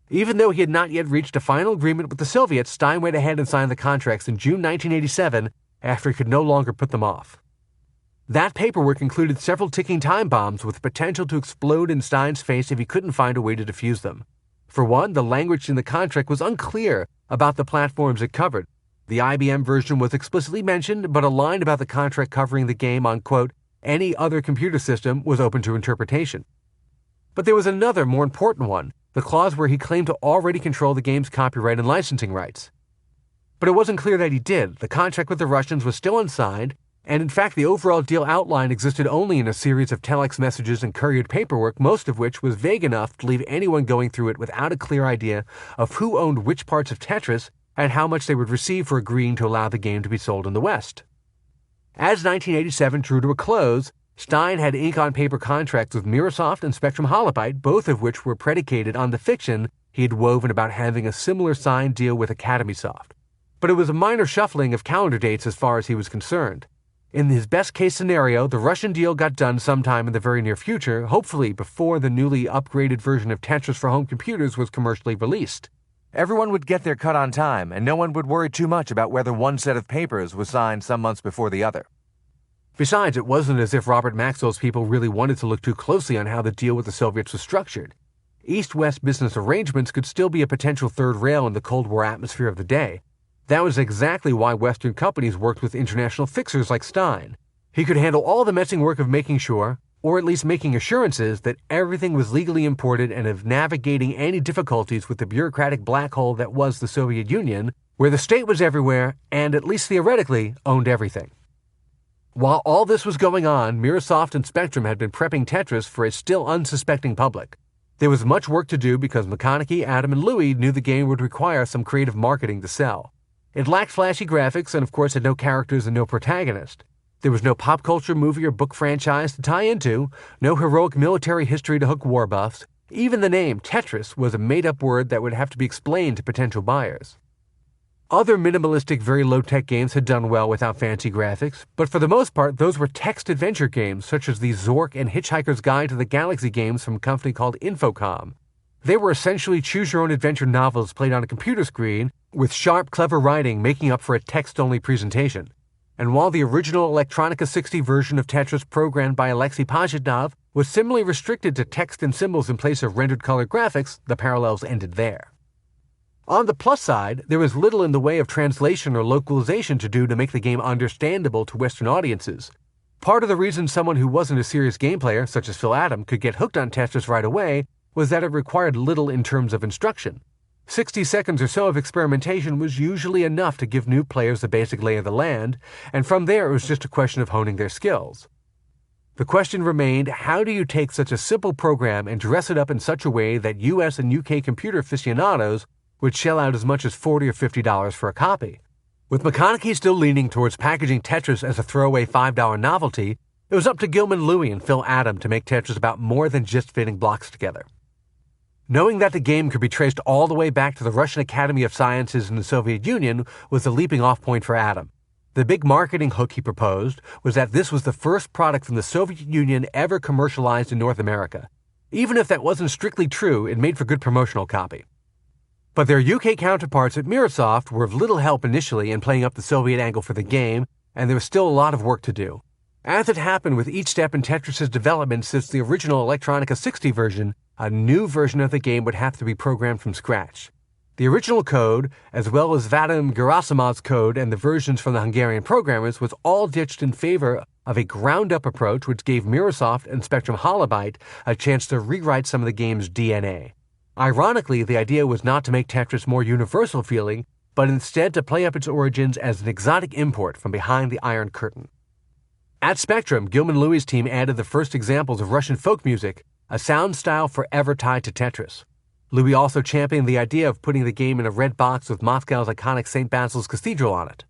Even though he had not yet reached a final agreement with the Soviets, Stein went ahead and signed the contracts in June 1987 after he could no longer put them off. That paperwork included several ticking time bombs with potential to explode in Stein's face if he couldn't find a way to defuse them. For one, the language in the contract was unclear about the platforms it covered. The IBM version was explicitly mentioned, but a line about the contract covering the game on, quote, any other computer system was open to interpretation. But there was another, more important one, the clause where he claimed to already control the game's copyright and licensing rights. But it wasn't clear that he did. The contract with the Russians was still unsigned, and in fact the overall deal outline existed only in a series of telex messages and couriered paperwork, most of which was vague enough to leave anyone going through it without a clear idea of who owned which parts of Tetris and how much they would receive for agreeing to allow the game to be sold in the West. As 1987 drew to a close, Stein had ink-on-paper contracts with Microsoft and Spectrum Holobyte, both of which were predicated on the fiction he had woven about having a similar signed deal with Academy Soft. But it was a minor shuffling of calendar dates as far as he was concerned. In his best-case scenario, the Russian deal got done sometime in the very near future, hopefully before the newly upgraded version of Tetris for home computers was commercially released. Everyone would get their cut on time, and no one would worry too much about whether one set of papers was signed some months before the other. Besides, it wasn't as if Robert Maxwell's people really wanted to look too closely on how the deal with the Soviets was structured. East-West business arrangements could still be a potential third rail in the Cold War atmosphere of the day. That was exactly why Western companies worked with international fixers like Stein. He could handle all the messing work of making sure, or at least making assurances, that everything was legally imported and of navigating any difficulties with the bureaucratic black hole that was the Soviet Union, where the state was everywhere and, at least theoretically, owned everything. While all this was going on, Microsoft and Spectrum had been prepping Tetris for a still unsuspecting public. There was much work to do because McConaughey, Adam, and Louis knew the game would require some creative marketing to sell. It lacked flashy graphics and, of course, had no characters and no protagonist. There was no pop culture movie or book franchise to tie into, no heroic military history to hook war buffs. Even the name, Tetris, was a made-up word that would have to be explained to potential buyers. Other minimalistic, very low-tech games had done well without fancy graphics, but for the most part, those were text adventure games such as the Zork and Hitchhiker's Guide to the Galaxy games from a company called Infocom. They were essentially choose-your-own-adventure novels played on a computer screen, with sharp, clever writing making up for a text-only presentation. And while the original Electronica 60 version of Tetris programmed by Alexei Pajitnov was similarly restricted to text and symbols in place of rendered color graphics, the parallels ended there. On the plus side, there was little in the way of translation or localization to do to make the game understandable to Western audiences. Part of the reason someone who wasn't a serious game player, such as Phil Adam, could get hooked on Tetris right away was that it required little in terms of instruction. 60 seconds or so of experimentation was usually enough to give new players the basic lay of the land, and from there it was just a question of honing their skills. The question remained, how do you take such a simple program and dress it up in such a way that US and UK computer aficionados would shell out as much as $40 or $50 for a copy? With McConaughey still leaning towards packaging Tetris as a throwaway $5 novelty, it was up to Gilman Louie and Phil Adam to make Tetris about more than just fitting blocks together. Knowing that the game could be traced all the way back to the Russian Academy of Sciences in the Soviet Union was the leaping-off point for Adam. The big marketing hook he proposed was that this was the first product from the Soviet Union ever commercialized in North America. Even if that wasn't strictly true, it made for good promotional copy. But their UK counterparts at Microsoft were of little help initially in playing up the Soviet angle for the game, and there was still a lot of work to do. As it happened with each step in Tetris' development since the original Electronica 60 version, a new version of the game would have to be programmed from scratch. The original code, as well as Vadim Gerasimov's code and the versions from the Hungarian programmers, was all ditched in favor of a ground-up approach which gave Microsoft and Spectrum Holobyte a chance to rewrite some of the game's DNA. Ironically, the idea was not to make Tetris more universal feeling, but instead to play up its origins as an exotic import from behind the Iron Curtain. At Spectrum, Gilman-Louie's team added the first examples of Russian folk music, a sound style forever tied to Tetris. Louie also championed the idea of putting the game in a red box with Moscow's iconic St. Basil's Cathedral on it.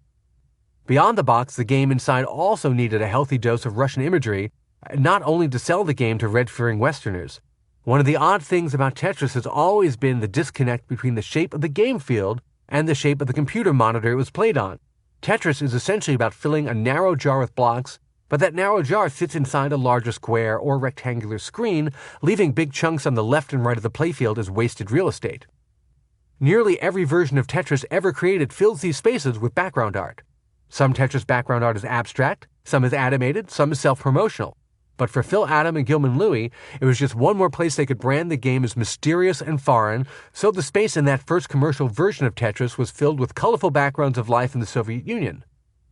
Beyond the box, the game inside also needed a healthy dose of Russian imagery, not only to sell the game to red-fearing Westerners. One of the odd things about Tetris has always been the disconnect between the shape of the game field and the shape of the computer monitor it was played on. Tetris is essentially about filling a narrow jar with blocks, but that narrow jar sits inside a larger square or rectangular screen, leaving big chunks on the left and right of the playfield as wasted real estate. Nearly every version of Tetris ever created fills these spaces with background art. Some Tetris background art is abstract, some is animated, some is self-promotional. But for Phil Adam and Gilman-Louie, it was just one more place they could brand the game as mysterious and foreign, so the space in that first commercial version of Tetris was filled with colorful backgrounds of life in the Soviet Union.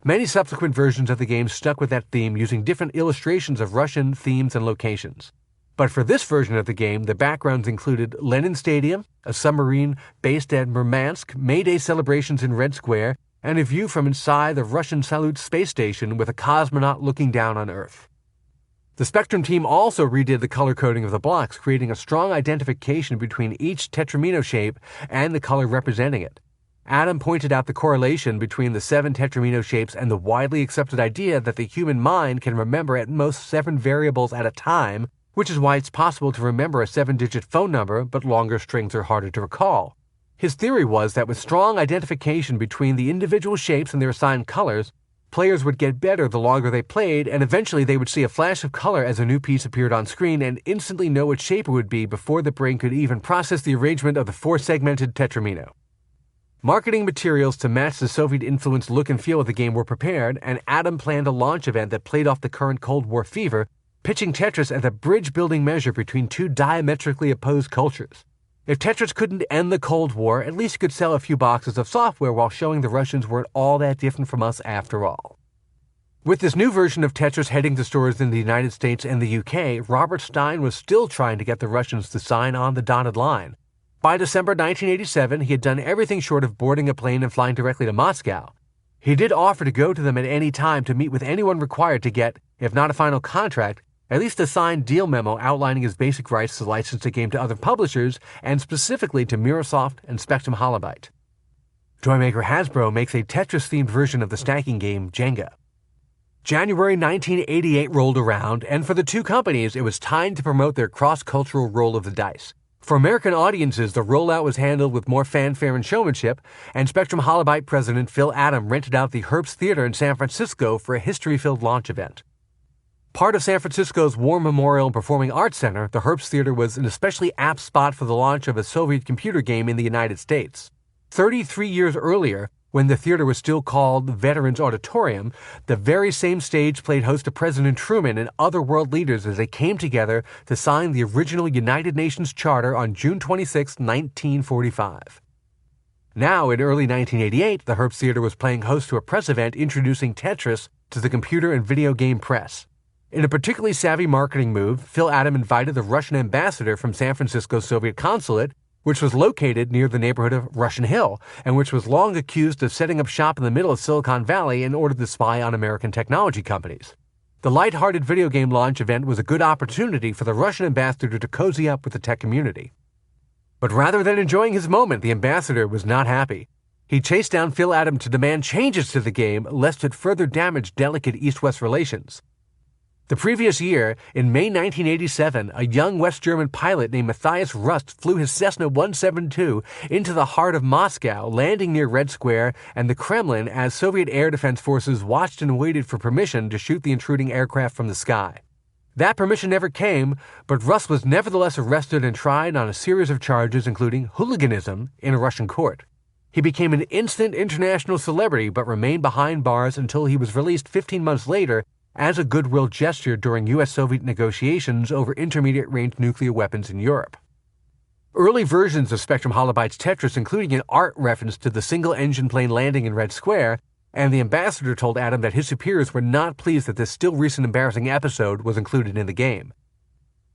Many subsequent versions of the game stuck with that theme using different illustrations of Russian themes and locations. But for this version of the game, the backgrounds included Lenin Stadium, a submarine based at Murmansk, May Day celebrations in Red Square, and a view from inside the Russian Salyut space station with a cosmonaut looking down on Earth. The Spectrum team also redid the color coding of the blocks, creating a strong identification between each tetramino shape and the color representing it. Adam pointed out the correlation between the 7 tetramino shapes and the widely accepted idea that the human mind can remember at most 7 variables at a time, which is why it's possible to remember a 7-digit phone number, but longer strings are harder to recall. His theory was that with strong identification between the individual shapes and their assigned colors, players would get better the longer they played, and eventually they would see a flash of color as a new piece appeared on screen and instantly know what shape it would be before the brain could even process the arrangement of the 4-segmented tetramino. Marketing materials to match the Soviet-influenced look and feel of the game were prepared, and Adam planned a launch event that played off the current Cold War fever, pitching Tetris as a bridge-building measure between two diametrically opposed cultures. If Tetris couldn't end the Cold War, at least it could sell a few boxes of software while showing the Russians weren't all that different from us after all. With this new version of Tetris heading to stores in the United States and the UK, Robert Stein was still trying to get the Russians to sign on the dotted line. By December 1987, he had done everything short of boarding a plane and flying directly to Moscow. He did offer to go to them at any time to meet with anyone required to get, if not a final contract, at least a signed deal memo outlining his basic rights to license the game to other publishers, and specifically to Microsoft and Spectrum Holobyte. Toymaker Hasbro makes a Tetris-themed version of the stacking game Jenga. January 1988 rolled around, and for the two companies, it was time to promote their cross-cultural roll of the dice. For American audiences, the rollout was handled with more fanfare and showmanship, and Spectrum Holobyte president Phil Adam rented out the Herbst Theater in San Francisco for a history-filled launch event. Part of San Francisco's War Memorial and Performing Arts Center, the Herbst Theater was an especially apt spot for the launch of a Soviet computer game in the United States. 33 years earlier, when the theater was still called Veterans Auditorium, the very same stage played host to President Truman and other world leaders as they came together to sign the original United Nations Charter on June 26, 1945. Now, in early 1988, the Herbst Theater was playing host to a press event introducing Tetris to the computer and video game press. In a particularly savvy marketing move, Phil Adam invited the Russian ambassador from San Francisco's Soviet consulate, which was located near the neighborhood of Russian Hill, and which was long accused of setting up shop in the middle of Silicon Valley in order to spy on American technology companies. The light-hearted video game launch event was a good opportunity for the Russian ambassador to cozy up with the tech community. But rather than enjoying his moment, the ambassador was not happy. He chased down Phil Adam to demand changes to the game, lest it further damage delicate East-West relations. The previous year, in May 1987, a young West German pilot named Matthias Rust flew his Cessna 172 into the heart of Moscow, landing near Red Square and the Kremlin as Soviet air defense forces watched and waited for permission to shoot the intruding aircraft from the sky. That permission never came, but Rust was nevertheless arrested and tried on a series of charges including hooliganism in a Russian court. He became an instant international celebrity but remained behind bars until he was released 15 months later as a goodwill gesture during U.S.-Soviet negotiations over intermediate-range nuclear weapons in Europe. Early versions of Spectrum Holobyte's Tetris, including an art reference to the single-engine plane landing in Red Square, and the ambassador told Adam that his superiors were not pleased that this still recent embarrassing episode was included in the game.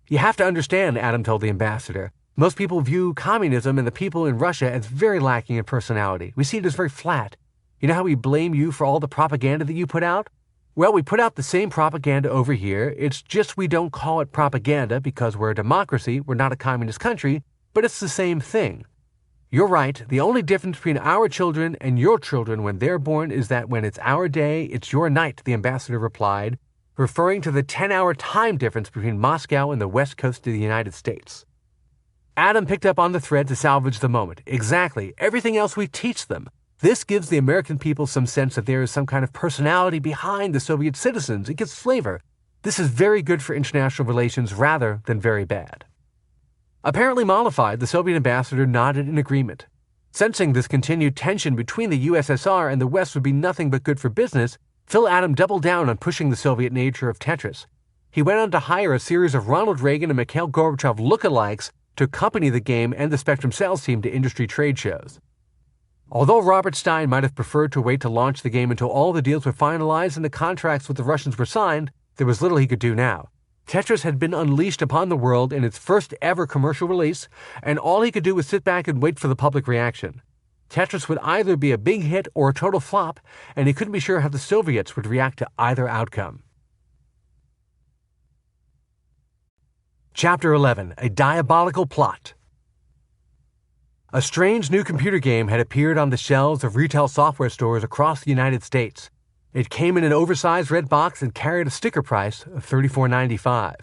"You have to understand," Adam told the ambassador, "most people view communism and the people in Russia as very lacking in personality. We see it as very flat. You know how we blame you for all the propaganda that you put out? Well, we put out the same propaganda over here. It's just we don't call it propaganda because we're a democracy, we're not a communist country, but it's the same thing. You're right. The only difference between our children and your children when they're born is that when it's our day, it's your night," the ambassador replied, referring to the 10-hour time difference between Moscow and the west coast of the United States. Adam picked up on the thread to salvage the moment. "Exactly. Everything else we teach them. This gives the American people some sense that there is some kind of personality behind the Soviet citizens. It gives flavor. This is very good for international relations rather than very bad." Apparently mollified, the Soviet ambassador nodded in agreement. Sensing this continued tension between the USSR and the West would be nothing but good for business, Phil Adam doubled down on pushing the Soviet nature of Tetris. He went on to hire a series of Ronald Reagan and Mikhail Gorbachev lookalikes to accompany the game and the Spectrum sales team to industry trade shows. Although Robert Stein might have preferred to wait to launch the game until all the deals were finalized and the contracts with the Russians were signed, there was little he could do now. Tetris had been unleashed upon the world in its first ever commercial release, and all he could do was sit back and wait for the public reaction. Tetris would either be a big hit or a total flop, and he couldn't be sure how the Soviets would react to either outcome. Chapter 11. A Diabolical Plot. A strange new computer game had appeared on the shelves of retail software stores across the United States. It came in an oversized red box and carried a sticker price of $34.95.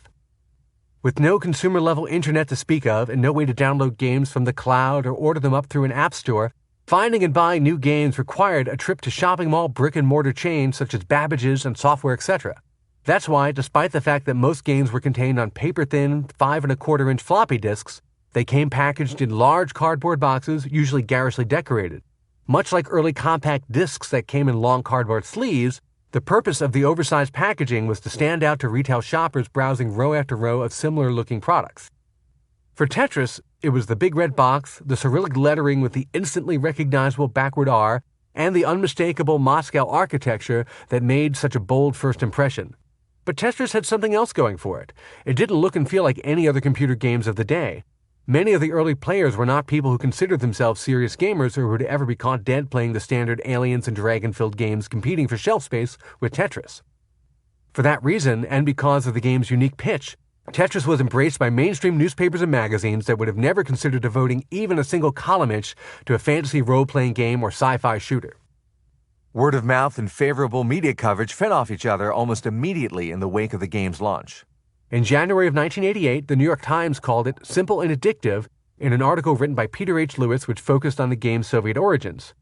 With no consumer-level internet to speak of and no way to download games from the cloud or order them up through an app store, finding and buying new games required a trip to shopping mall brick-and-mortar chains such as Babbage's and Software, etc. That's why, despite the fact that most games were contained on paper-thin 5¼ inch floppy disks, they came packaged in large cardboard boxes, usually garishly decorated. Much like early compact discs that came in long cardboard sleeves, the purpose of the oversized packaging was to stand out to retail shoppers browsing row after row of similar-looking products. For Tetris, it was the big red box, the Cyrillic lettering with the instantly recognizable backward R, and the unmistakable Moscow architecture that made such a bold first impression. But Tetris had something else going for it. It didn't look and feel like any other computer games of the day. Many of the early players were not people who considered themselves serious gamers or who would ever be caught dead playing the standard aliens and dragon-filled games competing for shelf space with Tetris. For that reason, and because of the game's unique pitch, Tetris was embraced by mainstream newspapers and magazines that would have never considered devoting even a single column inch to a fantasy role-playing game or sci-fi shooter. Word of mouth and favorable media coverage fed off each other almost immediately in the wake of the game's launch. In January of 1988, the New York Times called it simple and addictive in an article written by Peter H. Lewis which focused on the game's Soviet origins.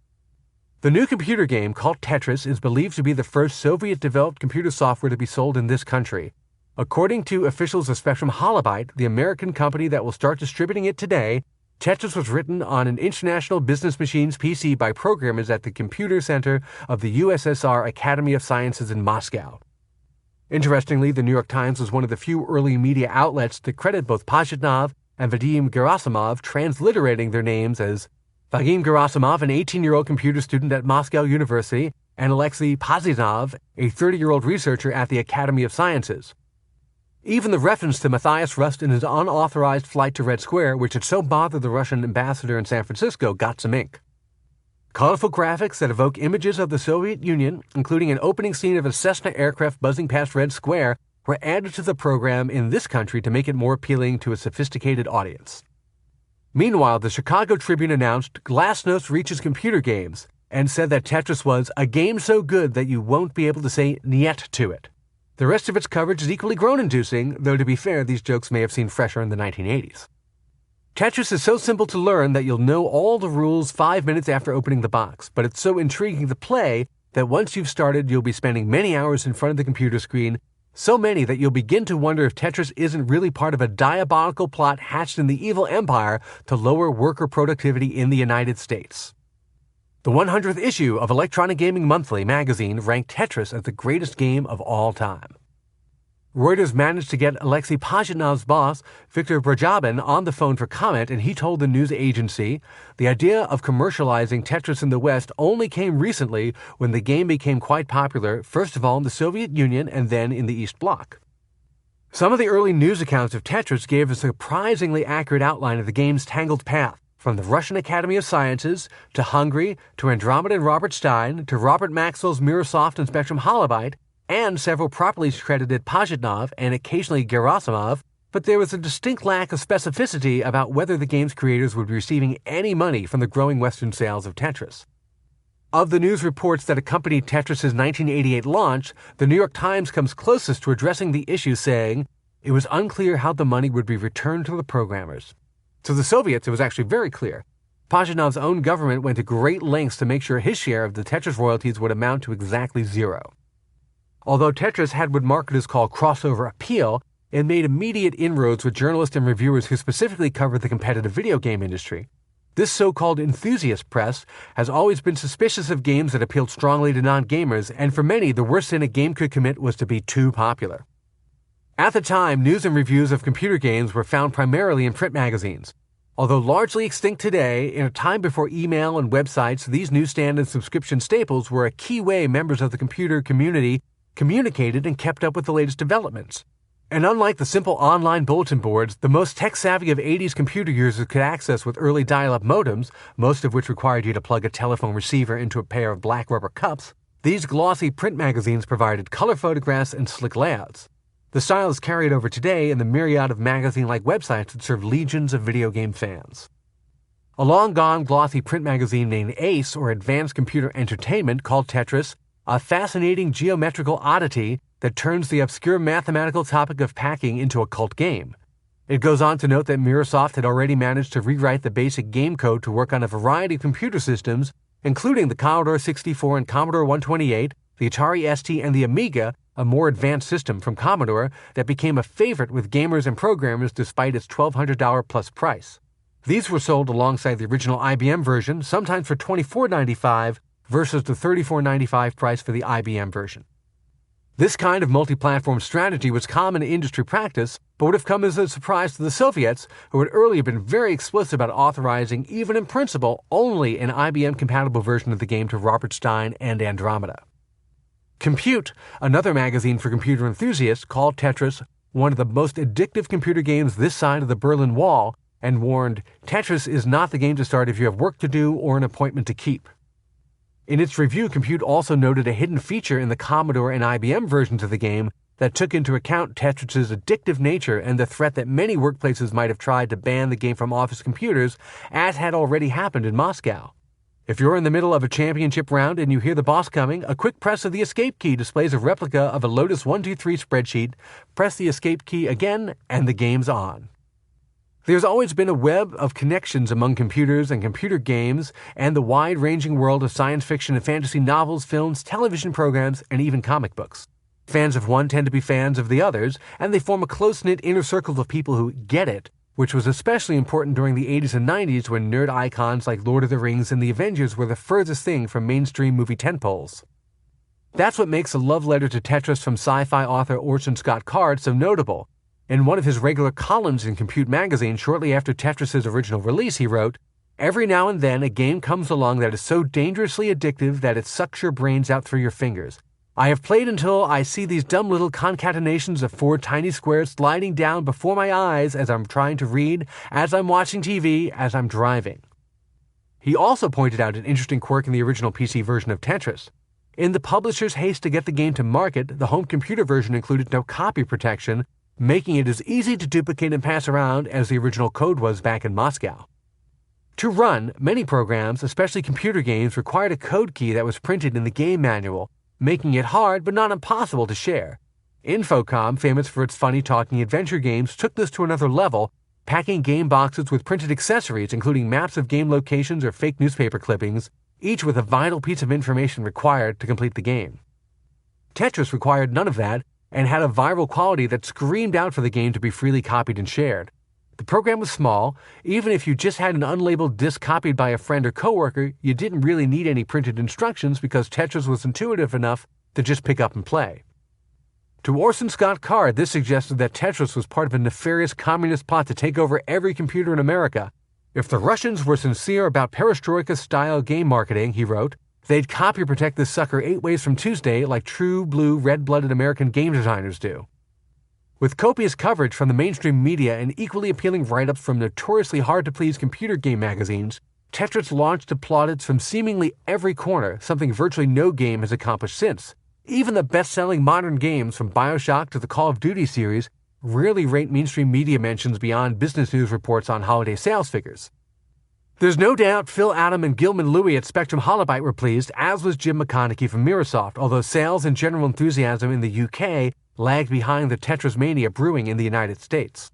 The new computer game, called Tetris, is believed to be the first Soviet-developed computer software to be sold in this country. According to officials of Spectrum Holobyte, the American company that will start distributing it today, Tetris was written on an International Business Machines PC by programmers at the Computer Center of the USSR Academy of Sciences in Moscow. Interestingly, the New York Times was one of the few early media outlets to credit both Pajitnov and Vadim Gerasimov, transliterating their names as Vadim Gerasimov, an 18-year-old computer student at Moscow University, and Alexei Pajitnov, a 30-year-old researcher at the Academy of Sciences. Even the reference to Matthias Rust in his unauthorized flight to Red Square, which had so bothered the Russian ambassador in San Francisco, got some ink. Colorful graphics that evoke images of the Soviet Union, including an opening scene of a Cessna aircraft buzzing past Red Square, were added to the program in this country to make it more appealing to a sophisticated audience. Meanwhile, the Chicago Tribune announced Glasnost reaches computer games and said that Tetris was a game so good that you won't be able to say "niet" to it. The rest of its coverage is equally groan-inducing, though to be fair, these jokes may have seemed fresher in the 1980s. Tetris is so simple to learn that you'll know all the rules 5 minutes after opening the box, but it's so intriguing to play that once you've started, you'll be spending many hours in front of the computer screen, so many that you'll begin to wonder if Tetris isn't really part of a diabolical plot hatched in the evil empire to lower worker productivity in the United States. The 100th issue of Electronic Gaming Monthly magazine ranked Tetris as the greatest game of all time. Reuters managed to get Alexei Pajitnov's boss, Viktor Brajabin, on the phone for comment, and he told the news agency the idea of commercializing Tetris in the West only came recently when the game became quite popular, first of all in the Soviet Union and then in the East Bloc. Some of the early news accounts of Tetris gave a surprisingly accurate outline of the game's tangled path, from the Russian Academy of Sciences, to Hungary, to Andromeda and Robert Stein, to Robert Maxwell's Mirrorsoft and Spectrum Holobyte, and several properly credited Pajitnov and occasionally Gerasimov, but there was a distinct lack of specificity about whether the game's creators would be receiving any money from the growing Western sales of Tetris. Of the news reports that accompanied Tetris's 1988 launch, the New York Times comes closest to addressing the issue, saying, "It was unclear how the money would be returned to the programmers." To the Soviets, it was actually very clear. Pajitnov's own government went to great lengths to make sure his share of the Tetris royalties would amount to exactly zero. Although Tetris had what marketers call crossover appeal, it made immediate inroads with journalists and reviewers who specifically covered the competitive video game industry. This so-called enthusiast press has always been suspicious of games that appealed strongly to non-gamers, and for many, the worst sin a game could commit was to be too popular. At the time, news and reviews of computer games were found primarily in print magazines. Although largely extinct today, in a time before email and websites, these newsstand and subscription staples were a key way members of the computer community communicated and kept up with the latest developments. And unlike the simple online bulletin boards, the most tech-savvy of 80s computer users could access with early dial-up modems, most of which required you to plug a telephone receiver into a pair of black rubber cups, these glossy print magazines provided color photographs and slick layouts. The style is carried over today in the myriad of magazine-like websites that serve legions of video game fans. A long-gone glossy print magazine named ACE, or Advanced Computer Entertainment, called Tetris a fascinating geometrical oddity that turns the obscure mathematical topic of packing into a cult game. It goes on to note that Mirrorsoft had already managed to rewrite the basic game code to work on a variety of computer systems, including the Commodore 64 and Commodore 128, the Atari ST, and the Amiga, a more advanced system from Commodore that became a favorite with gamers and programmers despite its $1,200 plus price. These were sold alongside the original IBM version, sometimes for $24.95 versus the $34.95 price for the IBM version. This kind of multi-platform strategy was common in industry practice, but would have come as a surprise to the Soviets, who had earlier been very explicit about authorizing, even in principle, only an IBM-compatible version of the game to Robert Stein and Andromeda. Compute, another magazine for computer enthusiasts, called Tetris one of the most addictive computer games this side of the Berlin Wall, and warned, "Tetris is not the game to start if you have work to do or an appointment to keep." In its review, Compute also noted a hidden feature in the Commodore and IBM versions of the game that took into account Tetris's addictive nature and the threat that many workplaces might have tried to ban the game from office computers, as had already happened in Moscow. If you're in the middle of a championship round and you hear the boss coming, a quick press of the escape key displays a replica of a Lotus 123 spreadsheet. Press the escape key again, and the game's on. There's always been a web of connections among computers and computer games and the wide-ranging world of science fiction and fantasy novels, films, television programs, and even comic books. Fans of one tend to be fans of the others, and they form a close-knit inner circle of people who get it, which was especially important during the 80s and 90s when nerd icons like Lord of the Rings and the Avengers were the furthest thing from mainstream movie tentpoles. That's what makes a love letter to Tetris from sci-fi author Orson Scott Card so notable. In one of his regular columns in Compute magazine shortly after Tetris's original release, he wrote, "Every now and then a game comes along that is so dangerously addictive that it sucks your brains out through your fingers. I have played until I see these dumb little concatenations of 4 tiny squares sliding down before my eyes as I'm trying to read, as I'm watching TV, as I'm driving." He also pointed out an interesting quirk in the original PC version of Tetris. In the publisher's haste to get the game to market, the home computer version included no copy protection, making it as easy to duplicate and pass around as the original code was back in Moscow. To run, many programs, especially computer games, required a code key that was printed in the game manual, making it hard but not impossible to share. Infocom, famous for its funny talking adventure games, took this to another level, packing game boxes with printed accessories including maps of game locations or fake newspaper clippings, each with a vital piece of information required to complete the game. Tetris required none of that, and had a viral quality that screamed out for the game to be freely copied and shared. The program was small. Even if you just had an unlabeled disk copied by a friend or coworker, you didn't really need any printed instructions because Tetris was intuitive enough to just pick up and play. To Orson Scott Card, this suggested that Tetris was part of a nefarious communist plot to take over every computer in America. If the Russians were sincere about perestroika-style game marketing, he wrote, they'd copy or protect this sucker 8 ways from Tuesday like true blue red-blooded American game designers do. With copious coverage from the mainstream media and equally appealing write-ups from notoriously hard-to-please computer game magazines, Tetris launched to plaudits from seemingly every corner, something virtually no game has accomplished since. Even the best-selling modern games from BioShock to the Call of Duty series rarely rate mainstream media mentions beyond business news reports on holiday sales figures. There's no doubt Phil Adam and Gilman Louie at Spectrum Holobyte were pleased, as was Jim McConaughey from Microsoft, although sales and general enthusiasm in the UK lagged behind the Tetris mania brewing in the United States.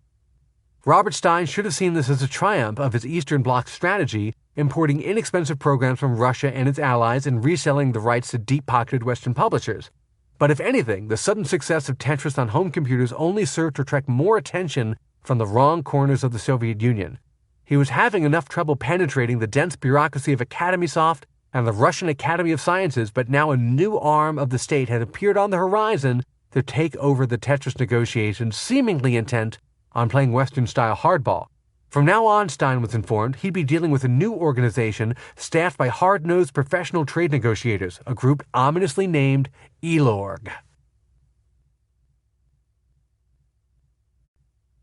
Robert Stein should have seen this as a triumph of his Eastern Bloc strategy, importing inexpensive programs from Russia and its allies and reselling the rights to deep-pocketed Western publishers. But if anything, the sudden success of Tetris on home computers only served to attract more attention from the wrong corners of the Soviet Union. He was having enough trouble penetrating the dense bureaucracy of AcademySoft and the Russian Academy of Sciences, but now a new arm of the state had appeared on the horizon to take over the Tetris negotiations, seemingly intent on playing Western-style hardball. From now on, Stein was informed, he'd be dealing with a new organization staffed by hard-nosed professional trade negotiators, a group ominously named ELORG.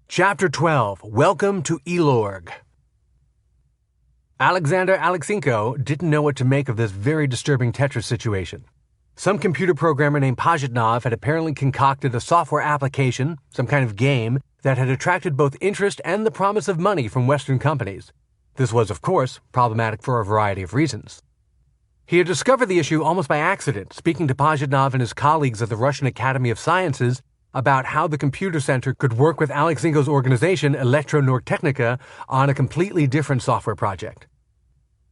Chapter 12. Welcome to ELORG. Alexander Alexenko didn't know what to make of this very disturbing Tetris situation. Some computer programmer named Pajitnov had apparently concocted a software application, some kind of game, that had attracted both interest and the promise of money from Western companies. This was, of course, problematic for a variety of reasons. He had discovered the issue almost by accident, speaking to Pajitnov and his colleagues at the Russian Academy of Sciences about how the computer center could work with Alexenko's organization, Elektronorgtechnika, on a completely different software project.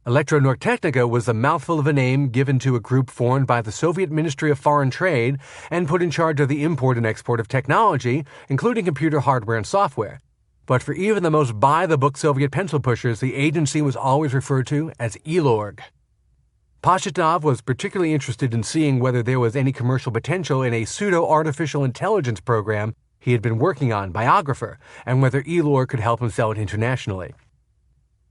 Elektronorgtechnika was a mouthful of a name given to a group formed by the Soviet Ministry of Foreign Trade and put in charge of the import and export of technology, including computer hardware and software. But for even the most by-the-book Soviet pencil pushers, the agency was always referred to as ELORG. Pajitnov was particularly interested in seeing whether there was any commercial potential in a pseudo-artificial intelligence program he had been working on, Biographer, and whether ELORG could help him sell it internationally.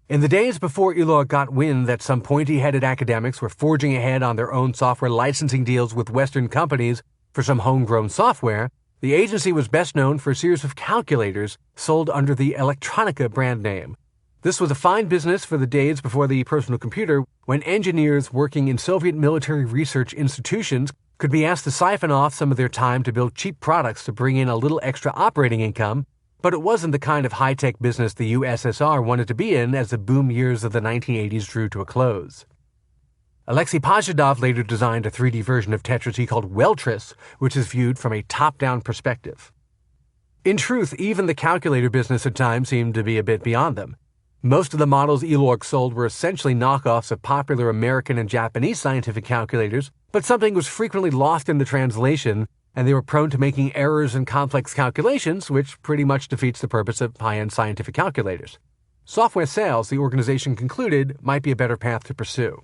In the days before ELORG got wind that some pointy-headed academics were forging ahead on their own software licensing deals with Western companies for some homegrown software, the agency was best known for a series of calculators sold under the Electronica brand name. This was a fine business for the days before the personal computer, when engineers working in Soviet military research institutions could be asked to siphon off some of their time to build cheap products to bring in a little extra operating income, but it wasn't the kind of high-tech business the USSR wanted to be in as the boom years of the 1980s drew to a close. Alexei Pajitnov later designed a 3D version of Tetris he called Weltris, which is viewed from a top-down perspective. In truth, even the calculator business at times seemed to be a bit beyond them. Most of the models ELORG sold were essentially knockoffs of popular American and Japanese scientific calculators, but something was frequently lost in the translation, and they were prone to making errors in complex calculations, which pretty much defeats the purpose of high-end scientific calculators. Software sales, the organization concluded, might be a better path to pursue.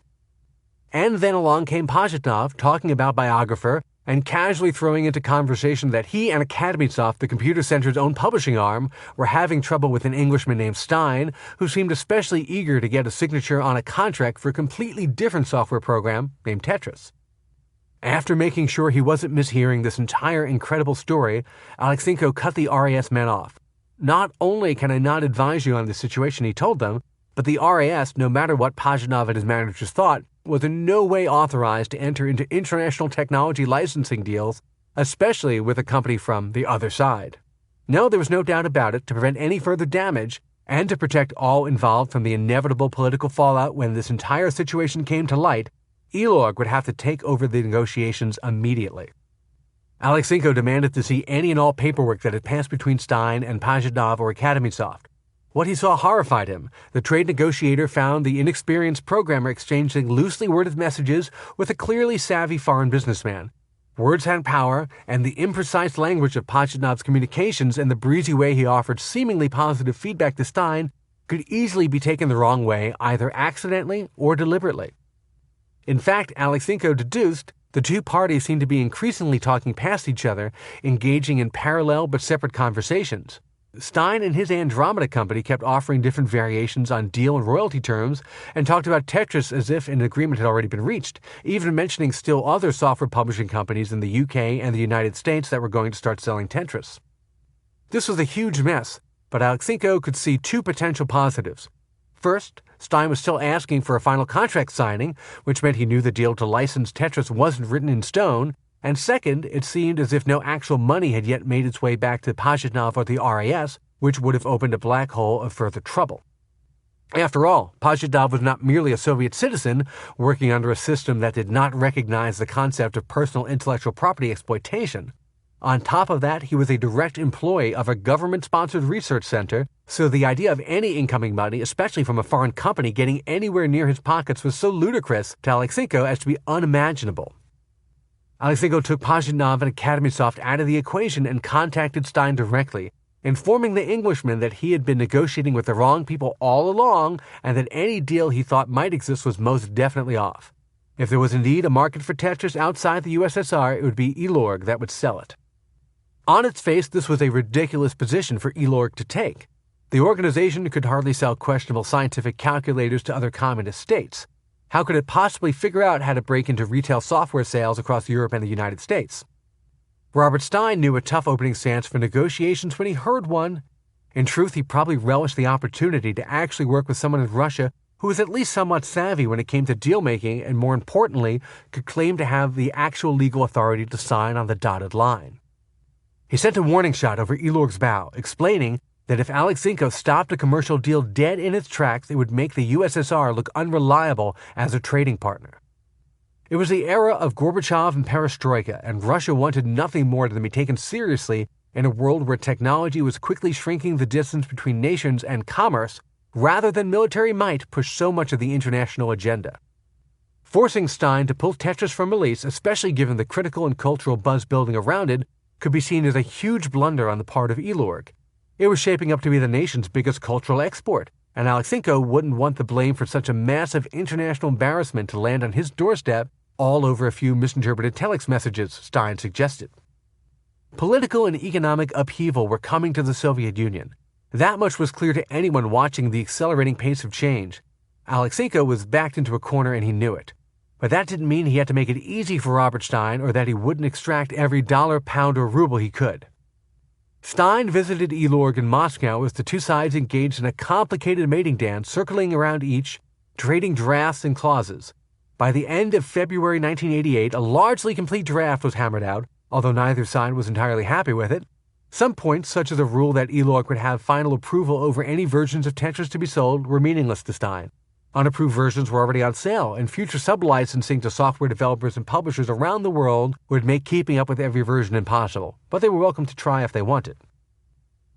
And then along came Pajitnov talking about Biographer and casually throwing into conversation that he and AcademySoft, the computer center's own publishing arm, were having trouble with an Englishman named Stein, who seemed especially eager to get a signature on a contract for a completely different software program named Tetris. After making sure he wasn't mishearing this entire incredible story, Alexenko cut the RAS men off. Not only can I not advise you on the situation, he told them, but the RAS, no matter what Pajitnov and his managers thought, was in no way authorized to enter into international technology licensing deals, especially with a company from the other side. No, there was no doubt about it, to prevent any further damage and to protect all involved from the inevitable political fallout when this entire situation came to light, ELORG would have to take over the negotiations immediately. Alexenko demanded to see any and all paperwork that had passed between Stein and Pajitnov or AcademySoft. What he saw horrified him. The trade negotiator found the inexperienced programmer exchanging loosely worded messages with a clearly savvy foreign businessman. Words had power, and the imprecise language of Pajitnov's communications and the breezy way he offered seemingly positive feedback to Stein could easily be taken the wrong way, either accidentally or deliberately. In fact, Alexenko deduced The two parties seemed to be increasingly talking past each other, engaging in parallel but separate conversations. Stein and his Andromeda company kept offering different variations on deal and royalty terms and talked about Tetris as if an agreement had already been reached, even mentioning still other software publishing companies in the UK and the United States that were going to start selling Tetris. This was a huge mess, but Alexenko could see two potential positives. First, Stein was still asking for a final contract signing, which meant he knew the deal to license Tetris wasn't written in stone, and second, it seemed as if no actual money had yet made its way back to Pajitnov or the RAS, which would have opened a black hole of further trouble. After all, Pajitnov was not merely a Soviet citizen working under a system that did not recognize the concept of personal intellectual property exploitation. On top of that, he was a direct employee of a government-sponsored research center, so the idea of any incoming money, especially from a foreign company, getting anywhere near his pockets was so ludicrous to Alexenko as to be unimaginable. Alexenko took Pajitnov and AcademySoft out of the equation and contacted Stein directly, informing the Englishman that he had been negotiating with the wrong people all along and that any deal he thought might exist was most definitely off. If there was indeed a market for Tetris outside the USSR, it would be Elorg that would sell it. On its face, this was a ridiculous position for Elorg to take. The organization could hardly sell questionable scientific calculators to other communist states. How could it possibly figure out how to break into retail software sales across Europe and the United States? Robert Stein knew a tough opening stance for negotiations when he heard one. In truth, he probably relished the opportunity to actually work with someone in Russia who was at least somewhat savvy when it came to deal-making and, more importantly, could claim to have the actual legal authority to sign on the dotted line. He sent a warning shot over Elorg's bow, explaining that if Alexenko stopped a commercial deal dead in its tracks, it would make the USSR look unreliable as a trading partner. It was the era of Gorbachev and Perestroika, and Russia wanted nothing more than to be taken seriously in a world where technology was quickly shrinking the distance between nations and commerce, rather than military might push so much of the international agenda. Forcing Stein to pull Tetris from release, especially given the critical and cultural buzz building around it, could be seen as a huge blunder on the part of Elorg. It was shaping up to be the nation's biggest cultural export, and Alexenko wouldn't want the blame for such a massive international embarrassment to land on his doorstep all over a few misinterpreted telex messages, Stein suggested. Political and economic upheaval were coming to the Soviet Union. That much was clear to anyone watching the accelerating pace of change. Alexenko was backed into a corner and he knew it. But that didn't mean he had to make it easy for Robert Stein or that he wouldn't extract every dollar, pound, or ruble he could. Stein visited Elorg in Moscow as the two sides engaged in a complicated mating dance circling around each, trading drafts and clauses. By the end of February 1988, a largely complete draft was hammered out, although neither side was entirely happy with it. Some points, such as a rule that Elorg would have final approval over any versions of Tetris to be sold, were meaningless to Stein. Unapproved versions were already on sale, and future sub-licensing to software developers and publishers around the world would make keeping up with every version impossible, but they were welcome to try if they wanted.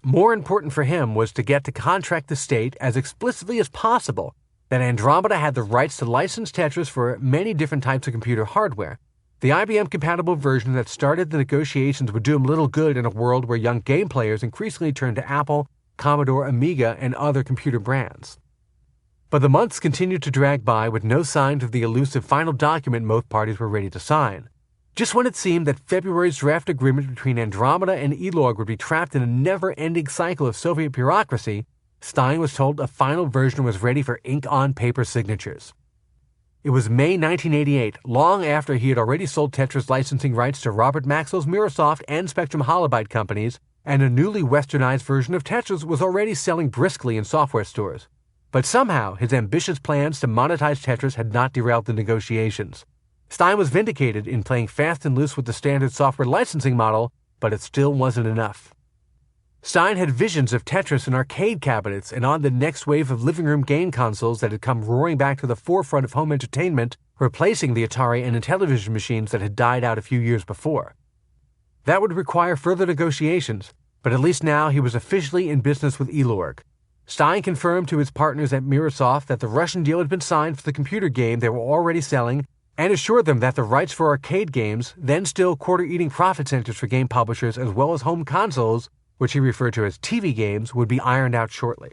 More important for him was to get to contract the state as explicitly as possible that Andromeda had the rights to license Tetris for many different types of computer hardware. The IBM-compatible version that started the negotiations would do him little good in a world where young game players increasingly turned to Apple, Commodore, Amiga, and other computer brands. But the months continued to drag by with no signs of the elusive final document both parties were ready to sign. Just when it seemed that February's draft agreement between Andromeda and Elorg would be trapped in a never-ending cycle of Soviet bureaucracy, Stein was told a final version was ready for ink-on-paper signatures. It was May 1988, long after he had already sold Tetris licensing rights to Robert Maxwell's Microsoft and Spectrum Holobyte companies, and a newly westernized version of Tetris was already selling briskly in software stores. But somehow, his ambitious plans to monetize Tetris had not derailed the negotiations. Stein was vindicated in playing fast and loose with the standard software licensing model, but it still wasn't enough. Stein had visions of Tetris in arcade cabinets and on the next wave of living room game consoles that had come roaring back to the forefront of home entertainment, replacing the Atari and Intellivision machines that had died out a few years before. That would require further negotiations, but at least now he was officially in business with Elorg. Stein confirmed to his partners at Microsoft that the Russian deal had been signed for the computer game they were already selling and assured them that the rights for arcade games, then still quarter-eating profit centers for game publishers as well as home consoles, which he referred to as TV games, would be ironed out shortly.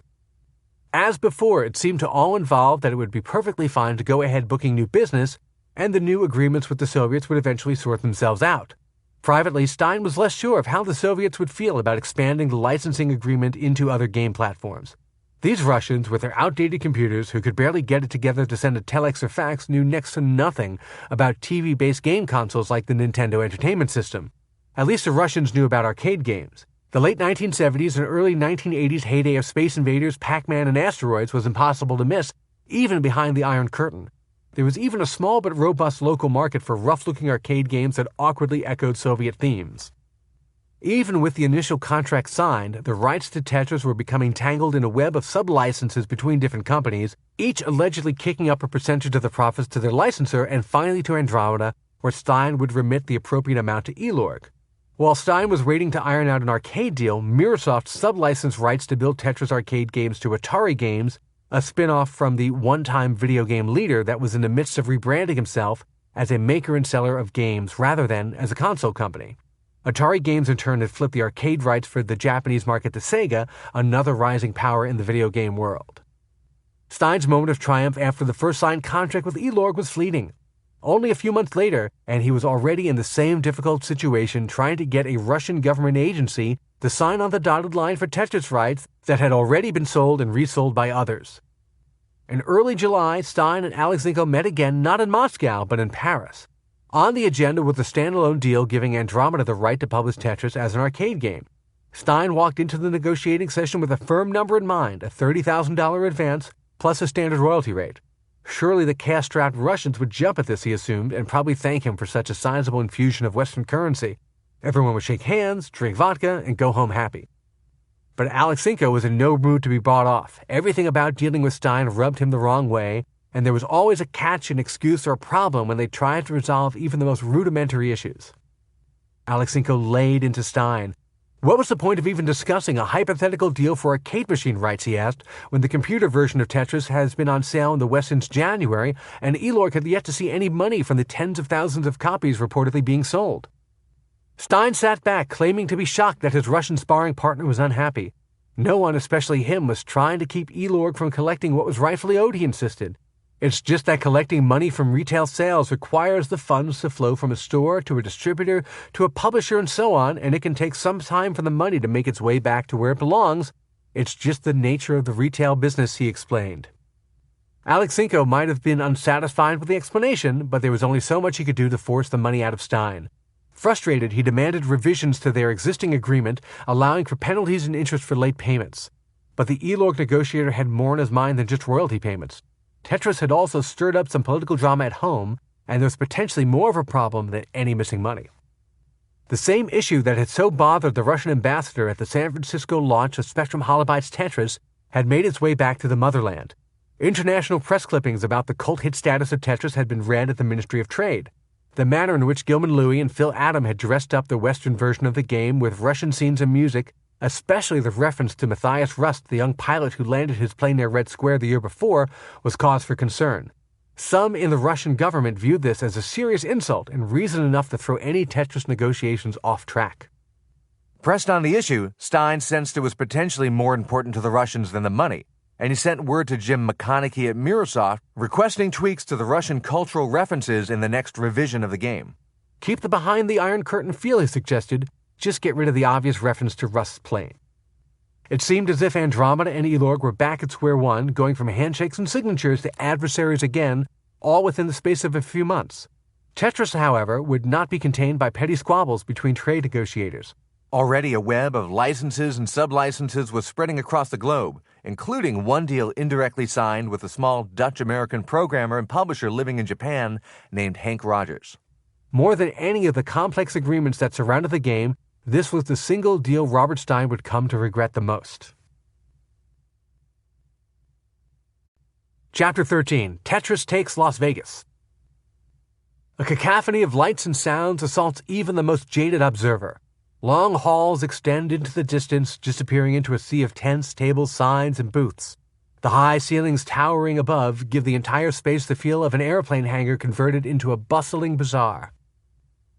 As before, it seemed to all involved that it would be perfectly fine to go ahead booking new business, and the new agreements with the Soviets would eventually sort themselves out. Privately, Stein was less sure of how the Soviets would feel about expanding the licensing agreement into other game platforms. These Russians, with their outdated computers who could barely get it together to send a telex or fax, knew next to nothing about TV-based game consoles like the Nintendo Entertainment System. At least the Russians knew about arcade games. The late 1970s and early 1980s heyday of Space Invaders, Pac-Man, and Asteroids was impossible to miss, even behind the Iron Curtain. There was even a small but robust local market for rough-looking arcade games that awkwardly echoed Soviet themes. Even with the initial contract signed, the rights to Tetris were becoming tangled in a web of sub-licenses between different companies, each allegedly kicking up a percentage of the profits to their licensor and finally to Andromeda, where Stein would remit the appropriate amount to Elorg. While Stein was waiting to iron out an arcade deal, Microsoft sub-licensed rights to build Tetris arcade games to Atari Games, a spin-off from the one-time video game leader that was in the midst of rebranding himself as a maker and seller of games rather than as a console company. Atari Games in turn had flipped the arcade rights for the Japanese market to Sega, another rising power in the video game world. Stein's moment of triumph after the first signed contract with Elorg was fleeting. Only a few months later, and he was already in the same difficult situation trying to get a Russian government agency to sign on the dotted line for Tetris rights that had already been sold and resold by others. In early July, Stein and Alexenko met again not in Moscow, but in Paris. On the agenda was a standalone deal giving Andromeda the right to publish Tetris as an arcade game. Stein walked into the negotiating session with a firm number in mind, a $30,000 advance, plus a standard royalty rate. Surely the cash-strapped Russians would jump at this, he assumed, and probably thank him for such a sizable infusion of Western currency. Everyone would shake hands, drink vodka, and go home happy. But Alexenko was in no mood to be bought off. Everything about dealing with Stein rubbed him the wrong way, and there was always a catch, an excuse, or a problem when they tried to resolve even the most rudimentary issues. Alexenko laid into Stein. What was the point of even discussing a hypothetical deal for arcade machine rights, he asked, when the computer version of Tetris has been on sale in the West since January, and Elorg had yet to see any money from the tens of thousands of copies reportedly being sold? Stein sat back, claiming to be shocked that his Russian sparring partner was unhappy. No one, especially him, was trying to keep Elorg from collecting what was rightfully owed, he insisted. It's just that collecting money from retail sales requires the funds to flow from a store to a distributor to a publisher and so on, and it can take some time for the money to make its way back to where it belongs. It's just the nature of the retail business, he explained. Alexenko might have been unsatisfied with the explanation, but there was only so much he could do to force the money out of Stein. Frustrated, he demanded revisions to their existing agreement, allowing for penalties and interest for late payments. But the Elorg negotiator had more on his mind than just royalty payments. Tetris had also stirred up some political drama at home, and there was potentially more of a problem than any missing money. The same issue that had so bothered the Russian ambassador at the San Francisco launch of Spectrum Holobyte's Tetris had made its way back to the motherland. International press clippings about the cult hit status of Tetris had been read at the Ministry of Trade. The manner in which Gilman Louie and Phil Adam had dressed up the Western version of the game with Russian scenes and music, especially the reference to Matthias Rust, the young pilot who landed his plane near Red Square the year before, was cause for concern. Some in the Russian government viewed this as a serious insult and reason enough to throw any Tetris negotiations off track. Pressed on the issue, Stein sensed it was potentially more important to the Russians than the money, and he sent word to Jim McConaughey at Microsoft requesting tweaks to the Russian cultural references in the next revision of the game. Keep the behind the Iron Curtain feel, he suggested. Just get rid of the obvious reference to Rust's plane. It seemed as if Andromeda and Elorg were back at square one, going from handshakes and signatures to adversaries again, all within the space of a few months. Tetris, however, would not be contained by petty squabbles between trade negotiators. Already a web of licenses and sub-licenses was spreading across the globe, including one deal indirectly signed with a small Dutch-American programmer and publisher living in Japan named Hank Rogers. More than any of the complex agreements that surrounded the game, this was the single deal Robert Stein would come to regret the most. Chapter 13. Tetris Takes Las Vegas. A cacophony of lights and sounds assaults even the most jaded observer. Long halls extend into the distance, disappearing into a sea of tents, tables, signs, and booths. The high ceilings towering above give the entire space the feel of an airplane hangar converted into a bustling bazaar.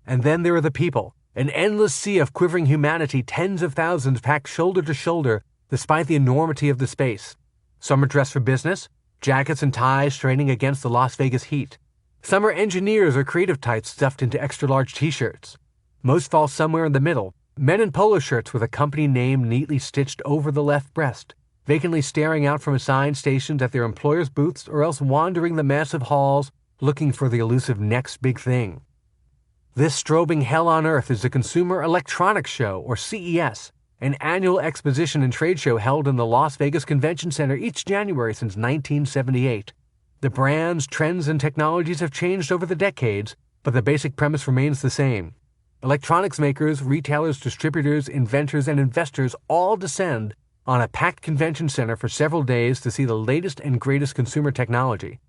And then there are the people, an endless sea of quivering humanity, tens of thousands packed shoulder to shoulder, despite the enormity of the space. Some are dressed for business, jackets and ties straining against the Las Vegas heat. Some are engineers or creative types stuffed into extra-large t-shirts. Most fall somewhere in the middle, men in polo shirts with a company name neatly stitched over the left breast, vacantly staring out from assigned stations at their employers' booths or else wandering the massive halls looking for the elusive next big thing. This strobing hell on earth is the Consumer Electronics Show, or CES, an annual exposition and trade show held in the Las Vegas Convention Center each January since 1978. The brands, trends, and technologies have changed over the decades, but the basic premise remains the same. Electronics makers, retailers, distributors, inventors, and investors all descend on a packed convention center for several days to see the latest and greatest consumer technology.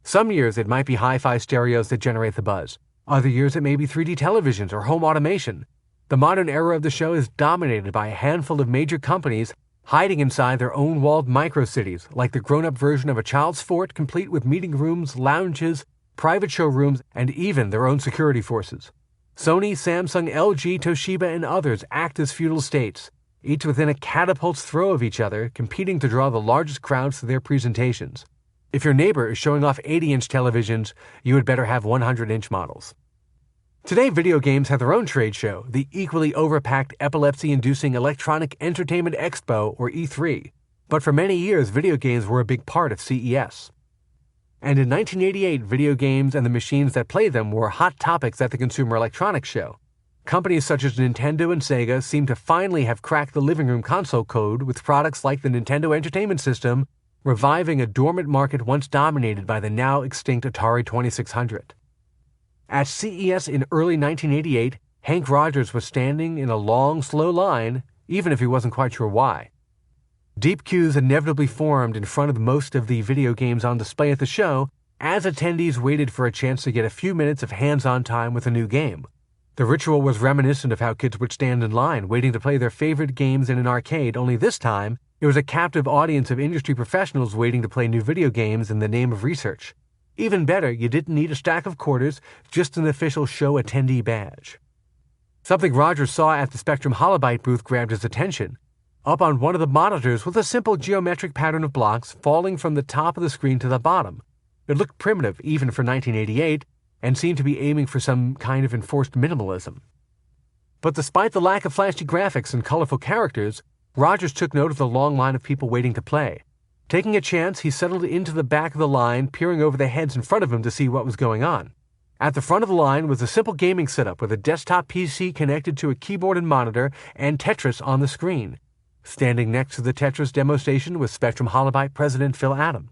Some years it might be hi-fi stereos that generate the buzz. Other years it may be 3D televisions or home automation. The modern era of the show is dominated by a handful of major companies hiding inside their own walled micro-cities, like the grown-up version of a child's fort complete with meeting rooms, lounges, private showrooms, and even their own security forces. Sony, Samsung, LG, Toshiba, and others act as feudal states, each within a catapult's throw of each other, competing to draw the largest crowds to their presentations. If your neighbor is showing off 80-inch televisions, you had better have 100-inch models. Today, video games have their own trade show, the equally overpacked, epilepsy-inducing Electronic Entertainment Expo, or E3. But for many years, video games were a big part of CES. And in 1988, video games and the machines that play them were hot topics at the Consumer Electronics Show. Companies such as Nintendo and Sega seem to finally have cracked the living room console code with products like the Nintendo Entertainment System, reviving a dormant market once dominated by the now extinct Atari 2600. At CES in early 1988, Hank Rogers was standing in a long, slow line, even if he wasn't quite sure why. Deep queues inevitably formed in front of most of the video games on display at the show as attendees waited for a chance to get a few minutes of hands-on time with a new game. The ritual was reminiscent of how kids would stand in line waiting to play their favorite games in an arcade, only this time it was a captive audience of industry professionals waiting to play new video games in the name of research. Even better, you didn't need a stack of quarters, just an official show attendee badge. Something Rogers saw at the Spectrum Holobyte booth grabbed his attention. Up on one of the monitors was a simple geometric pattern of blocks falling from the top of the screen to the bottom. It looked primitive, even for 1988, and seemed to be aiming for some kind of enforced minimalism. But despite the lack of flashy graphics and colorful characters, Rogers took note of the long line of people waiting to play. Taking a chance, he settled into the back of the line, peering over the heads in front of him to see what was going on. At the front of the line was a simple gaming setup with a desktop PC connected to a keyboard and monitor and Tetris on the screen. Standing next to the Tetris demo station was Spectrum Holobyte president Phil Adam.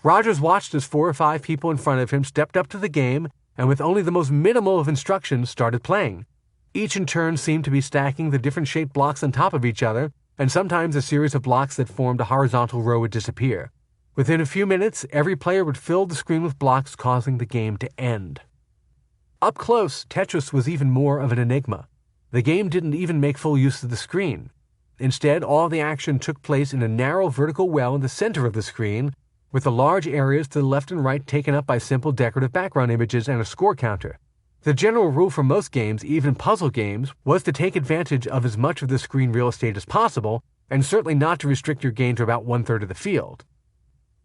Rogers watched as 4 or 5 people in front of him stepped up to the game and with only the most minimal of instructions started playing. Each in turn seemed to be stacking the different shaped blocks on top of each other, and sometimes a series of blocks that formed a horizontal row would disappear. Within a few minutes, every player would fill the screen with blocks, causing the game to end. Up close, Tetris was even more of an enigma. The game didn't even make full use of the screen. Instead, all the action took place in a narrow vertical well in the center of the screen, with the large areas to the left and right taken up by simple decorative background images and a score counter. The general rule for most games, even puzzle games, was to take advantage of as much of the screen real estate as possible, and certainly not to restrict your game to about 1/3 of the field.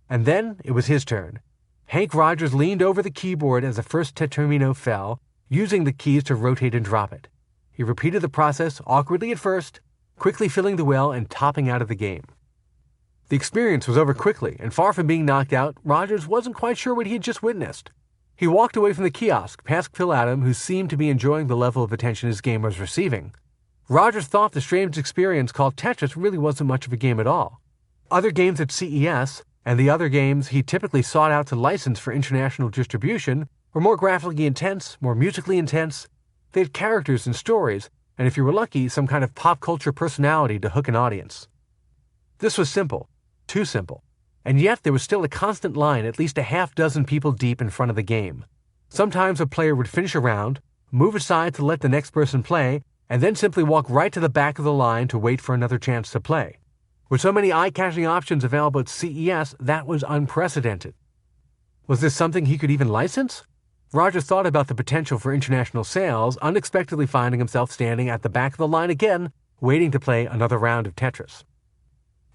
And then it was his turn. Hank Rogers leaned over the keyboard as the first tetromino fell, using the keys to rotate and drop it. He repeated the process, awkwardly at first, quickly filling the well and topping out of the game. The experience was over quickly, and far from being knocked out, Rogers wasn't quite sure what he had just witnessed. He walked away from the kiosk, past Phil Adam, who seemed to be enjoying the level of attention his game was receiving. Rogers thought the strange experience called Tetris really wasn't much of a game at all. Other games at CES, and the other games he typically sought out to license for international distribution, were more graphically intense, more musically intense. They had characters and stories, and if you were lucky, some kind of pop culture personality to hook an audience. This was simple, too simple. And yet there was still a constant line at least a half-dozen people deep in front of the game. Sometimes a player would finish a round, move aside to let the next person play, and then simply walk right to the back of the line to wait for another chance to play. With so many eye-catching options available at CES, that was unprecedented. Was this something he could even license? Rogers thought about the potential for international sales, unexpectedly finding himself standing at the back of the line again, waiting to play another round of Tetris.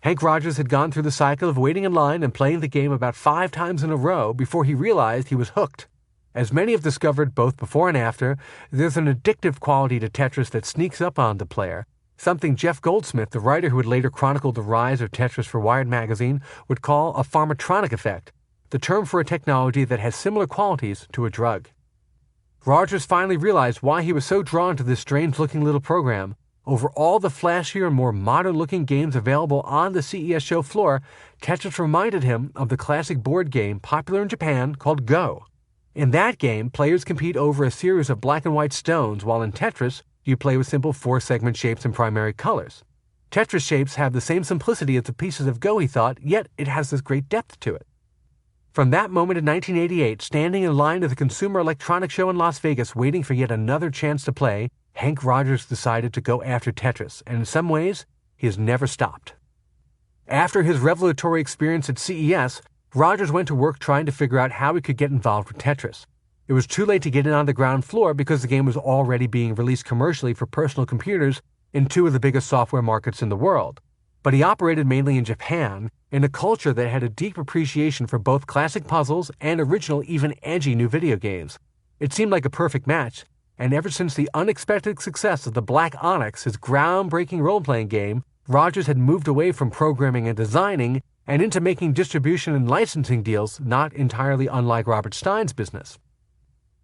Hank Rogers had gone through the cycle of waiting in line and playing the game about 5 times in a row before he realized he was hooked. As many have discovered both before and after, there's an addictive quality to Tetris that sneaks up on the player, something Jeff Goldsmith, the writer who would later chronicle the rise of Tetris for Wired magazine, would call a pharmatronic effect, the term for a technology that has similar qualities to a drug. Rogers finally realized why he was so drawn to this strange-looking little program. Over all the flashier and more modern-looking games available on the CES show floor, Tetris reminded him of the classic board game popular in Japan called Go. In that game, players compete over a series of black and white stones, while in Tetris, you play with simple 4-segment shapes and primary colors. Tetris shapes have the same simplicity as the pieces of Go, he thought, yet it has this great depth to it. From that moment in 1988, standing in line at the Consumer Electronics Show in Las Vegas waiting for yet another chance to play, Hank Rogers decided to go after Tetris, and in some ways, he has never stopped. After his revelatory experience at CES, Rogers went to work trying to figure out how he could get involved with Tetris. It was too late to get in on the ground floor because the game was already being released commercially for personal computers in 2 of the biggest software markets in the world. But he operated mainly in Japan, in a culture that had a deep appreciation for both classic puzzles and original, even edgy new video games. It seemed like a perfect match, and ever since the unexpected success of the Black Onyx, his groundbreaking role-playing game, Rogers had moved away from programming and designing and into making distribution and licensing deals, not entirely unlike Robert Stein's business.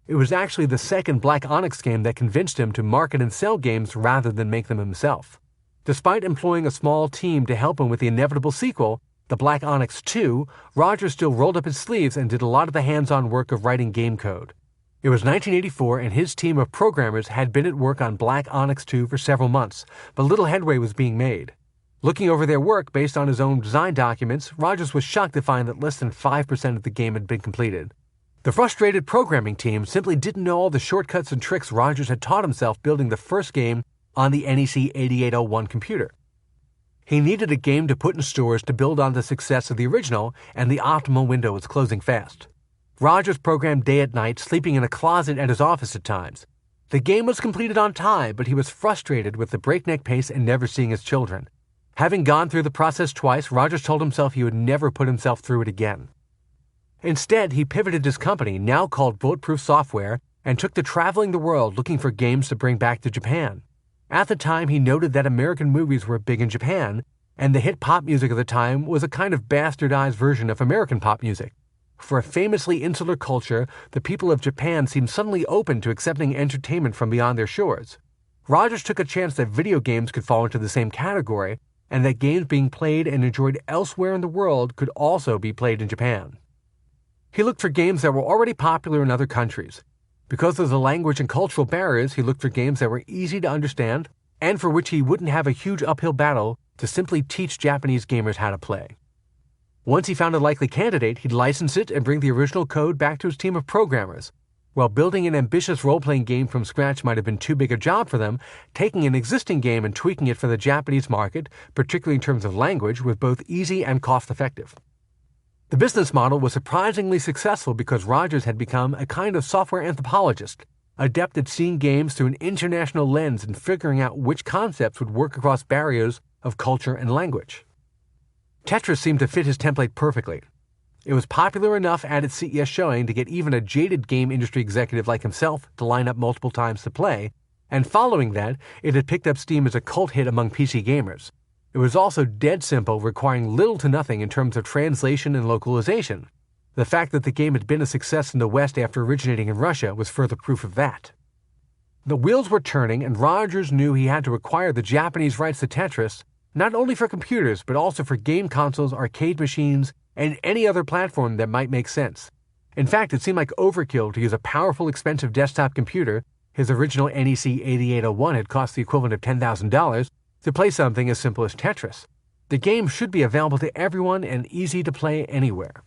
It was actually the second Black Onyx game that convinced him to market and sell games rather than make them himself. Despite employing a small team to help him with the inevitable sequel, the Black Onyx 2, Rogers still rolled up his sleeves and did a lot of the hands-on work of writing game code. It was 1984, and his team of programmers had been at work on Black Onyx 2 for several months, but little headway was being made. Looking over their work based on his own design documents, Rogers was shocked to find that less than 5% of the game had been completed. The frustrated programming team simply didn't know all the shortcuts and tricks Rogers had taught himself building the first game on the NEC 8801 computer. He needed a game to put in stores to build on the success of the original, and the optimal window was closing fast. Rogers programmed day and night, sleeping in a closet at his office at times. The game was completed on time, but he was frustrated with the breakneck pace and never seeing his children. Having gone through the process twice, Rogers told himself he would never put himself through it again. Instead, he pivoted his company, now called Bulletproof Software, and took to traveling the world looking for games to bring back to Japan. At the time, he noted that American movies were big in Japan, and the hit pop music of the time was a kind of bastardized version of American pop music. For a famously insular culture, the people of Japan seemed suddenly open to accepting entertainment from beyond their shores. Rogers took a chance that video games could fall into the same category, and that games being played and enjoyed elsewhere in the world could also be played in Japan. He looked for games that were already popular in other countries. Because of the language and cultural barriers, he looked for games that were easy to understand and for which he wouldn't have a huge uphill battle to simply teach Japanese gamers how to play. Once he found a likely candidate, he'd license it and bring the original code back to his team of programmers. While building an ambitious role-playing game from scratch might have been too big a job for them, taking an existing game and tweaking it for the Japanese market, particularly in terms of language, was both easy and cost-effective. The business model was surprisingly successful because Rogers had become a kind of software anthropologist, adept at seeing games through an international lens and figuring out which concepts would work across barriers of culture and language. Tetris seemed to fit his template perfectly. It was popular enough at its CES showing to get even a jaded game industry executive like himself to line up multiple times to play, and following that, it had picked up steam as a cult hit among PC gamers. It was also dead simple, requiring little to nothing in terms of translation and localization. The fact that the game had been a success in the West after originating in Russia was further proof of that. The wheels were turning, and Rogers knew he had to acquire the Japanese rights to Tetris, not only for computers, but also for game consoles, arcade machines, and any other platform that might make sense. In fact, it seemed like overkill to use a powerful, expensive desktop computer. His original NEC 8801 had cost the equivalent of $10,000 to play something as simple as Tetris. The game should be available to everyone and easy to play anywhere.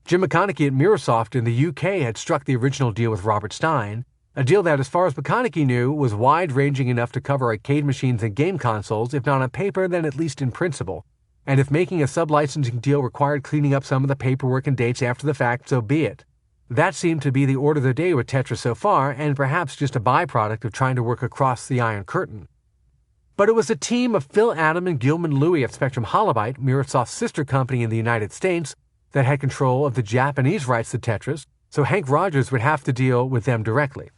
Jim McConaughey at Microsoft in the UK had struck the original deal with Robert Stein, a deal that, as far as McConaughey knew, was wide-ranging enough to cover arcade machines and game consoles, if not on paper, then at least in principle. And if making a sub-licensing deal required cleaning up some of the paperwork and dates after the fact, so be it. That seemed to be the order of the day with Tetris so far, and perhaps just a byproduct of trying to work across the Iron Curtain. But it was a team of Phil Adam and Gilman Louie at Spectrum Holobyte, Microsoft's sister company in the United States, that had control of the Japanese rights to Tetris, so Hank Rogers would have to deal with them directly.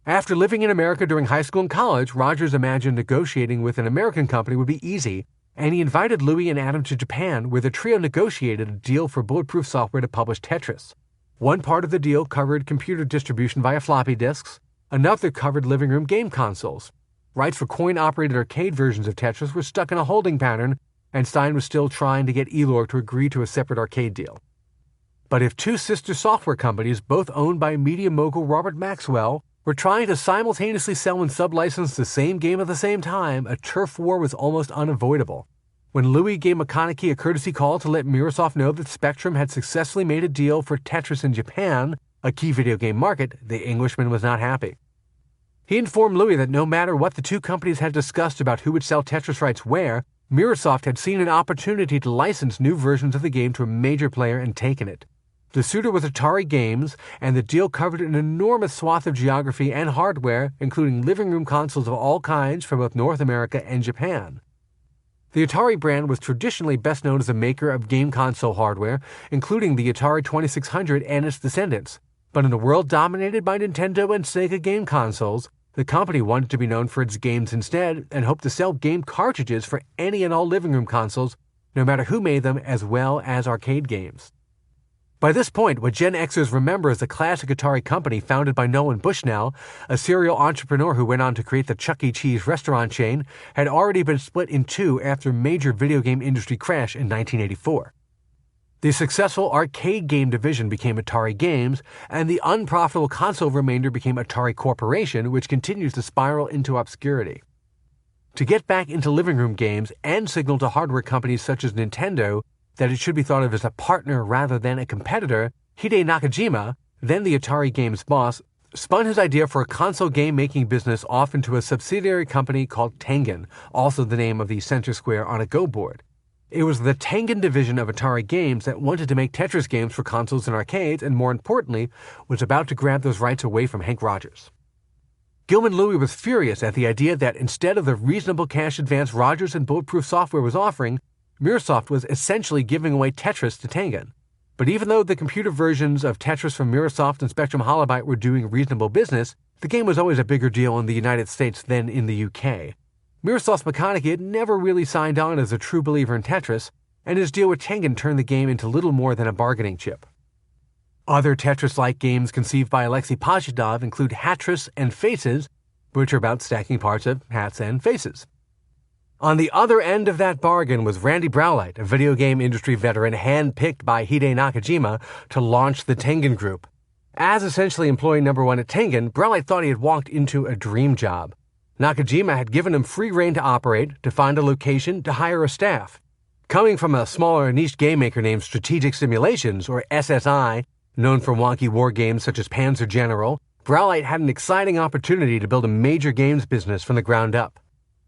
After living in America during high school and college, Rogers imagined negotiating with an American company would be easy, and he invited Louie and Adam to Japan, where the trio negotiated a deal for Bulletproof Software to publish Tetris. One part of the deal covered computer distribution via floppy disks, another covered living room game consoles. Rights for coin-operated arcade versions of Tetris were stuck in a holding pattern, and Stein was still trying to get Elor to agree to a separate arcade deal. But if two sister software companies, both owned by media mogul Robert Maxwell, were trying to simultaneously sell and sublicense the same game at the same time, a turf war was almost unavoidable. When Louie gave McConaughey a courtesy call to let Microsoft know that Spectrum had successfully made a deal for Tetris in Japan, a key video game market, the Englishman was not happy. He informed Louie that no matter what the two companies had discussed about who would sell Tetris rights where, Microsoft had seen an opportunity to license new versions of the game to a major player and taken it. The suitor was Atari Games, and the deal covered an enormous swath of geography and hardware, including living room consoles of all kinds from both North America and Japan. The Atari brand was traditionally best known as a maker of game console hardware, including the Atari 2600 and its descendants. But in a world dominated by Nintendo and Sega game consoles, the company wanted to be known for its games instead and hoped to sell game cartridges for any and all living room consoles, no matter who made them, as well as arcade games. By this point, what Gen Xers remember as the classic Atari company founded by Nolan Bushnell, a serial entrepreneur who went on to create the Chuck E. Cheese restaurant chain, had already been split in two after a major video game industry crash in 1984. The successful arcade game division became Atari Games, and the unprofitable console remainder became Atari Corporation, which continues to spiral into obscurity. To get back into living room games and signal to hardware companies such as Nintendo that it should be thought of as a partner rather than a competitor, Hide Nakajima, then the Atari Games boss, spun his idea for a console game-making business off into a subsidiary company called Tengen, also the name of the center square on a Go board. It was the Tengen division of Atari Games that wanted to make Tetris games for consoles and arcades, and more importantly, was about to grab those rights away from Hank Rogers. Gilman Louie was furious at the idea that instead of the reasonable cash advance Rogers and Bulletproof Software was offering, Microsoft was essentially giving away Tetris to Tengen. But even though the computer versions of Tetris from Microsoft and Spectrum Holobyte were doing reasonable business, the game was always a bigger deal in the United States than in the UK. Microsoft's McConaughey had never really signed on as a true believer in Tetris, and his deal with Tengen turned the game into little more than a bargaining chip. Other Tetris-like games conceived by Alexei Pajitnov include Hatris and Faces, which are about stacking parts of hats and faces. On the other end of that bargain was Randy Braulight, a video game industry veteran handpicked by Hide Nakajima to launch the Tengen Group. As essentially employee number one at Tengen, Braulight thought he had walked into a dream job. Nakajima had given him free rein to operate, to find a location, to hire a staff. Coming from a smaller niche game maker named Strategic Simulations, or SSI, known for wonky war games such as Panzer General, Braulight had an exciting opportunity to build a major games business from the ground up.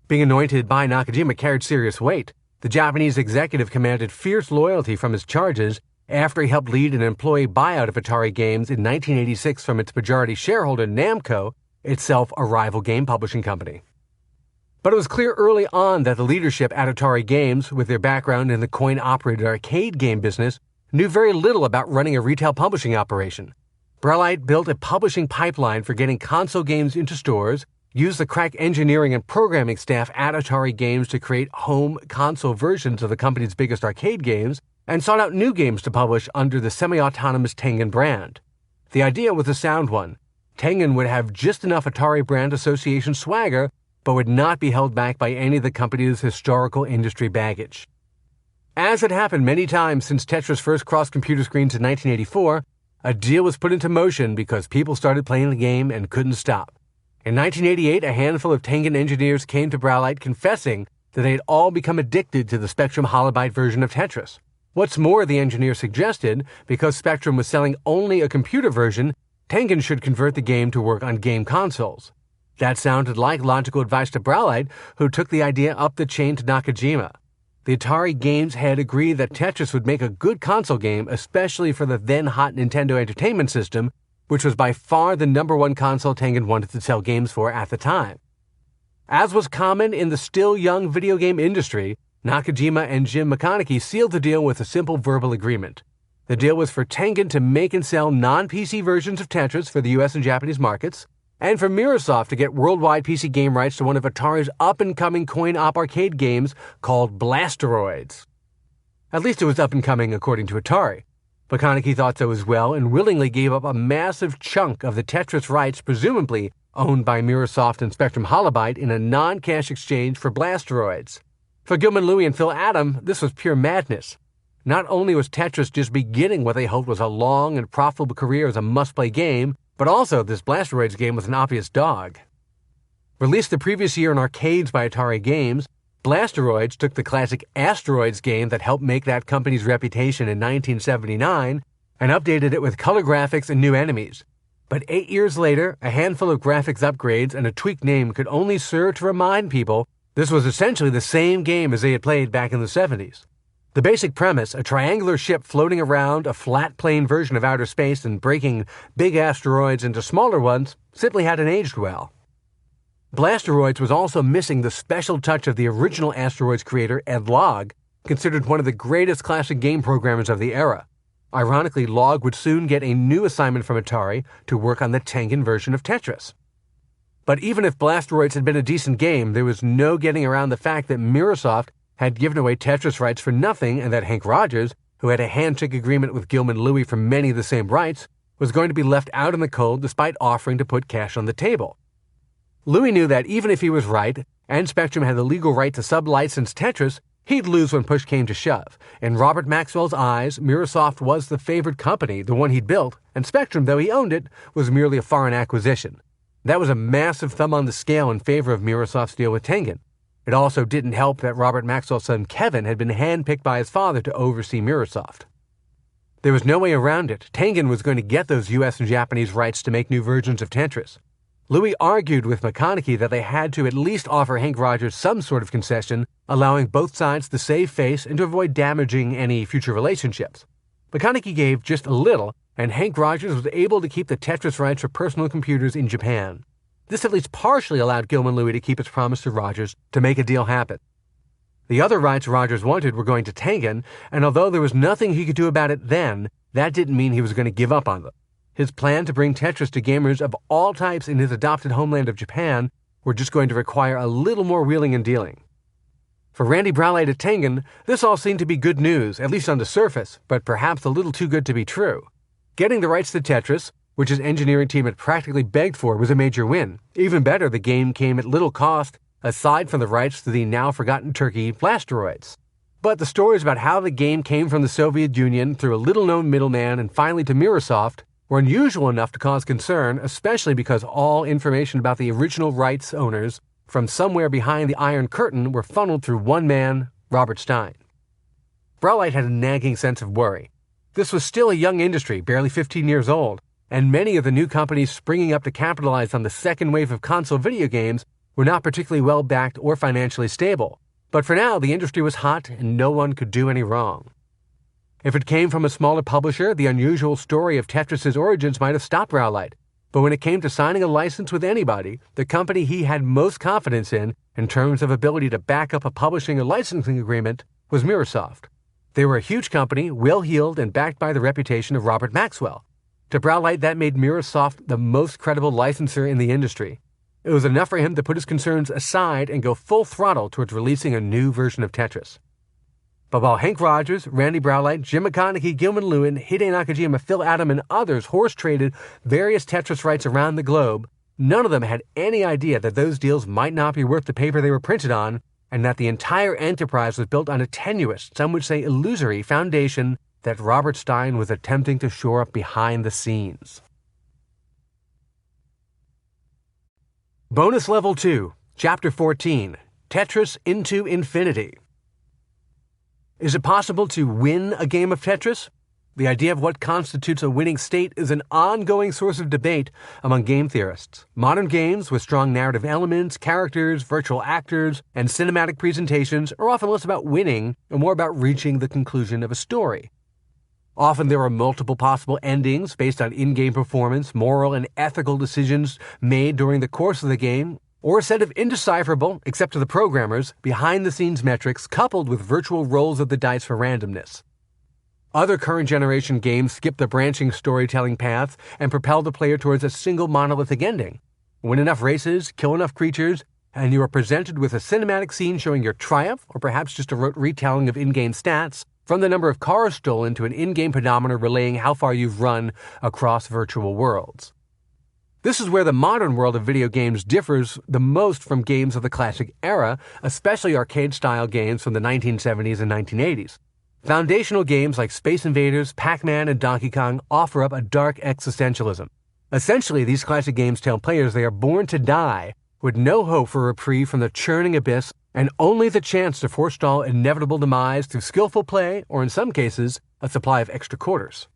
Being anointed by Nakajima carried serious weight. The Japanese executive commanded fierce loyalty from his charges after he helped lead an employee buyout of Atari Games in 1986 from its majority shareholder Namco, itself a rival game publishing company. But it was clear early on that the leadership at Atari Games, with their background in the coin-operated arcade game business, knew very little about running a retail publishing operation. Braulight built a publishing pipeline for getting console games into stores, used the crack engineering and programming staff at Atari Games to create home console versions of the company's biggest arcade games, and sought out new games to publish under the semi-autonomous Tengen brand. The idea was a sound one. Tengen would have just enough Atari brand association swagger, but would not be held back by any of the company's historical industry baggage. As had happened many times since Tetris first crossed computer screens in 1984, a deal was put into motion because people started playing the game and couldn't stop. In 1988, a handful of Tengen engineers came to Braulight confessing that they had all become addicted to the Spectrum Holobyte version of Tetris. What's more, the engineer suggested, because Spectrum was selling only a computer version, Tengen should convert the game to work on game consoles. That sounded like logical advice to Braulight, who took the idea up the chain to Nakajima. The Atari Games head agreed that Tetris would make a good console game, especially for the then-hot Nintendo Entertainment System, which was by far the number one console Tengen wanted to sell games for at the time. As was common in the still young video game industry, Nakajima and Jim McConaughey sealed the deal with a simple verbal agreement. The deal was for Tengen to make and sell non-PC versions of Tetris for the US and Japanese markets, and for Mirasoft to get worldwide PC game rights to one of Atari's up-and-coming coin-op arcade games called Blasteroids. At least it was up-and-coming according to Atari. McConaughey thought so as well and willingly gave up a massive chunk of the Tetris rights presumably owned by Mirasoft and Spectrum Holobyte in a non-cash exchange for Blasteroids. For Gilman-Louie and Phil Adam, this was pure madness. Not only was Tetris just beginning what they hoped was a long and profitable career as a must-play game, but also this Blasteroids game was an obvious dog. Released the previous year in arcades by Atari Games, Blasteroids took the classic Asteroids game that helped make that company's reputation in 1979 and updated it with color graphics and new enemies. But 8 years later, a handful of graphics upgrades and a tweaked name could only serve to remind people this was essentially the same game as they had played back in the 70s. The basic premise, a triangular ship floating around a flat plane version of outer space and breaking big asteroids into smaller ones, simply hadn't aged well. Blasteroids was also missing the special touch of the original Asteroids creator, Ed Logg, considered one of the greatest classic game programmers of the era. Ironically, Logg would soon get a new assignment from Atari to work on the Tengen version of Tetris. But even if Blasteroids had been a decent game, there was no getting around the fact that Mirasoft had given away Tetris rights for nothing and that Hank Rogers, who had a handshake agreement with Gilman-Louie for many of the same rights, was going to be left out in the cold despite offering to put cash on the table. Louie knew that even if he was right, and Spectrum had the legal right to sub-license Tetris, he'd lose when push came to shove. In Robert Maxwell's eyes, Mirasoft was the favored company, the one he'd built, and Spectrum, though he owned it, was merely a foreign acquisition. That was a massive thumb on the scale in favor of Mirasoft's deal with Tengen. It also didn't help that Robert Maxwell's son Kevin had been handpicked by his father to oversee Mirasoft. There was no way around it. Tengen was going to get those US and Japanese rights to make new versions of Tetris. Louie argued with McConaughey that they had to at least offer Hank Rogers some sort of concession, allowing both sides to save face and to avoid damaging any future relationships. McConaughey gave just a little, and Hank Rogers was able to keep the Tetris rights for personal computers in Japan. This at least partially allowed Gilman-Louie to keep his promise to Rogers to make a deal happen. The other rights Rogers wanted were going to Tengen, and although there was nothing he could do about it then, that didn't mean he was going to give up on them. His plan to bring Tetris to gamers of all types in his adopted homeland of Japan were just going to require a little more wheeling and dealing. For Randy Browlight at Tengen, this all seemed to be good news, at least on the surface, but perhaps a little too good to be true. Getting the rights to Tetris, which his engineering team had practically begged for, was a major win. Even better, the game came at little cost, aside from the rights to the now-forgotten turkey Blasteroids. But the stories about how the game came from the Soviet Union through a little-known middleman and finally to Mirasoft were unusual enough to cause concern, especially because all information about the original rights owners from somewhere behind the Iron Curtain were funneled through one man, Robert Stein. Browlight had a nagging sense of worry. This was still a young industry, barely 15 years old, and many of the new companies springing up to capitalize on the second wave of console video games were not particularly well-backed or financially stable. But for now, the industry was hot and no one could do any wrong. If it came from a smaller publisher, the unusual story of Tetris's origins might have stopped Browlight. But when it came to signing a license with anybody, the company he had most confidence in terms of ability to back up a publishing or licensing agreement, was Mirasoft. They were a huge company, well-heeled and backed by the reputation of Robert Maxwell. To Browlight, that made Mirasoft the most credible licensor in the industry. It was enough for him to put his concerns aside and go full throttle towards releasing a new version of Tetris. But while Hank Rogers, Randy Browlight, Jim McConaughey, Gilman-Louie, Hide Nakajima, Phil Adam, and others horse-traded various Tetris rights around the globe, none of them had any idea that those deals might not be worth the paper they were printed on, and that the entire enterprise was built on a tenuous, some would say illusory, foundation that Robert Stein was attempting to shore up behind the scenes. Bonus Level 2, Chapter 14, Tetris into Infinity. Is it possible to win a game of Tetris? The idea of what constitutes a winning state is an ongoing source of debate among game theorists. Modern games with strong narrative elements, characters, virtual actors, and cinematic presentations are often less about winning and more about reaching the conclusion of a story. Often there are multiple possible endings based on in-game performance, moral and ethical decisions made during the course of the game, or a set of indecipherable, except to the programmers, behind-the-scenes metrics coupled with virtual rolls of the dice for randomness. Other current-generation games skip the branching storytelling paths and propel the player towards a single monolithic ending. Win enough races, kill enough creatures, and you are presented with a cinematic scene showing your triumph, or perhaps just a rote retelling of in-game stats, from the number of cars stolen to an in-game pedometer relaying how far you've run across virtual worlds. This is where the modern world of video games differs the most from games of the classic era, especially arcade-style games from the 1970s and 1980s. Foundational games like Space Invaders, Pac-Man, and Donkey Kong offer up a dark existentialism. Essentially, these classic games tell players they are born to die, with no hope for reprieve from the churning abyss and only the chance to forestall inevitable demise through skillful play or, in some cases, a supply of extra quarters.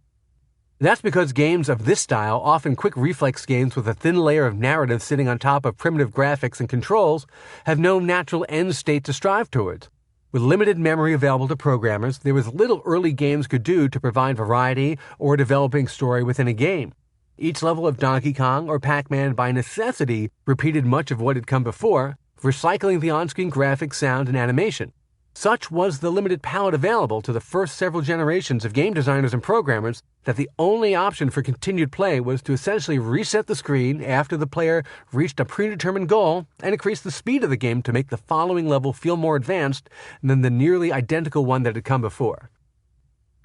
That's because games of this style, often quick reflex games with a thin layer of narrative sitting on top of primitive graphics and controls, have no natural end state to strive towards. With limited memory available to programmers, there was little early games could do to provide variety or a developing story within a game. Each level of Donkey Kong or Pac-Man by necessity repeated much of what had come before, recycling the on-screen graphics, sound, and animation. Such was the limited palette available to the first several generations of game designers and programmers that the only option for continued play was to essentially reset the screen after the player reached a predetermined goal and increase the speed of the game to make the following level feel more advanced than the nearly identical one that had come before.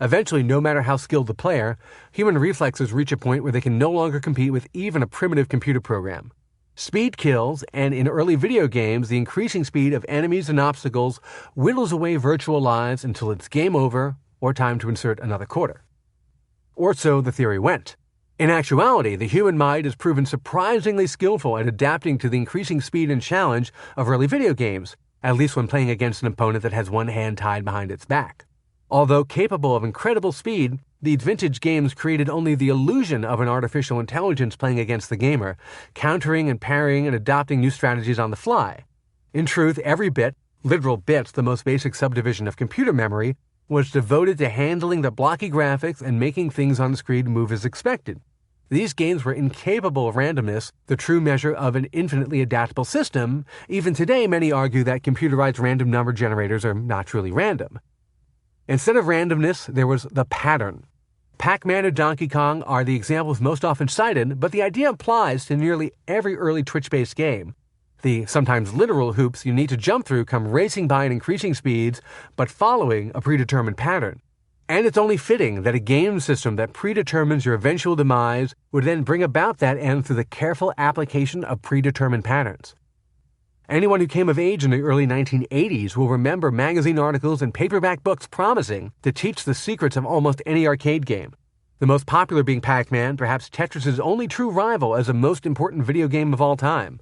Eventually, no matter how skilled the player, human reflexes reach a point where they can no longer compete with even a primitive computer program. Speed kills, and in early video games, the increasing speed of enemies and obstacles whittles away virtual lives until it's game over or time to insert another quarter. Or so the theory went. In actuality, the human mind has proven surprisingly skillful at adapting to the increasing speed and challenge of early video games, at least when playing against an opponent that has one hand tied behind its back. Although capable of incredible speed, these vintage games created only the illusion of an artificial intelligence playing against the gamer, countering and parrying and adopting new strategies on the fly. In truth, every bit, literal bits, the most basic subdivision of computer memory, was devoted to handling the blocky graphics and making things on the screen move as expected. These games were incapable of randomness, the true measure of an infinitely adaptable system. Even today, many argue that computerized random number generators are not truly random. Instead of randomness, there was the pattern. Pac-Man and Donkey Kong are the examples most often cited, but the idea applies to nearly every early Twitch-based game. The sometimes literal hoops you need to jump through come racing by at increasing speeds, but following a predetermined pattern. And it's only fitting that a game system that predetermines your eventual demise would then bring about that end through the careful application of predetermined patterns. Anyone who came of age in the early 1980s will remember magazine articles and paperback books promising to teach the secrets of almost any arcade game. The most popular being Pac-Man, perhaps Tetris' only true rival as the most important video game of all time.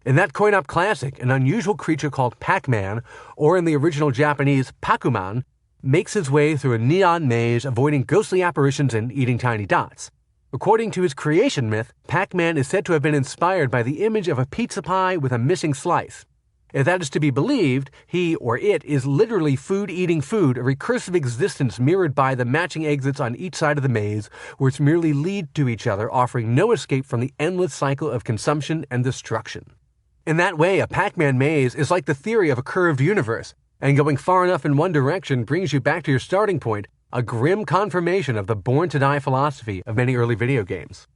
In that coin-op classic, an unusual creature called Pac-Man, or in the original Japanese Pac-Man, makes his way through a neon maze, avoiding ghostly apparitions and eating tiny dots. According to his creation myth, Pac-Man is said to have been inspired by the image of a pizza pie with a missing slice. If that is to be believed, he or it is literally food eating food, a recursive existence mirrored by the matching exits on each side of the maze, which merely lead to each other, offering no escape from the endless cycle of consumption and destruction. In that way, a Pac-Man maze is like the theory of a curved universe, and going far enough in one direction brings you back to your starting point, a grim confirmation of the born-to-die philosophy of many early video games.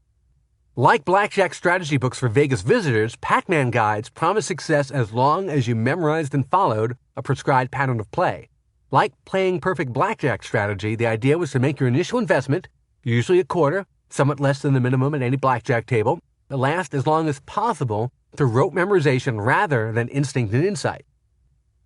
Like blackjack strategy books for Vegas visitors, Pac-Man guides promise success as long as you memorized and followed a prescribed pattern of play. Like playing perfect blackjack strategy, the idea was to make your initial investment, usually a quarter, somewhat less than the minimum at any blackjack table, last as long as possible through rote memorization rather than instinct and insight.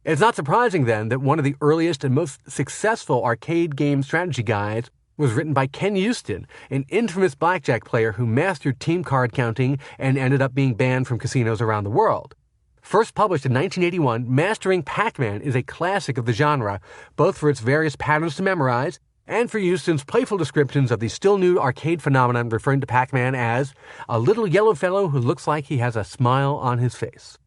It's not surprising, then, that one of the earliest and most successful arcade game strategy guides was written by Ken Houston, an infamous blackjack player who mastered team card counting and ended up being banned from casinos around the world. First published in 1981, Mastering Pac-Man is a classic of the genre, both for its various patterns to memorize and for Houston's playful descriptions of the still-new arcade phenomenon, referring to Pac-Man as a little yellow fellow who looks like he has a smile on his face.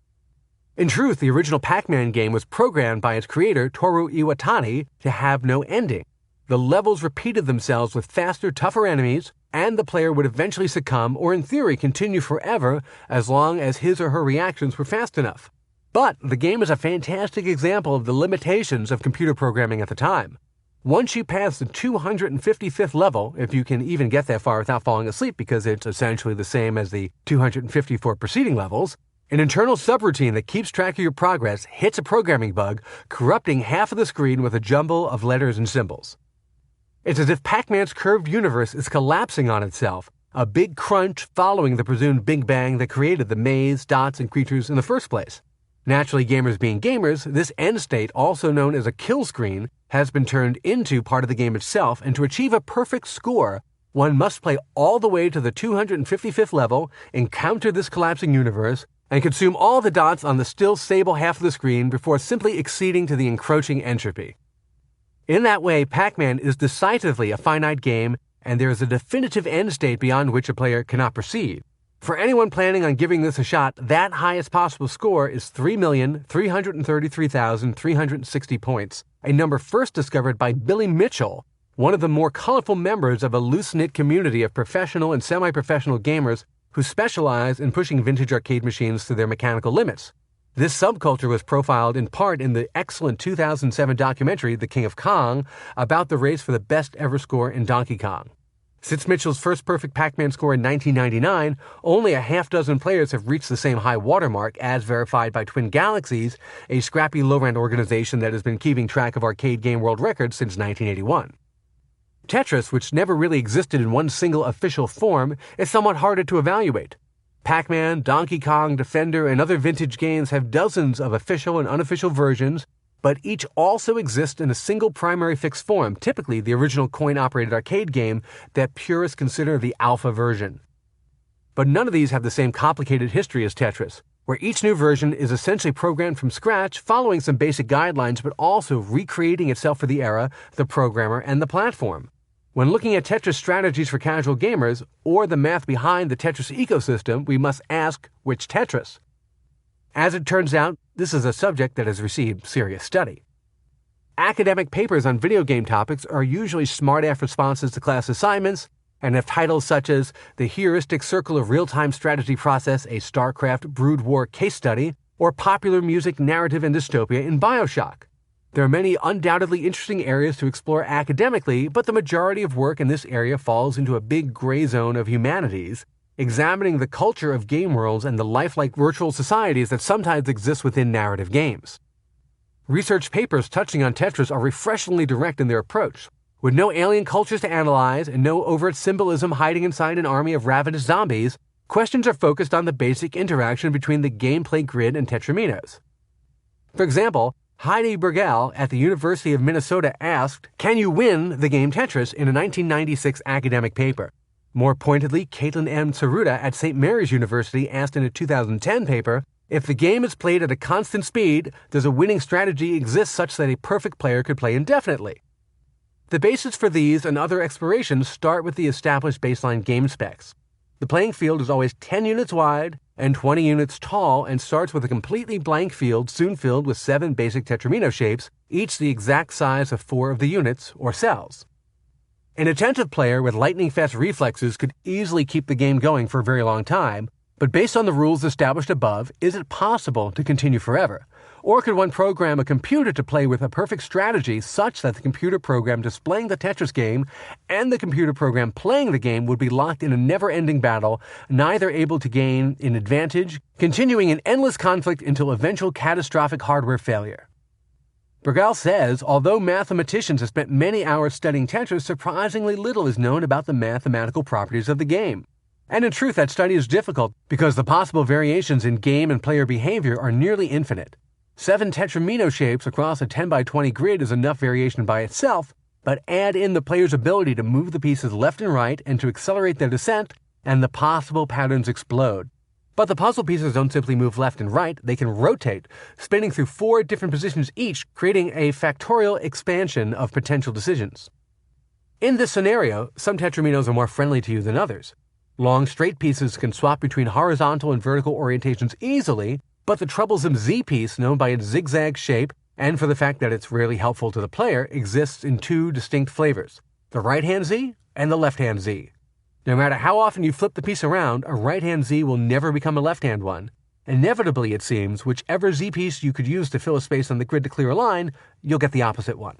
In truth, the original Pac-Man game was programmed by its creator, Toru Iwatani, to have no ending. The levels repeated themselves with faster, tougher enemies, and the player would eventually succumb or in theory continue forever as long as his or her reactions were fast enough. But the game is a fantastic example of the limitations of computer programming at the time. Once you pass the 255th level, if you can even get that far without falling asleep because it's essentially the same as the 254 preceding levels, an internal subroutine that keeps track of your progress hits a programming bug, corrupting half of the screen with a jumble of letters and symbols. It's as if Pac-Man's curved universe is collapsing on itself, a big crunch following the presumed Big Bang that created the maze, dots, and creatures in the first place. Naturally, gamers being gamers, this end state, also known as a kill screen, has been turned into part of the game itself, and to achieve a perfect score, one must play all the way to the 255th level, encounter this collapsing universe, and consume all the dots on the still stable half of the screen before simply acceding to the encroaching entropy. In that way, Pac-Man is decisively a finite game, and there is a definitive end state beyond which a player cannot proceed. For anyone planning on giving this a shot, that highest possible score is 3,333,360 points, a number first discovered by Billy Mitchell, one of the more colorful members of a loose-knit community of professional and semi-professional gamers who specialize in pushing vintage arcade machines to their mechanical limits. This subculture was profiled in part in the excellent 2007 documentary The King of Kong about the race for the best ever score in Donkey Kong. Since Mitchell's first perfect Pac-Man score in 1999, only a half dozen players have reached the same high watermark as verified by Twin Galaxies, a scrappy low-rent organization that has been keeping track of arcade game world records since 1981. Tetris, which never really existed in one single official form, is somewhat harder to evaluate. Pac-Man, Donkey Kong, Defender, and other vintage games have dozens of official and unofficial versions, but each also exists in a single primary fixed form, typically the original coin-operated arcade game that purists consider the alpha version. But none of these have the same complicated history as Tetris, where each new version is essentially programmed from scratch, following some basic guidelines, but also recreating itself for the era, the programmer, and the platform. When looking at Tetris strategies for casual gamers, or the math behind the Tetris ecosystem, we must ask, which Tetris? As it turns out, this is a subject that has received serious study. Academic papers on video game topics are usually smart-ass responses to class assignments and have titles such as The Heuristic Circle of Real-Time Strategy Process, a StarCraft Brood War Case Study, or Popular Music, Narrative, and Dystopia in BioShock. There are many undoubtedly interesting areas to explore academically, but the majority of work in this area falls into a big gray zone of humanities, examining the culture of game worlds and the lifelike virtual societies that sometimes exist within narrative games. Research papers touching on Tetris are refreshingly direct in their approach. With no alien cultures to analyze and no overt symbolism hiding inside an army of ravenous zombies, questions are focused on the basic interaction between the gameplay grid and Tetraminos. For example, Heidi Bergel at the University of Minnesota asked, "Can you win the game Tetris?" in a 1996 academic paper. More pointedly, Caitlin M. Tsuruda at St. Mary's University asked in a 2010 paper, "If the game is played at a constant speed, does a winning strategy exist such that a perfect player could play indefinitely?" The basis for these and other explorations start with the established baseline game specs. The playing field is always 10 units wide and 20 units tall and starts with a completely blank field soon filled with 7 basic Tetramino shapes, each the exact size of 4 of the units, or cells. An attentive player with lightning-fast reflexes could easily keep the game going for a very long time, but based on the rules established above, is it possible to continue forever? Or could one program a computer to play with a perfect strategy such that the computer program displaying the Tetris game and the computer program playing the game would be locked in a never-ending battle, neither able to gain an advantage, continuing an endless conflict until eventual catastrophic hardware failure? Bergel says, although mathematicians have spent many hours studying Tetris, surprisingly little is known about the mathematical properties of the game. And in truth, that study is difficult because the possible variations in game and player behavior are nearly infinite. 7 Tetramino shapes across a 10 by 20 grid is enough variation by itself, but add in the player's ability to move the pieces left and right and to accelerate their descent, and the possible patterns explode. But the puzzle pieces don't simply move left and right, they can rotate, spinning through 4 different positions each, creating a factorial expansion of potential decisions. In this scenario, some Tetraminos are more friendly to you than others. Long straight pieces can swap between horizontal and vertical orientations easily, but the troublesome Z piece, known by its zigzag shape and for the fact that it's rarely helpful to the player, exists in 2 distinct flavors, the right-hand Z and the left-hand Z. No matter how often you flip the piece around, a right-hand Z will never become a left-hand one. Inevitably, it seems, whichever Z piece you could use to fill a space on the grid to clear a line, you'll get the opposite one.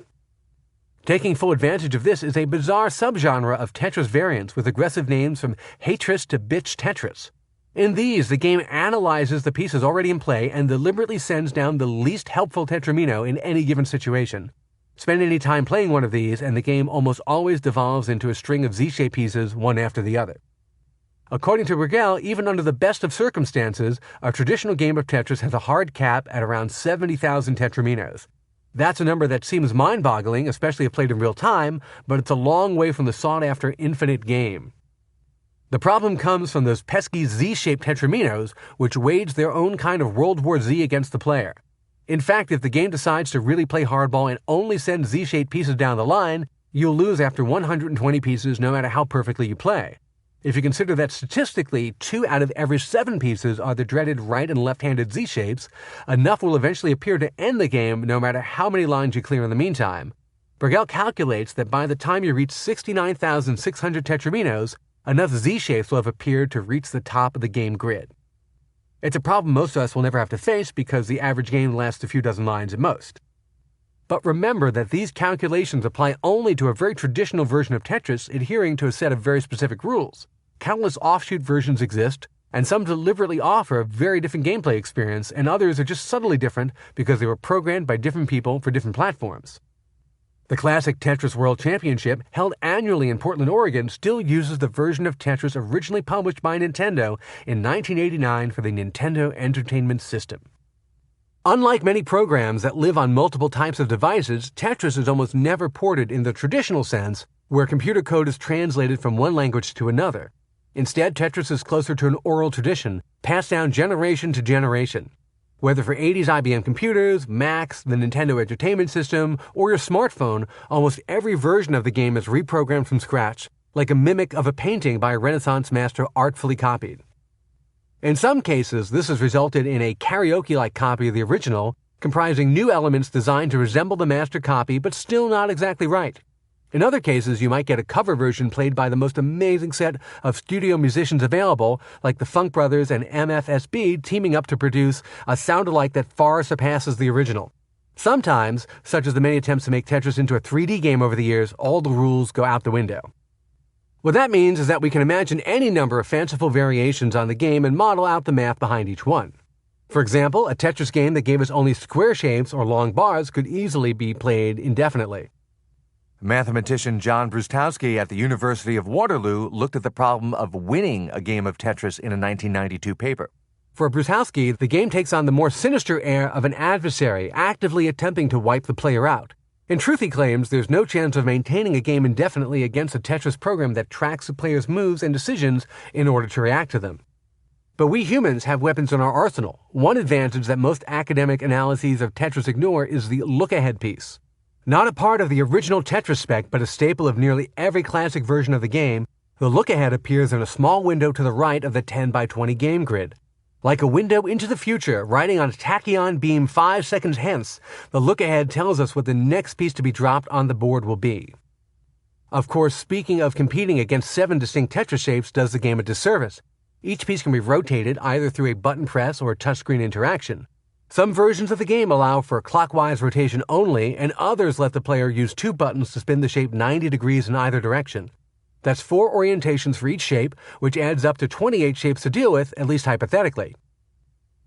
Taking full advantage of this is a bizarre subgenre of Tetris variants with aggressive names from Hatris to Bitch Tetris. In these, the game analyzes the pieces already in play and deliberately sends down the least helpful tetramino in any given situation. Spend any time playing one of these, and the game almost always devolves into a string of Z-shaped pieces, one after the other. According to Rigel, even under the best of circumstances, a traditional game of Tetris has a hard cap at around 70,000 tetraminos. That's a number that seems mind-boggling, especially if played in real time, but it's a long way from the sought-after infinite game. The problem comes from those pesky Z-shaped tetraminos, which wage their own kind of World War Z against the player. In fact, if the game decides to really play hardball and only send Z-shaped pieces down the line, you'll lose after 120 pieces no matter how perfectly you play. If you consider that statistically 2 out of every 7 pieces are the dreaded right and left-handed Z-shapes, enough will eventually appear to end the game no matter how many lines you clear in the meantime. Rigel calculates that by the time you reach 69,600 tetraminos, enough Z-shapes will have appeared to reach the top of the game grid. It's a problem most of us will never have to face because the average game lasts a few dozen lines at most. But remember that these calculations apply only to a very traditional version of Tetris adhering to a set of very specific rules. Countless offshoot versions exist, and some deliberately offer a very different gameplay experience, and others are just subtly different because they were programmed by different people for different platforms. The classic Tetris World Championship, held annually in Portland, Oregon, still uses the version of Tetris originally published by Nintendo in 1989 for the Nintendo Entertainment System. Unlike many programs that live on multiple types of devices, Tetris is almost never ported in the traditional sense, where computer code is translated from one language to another. Instead, Tetris is closer to an oral tradition, passed down generation to generation. Whether for 80s IBM computers, Macs, the Nintendo Entertainment System, or your smartphone, almost every version of the game is reprogrammed from scratch, like a mimic of a painting by a Renaissance master artfully copied. In some cases, this has resulted in a karaoke-like copy of the original, comprising new elements designed to resemble the master copy but still not exactly right. In other cases, you might get a cover version played by the most amazing set of studio musicians available, like the Funk Brothers and MFSB teaming up to produce a sound-alike that far surpasses the original. Sometimes, such as the many attempts to make Tetris into a 3D game over the years, all the rules go out the window. What that means is that we can imagine any number of fanciful variations on the game and model out the math behind each one. For example, a Tetris game that gave us only square shapes or long bars could easily be played indefinitely. Mathematician John Brustowski at the University of Waterloo looked at the problem of winning a game of Tetris in a 1992 paper. For Brustowski, the game takes on the more sinister air of an adversary actively attempting to wipe the player out. In truth, he claims, there's no chance of maintaining a game indefinitely against a Tetris program that tracks the player's moves and decisions in order to react to them. But we humans have weapons in our arsenal. One advantage that most academic analyses of Tetris ignore is the look-ahead piece. Not a part of the original Tetris spec, but a staple of nearly every classic version of the game, the look-ahead appears in a small window to the right of the 10 by 20 game grid. Like a window into the future, riding on a tachyon beam 5 seconds hence, the look-ahead tells us what the next piece to be dropped on the board will be. Of course, speaking of competing against 7 distinct Tetris shapes does the game a disservice. Each piece can be rotated either through a button press or a touchscreen interaction. Some versions of the game allow for clockwise rotation only, and others let the player use 2 buttons to spin the shape 90 degrees in either direction. That's 4 orientations for each shape, which adds up to 28 shapes to deal with, at least hypothetically.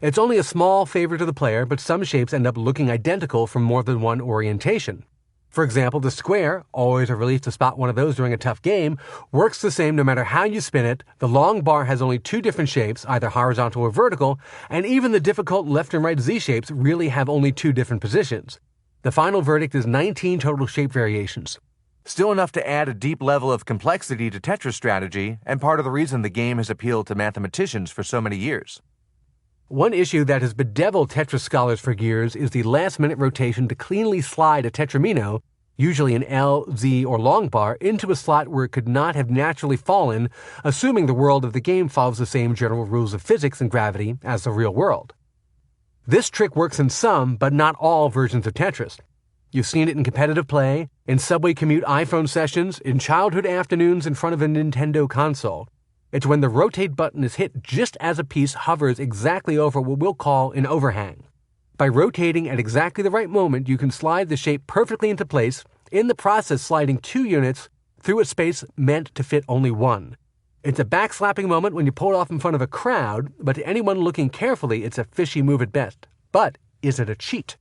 It's only a small favor to the player, but some shapes end up looking identical from more than one orientation. For example, the square, always a relief to spot one of those during a tough game, works the same no matter how you spin it. The long bar has only 2 different shapes, either horizontal or vertical, and even the difficult left and right Z shapes really have only 2 different positions. The final verdict is 19 total shape variations. Still enough to add a deep level of complexity to Tetris strategy, and part of the reason the game has appealed to mathematicians for so many years. One issue that has bedeviled Tetris scholars for years is the last-minute rotation to cleanly slide a tetramino, usually an L, Z, or long bar, into a slot where it could not have naturally fallen, assuming the world of the game follows the same general rules of physics and gravity as the real world. This trick works in some, but not all, versions of Tetris. You've seen it in competitive play, in subway commute iPhone sessions, in childhood afternoons in front of a Nintendo console. It's when the rotate button is hit just as a piece hovers exactly over what we'll call an overhang. By rotating at exactly the right moment, you can slide the shape perfectly into place, in the process sliding 2 units through a space meant to fit only one. It's a backslapping moment when you pull it off in front of a crowd, but to anyone looking carefully, it's a fishy move at best. But is it a cheat?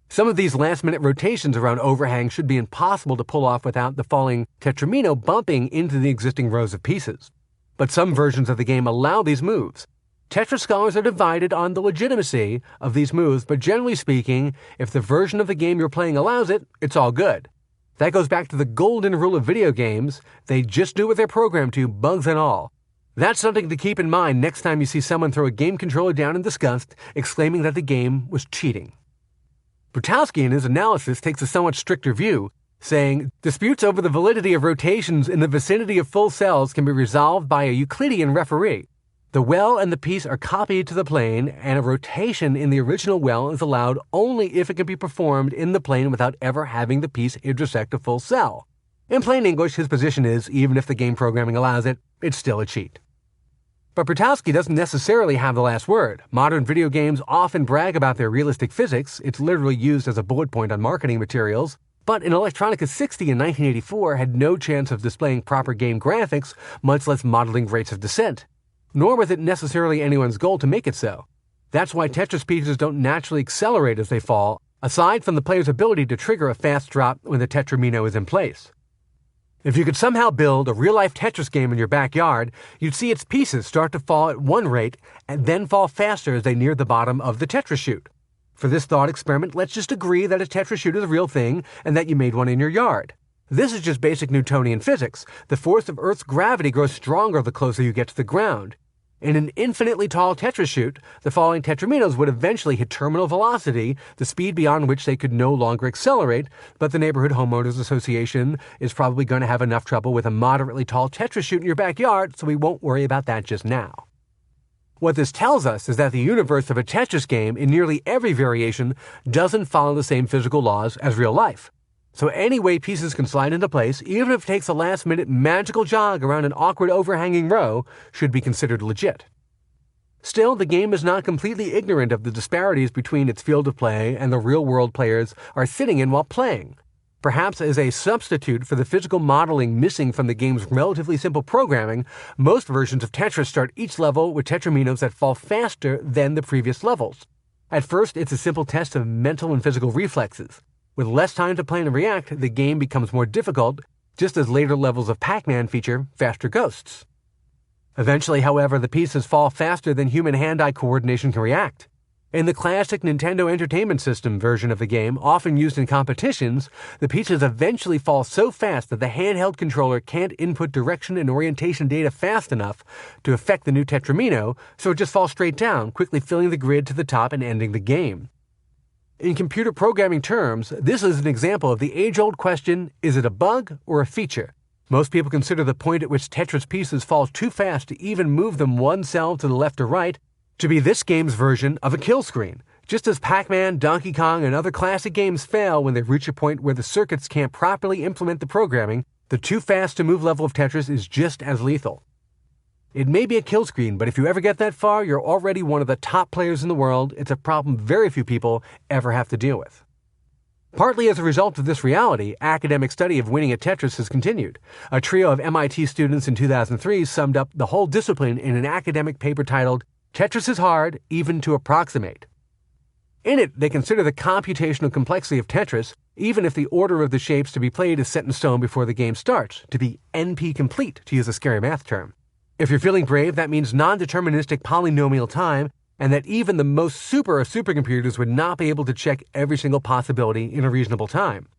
Some of these last-minute rotations around overhangs should be impossible to pull off without the falling tetramino bumping into the existing rows of pieces. But some versions of the game allow these moves. Tetris scholars are divided on the legitimacy of these moves, but generally speaking, if the version of the game you're playing allows it, it's all good. That goes back to the golden rule of video games. They just do what they're programmed to, bugs and all. That's something to keep in mind next time you see someone throw a game controller down in disgust, exclaiming that the game was cheating. Brutowski in his analysis takes a somewhat stricter view, saying, disputes over the validity of rotations in the vicinity of full cells can be resolved by a Euclidean referee. The well and the piece are copied to the plane, and a rotation in the original well is allowed only if it can be performed in the plane without ever having the piece intersect a full cell. In plain English, his position is, even if the game programming allows it, it's still a cheat. But Brutowski doesn't necessarily have the last word. Modern video games often brag about their realistic physics. It's literally used as a bullet point on marketing materials. But an Electronica 60 in 1984 had no chance of displaying proper game graphics, much less modeling rates of descent. Nor was it necessarily anyone's goal to make it so. That's why Tetris pieces don't naturally accelerate as they fall, aside from the player's ability to trigger a fast drop when the tetramino is in place. If you could somehow build a real-life Tetris game in your backyard, you'd see its pieces start to fall at one rate and then fall faster as they near the bottom of the Tetris chute. For this thought experiment, let's just agree that a Tetris chute is a real thing and that you made one in your yard. This is just basic Newtonian physics. The force of Earth's gravity grows stronger the closer you get to the ground. In an infinitely tall Tetris chute, the falling tetraminos would eventually hit terminal velocity, the speed beyond which they could no longer accelerate, but the Neighborhood Homeowners Association is probably going to have enough trouble with a moderately tall Tetris chute in your backyard, so we won't worry about that just now. What this tells us is that the universe of a Tetris game in nearly every variation doesn't follow the same physical laws as real life. So any way pieces can slide into place, even if it takes a last-minute magical jog around an awkward overhanging row, should be considered legit. Still, the game is not completely ignorant of the disparities between its field of play and the real-world players are sitting in while playing. Perhaps as a substitute for the physical modeling missing from the game's relatively simple programming, most versions of Tetris start each level with tetraminos that fall faster than the previous levels. At first, it's a simple test of mental and physical reflexes. With less time to plan and react, the game becomes more difficult, just as later levels of Pac-Man feature faster ghosts. Eventually, however, the pieces fall faster than human hand-eye coordination can react. In the classic Nintendo Entertainment System version of the game, often used in competitions, the pieces eventually fall so fast that the handheld controller can't input direction and orientation data fast enough to affect the new tetramino, so it just falls straight down, quickly filling the grid to the top and ending the game. In computer programming terms, this is an example of the age-old question, is it a bug or a feature? Most people consider the point at which Tetris pieces fall too fast to even move them one cell to the left or right to be this game's version of a kill screen. Just as Pac-Man, Donkey Kong, and other classic games fail when they reach a point where the circuits can't properly implement the programming, the too fast to move level of Tetris is just as lethal. It may be a kill screen, but if you ever get that far, you're already one of the top players in the world. It's a problem very few people ever have to deal with. Partly as a result of this reality, academic study of winning at Tetris has continued. A trio of MIT students in 2003 summed up the whole discipline in an academic paper titled, "Tetris is Hard, Even to Approximate." In it, they consider the computational complexity of Tetris, even if the order of the shapes to be played is set in stone before the game starts, to be NP-complete, to use a scary math term. If you're feeling brave, that means non-deterministic polynomial time, and that even the most super of supercomputers would not be able to check every single possibility in a reasonable time.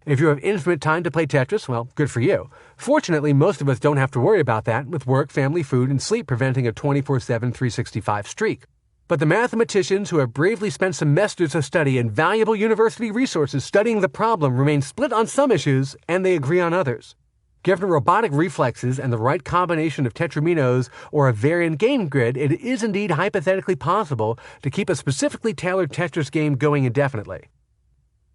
If you have infinite time to play Tetris, well, good for you. Fortunately, most of us don't have to worry about that, with work, family, food, and sleep preventing a 24/7, 365 streak. But the mathematicians who have bravely spent semesters of study and valuable university resources studying the problem remain split on some issues, and they agree on others. Given robotic reflexes and the right combination of tetraminos or a variant game grid, it is indeed hypothetically possible to keep a specifically tailored Tetris game going indefinitely.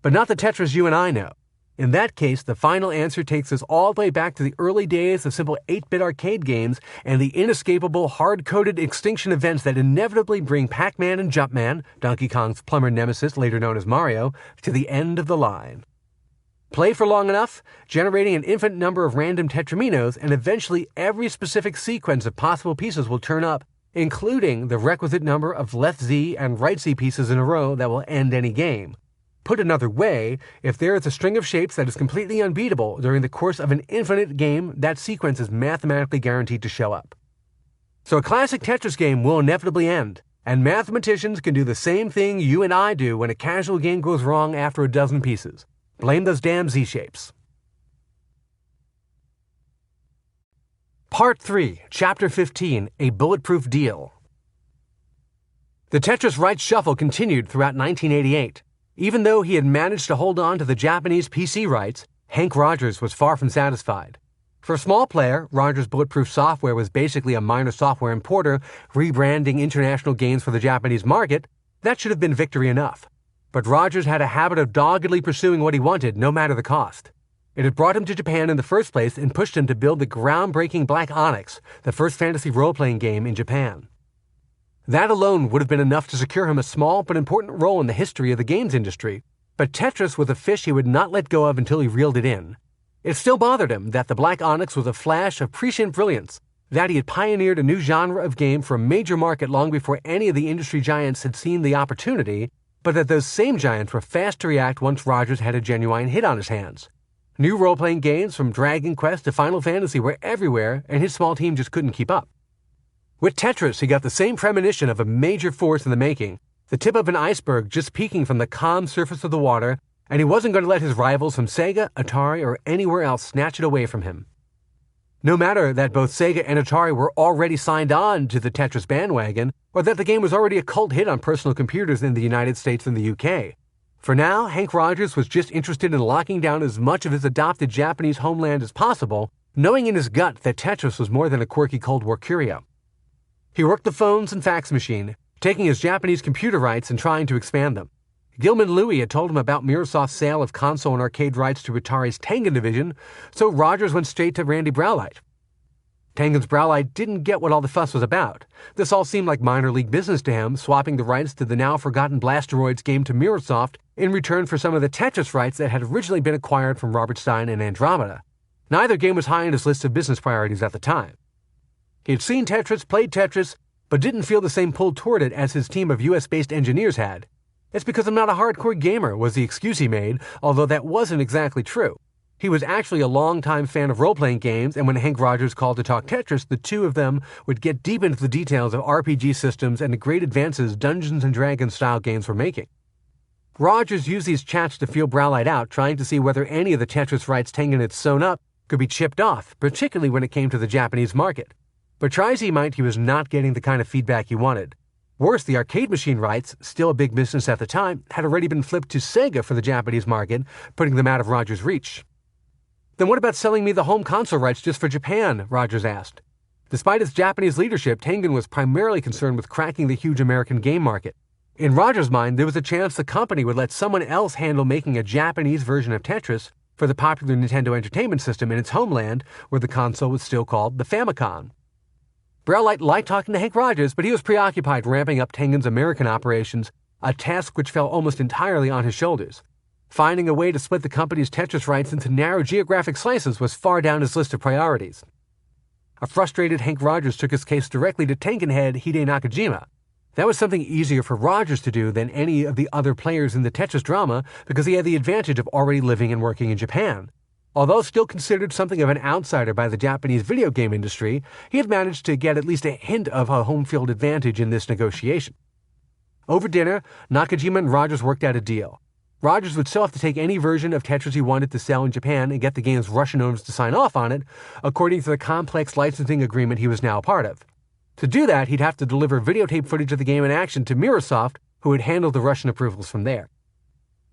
But not the Tetris you and I know. In that case, the final answer takes us all the way back to the early days of simple 8-bit arcade games and the inescapable hard-coded extinction events that inevitably bring Pac-Man and Jumpman, Donkey Kong's plumber nemesis later known as Mario, to the end of the line. Play for long enough, generating an infinite number of random tetraminos, and eventually every specific sequence of possible pieces will turn up, including the requisite number of left Z and right Z pieces in a row that will end any game. Put another way, if there is a string of shapes that is completely unbeatable during the course of an infinite game, that sequence is mathematically guaranteed to show up. So a classic Tetris game will inevitably end, and mathematicians can do the same thing you and I do when a casual game goes wrong after a dozen pieces. Blame those damn Z-shapes. Part 3, Chapter 15, A Bulletproof Deal. The Tetris rights shuffle continued throughout 1988. Even though he had managed to hold on to the Japanese PC rights, Hank Rogers was far from satisfied. For a small player, Rogers' Bulletproof Software was basically a minor software importer rebranding international games for the Japanese market. That should have been victory enough. But Rogers had a habit of doggedly pursuing what he wanted, no matter the cost. It had brought him to Japan in the first place and pushed him to build the groundbreaking Black Onyx, the first fantasy role-playing game in Japan. That alone would have been enough to secure him a small but important role in the history of the games industry, but Tetris was a fish he would not let go of until he reeled it in. It still bothered him that the Black Onyx was a flash of prescient brilliance, that he had pioneered a new genre of game for a major market long before any of the industry giants had seen the opportunity, but that those same giants were fast to react once Rogers had a genuine hit on his hands. New role-playing games from Dragon Quest to Final Fantasy were everywhere, and his small team just couldn't keep up. With Tetris, he got the same premonition of a major force in the making, the tip of an iceberg just peeking from the calm surface of the water, and he wasn't going to let his rivals from Sega, Atari, or anywhere else snatch it away from him. No matter that both Sega and Atari were already signed on to the Tetris bandwagon, or that the game was already a cult hit on personal computers in the United States and the UK. For now, Hank Rogers was just interested in locking down as much of his adopted Japanese homeland as possible, knowing in his gut that Tetris was more than a quirky Cold War curio. He worked the phones and fax machine, taking his Japanese computer rights and trying to expand them. Gilman Louie had told him about Microsoft's sale of console and arcade rights to Atari's Tengen division, so Rogers went straight to Randy Browlight. Tengen's Browlight didn't get what all the fuss was about. This all seemed like minor league business to him, swapping the rights to the now-forgotten Blasteroids game to Microsoft in return for some of the Tetris rights that had originally been acquired from Robert Stein and Andromeda. Neither game was high on his list of business priorities at the time. He had seen Tetris, played Tetris, but didn't feel the same pull toward it as his team of US-based engineers had. It's because I'm not a hardcore gamer, was the excuse he made, although that wasn't exactly true. He was actually a longtime fan of role-playing games, and when Hank Rogers called to talk Tetris, the two of them would get deep into the details of RPG systems and the great advances Dungeons & Dragons-style games were making. Rogers used these chats to feel Browlight out, trying to see whether any of the Tetris rights Tengen had sewn up could be chipped off, particularly when it came to the Japanese market. But try as he might, he was not getting the kind of feedback he wanted. Worse, the arcade machine rights, still a big business at the time, had already been flipped to Sega for the Japanese market, putting them out of Rogers' reach. Then what about selling me the home console rights just for Japan? Rogers asked. Despite its Japanese leadership, Tengen was primarily concerned with cracking the huge American game market. In Rogers' mind, there was a chance the company would let someone else handle making a Japanese version of Tetris for the popular Nintendo Entertainment System in its homeland, where the console was still called the Famicom. Browlight liked talking to Hank Rogers, but he was preoccupied ramping up Tengen's American operations, a task which fell almost entirely on his shoulders. Finding a way to split the company's Tetris rights into narrow geographic slices was far down his list of priorities. A frustrated Hank Rogers took his case directly to Tengen head Hide Nakajima. That was something easier for Rogers to do than any of the other players in the Tetris drama because he had the advantage of already living and working in Japan. Although still considered something of an outsider by the Japanese video game industry, he had managed to get at least a hint of a home field advantage in this negotiation. Over dinner, Nakajima and Rogers worked out a deal. Rogers would still have to take any version of Tetris he wanted to sell in Japan and get the game's Russian owners to sign off on it, according to the complex licensing agreement he was now a part of. To do that, he'd have to deliver videotape footage of the game in action to Microsoft, who would handle the Russian approvals from there.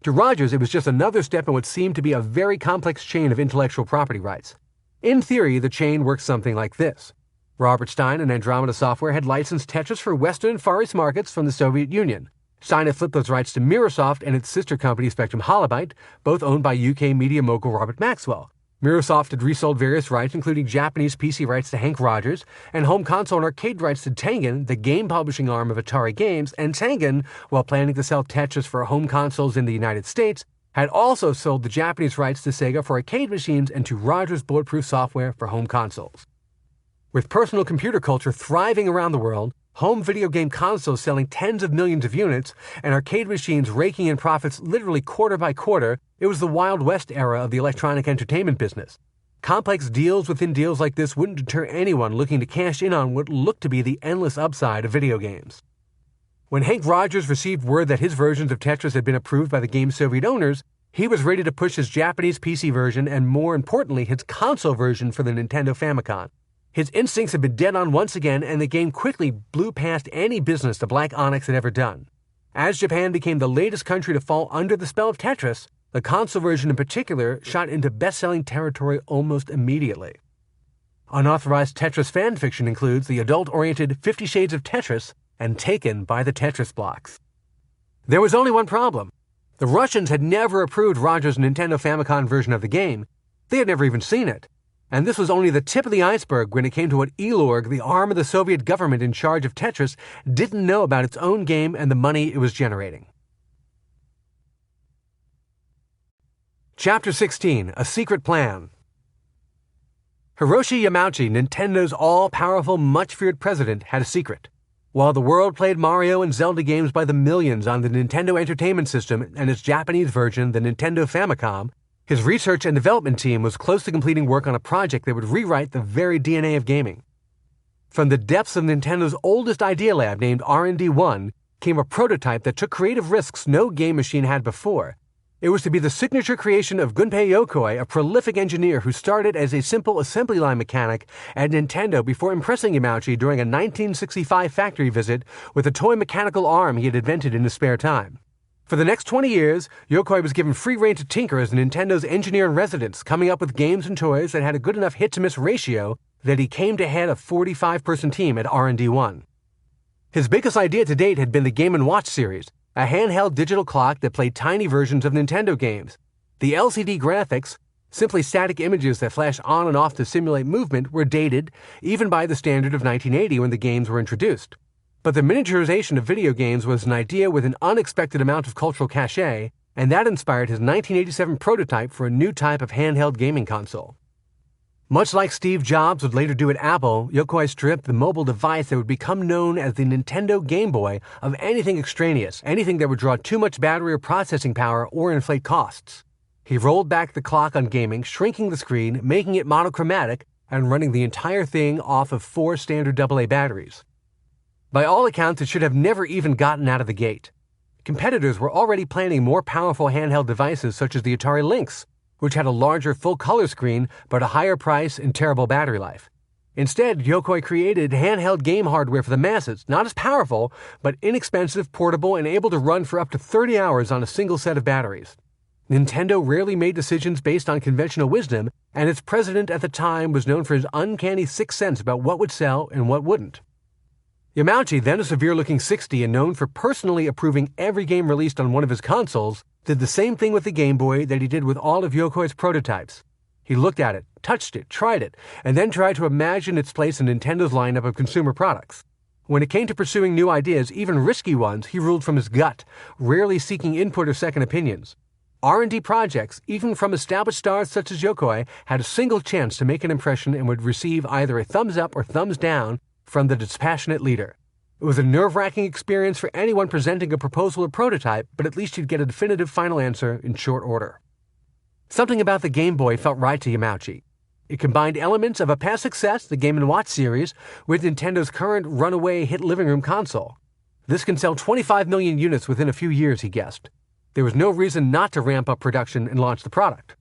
To Rogers, it was just another step in what seemed to be a very complex chain of intellectual property rights. In theory, the chain worked something like this. Robert Stein and Andromeda Software had licensed Tetris for Western and Far East markets from the Soviet Union. Stein flipped those rights to Microsoft and its sister company Spectrum Holobyte, both owned by UK media mogul Robert Maxwell. Microsoft had resold various rights, including Japanese PC rights to Hank Rogers, and home console and arcade rights to Tengen, the game publishing arm of Atari Games, and Tengen, while planning to sell Tetris for home consoles in the United States, had also sold the Japanese rights to Sega for arcade machines and to Rogers Bulletproof Software for home consoles. With personal computer culture thriving around the world, home video game consoles selling tens of millions of units, and arcade machines raking in profits literally quarter by quarter, it was the Wild West era of the electronic entertainment business. Complex deals within deals like this wouldn't deter anyone looking to cash in on what looked to be the endless upside of video games. When Hank Rogers received word that his versions of Tetris had been approved by the game's Soviet owners, he was ready to push his Japanese PC version and, more importantly, his console version for the Nintendo Famicom. His instincts had been dead on once again, and the game quickly blew past any business the Black Onyx had ever done. As Japan became the latest country to fall under the spell of Tetris, the console version in particular shot into best-selling territory almost immediately. Unauthorized Tetris fanfiction includes the adult-oriented 50 Shades of Tetris and Taken by the Tetris Blocks. There was only one problem. The Russians had never approved Rogers' Nintendo Famicom version of the game. They had never even seen it. And this was only the tip of the iceberg when it came to what Elorg, the arm of the Soviet government in charge of Tetris, didn't know about its own game and the money it was generating. Chapter 16, A Secret Plan. Hiroshi Yamauchi, Nintendo's all-powerful, much-feared president, had a secret. While the world played Mario and Zelda games by the millions on the Nintendo Entertainment System and its Japanese version, the Nintendo Famicom, his research and development team was close to completing work on a project that would rewrite the very DNA of gaming. From the depths of Nintendo's oldest idea lab named R&D1 came a prototype that took creative risks no game machine had before. It was to be the signature creation of Gunpei Yokoi, a prolific engineer who started as a simple assembly line mechanic at Nintendo before impressing Yamauchi during a 1965 factory visit with a toy mechanical arm he had invented in his spare time. For the next 20 years, Yokoi was given free rein to tinker as Nintendo's engineer-in-residence, coming up with games and toys that had a good enough hit-to-miss ratio that he came to head a 45-person team at R&D1. His biggest idea to date had been the Game & Watch series, a handheld digital clock that played tiny versions of Nintendo games. The LCD graphics, simply static images that flash on and off to simulate movement, were dated, even by the standard of 1980 when the games were introduced. But the miniaturization of video games was an idea with an unexpected amount of cultural cachet, and that inspired his 1987 prototype for a new type of handheld gaming console. Much like Steve Jobs would later do at Apple, Yokoi stripped the mobile device that would become known as the Nintendo Game Boy of anything extraneous, anything that would draw too much battery or processing power or inflate costs. He rolled back the clock on gaming, shrinking the screen, making it monochromatic, and running the entire thing off of 4 standard AA batteries. By all accounts, it should have never even gotten out of the gate. Competitors were already planning more powerful handheld devices such as the Atari Lynx, which had a larger full-color screen but a higher price and terrible battery life. Instead, Yokoi created handheld game hardware for the masses, not as powerful, but inexpensive, portable, and able to run for up to 30 hours on a single set of batteries. Nintendo rarely made decisions based on conventional wisdom, and its president at the time was known for his uncanny sixth sense about what would sell and what wouldn't. Yamauchi, then a severe-looking 60 and known for personally approving every game released on one of his consoles, did the same thing with the Game Boy that he did with all of Yokoi's prototypes. He looked at it, touched it, tried it, and then tried to imagine its place in Nintendo's lineup of consumer products. When it came to pursuing new ideas, even risky ones, he ruled from his gut, rarely seeking input or second opinions. R&D projects, even from established stars such as Yokoi, had a single chance to make an impression and would receive either a thumbs up or thumbs down from the dispassionate leader. It was a nerve-wracking experience for anyone presenting a proposal or prototype, but at least you'd get a definitive final answer in short order. Something about the Game Boy felt right to Yamauchi. It combined elements of a past success, the Game & Watch series, with Nintendo's current runaway hit living room console. This can sell 25 million units within a few years, he guessed. There was no reason not to ramp up production and launch the product.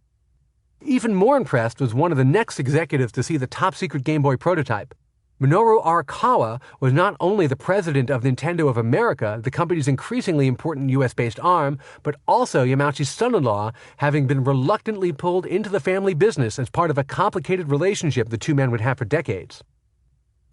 Even more impressed was one of the next executives to see the top-secret Game Boy prototype. Minoru Arakawa was not only the president of Nintendo of America, the company's increasingly important US-based arm, but also Yamauchi's son-in-law, having been reluctantly pulled into the family business as part of a complicated relationship the two men would have for decades.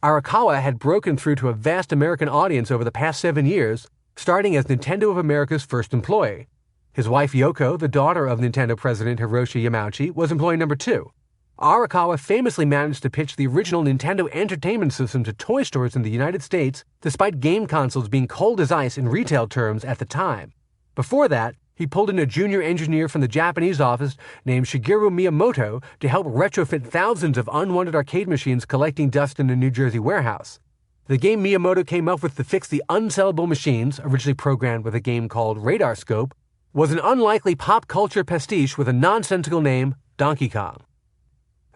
Arakawa had broken through to a vast American audience over the past 7 years, starting as Nintendo of America's first employee. His wife Yoko, the daughter of Nintendo president Hiroshi Yamauchi, was employee number 2. Arakawa famously managed to pitch the original Nintendo Entertainment System to toy stores in the United States, despite game consoles being cold as ice in retail terms at the time. Before that, he pulled in a junior engineer from the Japanese office named Shigeru Miyamoto to help retrofit thousands of unwanted arcade machines collecting dust in a New Jersey warehouse. The game Miyamoto came up with to fix the unsellable machines, originally programmed with a game called Radar Scope, was an unlikely pop culture pastiche with a nonsensical name, Donkey Kong.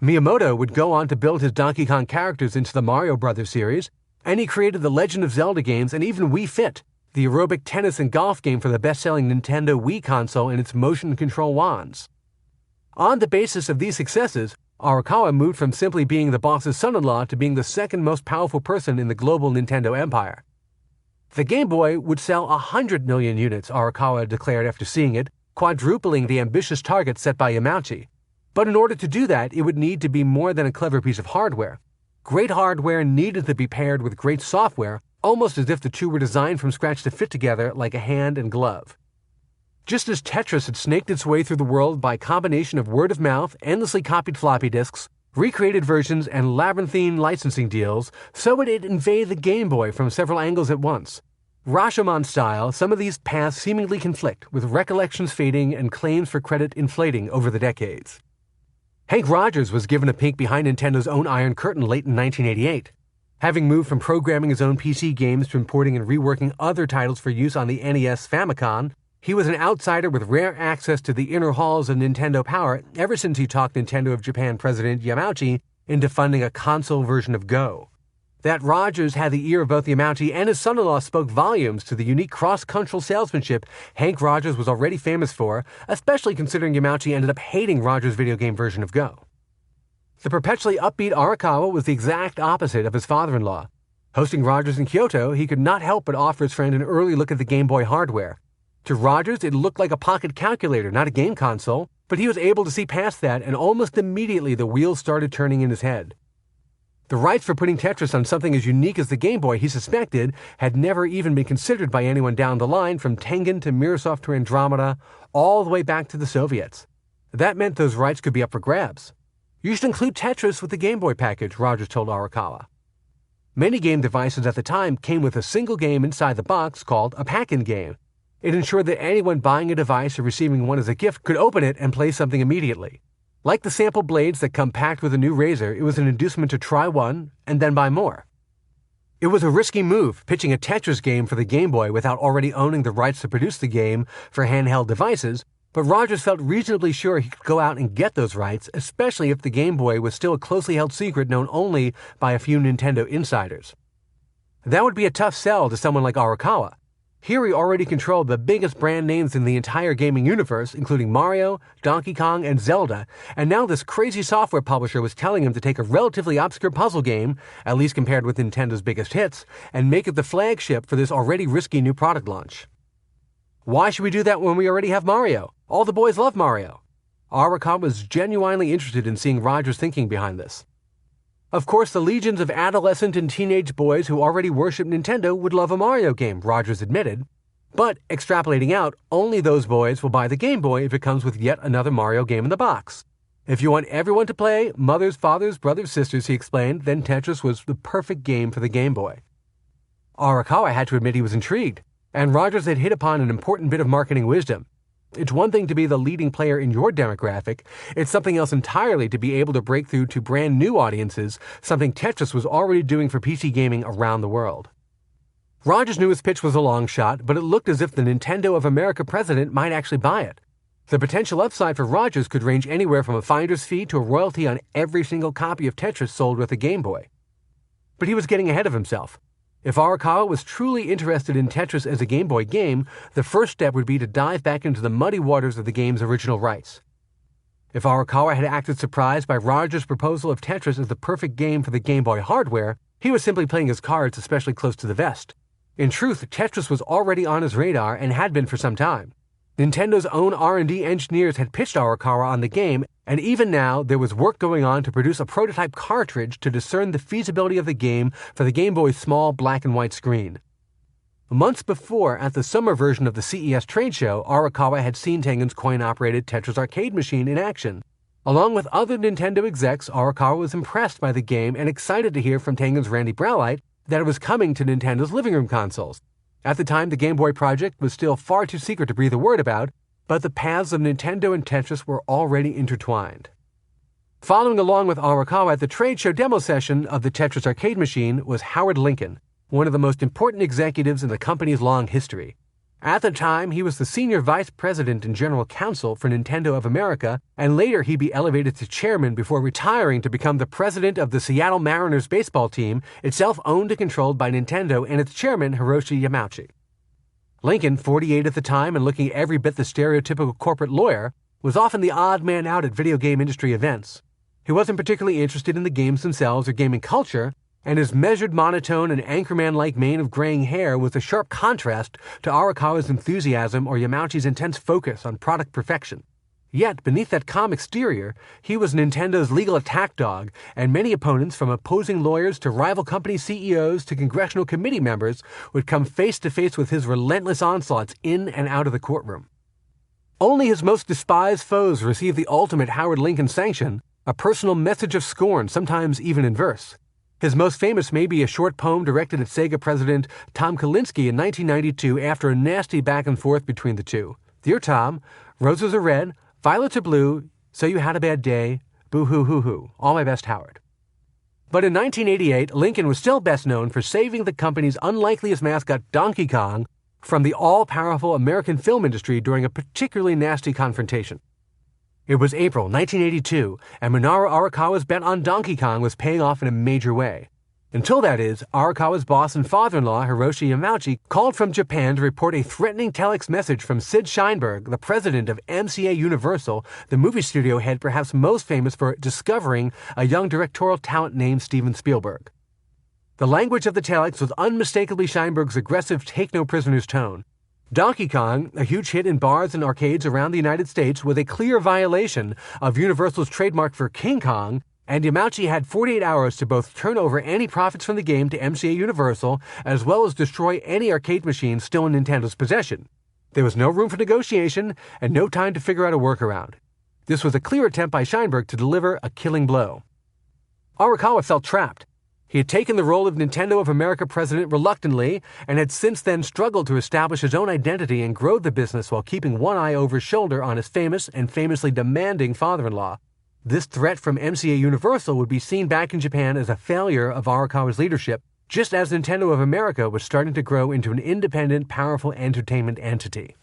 Miyamoto would go on to build his Donkey Kong characters into the Mario Bros. Series, and he created the Legend of Zelda games and even Wii Fit, the aerobic tennis and golf game for the best-selling Nintendo Wii console and its motion control wands. On the basis of these successes, Arakawa moved from simply being the boss's son-in-law to being the second most powerful person in the global Nintendo empire. The Game Boy would sell 100 million units, Arakawa declared after seeing it, quadrupling the ambitious target set by Yamauchi. But in order to do that, it would need to be more than a clever piece of hardware. Great hardware needed to be paired with great software, almost as if the two were designed from scratch to fit together like a hand and glove. Just as Tetris had snaked its way through the world by a combination of word of mouth, endlessly copied floppy disks, recreated versions, and labyrinthine licensing deals, so would it invade the Game Boy from several angles at once. Rashomon style, some of these paths seemingly conflict, with recollections fading and claims for credit inflating over the decades. Hank Rogers was given a peek behind Nintendo's own Iron Curtain late in 1988. Having moved from programming his own PC games to importing and reworking other titles for use on the NES Famicom, he was an outsider with rare access to the inner halls of Nintendo power ever since he talked Nintendo of Japan president Yamauchi into funding a console version of Go. That Rogers had the ear of both Yamauchi and his son-in-law spoke volumes to the unique cross-cultural salesmanship Hank Rogers was already famous for, especially considering Yamauchi ended up hating Rogers' video game version of Go. The perpetually upbeat Arakawa was the exact opposite of his father-in-law. Hosting Rogers in Kyoto, he could not help but offer his friend an early look at the Game Boy hardware. To Rogers, it looked like a pocket calculator, not a game console, but he was able to see past that, and almost immediately the wheels started turning in his head. The rights for putting Tetris on something as unique as the Game Boy, he suspected, had never even been considered by anyone down the line, from Tengen to Mirrorsoft to Andromeda, all the way back to the Soviets. That meant those rights could be up for grabs. You should include Tetris with the Game Boy package, Rogers told Arakawa. Many game devices at the time came with a single game inside the box called a pack-in game. It ensured that anyone buying a device or receiving one as a gift could open it and play something immediately. Like the sample blades that come packed with a new razor, it was an inducement to try one and then buy more. It was a risky move, pitching a Tetris game for the Game Boy without already owning the rights to produce the game for handheld devices, but Rogers felt reasonably sure he could go out and get those rights, especially if the Game Boy was still a closely held secret known only by a few Nintendo insiders. That would be a tough sell to someone like Arakawa. Here he already controlled the biggest brand names in the entire gaming universe, including Mario, Donkey Kong, and Zelda, and now this crazy software publisher was telling him to take a relatively obscure puzzle game, at least compared with Nintendo's biggest hits, and make it the flagship for this already risky new product launch. Why should we do that when we already have Mario? All the boys love Mario. Arakawa was genuinely interested in seeing Rogers' thinking behind this. Of course, the legions of adolescent and teenage boys who already worship Nintendo would love a Mario game, Rogers admitted. But, extrapolating out, only those boys will buy the Game Boy if it comes with yet another Mario game in the box. If you want everyone to play, mothers, fathers, brothers, sisters, he explained, then Tetris was the perfect game for the Game Boy. Arakawa had to admit he was intrigued, and Rogers had hit upon an important bit of marketing wisdom. It's one thing to be the leading player in your demographic. It's something else entirely to be able to break through to brand new audiences, something Tetris was already doing for PC gaming around the world. Rogers knew his pitch was a long shot, but it looked as if the Nintendo of America president might actually buy it. The potential upside for Rogers could range anywhere from a finder's fee to a royalty on every single copy of Tetris sold with a Game Boy. But he was getting ahead of himself. If Arakawa was truly interested in Tetris as a Game Boy game, the first step would be to dive back into the muddy waters of the game's original rights. If Arakawa had acted surprised by Rogers' proposal of Tetris as the perfect game for the Game Boy hardware, he was simply playing his cards especially close to the vest. In truth, Tetris was already on his radar and had been for some time. Nintendo's own R&D engineers had pitched Arakawa on the game, and even now there was work going on to produce a prototype cartridge to discern the feasibility of the game for the Game Boy's small black and white screen. Months before, at the summer version of the CES trade show, Arakawa had seen Tengen's coin-operated Tetris arcade machine in action. Along with other Nintendo execs, Arakawa was impressed by the game and excited to hear from Tengen's Randy Browlight that it was coming to Nintendo's living room consoles. At the time, the Game Boy project was still far too secret to breathe a word about, but the paths of Nintendo and Tetris were already intertwined. Following along with Arakawa at the trade show demo session of the Tetris arcade machine was Howard Lincoln, one of the most important executives in the company's long history. At the time, he was the senior vice president and general counsel for Nintendo of America, and later he'd be elevated to chairman before retiring to become the president of the Seattle Mariners baseball team, itself owned and controlled by Nintendo and its chairman, Hiroshi Yamauchi. Lincoln, 48 at the time and looking every bit the stereotypical corporate lawyer, was often the odd man out at video game industry events. He wasn't particularly interested in the games themselves or gaming culture, and his measured monotone and Anchorman-like mane of graying hair was a sharp contrast to Arakawa's enthusiasm or Yamauchi's intense focus on product perfection. Yet, beneath that calm exterior, he was Nintendo's legal attack dog, and many opponents, from opposing lawyers to rival company CEOs to congressional committee members, would come face to face with his relentless onslaughts in and out of the courtroom. Only his most despised foes received the ultimate Howard Lincoln sanction, a personal message of scorn, sometimes even in verse. His most famous may be a short poem directed at Sega president Tom Kalinske in 1992 after a nasty back and forth between the two. Dear Tom, roses are red, violets are blue, so you had a bad day, boo-hoo-hoo-hoo, all my best Howard. But in 1988, Lincoln was still best known for saving the company's unlikeliest mascot Donkey Kong from the all-powerful American film industry during a particularly nasty confrontation. It was April 1982, and Minoru Arakawa's bet on Donkey Kong was paying off in a major way. Until that is, Arakawa's boss and father-in-law, Hiroshi Yamauchi, called from Japan to report a threatening telex message from Sid Sheinberg, the president of MCA Universal, the movie studio head perhaps most famous for discovering a young directorial talent named Steven Spielberg. The language of the telex was unmistakably Sheinberg's aggressive take-no-prisoners tone. Donkey Kong, a huge hit in bars and arcades around the United States, was a clear violation of Universal's trademark for King Kong, and Yamauchi had 48 hours to both turn over any profits from the game to MCA Universal, as well as destroy any arcade machines still in Nintendo's possession. There was no room for negotiation, and no time to figure out a workaround. This was a clear attempt by Sheinberg to deliver a killing blow. Arakawa felt trapped. He had taken the role of Nintendo of America president reluctantly and had since then struggled to establish his own identity and grow the business while keeping one eye over his shoulder on his famous and famously demanding father-in-law. This threat from MCA Universal would be seen back in Japan as a failure of Arakawa's leadership, just as Nintendo of America was starting to grow into an independent, powerful entertainment entity.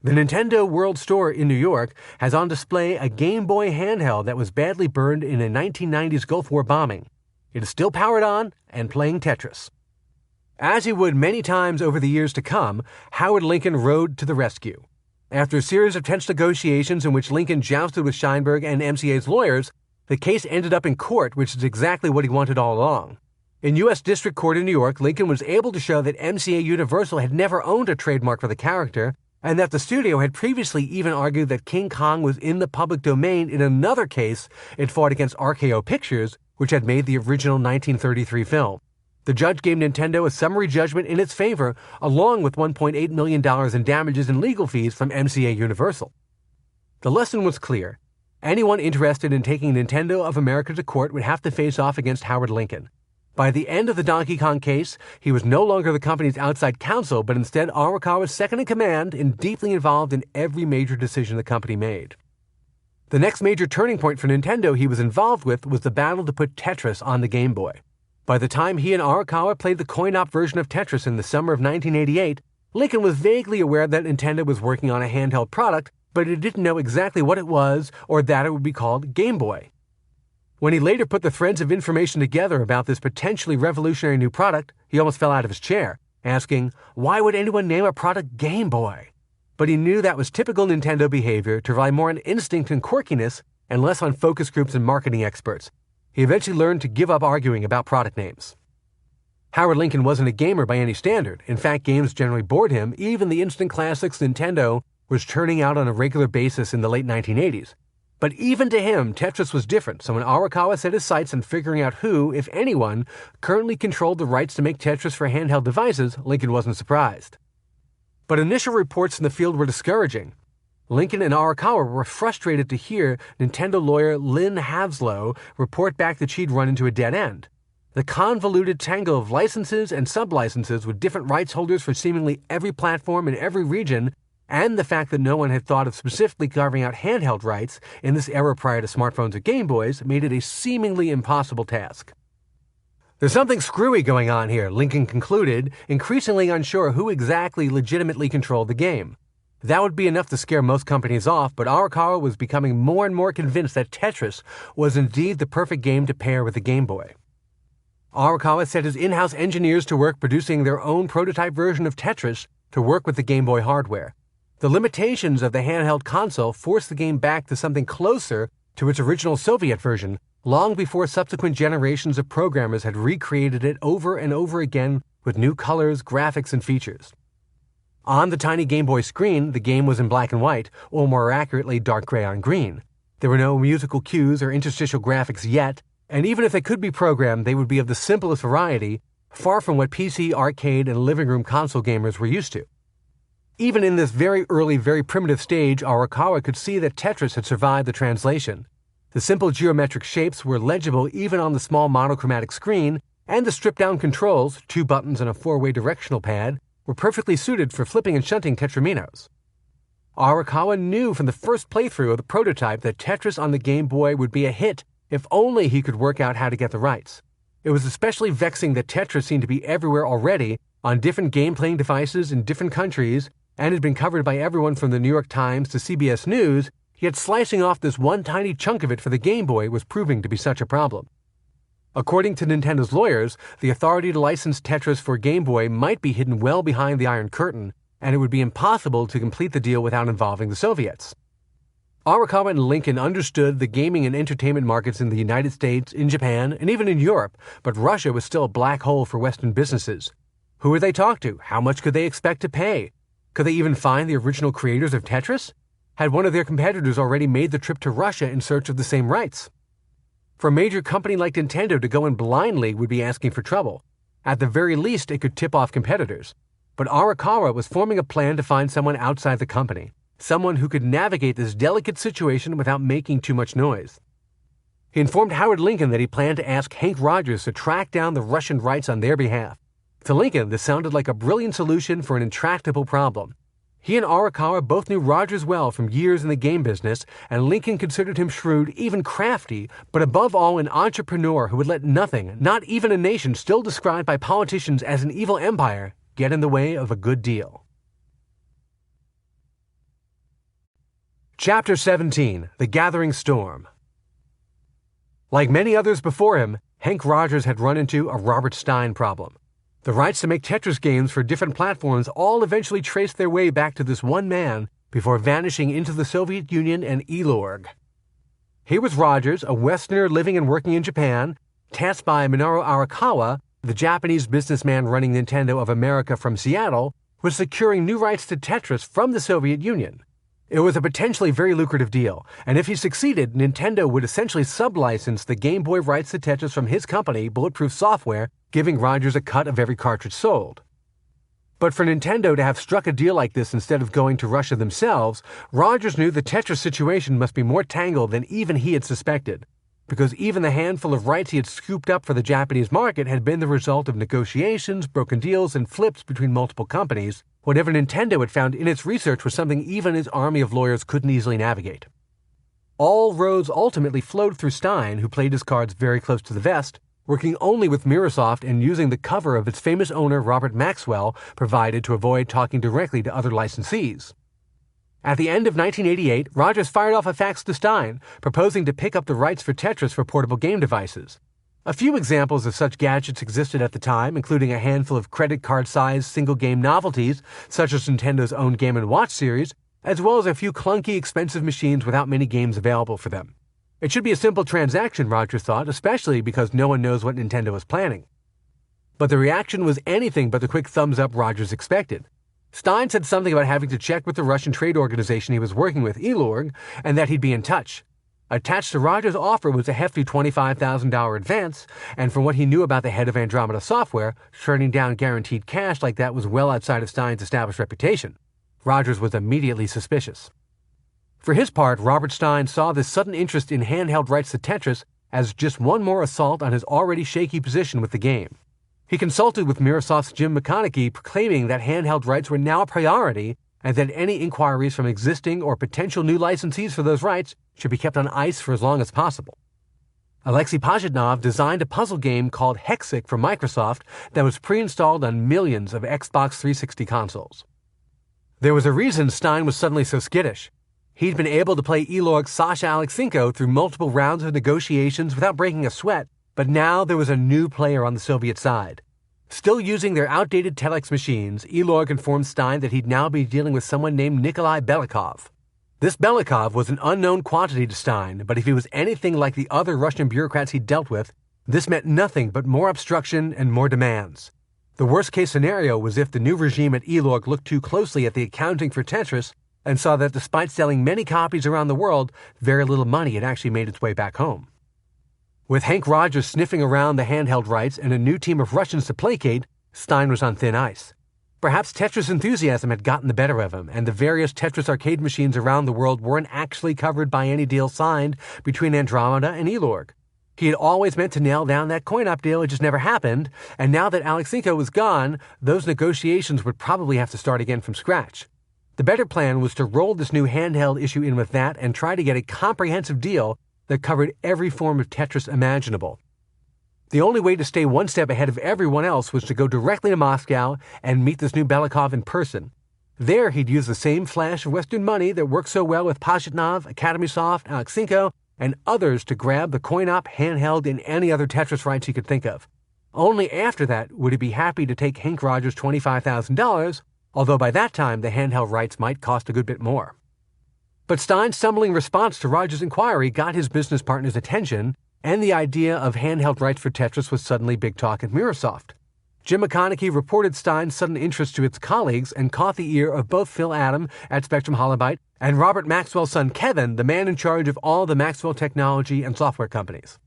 The Nintendo World Store in New York has on display a Game Boy handheld that was badly burned in a 1990s Gulf War bombing. It is still powered on and playing Tetris. As he would many times over the years to come, Howard Lincoln rode to the rescue. After a series of tense negotiations in which Lincoln jousted with Sheinberg and MCA's lawyers, the case ended up in court, which is exactly what he wanted all along. In U.S. District Court in New York, Lincoln was able to show that MCA Universal had never owned a trademark for the character, and that the studio had previously even argued that King Kong was in the public domain in another case it fought against RKO Pictures, which had made the original 1933 film. The judge gave Nintendo a summary judgment in its favor, along with $1.8 million in damages and legal fees from MCA Universal. The lesson was clear. Anyone interested in taking Nintendo of America to court would have to face off against Howard Lincoln. By the end of the Donkey Kong case, he was no longer the company's outside counsel, but instead Arakawa's second-in-command and deeply involved in every major decision the company made. The next major turning point for Nintendo he was involved with was the battle to put Tetris on the Game Boy. By the time he and Arakawa played the coin-op version of Tetris in the summer of 1988, Lincoln was vaguely aware that Nintendo was working on a handheld product, but he didn't know exactly what it was or that it would be called Game Boy. When he later put the threads of information together about this potentially revolutionary new product, he almost fell out of his chair, asking, why would anyone name a product Game Boy? But he knew that was typical Nintendo behavior to rely more on instinct and quirkiness and less on focus groups and marketing experts. He eventually learned to give up arguing about product names. Howard Lincoln wasn't a gamer by any standard. In fact, games generally bored him, even the instant classics Nintendo was churning out on a regular basis in the late 1980s. But even to him, Tetris was different, so when Arakawa set his sights on figuring out who, if anyone, currently controlled the rights to make Tetris for handheld devices, Lincoln wasn't surprised. But initial reports in the field were discouraging. Lincoln and Arakawa were frustrated to hear Nintendo lawyer Lynn Havslow report back that she'd run into a dead end. The convoluted tangle of licenses and sublicenses with different rights holders for seemingly every platform in every region, and the fact that no one had thought of specifically carving out handheld rights in this era prior to smartphones or Game Boys made it a seemingly impossible task. There's something screwy going on here, Lincoln concluded, increasingly unsure who exactly legitimately controlled the game. That would be enough to scare most companies off, but Arakawa was becoming more and more convinced that Tetris was indeed the perfect game to pair with the Game Boy. Arakawa set his in-house engineers to work producing their own prototype version of Tetris to work with the Game Boy hardware. The limitations of the handheld console forced the game back to something closer to its original Soviet version, long before subsequent generations of programmers had recreated it over and over again with new colors, graphics, and features. On the tiny Game Boy screen, the game was in black and white, or more accurately, dark gray on green. There were no musical cues or interstitial graphics yet, and even if they could be programmed, they would be of the simplest variety, far from what PC, arcade, and living room console gamers were used to. Even in this very early, very primitive stage, Arakawa could see that Tetris had survived the translation. The simple geometric shapes were legible even on the small monochromatic screen, and the stripped-down controls, 2 buttons and a 4-way directional pad, were perfectly suited for flipping and shunting Tetraminos. Arakawa knew from the first playthrough of the prototype that Tetris on the Game Boy would be a hit if only he could work out how to get the rights. It was especially vexing that Tetris seemed to be everywhere already, on different game-playing devices in different countries, and had been covered by everyone from the New York Times to CBS News, yet slicing off this one tiny chunk of it for the Game Boy was proving to be such a problem. According to Nintendo's lawyers, the authority to license Tetris for Game Boy might be hidden well behind the Iron Curtain, and it would be impossible to complete the deal without involving the Soviets. Arakawa and Lincoln understood the gaming and entertainment markets in the United States, in Japan, and even in Europe, but Russia was still a black hole for Western businesses. Who would they talk to? How much could they expect to pay? Could they even find the original creators of Tetris? Had one of their competitors already made the trip to Russia in search of the same rights? For a major company like Nintendo to go in blindly would be asking for trouble. At the very least, it could tip off competitors. But Arakawa was forming a plan to find someone outside the company, someone who could navigate this delicate situation without making too much noise. He informed Howard Lincoln that he planned to ask Hank Rogers to track down the Russian rights on their behalf. To Lincoln, this sounded like a brilliant solution for an intractable problem. He and Arakawa both knew Rogers well from years in the game business, and Lincoln considered him shrewd, even crafty, but above all an entrepreneur who would let nothing, not even a nation still described by politicians as an evil empire, get in the way of a good deal. Chapter 17, The Gathering Storm. Like many others before him, Hank Rogers had run into a Robert Stein problem. The rights to make Tetris games for different platforms all eventually traced their way back to this one man before vanishing into the Soviet Union and Elorg. Here was Rogers, a Westerner living and working in Japan, tasked by Minoru Arakawa, the Japanese businessman running Nintendo of America from Seattle, with securing new rights to Tetris from the Soviet Union. It was a potentially very lucrative deal, and if he succeeded, Nintendo would essentially sublicense the Game Boy rights to Tetris from his company, Bulletproof Software, giving Rogers a cut of every cartridge sold. But for Nintendo to have struck a deal like this instead of going to Russia themselves, Rogers knew the Tetris situation must be more tangled than even he had suspected, because even the handful of rights he had scooped up for the Japanese market had been the result of negotiations, broken deals, and flips between multiple companies. Whatever Nintendo had found in its research was something even his army of lawyers couldn't easily navigate. All roads ultimately flowed through Stein, who played his cards very close to the vest, working only with Microsoft and using the cover of its famous owner Robert Maxwell provided to avoid talking directly to other licensees. At the end of 1988, Rogers fired off a fax to Stein, proposing to pick up the rights for Tetris for portable game devices. A few examples of such gadgets existed at the time, including a handful of credit card-sized single-game novelties, such as Nintendo's own Game & Watch series, as well as a few clunky, expensive machines without many games available for them. It should be a simple transaction, Rogers thought, especially because no one knows what Nintendo is planning. But the reaction was anything but the quick thumbs-up Rogers expected. Stein said something about having to check with the Russian trade organization he was working with, Elorg, and that he'd be in touch. Attached to Rogers' offer was a hefty $25,000 advance, and from what he knew about the head of Andromeda Software, turning down guaranteed cash like that was well outside of Stein's established reputation. Rogers was immediately suspicious. For his part, Robert Stein saw this sudden interest in handheld rights to Tetris as just one more assault on his already shaky position with the game. He consulted with Microsoft's Jim McConnachie, proclaiming that handheld rights were now a priority and that any inquiries from existing or potential new licensees for those rights should be kept on ice for as long as possible. Alexei Pajitnov designed a puzzle game called Hexic for Microsoft that was pre-installed on millions of Xbox 360 consoles. There was a reason Stein was suddenly so skittish. He'd been able to play Elorg's Sasha Alexenko through multiple rounds of negotiations without breaking a sweat, but now there was a new player on the Soviet side. Still using their outdated telex machines, Elorg informed Stein that he'd now be dealing with someone named Nikolai Belikov. This Belikov was an unknown quantity to Stein, but if he was anything like the other Russian bureaucrats he'd dealt with, this meant nothing but more obstruction and more demands. The worst-case scenario was if the new regime at Elorg looked too closely at the accounting for Tetris and saw that despite selling many copies around the world, very little money had actually made its way back home. With Hank Rogers sniffing around the handheld rights and a new team of Russians to placate, Stein was on thin ice. Perhaps Tetris enthusiasm had gotten the better of him, and the various Tetris arcade machines around the world weren't actually covered by any deal signed between Andromeda and Elorg. He had always meant to nail down that coin-op deal, it just never happened, and now that Alexenko was gone, those negotiations would probably have to start again from scratch. The better plan was to roll this new handheld issue in with that and try to get a comprehensive deal that covered every form of Tetris imaginable. The only way to stay one step ahead of everyone else was to go directly to Moscow and meet this new Belikov in person. There he'd use the same flash of Western money that worked so well with Pajitnov, Academy Soft, Alexenko, and others to grab the coin-op handheld in any other Tetris rights he could think of. Only after that would he be happy to take Hank Rogers' $25,000, although by that time the handheld rights might cost a good bit more. But Stein's stumbling response to Rogers' inquiry got his business partner's attention, and the idea of handheld rights for Tetris was suddenly big talk at Microsoft. Jim McConnachie reported Stein's sudden interest to its colleagues and caught the ear of both Phil Adam at Spectrum Holobyte and Robert Maxwell's son Kevin, the man in charge of all the Maxwell technology and software companies.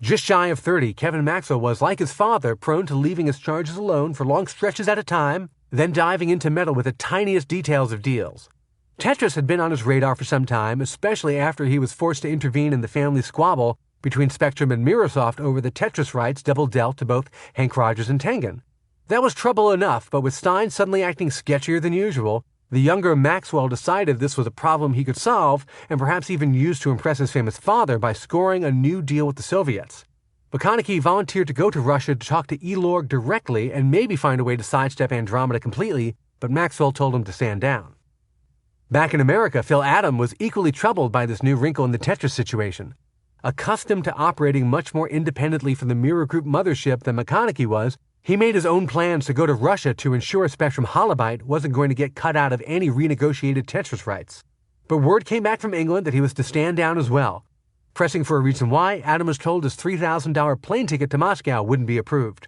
Just shy of 30, Kevin Maxwell was, like his father, prone to leaving his charges alone for long stretches at a time, then diving into metal with the tiniest details of deals. Tetris had been on his radar for some time, especially after he was forced to intervene in the family squabble between Spectrum and Microsoft over the Tetris rights double-dealt to both Hank Rogers and Tengen. That was trouble enough, but with Stein suddenly acting sketchier than usual, the younger Maxwell decided this was a problem he could solve and perhaps even use to impress his famous father by scoring a new deal with the Soviets. McConnachie volunteered to go to Russia to talk to Elorg directly and maybe find a way to sidestep Andromeda completely, but Maxwell told him to stand down. Back in America, Phil Adam was equally troubled by this new wrinkle in the Tetris situation. Accustomed to operating much more independently from the Mirror Group mothership than McConnachie was, he made his own plans to go to Russia to ensure Spectrum Holobyte wasn't going to get cut out of any renegotiated Tetris rights. But word came back from England that he was to stand down as well. Pressing for a reason why, Adam was told his $3,000 plane ticket to Moscow wouldn't be approved.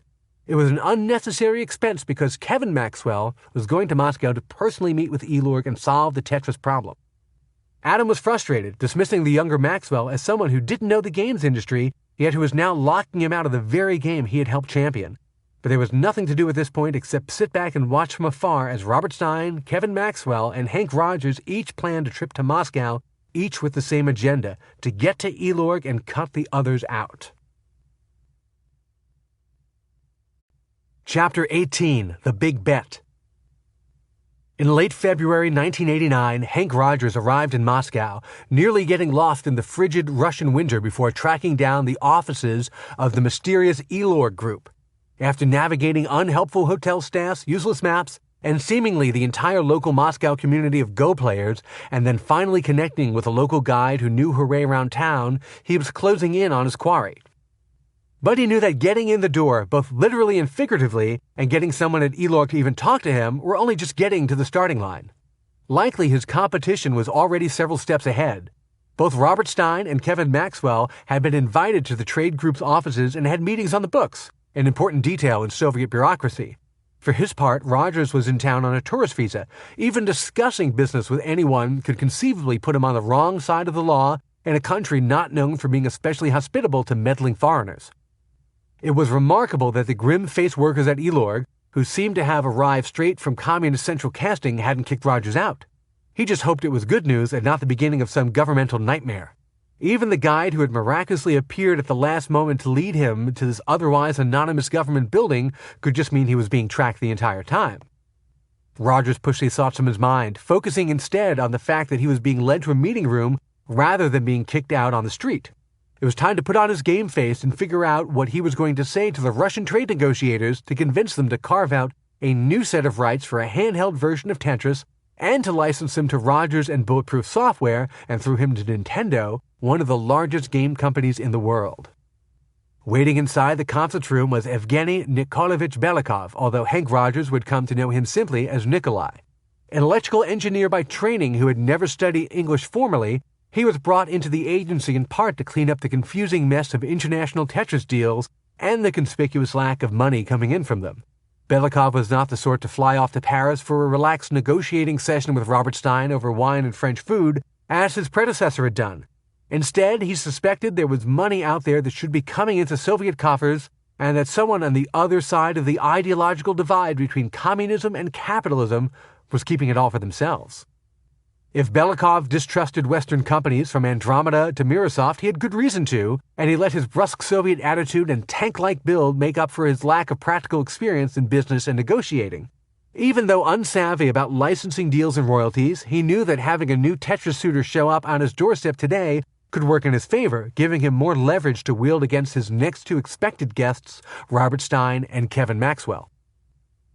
It was an unnecessary expense because Kevin Maxwell was going to Moscow to personally meet with Elorg and solve the Tetris problem. Adam was frustrated, dismissing the younger Maxwell as someone who didn't know the games industry, yet who was now locking him out of the very game he had helped champion. But there was nothing to do at this point except sit back and watch from afar as Robert Stein, Kevin Maxwell, and Hank Rogers each planned a trip to Moscow, each with the same agenda, to get to Elorg and cut the others out. Chapter 18, The Big Bet. In late February 1989, Hank Rogers arrived in Moscow, nearly getting lost in the frigid Russian winter before tracking down the offices of the mysterious Elorg Group. After navigating unhelpful hotel staffs, useless maps, and seemingly the entire local Moscow community of Go players, and then finally connecting with a local guide who knew her way around town, he was closing in on his quarry. But he knew that getting in the door, both literally and figuratively, and getting someone at Elorg to even talk to him were only just getting to the starting line. Likely his competition was already several steps ahead. Both Robert Stein and Kevin Maxwell had been invited to the trade group's offices and had meetings on the books, an important detail in Soviet bureaucracy. For his part, Rogers was in town on a tourist visa. Even discussing business with anyone could conceivably put him on the wrong side of the law in a country not known for being especially hospitable to meddling foreigners. It was remarkable that the grim-faced workers at Elorg, who seemed to have arrived straight from communist central casting, hadn't kicked Rogers out. He just hoped it was good news and not the beginning of some governmental nightmare. Even the guide who had miraculously appeared at the last moment to lead him to this otherwise anonymous government building could just mean he was being tracked the entire time. Rogers pushed these thoughts from his mind, focusing instead on the fact that he was being led to a meeting room rather than being kicked out on the street. It was time to put on his game face and figure out what he was going to say to the Russian trade negotiators to convince them to carve out a new set of rights for a handheld version of Tetris and to license him to Rogers and Bulletproof Software and through him to Nintendo, one of the largest game companies in the world. Waiting inside the conference room was Evgeny Nikolaevich Belikov, although Hank Rogers would come to know him simply as Nikolai. An electrical engineer by training who had never studied English formally, he was brought into the agency in part to clean up the confusing mess of international Tetris deals and the conspicuous lack of money coming in from them. Belikov was not the sort to fly off to Paris for a relaxed negotiating session with Robert Stein over wine and French food, as his predecessor had done. Instead, he suspected there was money out there that should be coming into Soviet coffers, and that someone on the other side of the ideological divide between communism and capitalism was keeping it all for themselves. If Belikov distrusted Western companies from Andromeda to Microsoft, he had good reason to, and he let his brusque Soviet attitude and tank-like build make up for his lack of practical experience in business and negotiating. Even though unsavvy about licensing deals and royalties, he knew that having a new Tetris suitor show up on his doorstep today could work in his favor, giving him more leverage to wield against his next two expected guests, Robert Stein and Kevin Maxwell.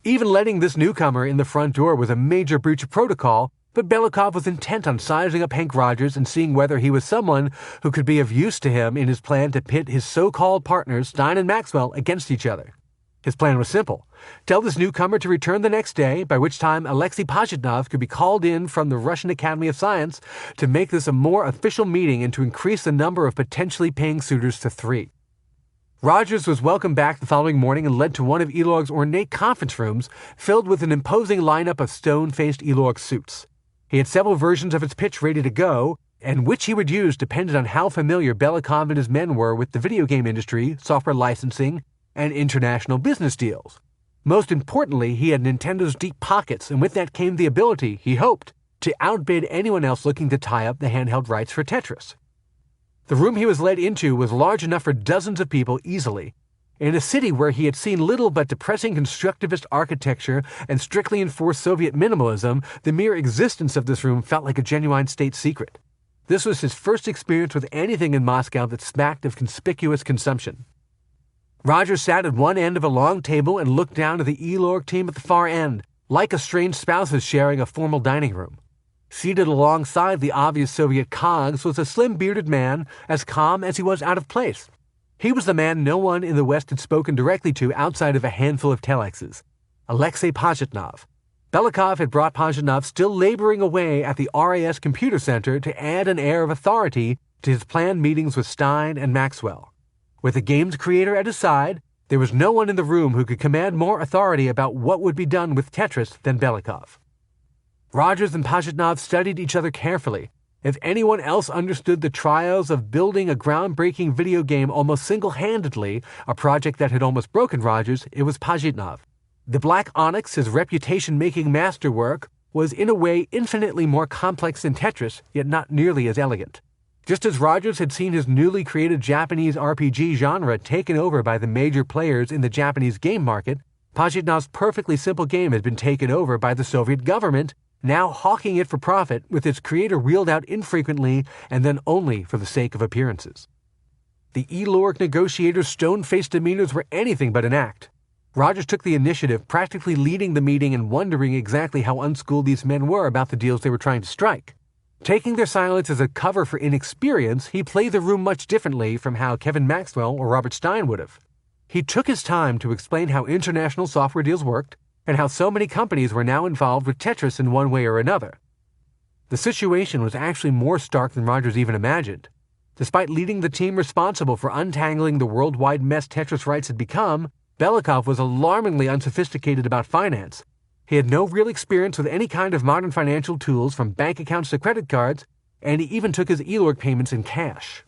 Even letting this newcomer in the front door was a major breach of protocol, but Belikov was intent on sizing up Hank Rogers and seeing whether he was someone who could be of use to him in his plan to pit his so-called partners, Stein and Maxwell, against each other. His plan was simple. Tell this newcomer to return the next day, by which time Alexei Pajitnov could be called in from the Russian Academy of Science to make this a more official meeting and to increase the number of potentially paying suitors to 3. Rogers was welcomed back the following morning and led to one of Elorg's ornate conference rooms filled with an imposing lineup of stone-faced Elorg suits. He had several versions of its pitch ready to go, and which he would use depended on how familiar Belikov and his men were with the video game industry, software licensing, and international business deals. Most importantly, he had Nintendo's deep pockets, and with that came the ability, he hoped, to outbid anyone else looking to tie up the handheld rights for Tetris. The room he was led into was large enough for dozens of people easily. In a city where he had seen little but depressing constructivist architecture and strictly enforced Soviet minimalism, the mere existence of this room felt like a genuine state secret. This was his first experience with anything in Moscow that smacked of conspicuous consumption. Rogers sat at one end of a long table and looked down at the Elorg team at the far end, like estranged spouses sharing a formal dining room. Seated alongside the obvious Soviet cogs was a slim-bearded man, as calm as he was out of place. He was the man no one in the West had spoken directly to outside of a handful of telexes, Alexei Pajitnov. Belikov had brought Pajitnov still laboring away at the RAS Computer Center to add an air of authority to his planned meetings with Stein and Maxwell. With the game's creator at his side, there was no one in the room who could command more authority about what would be done with Tetris than Belikov. Rogers and Pajitnov studied each other carefully. If anyone else understood the trials of building a groundbreaking video game almost single-handedly, a project that had almost broken Rogers, it was Pajitnov. The Black Onyx, his reputation-making masterwork, was in a way infinitely more complex than Tetris, yet not nearly as elegant. Just as Rogers had seen his newly created Japanese RPG genre taken over by the major players in the Japanese game market, Pajitnov's perfectly simple game had been taken over by the Soviet government, now hawking it for profit with its creator wheeled out infrequently and then only for the sake of appearances. The Elorg negotiators' stone-faced demeanors were anything but an act. Rogers took the initiative, practically leading the meeting and wondering exactly how unschooled these men were about the deals they were trying to strike. Taking their silence as a cover for inexperience, he played the room much differently from how Kevin Maxwell or Robert Stein would have. He took his time to explain how international software deals worked and how so many companies were now involved with Tetris in one way or another. The situation was actually more stark than Rogers even imagined. Despite leading the team responsible for untangling the worldwide mess Tetris rights had become, Belikov was alarmingly unsophisticated about finance. He had no real experience with any kind of modern financial tools from bank accounts to credit cards, and he even took his Elorg payments in cash.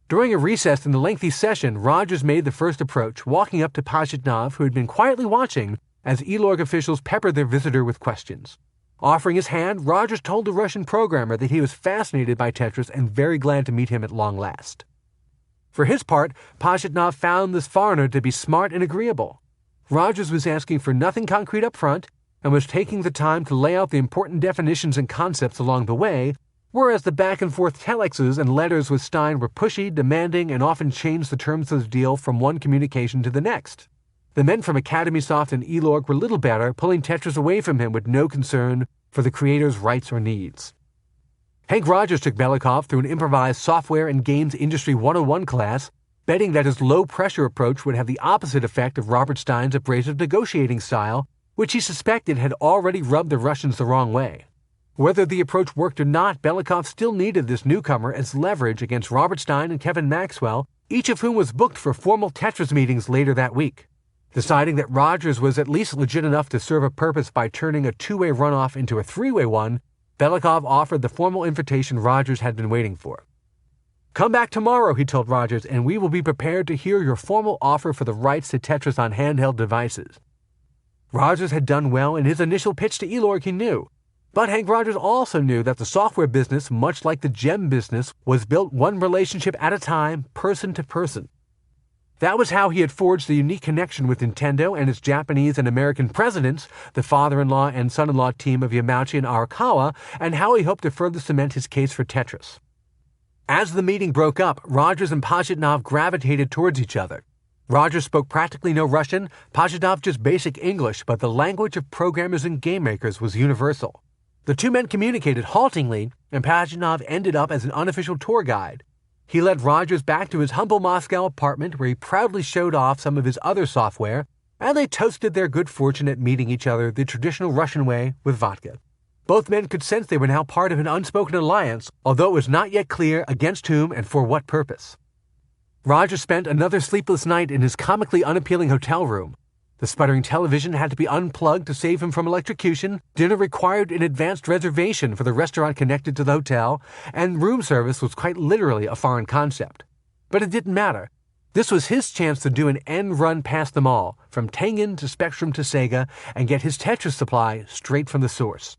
During a recess in the lengthy session, Rogers made the first approach, walking up to Pajitnov, who had been quietly watching as Elorg officials peppered their visitor with questions. Offering his hand, Rogers told the Russian programmer that he was fascinated by Tetris and very glad to meet him at long last. For his part, Pajitnov found this foreigner to be smart and agreeable. Rogers was asking for nothing concrete up front and was taking the time to lay out the important definitions and concepts along the way, whereas the back-and-forth telexes and letters with Stein were pushy, demanding, and often changed the terms of the deal from one communication to the next. The men from AcademySoft and Elorg were little better, pulling Tetris away from him with no concern for the creator's rights or needs. Hank Rogers took Belikov through an improvised software and games industry 101 class, betting that his low-pressure approach would have the opposite effect of Robert Stein's abrasive negotiating style, which he suspected had already rubbed the Russians the wrong way. Whether the approach worked or not, Belikov still needed this newcomer as leverage against Robert Stein and Kevin Maxwell, each of whom was booked for formal Tetris meetings later that week. Deciding that Rogers was at least legit enough to serve a purpose by turning a two-way runoff into a three-way one, Belikov offered the formal invitation Rogers had been waiting for. "Come back tomorrow," he told Rogers, "and we will be prepared to hear your formal offer for the rights to Tetris on handheld devices." Rogers had done well in his initial pitch to Elorg, he knew. But Hank Rogers also knew that the software business, much like the gem business, was built one relationship at a time, person to person. That was how he had forged the unique connection with Nintendo and its Japanese and American presidents, the father-in-law and son-in-law team of Yamauchi and Arakawa, and how he hoped to further cement his case for Tetris. As the meeting broke up, Rogers and Pajitnov gravitated towards each other. Rogers spoke practically no Russian, Pajitnov just basic English, but the language of programmers and game makers was universal. The two men communicated haltingly, and Pajitnov ended up as an unofficial tour guide. He led Rogers back to his humble Moscow apartment where he proudly showed off some of his other software, and they toasted their good fortune at meeting each other the traditional Russian way with vodka. Both men could sense they were now part of an unspoken alliance, although it was not yet clear against whom and for what purpose. Rogers spent another sleepless night in his comically unappealing hotel room. The sputtering television had to be unplugged to save him from electrocution, dinner required an advanced reservation for the restaurant connected to the hotel, and room service was quite literally a foreign concept. But it didn't matter. This was his chance to do an end run past them all, from Tengen to Spectrum to Sega, and get his Tetris supply straight from the source.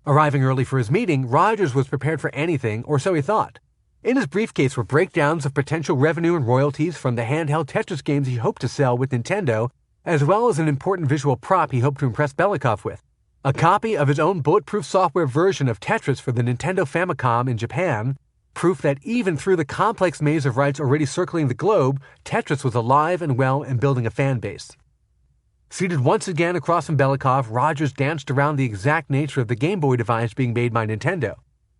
Arriving early for his meeting, Rogers was prepared for anything, or so he thought. In his briefcase were breakdowns of potential revenue and royalties from the handheld Tetris games he hoped to sell with Nintendo, as well as an important visual prop he hoped to impress Belikov with. A copy of his own bulletproof software version of Tetris for the Nintendo Famicom in Japan, proof that even through the complex maze of rights already circling the globe, Tetris was alive and well and building a fan base. Seated once again across from Belikov, Rogers danced around the exact nature of the Game Boy device being made by Nintendo.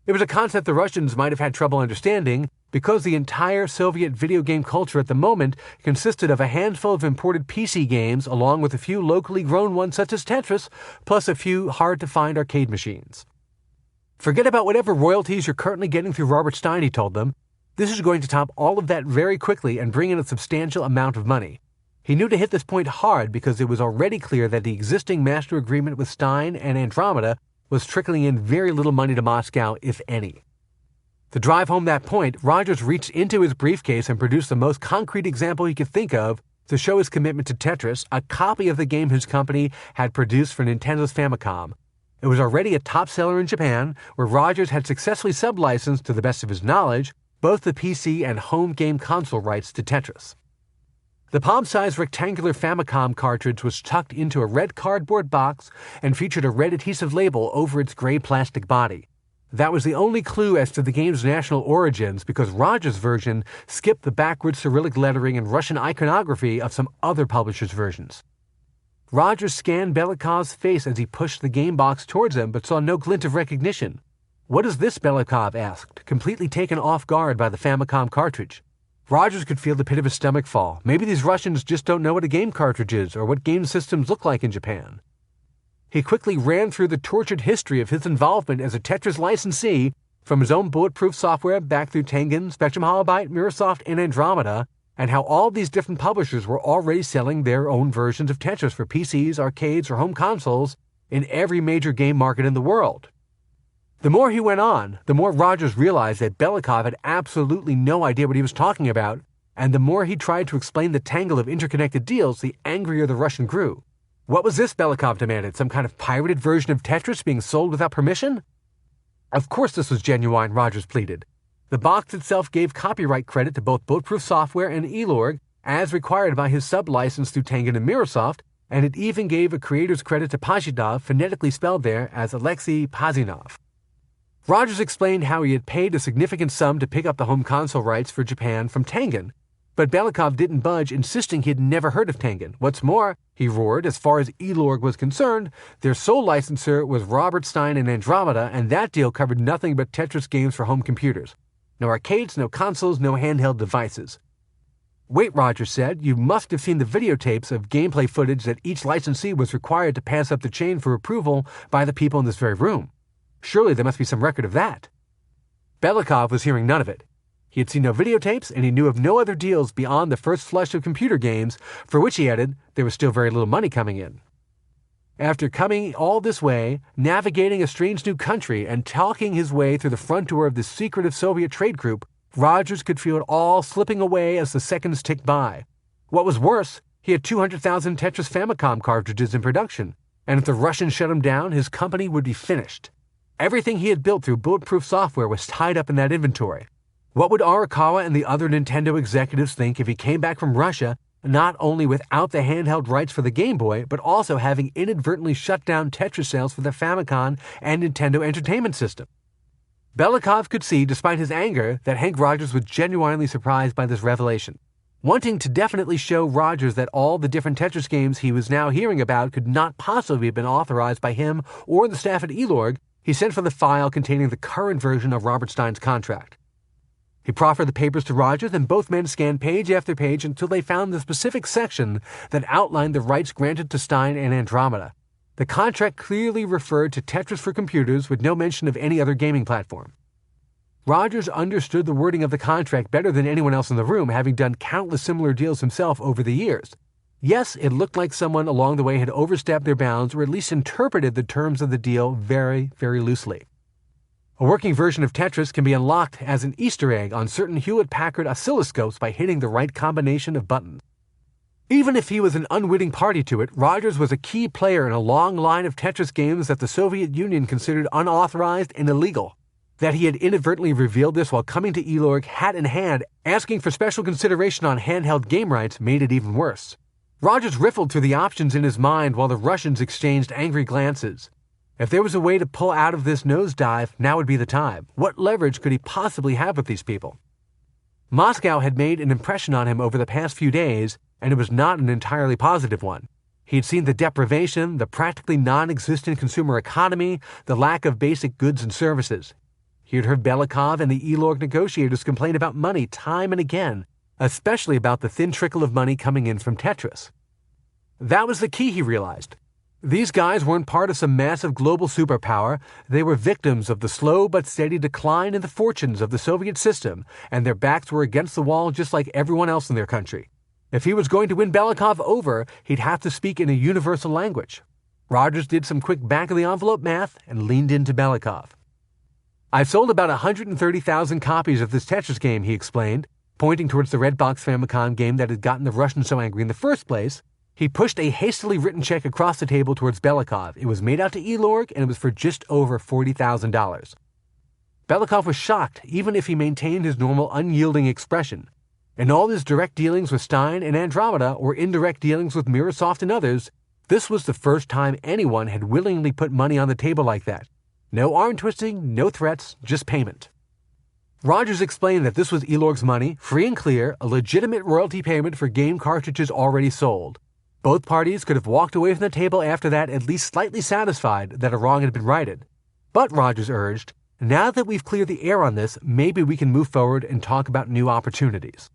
It was a concept the Russians might have had trouble understanding, because the entire Soviet video game culture at the moment consisted of a handful of imported PC games along with a few locally grown ones such as Tetris, plus a few hard-to-find arcade machines. "Forget about whatever royalties you're currently getting through Robert Stein," he told them. "This is going to top all of that very quickly and bring in a substantial amount of money." He knew to hit this point hard because it was already clear that the existing master agreement with Stein and Andromeda was trickling in very little money to Moscow, if any. To drive home that point, Rogers reached into his briefcase and produced the most concrete example he could think of to show his commitment to Tetris, a copy of the game his company had produced for Nintendo's Famicom. It was already a top seller in Japan, where Rogers had successfully sub-licensed, to the best of his knowledge, both the PC and home game console rights to Tetris. The palm-sized rectangular Famicom cartridge was tucked into a red cardboard box and featured a red adhesive label over its gray plastic body. That was the only clue as to the game's national origins, because Rogers' version skipped the backward Cyrillic lettering and Russian iconography of some other publishers' versions. Rogers scanned Belikov's face as he pushed the game box towards him, but saw no glint of recognition. "What is this?" Belikov asked, completely taken off guard by the Famicom cartridge. Rogers could feel the pit of his stomach fall. Maybe these Russians just don't know what a game cartridge is or what game systems look like in Japan. He quickly ran through the tortured history of his involvement as a Tetris licensee, from his own bulletproof software back through Tengen, Spectrum Holobyte, Mirrorsoft, and Andromeda, and how all these different publishers were already selling their own versions of Tetris for PCs, arcades, or home consoles in every major game market in the world. The more he went on, the more Rogers realized that Belikov had absolutely no idea what he was talking about, and the more he tried to explain the tangle of interconnected deals, the angrier the Russian grew. What was this, Belikov demanded, some kind of pirated version of Tetris being sold without permission? Of course this was genuine, Rogers pleaded. The box itself gave copyright credit to both Bulletproof Software and Elorg, as required by his sub-license through Tengen and Microsoft, and it even gave a creator's credit to Pajitnov, phonetically spelled there as Alexei Pazinov. Rogers explained how he had paid a significant sum to pick up the home console rights for Japan from Tengen, but Belikov didn't budge, insisting he had never heard of Tengen. What's more, he roared, as far as Elorg was concerned, their sole licensor was Robert Stein and Andromeda, and that deal covered nothing but Tetris games for home computers. No arcades, no consoles, no handheld devices. Wait, Rogers said, you must have seen the videotapes of gameplay footage that each licensee was required to pass up the chain for approval by the people in this very room. Surely there must be some record of that. Belikov was hearing none of it. He had seen no videotapes, and he knew of no other deals beyond the first flush of computer games, for which, he added, there was still very little money coming in. After coming all this way, navigating a strange new country, and talking his way through the front door of this secretive Soviet trade group, Rogers could feel it all slipping away as the seconds ticked by. What was worse, he had 200,000 Tetris Famicom cartridges in production, and if the Russians shut him down, his company would be finished. Everything he had built through Bulletproof Software was tied up in that inventory. What would Arakawa and the other Nintendo executives think if he came back from Russia, not only without the handheld rights for the Game Boy, but also having inadvertently shut down Tetris sales for the Famicom and Nintendo Entertainment System? Belikov could see, despite his anger, that Hank Rogers was genuinely surprised by this revelation. Wanting to definitely show Rogers that all the different Tetris games he was now hearing about could not possibly have been authorized by him or the staff at Elorg, he sent for the file containing the current version of Robert Stein's contract. He proffered the papers to Rogers, and both men scanned page after page until they found the specific section that outlined the rights granted to Stein and Andromeda. The contract clearly referred to Tetris for computers with no mention of any other gaming platform. Rogers understood the wording of the contract better than anyone else in the room, having done countless similar deals himself over the years. Yes, it looked like someone along the way had overstepped their bounds, or at least interpreted the terms of the deal very, very loosely. A working version of Tetris can be unlocked as an Easter egg on certain Hewlett-Packard oscilloscopes by hitting the right combination of buttons. Even if he was an unwitting party to it, Rogers was a key player in a long line of Tetris games that the Soviet Union considered unauthorized and illegal. That he had inadvertently revealed this while coming to Elorg hat in hand, asking for special consideration on handheld game rights, made it even worse. Rogers riffled through the options in his mind while the Russians exchanged angry glances. If there was a way to pull out of this nosedive, now would be the time. What leverage could he possibly have with these people? Moscow had made an impression on him over the past few days, and it was not an entirely positive one. He had seen the deprivation, the practically non-existent consumer economy, the lack of basic goods and services. He had heard Belikov and the Elorg negotiators complain about money time and again, especially about the thin trickle of money coming in from Tetris. That was the key, he realized. These guys weren't part of some massive global superpower. They were victims of the slow but steady decline in the fortunes of the Soviet system, and their backs were against the wall just like everyone else in their country. If he was going to win Belikov over, he'd have to speak in a universal language. Rogers did some quick back-of-the-envelope math and leaned into Belikov. "I've sold about 130,000 copies of this Tetris game," he explained, pointing towards the red box Famicom game that had gotten the Russians so angry in the first place. He pushed a hastily written check across the table towards Belikov. It was made out to Elorg, and it was for just over $40,000. Belikov was shocked, even if he maintained his normal unyielding expression. In all his direct dealings with Stein and Andromeda, or indirect dealings with Microsoft and others, this was the first time anyone had willingly put money on the table like that. No arm-twisting, no threats, just payment. Rogers explained that this was Elorg's money, free and clear, a legitimate royalty payment for game cartridges already sold. Both parties could have walked away from the table after that at least slightly satisfied that a wrong had been righted. But, Rogers urged, now that we've cleared the air on this, maybe we can move forward and talk about new opportunities.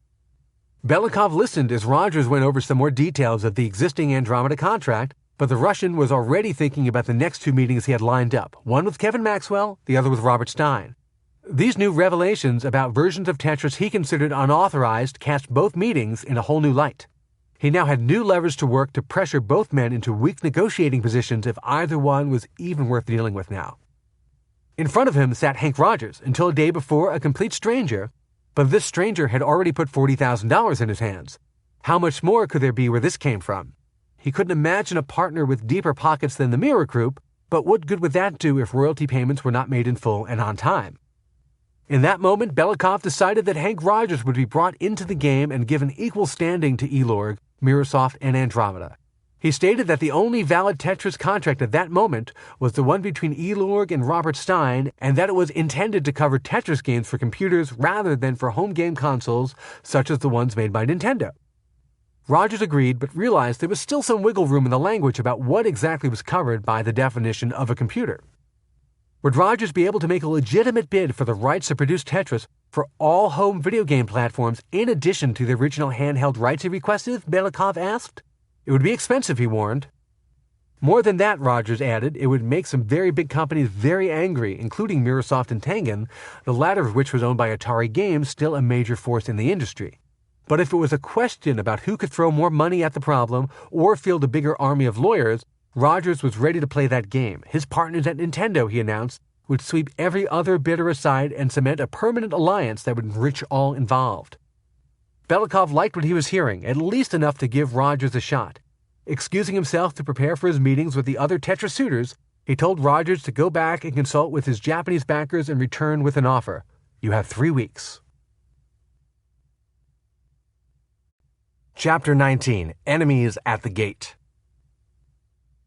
Belikov listened as Rogers went over some more details of the existing Andromeda contract, but the Russian was already thinking about the next two meetings he had lined up, one with Kevin Maxwell, the other with Robert Stein. These new revelations about versions of Tetris he considered unauthorized cast both meetings in a whole new light. He now had new levers to work to pressure both men into weak negotiating positions if either one was even worth dealing with now. In front of him sat Hank Rogers, until a day before a complete stranger, but this stranger had already put $40,000 in his hands. How much more could there be where this came from? He couldn't imagine a partner with deeper pockets than the Mirror Group, but what good would that do if royalty payments were not made in full and on time? In that moment, Belikov decided that Hank Rogers would be brought into the game and given equal standing to Elorg, Mirrorsoft, and Andromeda. He stated that the only valid Tetris contract at that moment was the one between Elorg and Robert Stein, and that it was intended to cover Tetris games for computers rather than for home game consoles such as the ones made by Nintendo. Rogers agreed, but realized there was still some wiggle room in the language about what exactly was covered by the definition of a computer. Would Rogers be able to make a legitimate bid for the rights to produce Tetris for all home video game platforms in addition to the original handheld rights he requested? Belikov asked. It would be expensive, he warned. More than that, Rogers added, it would make some very big companies very angry, including Mirrorsoft and Tengen, the latter of which was owned by Atari Games, still a major force in the industry. But if it was a question about who could throw more money at the problem or field a bigger army of lawyers, Rogers was ready to play that game. His partners at Nintendo, he announced, would sweep every other bidder aside and cement a permanent alliance that would enrich all involved. Belikov liked what he was hearing, at least enough to give Rogers a shot. Excusing himself to prepare for his meetings with the other Tetris suitors, he told Rogers to go back and consult with his Japanese backers and return with an offer. You have 3 weeks. Chapter 19. Enemies at the Gate.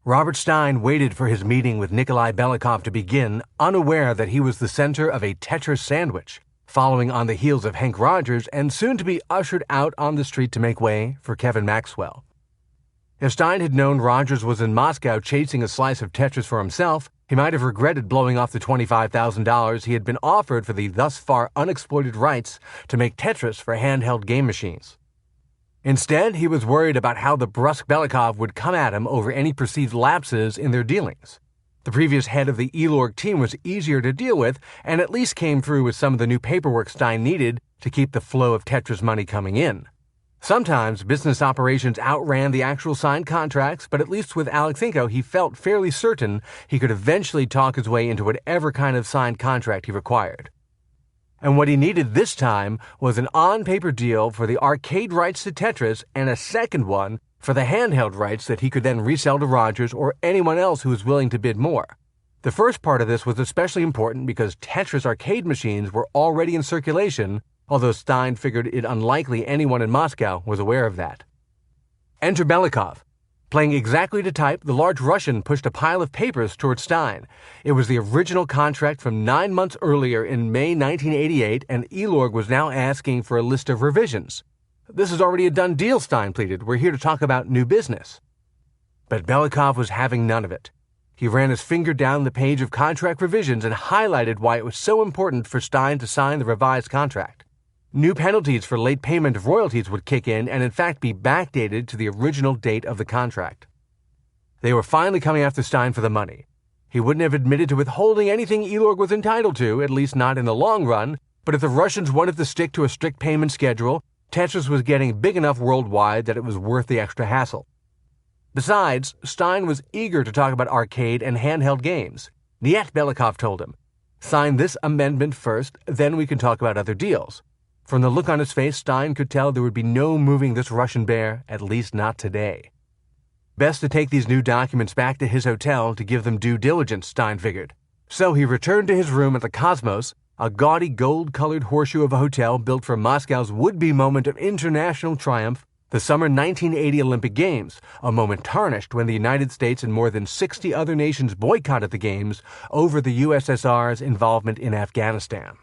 Robert Stein waited for his meeting with Nikolai Belikov to begin, unaware that he was the center of a Tetris sandwich, following on the heels of Hank Rogers and soon to be ushered out on the street to make way for Kevin Maxwell. If Stein had known Rogers was in Moscow chasing a slice of Tetris for himself, he might have regretted blowing off the $25,000 he had been offered for the thus far unexploited rights to make Tetris for handheld game machines. Instead, he was worried about how the brusque Belikov would come at him over any perceived lapses in their dealings. The previous head of the Elorg team was easier to deal with and at least came through with some of the new paperwork Stein needed to keep the flow of Tetris money coming in. Sometimes business operations outran the actual signed contracts, but at least with Alexenko he felt fairly certain he could eventually talk his way into whatever kind of signed contract he required. And what he needed this time was an on-paper deal for the arcade rights to Tetris and a second one for the handheld rights that he could then resell to Rogers or anyone else who was willing to bid more. The first part of this was especially important because Tetris arcade machines were already in circulation, although Stein figured it unlikely anyone in Moscow was aware of that. Enter Belikov. Playing exactly to type, the large Russian pushed a pile of papers toward Stein. It was the original contract from 9 months earlier in May 1988, and Elorg was now asking for a list of revisions. This is already a done deal, Stein pleaded. We're here to talk about new business. But Belikov was having none of it. He ran his finger down the page of contract revisions and highlighted why it was so important for Stein to sign the revised contract. New penalties for late payment of royalties would kick in and in fact be backdated to the original date of the contract. They were finally coming after Stein for the money. He wouldn't have admitted to withholding anything Elorg was entitled to, at least not in the long run, but if the Russians wanted to stick to a strict payment schedule, Tetris was getting big enough worldwide that it was worth the extra hassle. Besides, Stein was eager to talk about arcade and handheld games. Niet, Belikov told him. Sign this amendment first, then we can talk about other deals. From the look on his face, Stein could tell there would be no moving this Russian bear, at least not today. Best to take these new documents back to his hotel to give them due diligence, Stein figured. So he returned to his room at the Cosmos, a gaudy gold-colored horseshoe of a hotel built for Moscow's would-be moment of international triumph, the summer 1980 Olympic Games, a moment tarnished when the United States and more than 60 other nations boycotted the Games over the USSR's involvement in Afghanistan.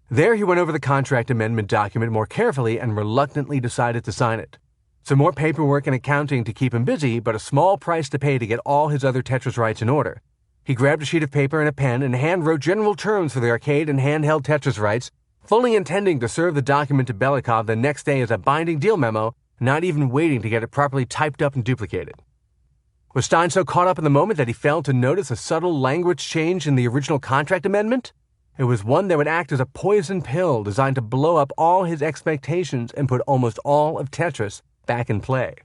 There he went over the contract amendment document more carefully and reluctantly decided to sign it. Some more paperwork and accounting to keep him busy, but a small price to pay to get all his other Tetris rights in order. He grabbed a sheet of paper and a pen and hand-wrote general terms for the arcade and handheld Tetris rights, fully intending to serve the document to Belikov the next day as a binding deal memo, not even waiting to get it properly typed up and duplicated. Was Stein so caught up in the moment that he failed to notice a subtle language change in the original contract amendment? It was one that would act as a poison pill designed to blow up all his expectations and put almost all of Tetris back in play.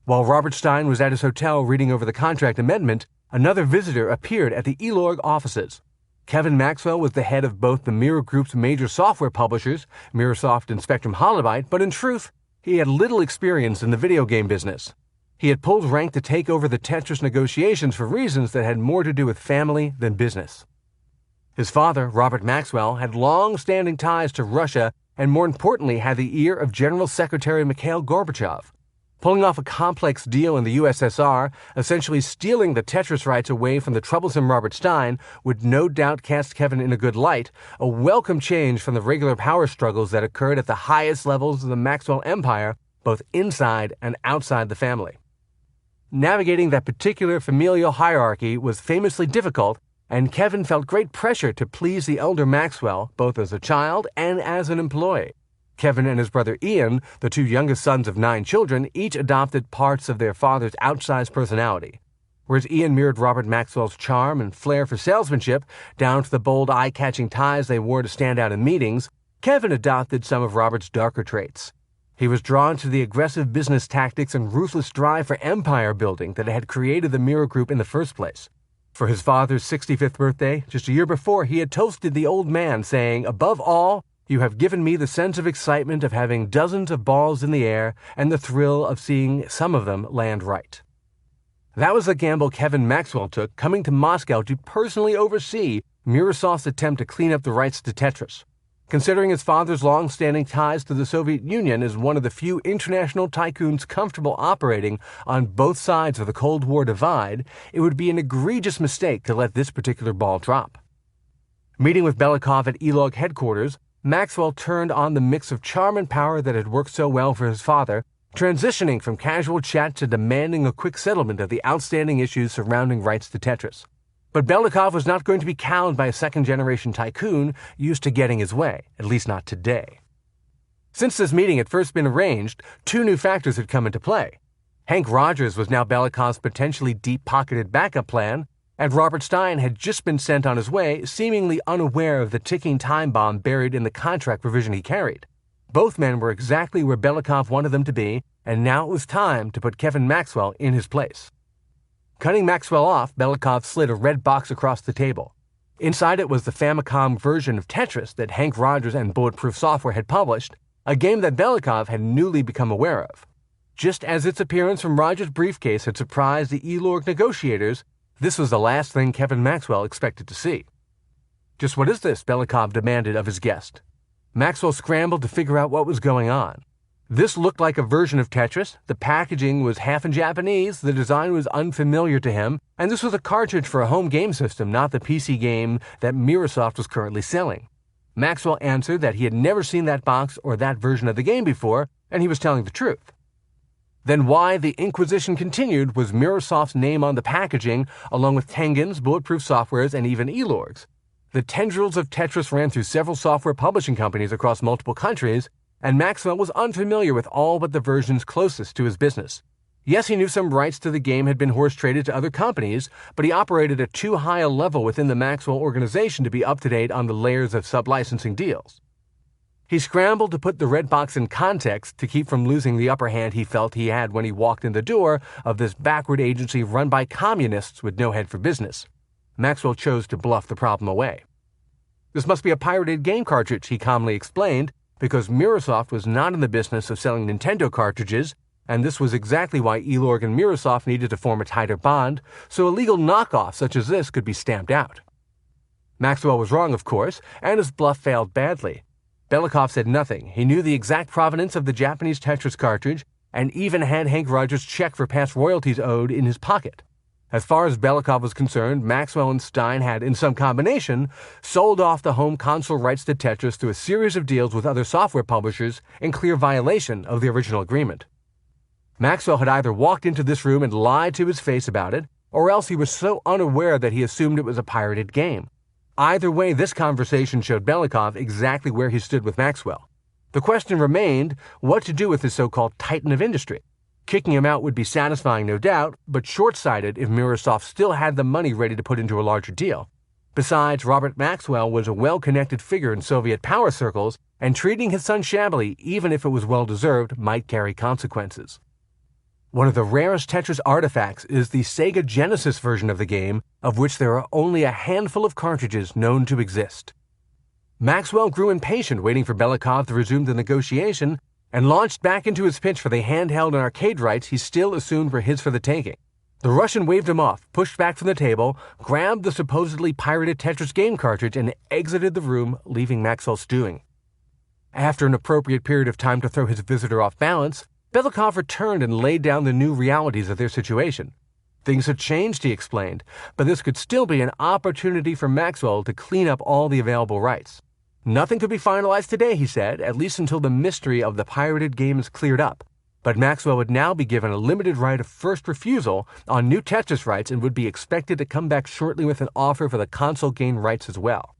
While Robert Stein was at his hotel reading over the contract amendment, another visitor appeared at the Elorg offices. Kevin Maxwell was the head of both the Mirror Group's major software publishers, Mirrorsoft and Spectrum Holobyte, but in truth, he had little experience in the video game business. He had pulled rank to take over the Tetris negotiations for reasons that had more to do with family than business. His father, Robert Maxwell, had long-standing ties to Russia and more importantly had the ear of General Secretary Mikhail Gorbachev. Pulling off a complex deal in the USSR, essentially stealing the Tetris rights away from the troublesome Robert Stein, would no doubt cast Kevin in a good light, a welcome change from the regular power struggles that occurred at the highest levels of the Maxwell empire, both inside and outside the family. Navigating that particular familial hierarchy was famously difficult, and Kevin felt great pressure to please the elder Maxwell, both as a child and as an employee. Kevin and his brother Ian, the two youngest sons of 9 children, each adopted parts of their father's outsized personality. Whereas Ian mirrored Robert Maxwell's charm and flair for salesmanship, down to the bold, eye-catching ties they wore to stand out in meetings, Kevin adopted some of Robert's darker traits. He was drawn to the aggressive business tactics and ruthless drive for empire building that had created the Mirror Group in the first place. For his father's 65th birthday, just a year before, he had toasted the old man, saying, "Above all, you have given me the sense of excitement of having dozens of balls in the air and the thrill of seeing some of them land right." That was the gamble Kevin Maxwell took, coming to Moscow to personally oversee Mirrorsoft's attempt to clean up the rights to Tetris. Considering his father's long-standing ties to the Soviet Union as one of the few international tycoons comfortable operating on both sides of the Cold War divide, it would be an egregious mistake to let this particular ball drop. Meeting with Belikov at E-Log headquarters, Maxwell turned on the mix of charm and power that had worked so well for his father, transitioning from casual chat to demanding a quick settlement of the outstanding issues surrounding rights to Tetris. But Belikov was not going to be cowed by a second-generation tycoon used to getting his way, at least not today. Since this meeting had first been arranged, 2 new factors had come into play. Hank Rogers was now Belikov's potentially deep-pocketed backup plan, and Robert Stein had just been sent on his way, seemingly unaware of the ticking time bomb buried in the contract provision he carried. Both men were exactly where Belikov wanted them to be, and now it was time to put Kevin Maxwell in his place. Cutting Maxwell off, Belikov slid a red box across the table. Inside it was the Famicom version of Tetris that Hank Rogers and Bulletproof Software had published, a game that Belikov had newly become aware of. Just as its appearance from Rogers' briefcase had surprised the E-Log negotiators, this was the last thing Kevin Maxwell expected to see. "Just what is this?" Belikov demanded of his guest. Maxwell scrambled to figure out what was going on. This looked like a version of Tetris, the packaging was half in Japanese, the design was unfamiliar to him, and this was a cartridge for a home game system, not the PC game that Mirrorsoft was currently selling. Maxwell answered that he had never seen that box or that version of the game before, and he was telling the truth. Then why the Inquisition continued was Mirrorsoft's name on the packaging, along with Tengen's, Bulletproof Software's, and even E-Log's. The tendrils of Tetris ran through several software publishing companies across multiple countries, and Maxwell was unfamiliar with all but the versions closest to his business. Yes, he knew some rights to the game had been horse-traded to other companies, but he operated at too high a level within the Maxwell organization to be up-to-date on the layers of sub-licensing deals. He scrambled to put the red box in context to keep from losing the upper hand he felt he had when he walked in the door of this backward agency run by communists with no head for business. Maxwell chose to bluff the problem away. "This must be a pirated game cartridge," he calmly explained, because Mirrorsoft was not in the business of selling Nintendo cartridges, and this was exactly why E-Log and Mirrorsoft needed to form a tighter bond, so a legal knockoff such as this could be stamped out. Maxwell was wrong, of course, and his bluff failed badly. Belikov said nothing. He knew the exact provenance of the Japanese Tetris cartridge, and even had Hank Rogers' check for past royalties owed in his pocket. As far as Belikov was concerned, Maxwell and Stein had, in some combination, sold off the home console rights to Tetris through a series of deals with other software publishers in clear violation of the original agreement. Maxwell had either walked into this room and lied to his face about it, or else he was so unaware that he assumed it was a pirated game. Either way, this conversation showed Belikov exactly where he stood with Maxwell. The question remained what to do with this so-called titan of industry. Kicking him out would be satisfying, no doubt, but short-sighted if Mirrorsoft still had the money ready to put into a larger deal. Besides, Robert Maxwell was a well-connected figure in Soviet power circles, and treating his son shabbily, even if it was well-deserved, might carry consequences. One of the rarest Tetris artifacts is the Sega Genesis version of the game, of which there are only a handful of cartridges known to exist. Maxwell grew impatient waiting for Belikov to resume the negotiation and launched back into his pitch for the handheld and arcade rights he still assumed were his for the taking. The Russian waved him off, pushed back from the table, grabbed the supposedly pirated Tetris game cartridge, and exited the room, leaving Maxwell stewing. After an appropriate period of time to throw his visitor off balance, Belikov returned and laid down the new realities of their situation. Things had changed, he explained, but this could still be an opportunity for Maxwell to clean up all the available rights. Nothing could be finalized today, he said, at least until the mystery of the pirated game is cleared up. But Maxwell would now be given a limited right of first refusal on new Tetris rights and would be expected to come back shortly with an offer for the console game rights as well.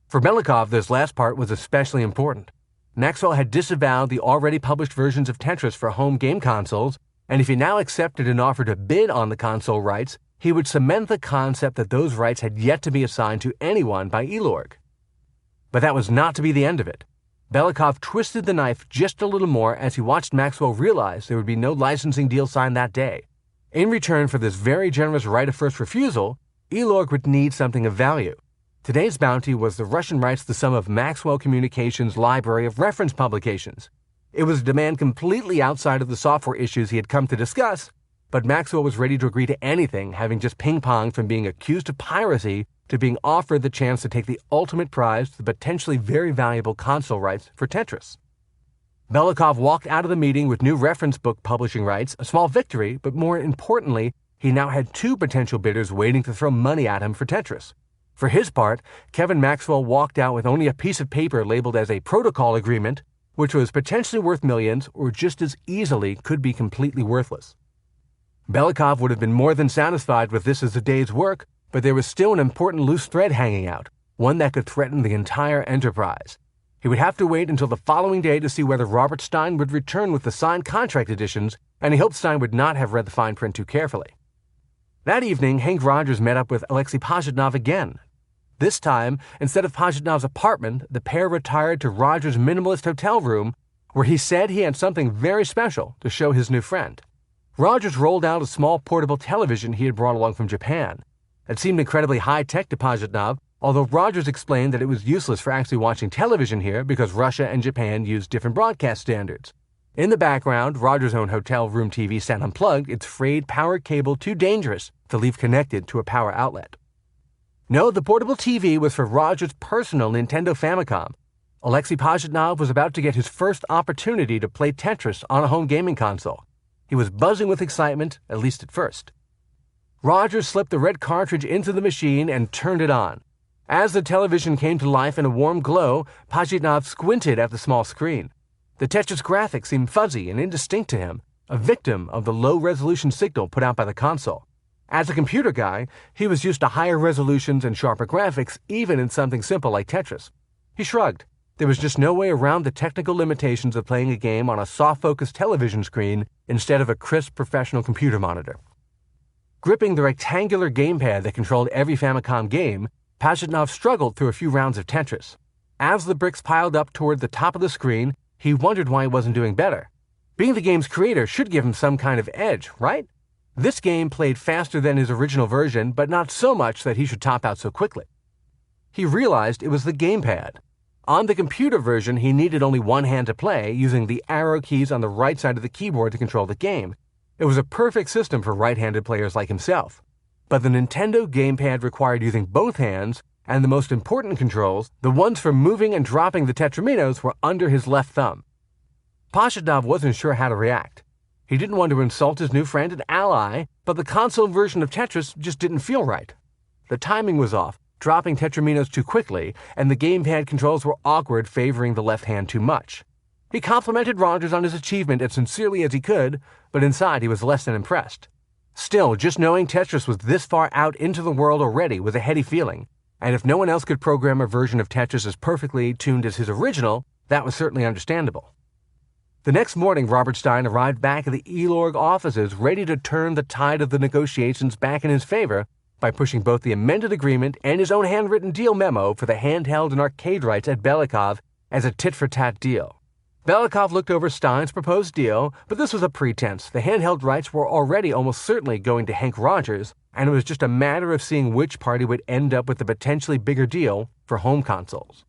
For Belikov, this last part was especially important. Maxwell had disavowed the already published versions of Tetris for home game consoles, and if he now accepted an offer to bid on the console rights, he would cement the concept that those rights had yet to be assigned to anyone by Elorg. But that was not to be the end of it. Belikov twisted the knife just a little more as he watched Maxwell realize there would be no licensing deal signed that day. In return for this very generous right of first refusal, Elorg would need something of value. Today's bounty was the Russian rights to some of Maxwell Communications' library of reference publications. It was a demand completely outside of the software issues he had come to discuss, but Maxwell was ready to agree to anything, having just ping-ponged from being accused of piracy to being offered the chance to take the ultimate prize, the potentially very valuable console rights for Tetris. Belikov walked out of the meeting with new reference book publishing rights, a small victory, but more importantly, he now had two potential bidders waiting to throw money at him for Tetris. For his part, Kevin Maxwell walked out with only a piece of paper labeled as a protocol agreement, which was potentially worth millions or just as easily could be completely worthless. Belikov would have been more than satisfied with this as a day's work, but there was still an important loose thread hanging out, one that could threaten the entire enterprise. He would have to wait until the following day to see whether Robert Stein would return with the signed contract editions, and he hoped Stein would not have read the fine print too carefully. That evening, Hank Rogers met up with Alexei Pajitnov again. This time, instead of Pajitnov's apartment, the pair retired to Rogers' minimalist hotel room, where he said he had something very special to show his new friend. Rogers rolled out a small portable television he had brought along from Japan. It seemed incredibly high-tech to Pajitnov, although Rogers explained that it was useless for actually watching television here because Russia and Japan use different broadcast standards. In the background, Rogers' own hotel room TV sat unplugged, its frayed power cable too dangerous to leave connected to a power outlet. No, the portable TV was for Rogers' personal Nintendo Famicom. Alexei Pajitnov was about to get his first opportunity to play Tetris on a home gaming console. He was buzzing with excitement, at least at first. Rogers slipped the red cartridge into the machine and turned it on. As the television came to life in a warm glow, Pajitnov squinted at the small screen. The Tetris graphics seemed fuzzy and indistinct to him, a victim of the low-resolution signal put out by the console. As a computer guy, he was used to higher resolutions and sharper graphics, even in something simple like Tetris. He shrugged. There was just no way around the technical limitations of playing a game on a soft-focus television screen instead of a crisp professional computer monitor. Gripping the rectangular gamepad that controlled every Famicom game, Pajitnov struggled through a few rounds of Tetris. As the bricks piled up toward the top of the screen, he wondered why he wasn't doing better. Being the game's creator should give him some kind of edge, right? This game played faster than his original version, but not so much that he should top out so quickly. He realized it was the gamepad. On the computer version, he needed only one hand to play, using the arrow keys on the right side of the keyboard to control the game. It was a perfect system for right-handed players like himself. But the Nintendo gamepad required using both hands, and the most important controls, the ones for moving and dropping the tetraminos, were under his left thumb. Pajitnov wasn't sure how to react. He didn't want to insult his new friend and ally, but the console version of Tetris just didn't feel right. The timing was off, dropping tetraminos too quickly, and the gamepad controls were awkward, favoring the left hand too much. He complimented Rogers on his achievement as sincerely as he could, but inside he was less than impressed. Still, just knowing Tetris was this far out into the world already was a heady feeling, and if no one else could program a version of Tetris as perfectly tuned as his original, that was certainly understandable. The next morning, Robert Stein arrived back at the Elorg offices ready to turn the tide of the negotiations back in his favor by pushing both the amended agreement and his own handwritten deal memo for the handheld and arcade rights at Belikov as a tit-for-tat deal. Belikov looked over Stein's proposed deal, but this was a pretense. The handheld rights were already almost certainly going to Hank Rogers, and it was just a matter of seeing which party would end up with the potentially bigger deal for home consoles.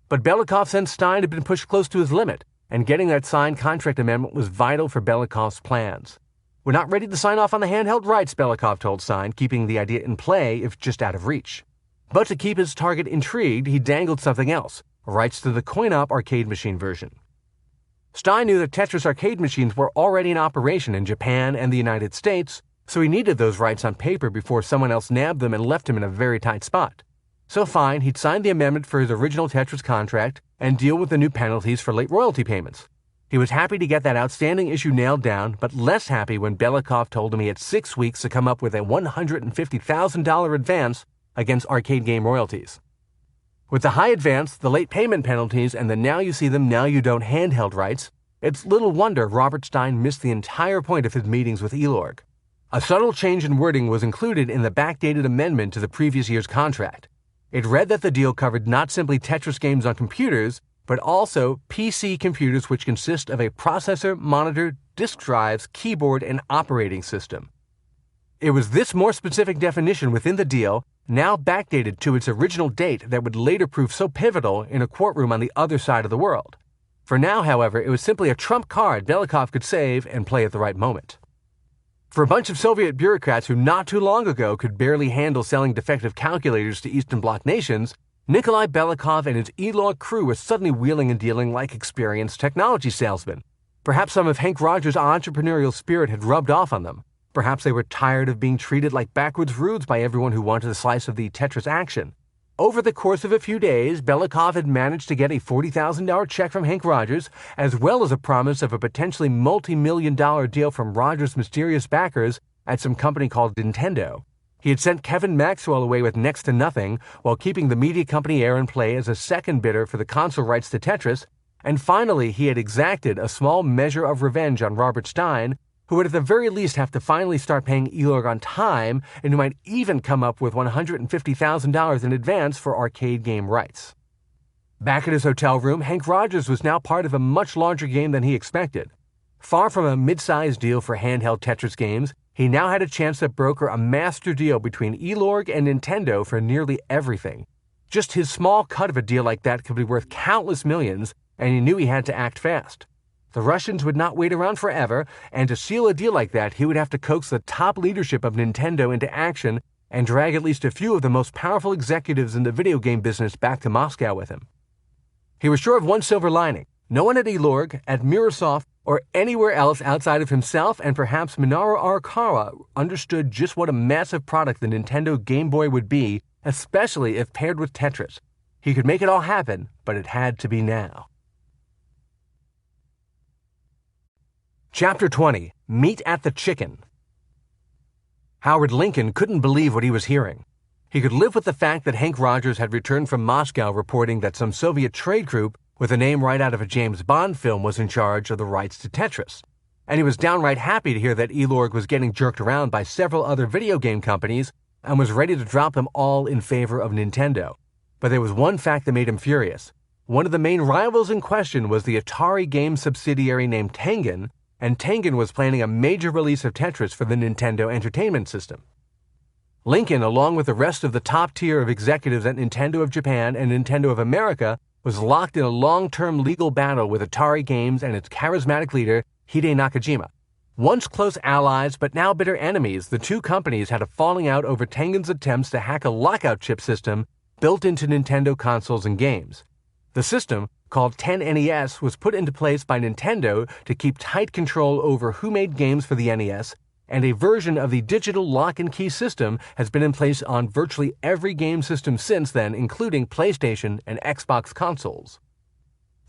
But Belikov sensed Stein had been pushed close to his limit, and getting that signed contract amendment was vital for Belikov's plans. "We're not ready to sign off on the handheld rights," Belikov told Stein, keeping the idea in play if just out of reach. But to keep his target intrigued, he dangled something else, rights to the coin-op arcade machine version. Stein knew that Tetris arcade machines were already in operation in Japan and the United States, so he needed those rights on paper before someone else nabbed them and left him in a very tight spot. So fine, he'd signed the amendment for his original Tetris contract and deal with the new penalties for late royalty payments. He was happy to get that outstanding issue nailed down, but less happy when Belikov told him he had 6 weeks to come up with a $150,000 advance against arcade game royalties. With the high advance, the late payment penalties, and the now you see them, now you don't handheld rights, it's little wonder Robert Stein missed the entire point of his meetings with Elorg. A subtle change in wording was included in the backdated amendment to the previous year's contract. It read that the deal covered not simply Tetris games on computers, but also PC computers which consist of a processor, monitor, disk drives, keyboard, and operating system. It was this more specific definition within the deal, now backdated to its original date, that would later prove so pivotal in a courtroom on the other side of the world. For now, however, it was simply a trump card Belikov could save and play at the right moment. For a bunch of Soviet bureaucrats who not too long ago could barely handle selling defective calculators to Eastern Bloc nations, Nikolai Belikov and his Elorg crew were suddenly wheeling and dealing like experienced technology salesmen. Perhaps some of Hank Rogers' entrepreneurial spirit had rubbed off on them. Perhaps they were tired of being treated like backwoods rubes by everyone who wanted a slice of the Tetris action. Over the course of a few days, Belikov had managed to get a $40,000 check from Hank Rogers, as well as a promise of a potentially multi-million-dollar deal from Rogers' mysterious backers at some company called Nintendo. He had sent Kevin Maxwell away with next to nothing, while keeping the media company Air in play as a second bidder for the console rights to Tetris, and finally he had exacted a small measure of revenge on Robert Stein, who would at the very least have to finally start paying Elorg on time, and who might even come up with $150,000 in advance for arcade game rights. Back at his hotel room, Hank Rogers was now part of a much larger game than he expected. Far from a mid-sized deal for handheld Tetris games, he now had a chance to broker a master deal between Elorg and Nintendo for nearly everything. Just his small cut of a deal like that could be worth countless millions, and he knew he had to act fast. The Russians would not wait around forever, and to seal a deal like that, he would have to coax the top leadership of Nintendo into action and drag at least a few of the most powerful executives in the video game business back to Moscow with him. He was sure of one silver lining. No one at Elorg, at Microsoft, or anywhere else outside of himself and perhaps Minoru Arakawa understood just what a massive product the Nintendo Game Boy would be, especially if paired with Tetris. He could make it all happen, but it had to be now. Chapter 20. Meet at the Chicken. Howard Lincoln couldn't believe what he was hearing. He could live with the fact that Hank Rogers had returned from Moscow reporting that some Soviet trade group with a name right out of a James Bond film was in charge of the rights to Tetris. And he was downright happy to hear that Elorg was getting jerked around by several other video game companies and was ready to drop them all in favor of Nintendo. But there was one fact that made him furious. One of the main rivals in question was the Atari game subsidiary named Tengen, and Tengen was planning a major release of Tetris for the Nintendo Entertainment System. Lincoln, along with the rest of the top tier of executives at Nintendo of Japan and Nintendo of America, was locked in a long-term legal battle with Atari Games and its charismatic leader, Hide Nakajima. Once close allies, but now bitter enemies, the two companies had a falling out over Tengen's attempts to hack a lockout chip system built into Nintendo consoles and games. The system, called 10NES, was put into place by Nintendo to keep tight control over who made games for the NES, and a version of the digital lock and key system has been in place on virtually every game system since then, including PlayStation and Xbox consoles.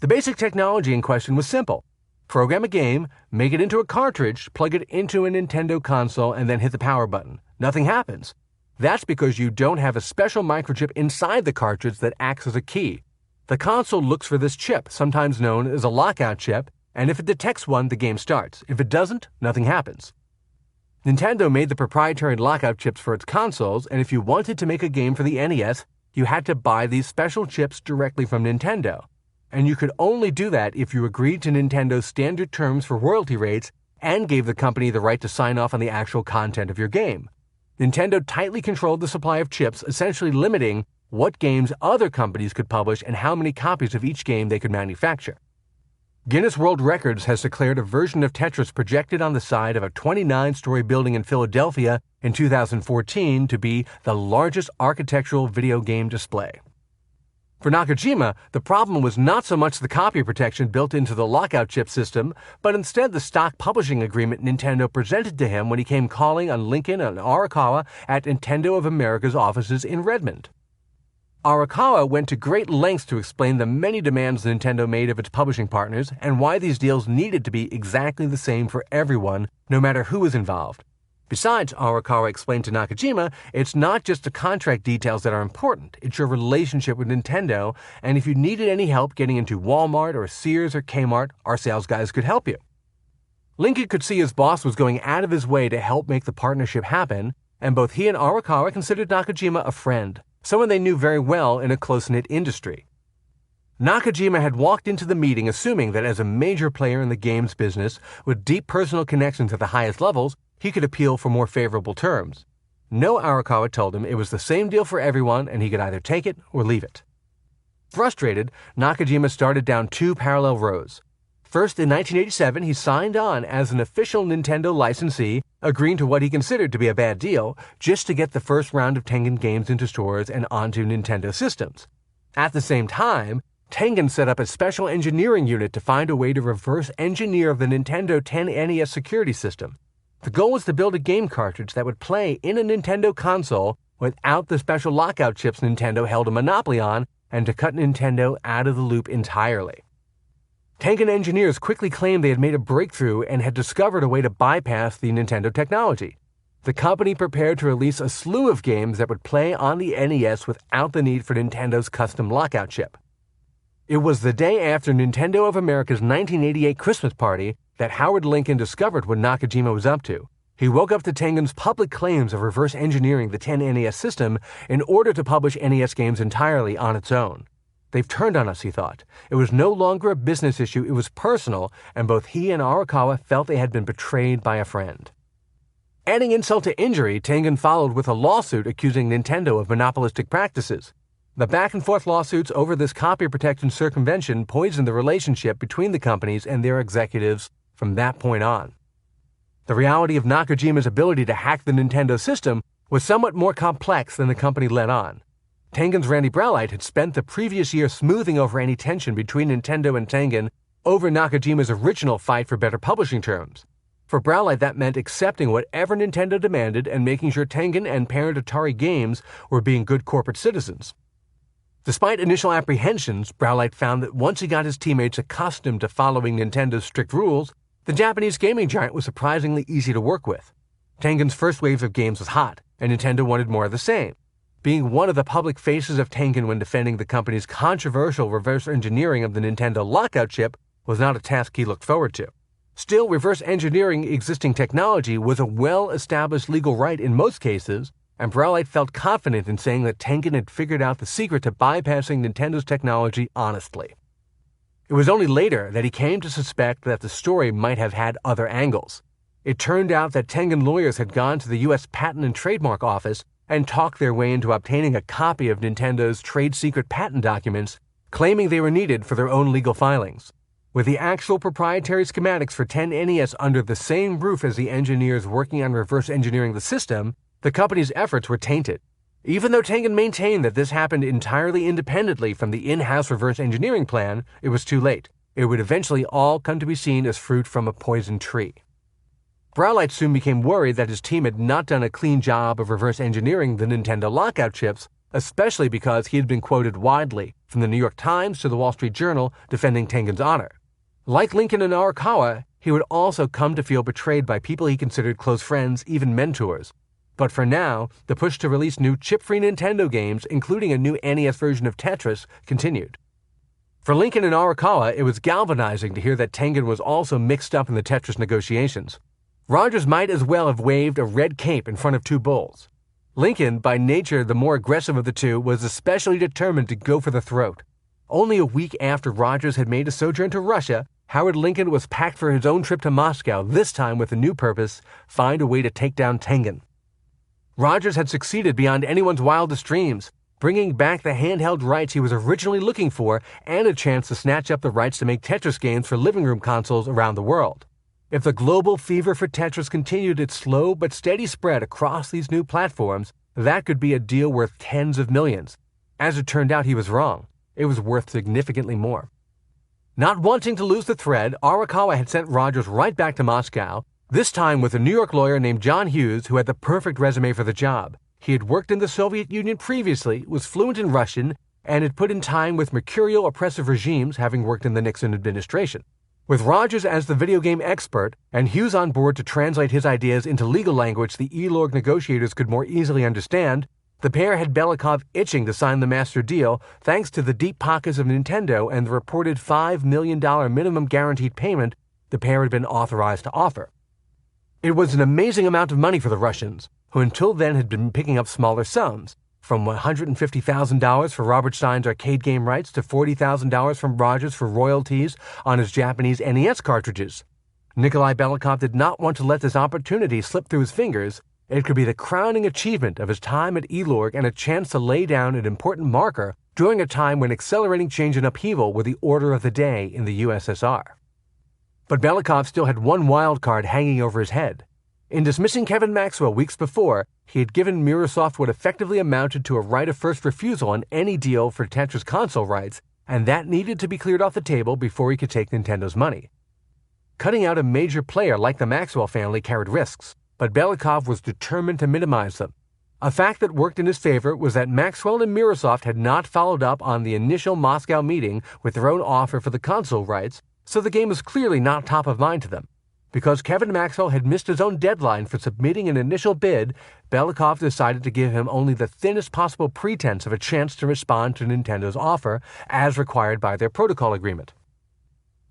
The basic technology in question was simple. Program a game, make it into a cartridge, plug it into a Nintendo console, and then hit the power button. Nothing happens. That's because you don't have a special microchip inside the cartridge that acts as a key. The console looks for this chip, sometimes known as a lockout chip, and if it detects one, the game starts. If it doesn't, nothing happens. Nintendo made the proprietary lockout chips for its consoles, and if you wanted to make a game for the NES, you had to buy these special chips directly from Nintendo. and you could only do that if you agreed to Nintendo's standard terms for royalty rates and gave the company the right to sign off on the actual content of your game. Nintendo tightly controlled the supply of chips, essentially limiting what games other companies could publish and how many copies of each game they could manufacture. Guinness World Records has declared a version of Tetris projected on the side of a 29-story building in Philadelphia in 2014 to be the largest architectural video game display. For Nakajima, the problem was not so much the copy protection built into the lockout chip system, but instead the stock publishing agreement Nintendo presented to him when he came calling on Lincoln and Arakawa at Nintendo of America's offices in Redmond. Arakawa went to great lengths to explain the many demands Nintendo made of its publishing partners and why these deals needed to be exactly the same for everyone, no matter who was involved. Besides, Arakawa explained to Nakajima, it's not just the contract details that are important, it's your relationship with Nintendo, and if you needed any help getting into Walmart or Sears or Kmart, our sales guys could help you. Lincoln could see his boss was going out of his way to help make the partnership happen, and both he and Arakawa considered Nakajima a friend, someone they knew very well in a close-knit industry. Nakajima had walked into the meeting assuming that as a major player in the games business with deep personal connections at the highest levels, he could appeal for more favorable terms. No, Arakawa told him it was the same deal for everyone and he could either take it or leave it. Frustrated, Nakajima started down two parallel roads. First, in 1987, he signed on as an official Nintendo licensee, agreeing to what he considered to be a bad deal, just to get the first round of Tengen games into stores and onto Nintendo systems. At the same time, Tengen set up a special engineering unit to find a way to reverse engineer the Nintendo 10 NES security system. The goal was to build a game cartridge that would play in a Nintendo console without the special lockout chips Nintendo held a monopoly on, and to cut Nintendo out of the loop entirely. Tengen engineers quickly claimed they had made a breakthrough and had discovered a way to bypass the Nintendo technology. The company prepared to release a slew of games that would play on the NES without the need for Nintendo's custom lockout chip. It was the day after Nintendo of America's 1988 Christmas party that Howard Lincoln discovered what Nakajima was up to. He woke up to Tengen's public claims of reverse engineering the 10 NES system in order to publish NES games entirely on its own. They've turned on us, he thought. It was no longer a business issue, it was personal, and both he and Arakawa felt they had been betrayed by a friend. Adding insult to injury, Tengen followed with a lawsuit accusing Nintendo of monopolistic practices. The back-and-forth lawsuits over this copy protection circumvention poisoned the relationship between the companies and their executives from that point on. The reality of Nakajima's ability to hack the Nintendo system was somewhat more complex than the company let on. Tengen's Randy Browlight had spent the previous year smoothing over any tension between Nintendo and Tengen over Nakajima's original fight for better publishing terms. For Browlight, that meant accepting whatever Nintendo demanded and making sure Tengen and parent Atari Games were being good corporate citizens. Despite initial apprehensions, Browlight found that once he got his teammates accustomed to following Nintendo's strict rules, the Japanese gaming giant was surprisingly easy to work with. Tengen's first wave of games was hot, and Nintendo wanted more of the same. Being one of the public faces of Tengen when defending the company's controversial reverse engineering of the Nintendo lockout chip was not a task he looked forward to. Still, reverse engineering existing technology was a well-established legal right in most cases, and Browlight felt confident in saying that Tengen had figured out the secret to bypassing Nintendo's technology honestly. It was only later that he came to suspect that the story might have had other angles. It turned out that Tengen lawyers had gone to the U.S. Patent and Trademark Office and talked their way into obtaining a copy of Nintendo's trade secret patent documents, claiming they were needed for their own legal filings. With the actual proprietary schematics for 10 NES under the same roof as the engineers working on reverse engineering the system, the company's efforts were tainted. Even though Tengen maintained that this happened entirely independently from the in-house reverse engineering plan, it was too late. It would eventually all come to be seen as fruit from a poisoned tree. Browlight soon became worried that his team had not done a clean job of reverse engineering the Nintendo lockout chips, especially because he had been quoted widely, from the New York Times to the Wall Street Journal, defending Tengen's honor. Like Lincoln and Arakawa, he would also come to feel betrayed by people he considered close friends, even mentors. But for now, the push to release new chip-free Nintendo games, including a new NES version of Tetris, continued. For Lincoln and Arakawa, it was galvanizing to hear that Tengen was also mixed up in the Tetris negotiations. Rogers might as well have waved a red cape in front of two bulls. Lincoln, by nature the more aggressive of the two, was especially determined to go for the throat. Only a week after Rogers had made a sojourn to Russia, Howard Lincoln was packed for his own trip to Moscow, this time with a new purpose: find a way to take down Tengen. Rogers had succeeded beyond anyone's wildest dreams, bringing back the handheld rights he was originally looking for and a chance to snatch up the rights to make Tetris games for living room consoles around the world. If the global fever for Tetris continued its slow but steady spread across these new platforms, that could be a deal worth tens of millions. As it turned out, he was wrong. It was worth significantly more. Not wanting to lose the thread, Arakawa had sent Rogers right back to Moscow, this time with a New York lawyer named John Hughes who had the perfect resume for the job. He had worked in the Soviet Union previously, was fluent in Russian, and had put in time with mercurial oppressive regimes, having worked in the Nixon administration. With Rogers as the video game expert and Hughes on board to translate his ideas into legal language the E-Lorg negotiators could more easily understand, the pair had Belikov itching to sign the master deal thanks to the deep pockets of Nintendo and the reported $5 million minimum guaranteed payment the pair had been authorized to offer. It was an amazing amount of money for the Russians, who until then had been picking up smaller sums, from $150,000 for Robert Stein's arcade game rights to $40,000 from Rogers for royalties on his Japanese NES cartridges. Nikolai Belikov did not want to let this opportunity slip through his fingers. It could be the crowning achievement of his time at E-Lorg and a chance to lay down an important marker during a time when accelerating change and upheaval were the order of the day in the USSR. But Belikov still had one wild card hanging over his head. In dismissing Kevin Maxwell weeks before, he had given Microsoft what effectively amounted to a right of first refusal on any deal for Tetris console rights, and that needed to be cleared off the table before he could take Nintendo's money. Cutting out a major player like the Maxwell family carried risks, but Belikov was determined to minimize them. A fact that worked in his favor was that Maxwell and Microsoft had not followed up on the initial Moscow meeting with their own offer for the console rights, so the game was clearly not top of mind to them. Because Kevin Maxwell had missed his own deadline for submitting an initial bid, Belikov decided to give him only the thinnest possible pretense of a chance to respond to Nintendo's offer, as required by their protocol agreement.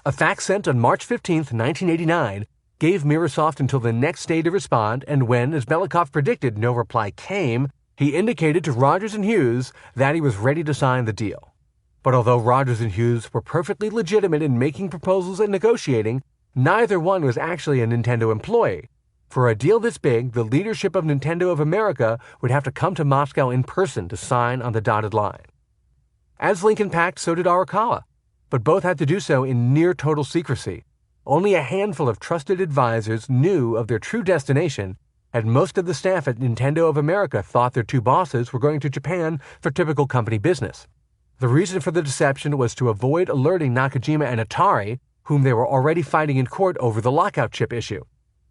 A fax sent on March 15, 1989, gave Microsoft until the next day to respond, and when, as Belikov predicted, no reply came, he indicated to Rogers and Hughes that he was ready to sign the deal. But although Rogers and Hughes were perfectly legitimate in making proposals and negotiating, neither one was actually a Nintendo employee. For a deal this big, the leadership of Nintendo of America would have to come to Moscow in person to sign on the dotted line. As Lincoln packed, so did Arakawa, but both had to do so in near total secrecy. Only a handful of trusted advisors knew of their true destination, and most of the staff at Nintendo of America thought their two bosses were going to Japan for typical company business. The reason for the deception was to avoid alerting Nakajima and Atari, whom they were already fighting in court over the lockout chip issue.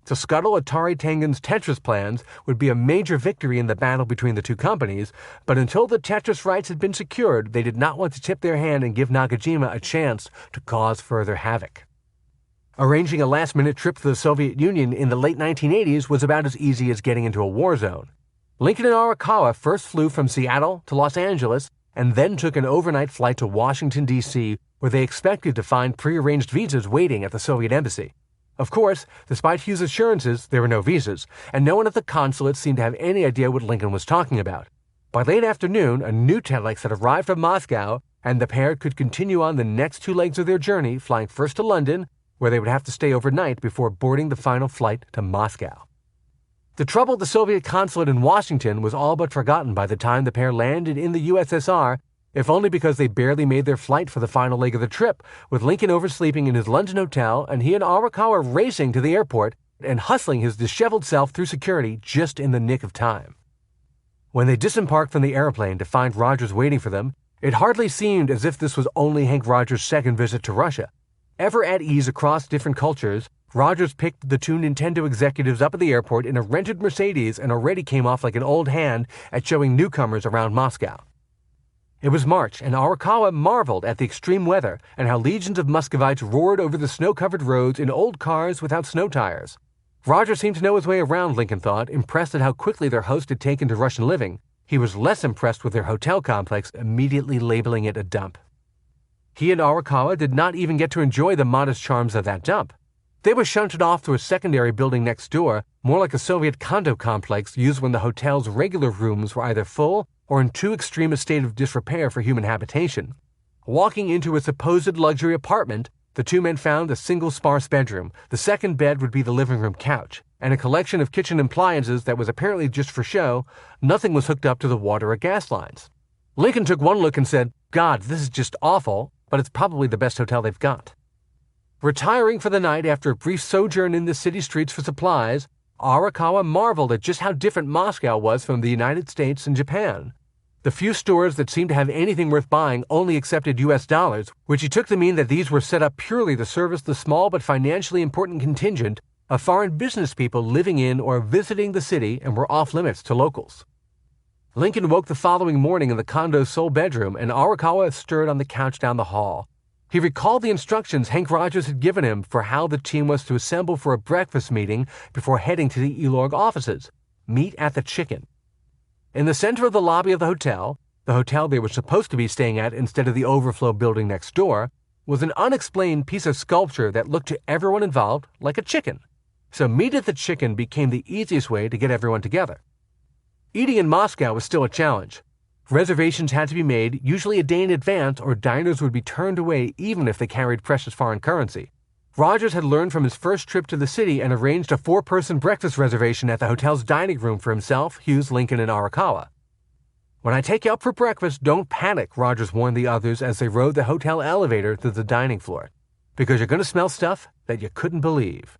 To scuttle Atari Tengen's Tetris plans would be a major victory in the battle between the two companies, but until the Tetris rights had been secured, they did not want to tip their hand and give Nakajima a chance to cause further havoc. Arranging a last-minute trip to the Soviet Union in the late 1980s was about as easy as getting into a war zone. Lincoln and Arakawa first flew from Seattle to Los Angeles and then took an overnight flight to Washington, D.C., where they expected to find prearranged visas waiting at the Soviet embassy. Of course, despite Hughes' assurances, there were no visas, and no one at the consulate seemed to have any idea what Lincoln was talking about. By late afternoon, a new telex had arrived from Moscow, and the pair could continue on the next two legs of their journey, flying first to London, where they would have to stay overnight before boarding the final flight to Moscow. The trouble at the Soviet consulate in Washington was all but forgotten by the time the pair landed in the USSR, if only because they barely made their flight for the final leg of the trip, with Lincoln oversleeping in his London hotel and he and Arakawa racing to the airport and hustling his disheveled self through security just in the nick of time. When they disembarked from the airplane to find Rogers waiting for them, it hardly seemed as if this was only Hank Rogers' second visit to Russia. Ever at ease across different cultures, Rogers picked the two Nintendo executives up at the airport in a rented Mercedes and already came off like an old hand at showing newcomers around Moscow. It was March, and Arakawa marveled at the extreme weather and how legions of Muscovites roared over the snow-covered roads in old cars without snow tires. Rogers seemed to know his way around, Lincoln thought, impressed at how quickly their host had taken to Russian living. He was less impressed with their hotel complex, immediately labeling it a dump. He and Arakawa did not even get to enjoy the modest charms of that dump. They were shunted off to a secondary building next door, more like a Soviet condo complex used when the hotel's regular rooms were either full or in too extreme a state of disrepair for human habitation. Walking into a supposed luxury apartment, the two men found a single sparse bedroom. The second bed would be the living room couch, and a collection of kitchen appliances that was apparently just for show. Nothing was hooked up to the water or gas lines. Lincoln took one look and said, "God, this is just awful, but it's probably the best hotel they've got." Retiring for the night after a brief sojourn in the city streets for supplies, Arakawa marveled at just how different Moscow was from the United States and Japan. The few stores that seemed to have anything worth buying only accepted US dollars, which he took to mean that these were set up purely to service the small but financially important contingent of foreign business people living in or visiting the city and were off-limits to locals. Lincoln woke the following morning in the condo's sole bedroom, and Arakawa stirred on the couch down the hall. He recalled the instructions Hank Rogers had given him for how the team was to assemble for a breakfast meeting before heading to the Elorg offices. Meet at the Chicken. In the center of the lobby of the hotel they were supposed to be staying at instead of the overflow building next door, was an unexplained piece of sculpture that looked to everyone involved like a chicken. So Meet at the Chicken became the easiest way to get everyone together. Eating in Moscow was still a challenge. Reservations had to be made, usually a day in advance, or diners would be turned away even if they carried precious foreign currency. Rogers had learned from his first trip to the city and arranged a 4-person breakfast reservation at the hotel's dining room for himself, Hughes, Lincoln, and Arakawa. "When I take you out for breakfast, don't panic," Rogers warned the others as they rode the hotel elevator to the dining floor, "because you're going to smell stuff that you couldn't believe."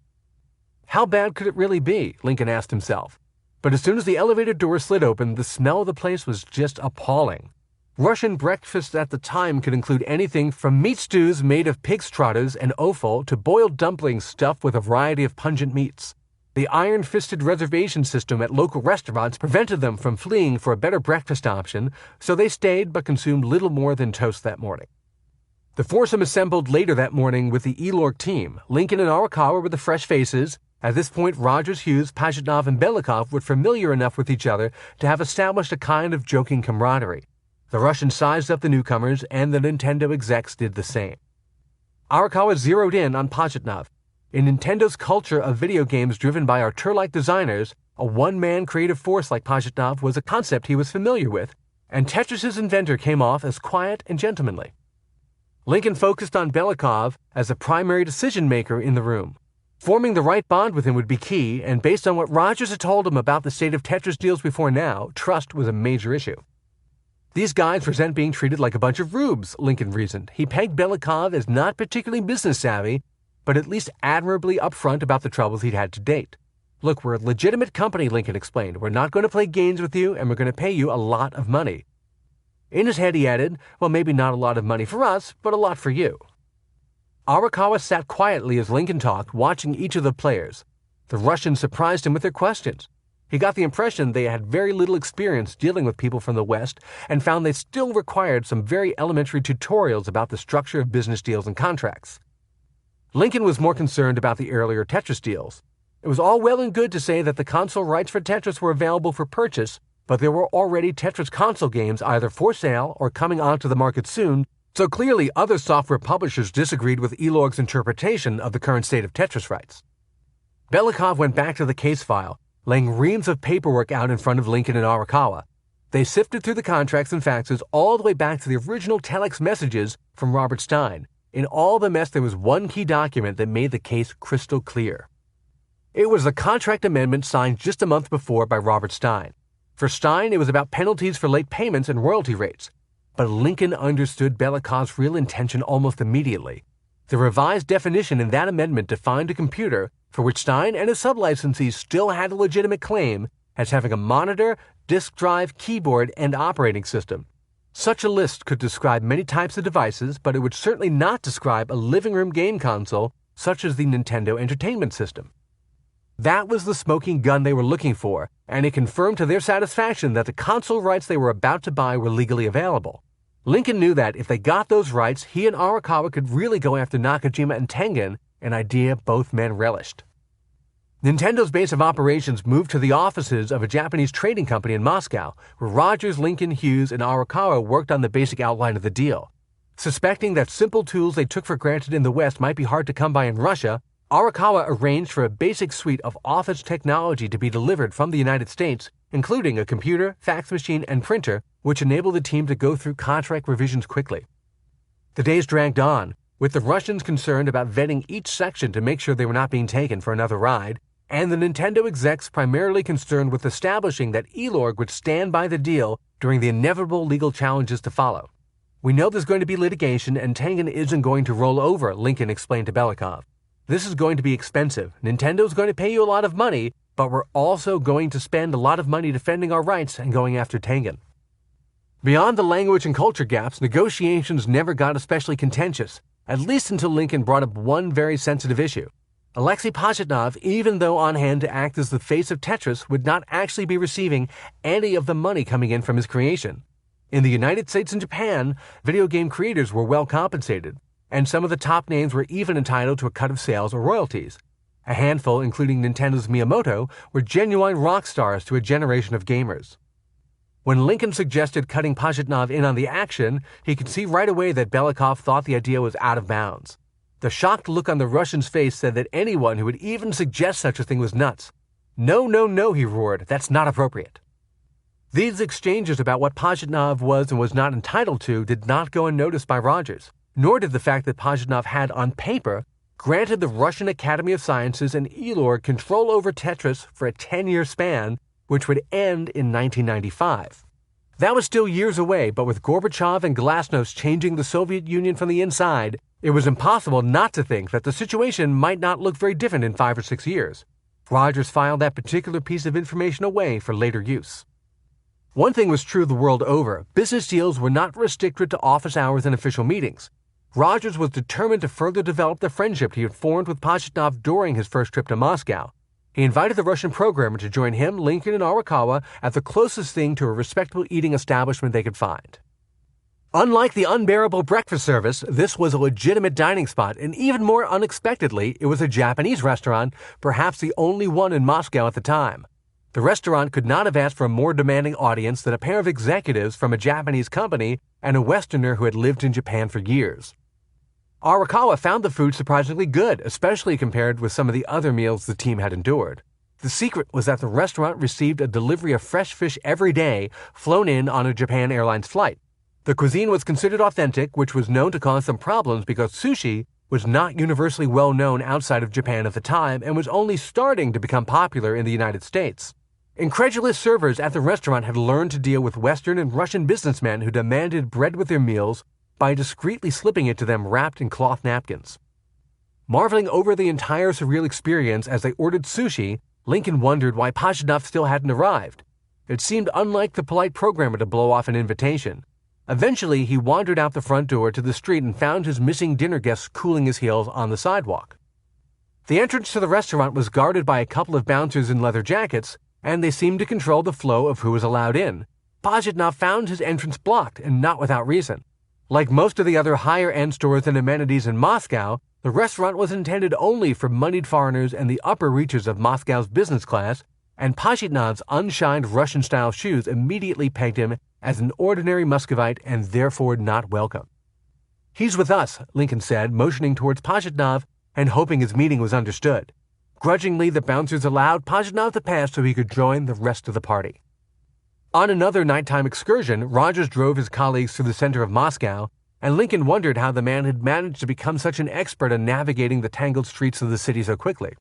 How bad could it really be? Lincoln asked himself. But as soon as the elevator door slid open, the smell of the place was just appalling. Russian breakfast at the time could include anything from meat stews made of pig's trotters and offal to boiled dumplings stuffed with a variety of pungent meats. The iron-fisted reservation system at local restaurants prevented them from fleeing for a better breakfast option, so they stayed but consumed little more than toast that morning. The foursome assembled later that morning with the Elorg team. Lincoln and Arakawa were the fresh faces. At this point, Rogers, Hughes, Pajitnov, and Belikov were familiar enough with each other to have established a kind of joking camaraderie. The Russians sized up the newcomers, and the Nintendo execs did the same. Arakawa zeroed in on Pajitnov. In Nintendo's culture of video games driven by auteur-like designers, a one-man creative force like Pajitnov was a concept he was familiar with, and Tetris's inventor came off as quiet and gentlemanly. Lincoln focused on Belikov as the primary decision-maker in the room. Forming the right bond with him would be key, and based on what Rogers had told him about the state of Tetris deals before now, trust was a major issue. "These guys resent being treated like a bunch of rubes," Lincoln reasoned. He pegged Belikov as not particularly business-savvy, but at least admirably upfront about the troubles he'd had to date. "Look, we're a legitimate company," Lincoln explained. "We're not going to play games with you, and we're going to pay you a lot of money." In his head, he added, "Well, maybe not a lot of money for us, but a lot for you." Arakawa sat quietly as Lincoln talked, watching each of the players. The Russians surprised him with their questions. He got the impression they had very little experience dealing with people from the West and found they still required some very elementary tutorials about the structure of business deals and contracts. Lincoln was more concerned about the earlier Tetris deals. It was all well and good to say that the console rights for Tetris were available for purchase, but there were already Tetris console games either for sale or coming onto the market soon, so clearly other software publishers disagreed with Elorg's interpretation of the current state of Tetris rights. Belikov went back to the case file, laying reams of paperwork out in front of Lincoln and Arakawa. They sifted through the contracts and faxes all the way back to the original telex messages from Robert Stein. In all the mess, there was one key document that made the case crystal clear. It was the contract amendment signed just a month before by Robert Stein. For Stein, it was about penalties for late payments and royalty rates. But Lincoln understood Belikov's real intention almost immediately. The revised definition in that amendment defined a computer, for which Stein and his sub-licensees still had a legitimate claim, as having a monitor, disk drive, keyboard, and operating system. Such a list could describe many types of devices, but it would certainly not describe a living room game console such as the Nintendo Entertainment System. That was the smoking gun they were looking for, and it confirmed to their satisfaction that the console rights they were about to buy were legally available. Lincoln knew that if they got those rights, he and Arakawa could really go after Nakajima and Tengen, an idea both men relished. Nintendo's base of operations moved to the offices of a Japanese trading company in Moscow, where Rogers, Lincoln, Hughes, and Arakawa worked on the basic outline of the deal. Suspecting that simple tools they took for granted in the West might be hard to come by in Russia, Arakawa arranged for a basic suite of office technology to be delivered from the United States, including a computer, fax machine, and printer, which enabled the team to go through contract revisions quickly. The days dragged on, with the Russians concerned about vetting each section to make sure they were not being taken for another ride, and the Nintendo execs primarily concerned with establishing that Elorg would stand by the deal during the inevitable legal challenges to follow. "We know there's going to be litigation, and Tengen isn't going to roll over," Lincoln explained to Belikov. "This is going to be expensive. Nintendo's going to pay you a lot of money, but we're also going to spend a lot of money defending our rights and going after Tengen." Beyond the language and culture gaps, negotiations never got especially contentious, at least until Lincoln brought up one very sensitive issue. Alexei Pajitnov, even though on hand to act as the face of Tetris, would not actually be receiving any of the money coming in from his creation. In the United States and Japan, video game creators were well compensated, and some of the top names were even entitled to a cut of sales or royalties. A handful, including Nintendo's Miyamoto, were genuine rock stars to a generation of gamers. When Lincoln suggested cutting Pajitnov in on the action, he could see right away that Belikov thought the idea was out of bounds. The shocked look on the Russian's face said that anyone who would even suggest such a thing was nuts. "No, no, no," he roared. "That's not appropriate." These exchanges about what Pajitnov was and was not entitled to did not go unnoticed by Rogers, nor did the fact that Pajitnov had, on paper, granted the Russian Academy of Sciences and Elorg control over Tetris for a 10-year span, which would end in 1995. That was still years away, but with Gorbachev and Glasnost changing the Soviet Union from the inside, it was impossible not to think that the situation might not look very different in 5 or 6 years. Rogers filed that particular piece of information away for later use. One thing was true the world over: business deals were not restricted to office hours and official meetings. Rogers was determined to further develop the friendship he had formed with Pajitnov during his first trip to Moscow. He invited the Russian programmer to join him, Lincoln, and Arakawa at the closest thing to a respectable eating establishment they could find. Unlike the unbearable breakfast service, this was a legitimate dining spot, and even more unexpectedly, it was a Japanese restaurant, perhaps the only one in Moscow at the time. The restaurant could not have asked for a more demanding audience than a pair of executives from a Japanese company and a Westerner who had lived in Japan for years. Arakawa found the food surprisingly good, especially compared with some of the other meals the team had endured. The secret was that the restaurant received a delivery of fresh fish every day, flown in on a Japan Airlines flight. The cuisine was considered authentic, which was known to cause some problems because sushi was not universally well known outside of Japan at the time and was only starting to become popular in the United States. Incredulous servers at the restaurant had learned to deal with Western and Russian businessmen who demanded bread with their meals by discreetly slipping it to them wrapped in cloth napkins. Marveling over the entire surreal experience as they ordered sushi, Lincoln wondered why Pajitnov still hadn't arrived. It seemed unlike the polite programmer to blow off an invitation. Eventually, he wandered out the front door to the street and found his missing dinner guests cooling his heels on the sidewalk. The entrance to the restaurant was guarded by a couple of bouncers in leather jackets, and they seemed to control the flow of who was allowed in. Pajitnov found his entrance blocked, and not without reason. Like most of the other higher-end stores and amenities in Moscow, the restaurant was intended only for moneyed foreigners and the upper reaches of Moscow's business class, and Pajitnov's unshined Russian-style shoes immediately pegged him as an ordinary Muscovite and therefore not welcome. "He's with us," Lincoln said, motioning towards Pajitnov and hoping his meaning was understood. Grudgingly, the bouncers allowed Pajitnov to pass so he could join the rest of the party. On another nighttime excursion, Rogers drove his colleagues through the center of Moscow, and Lincoln wondered how the man had managed to become such an expert in navigating the tangled streets of the city so quickly.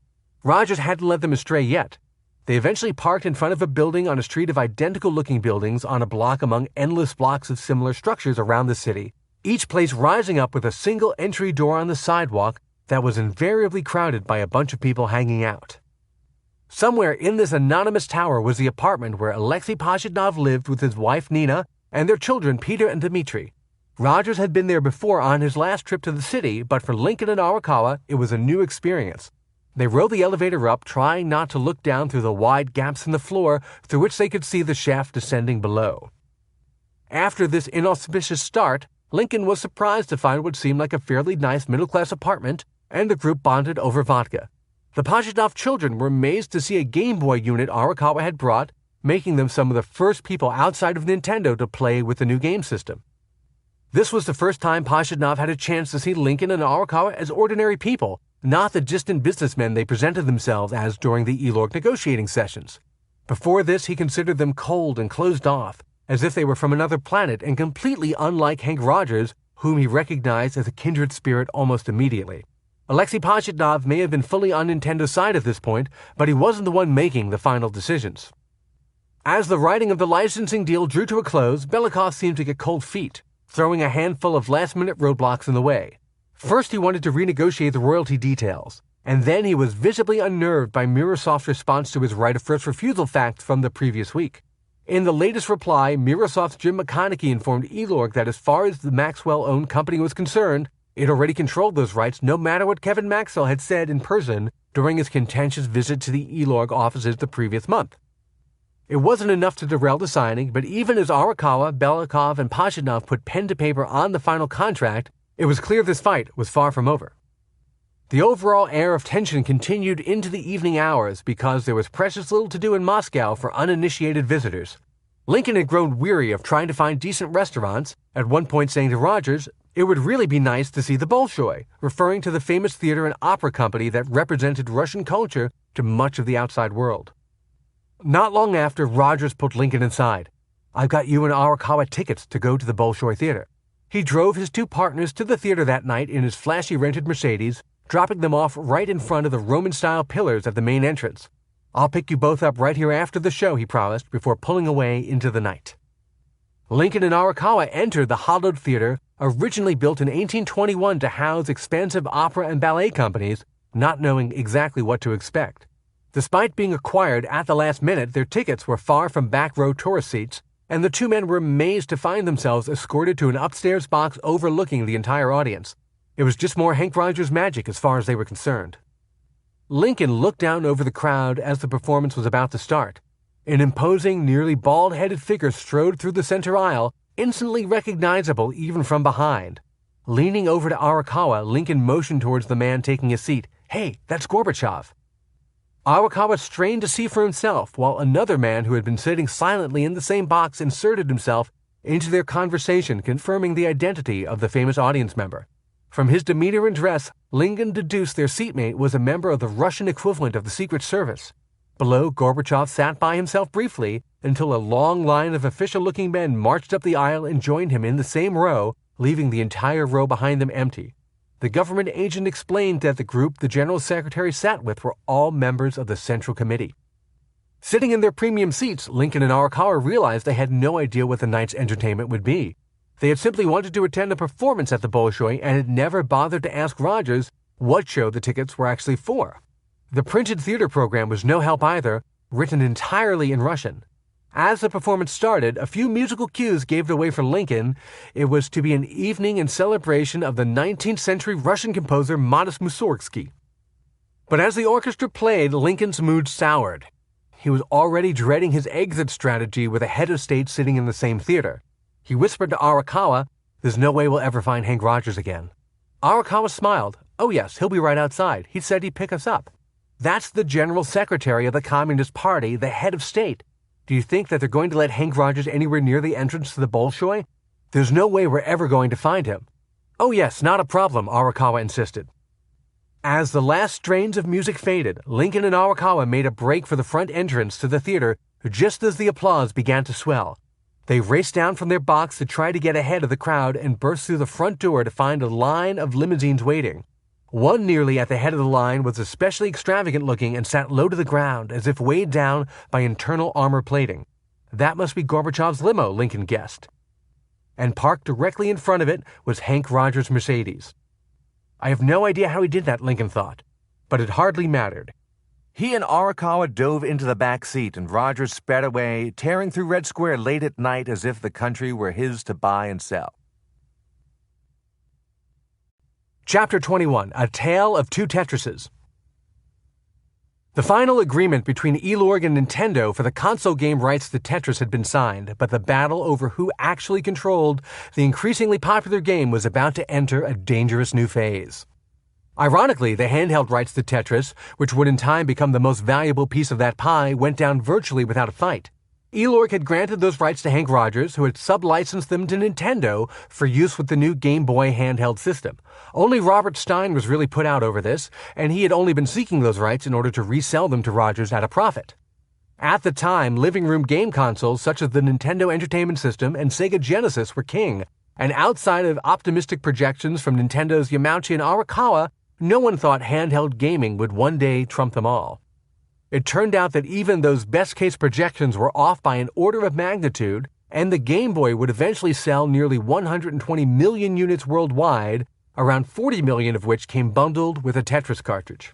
Rogers hadn't led them astray yet. They eventually parked in front of a building on a street of identical-looking buildings on a block among endless blocks of similar structures around the city, each place rising up with a single entry door on the sidewalk that was invariably crowded by a bunch of people hanging out. Somewhere in this anonymous tower was the apartment where Alexei Pajitnov lived with his wife Nina and their children Peter and Dmitri. Rogers had been there before on his last trip to the city, but for Lincoln and Arakawa, it was a new experience. They rode the elevator up, trying not to look down through the wide gaps in the floor through which they could see the shaft descending below. After this inauspicious start, Lincoln was surprised to find what seemed like a fairly nice middle-class apartment, and the group bonded over vodka. The Pajitnov children were amazed to see a Game Boy unit Arakawa had brought, making them some of the first people outside of Nintendo to play with the new game system. This was the first time Pajitnov had a chance to see Lincoln and Arakawa as ordinary people, not the distant businessmen they presented themselves as during the Elorg negotiating sessions. Before this, he considered them cold and closed off, as if they were from another planet and completely unlike Hank Rogers, whom he recognized as a kindred spirit almost immediately. Alexei Pajitnov may have been fully on Nintendo's side at this point, but he wasn't the one making the final decisions. As the writing of the licensing deal drew to a close, Belikov seemed to get cold feet, throwing a handful of last-minute roadblocks in the way. First, he wanted to renegotiate the royalty details, and then he was visibly unnerved by Microsoft's response to his right of first refusal facts from the previous week. In the latest reply, Microsoft's Jim McConaughey informed Elorg that as far as the Maxwell-owned company was concerned, it already controlled those rights no matter what Kevin Maxwell had said in person during his contentious visit to the Elorg offices the previous month. It wasn't enough to derail the signing, but even as Arakawa, Belikov, and Pajitnov put pen to paper on the final contract, it was clear this fight was far from over. The overall air of tension continued into the evening hours because there was precious little to do in Moscow for uninitiated visitors. Lincoln had grown weary of trying to find decent restaurants, at one point saying to Rogers, "It would really be nice to see the Bolshoi," referring to the famous theater and opera company that represented Russian culture to much of the outside world. Not long after, Rogers pulled Lincoln inside. "I've got you and Arakawa tickets to go to the Bolshoi Theater." He drove his two partners to the theater that night in his flashy rented Mercedes, dropping them off right in front of the Roman-style pillars at the main entrance. "I'll pick you both up right here after the show," he promised, before pulling away into the night. Lincoln and Arakawa entered the hollowed theater, originally built in 1821 to house expansive opera and ballet companies, not knowing exactly what to expect. Despite being acquired at the last minute, their tickets were far from back-row tourist seats, and the two men were amazed to find themselves escorted to an upstairs box overlooking the entire audience. It was just more Hank Rogers magic as far as they were concerned. Lincoln looked down over the crowd as the performance was about to start. An imposing, nearly bald-headed figure strode through the center aisle, instantly recognizable even from behind. Leaning over to Arakawa, Lincoln motioned towards the man taking his seat. "Hey, that's Gorbachev." Arakawa strained to see for himself, while another man who had been sitting silently in the same box inserted himself into their conversation, confirming the identity of the famous audience member. From his demeanor and dress, Lincoln deduced their seatmate was a member of the Russian equivalent of the Secret Service. Below, Gorbachev sat by himself briefly until a long line of official-looking men marched up the aisle and joined him in the same row, leaving the entire row behind them empty. The government agent explained that the group the General Secretary sat with were all members of the Central Committee. Sitting in their premium seats, Lincoln and Arakawa realized they had no idea what the night's entertainment would be. They had simply wanted to attend a performance at the Bolshoi and had never bothered to ask Rogers what show the tickets were actually for. The printed theater program was no help either, written entirely in Russian. As the performance started, a few musical cues gave it away for Lincoln. It was to be an evening in celebration of the 19th century Russian composer Modest Mussorgsky. But as the orchestra played, Lincoln's mood soured. He was already dreading his exit strategy with a head of state sitting in the same theater. He whispered to Arakawa, "There's no way we'll ever find Hank Rogers again." Arakawa smiled. "Oh yes, he'll be right outside. He said he'd pick us up." That's the General Secretary of the Communist Party, the head of state. Do you think that they're going to let Hank Rogers anywhere near the entrance to the Bolshoi? There's no way we're ever going to find him. "Oh yes, not a problem," Arakawa insisted. As the last strains of music faded, Lincoln and Arakawa made a break for the front entrance to the theater just as the applause began to swell. They raced down from their box to try to get ahead of the crowd and burst through the front door to find a line of limousines waiting. One nearly at the head of the line was especially extravagant looking and sat low to the ground as if weighed down by internal armor plating. That must be Gorbachev's limo, Lincoln guessed. And parked directly in front of it was Hank Rogers' Mercedes. I have no idea how he did that, Lincoln thought, but it hardly mattered. He and Arakawa dove into the back seat, and Rogers sped away, tearing through Red Square late at night as if the country were his to buy and sell. Chapter 21, A Tale of Two Tetrises. The final agreement between Elorg and Nintendo for the console game rights to Tetris had been signed, but the battle over who actually controlled the increasingly popular game was about to enter a dangerous new phase. Ironically, the handheld rights to Tetris, which would in time become the most valuable piece of that pie, went down virtually without a fight. Elorg had granted those rights to Hank Rogers, who had sub-licensed them to Nintendo for use with the new Game Boy handheld system. Only Robert Stein was really put out over this, and he had only been seeking those rights in order to resell them to Rogers at a profit. At the time, living room game consoles such as the Nintendo Entertainment System and Sega Genesis were king, And outside of optimistic projections from Nintendo's Yamauchi and Arakawa, no one thought handheld gaming would one day trump them all. It turned out that even those best-case projections were off by an order of magnitude, and the Game Boy would eventually sell nearly 120 million units worldwide, around 40 million of which came bundled with a Tetris cartridge.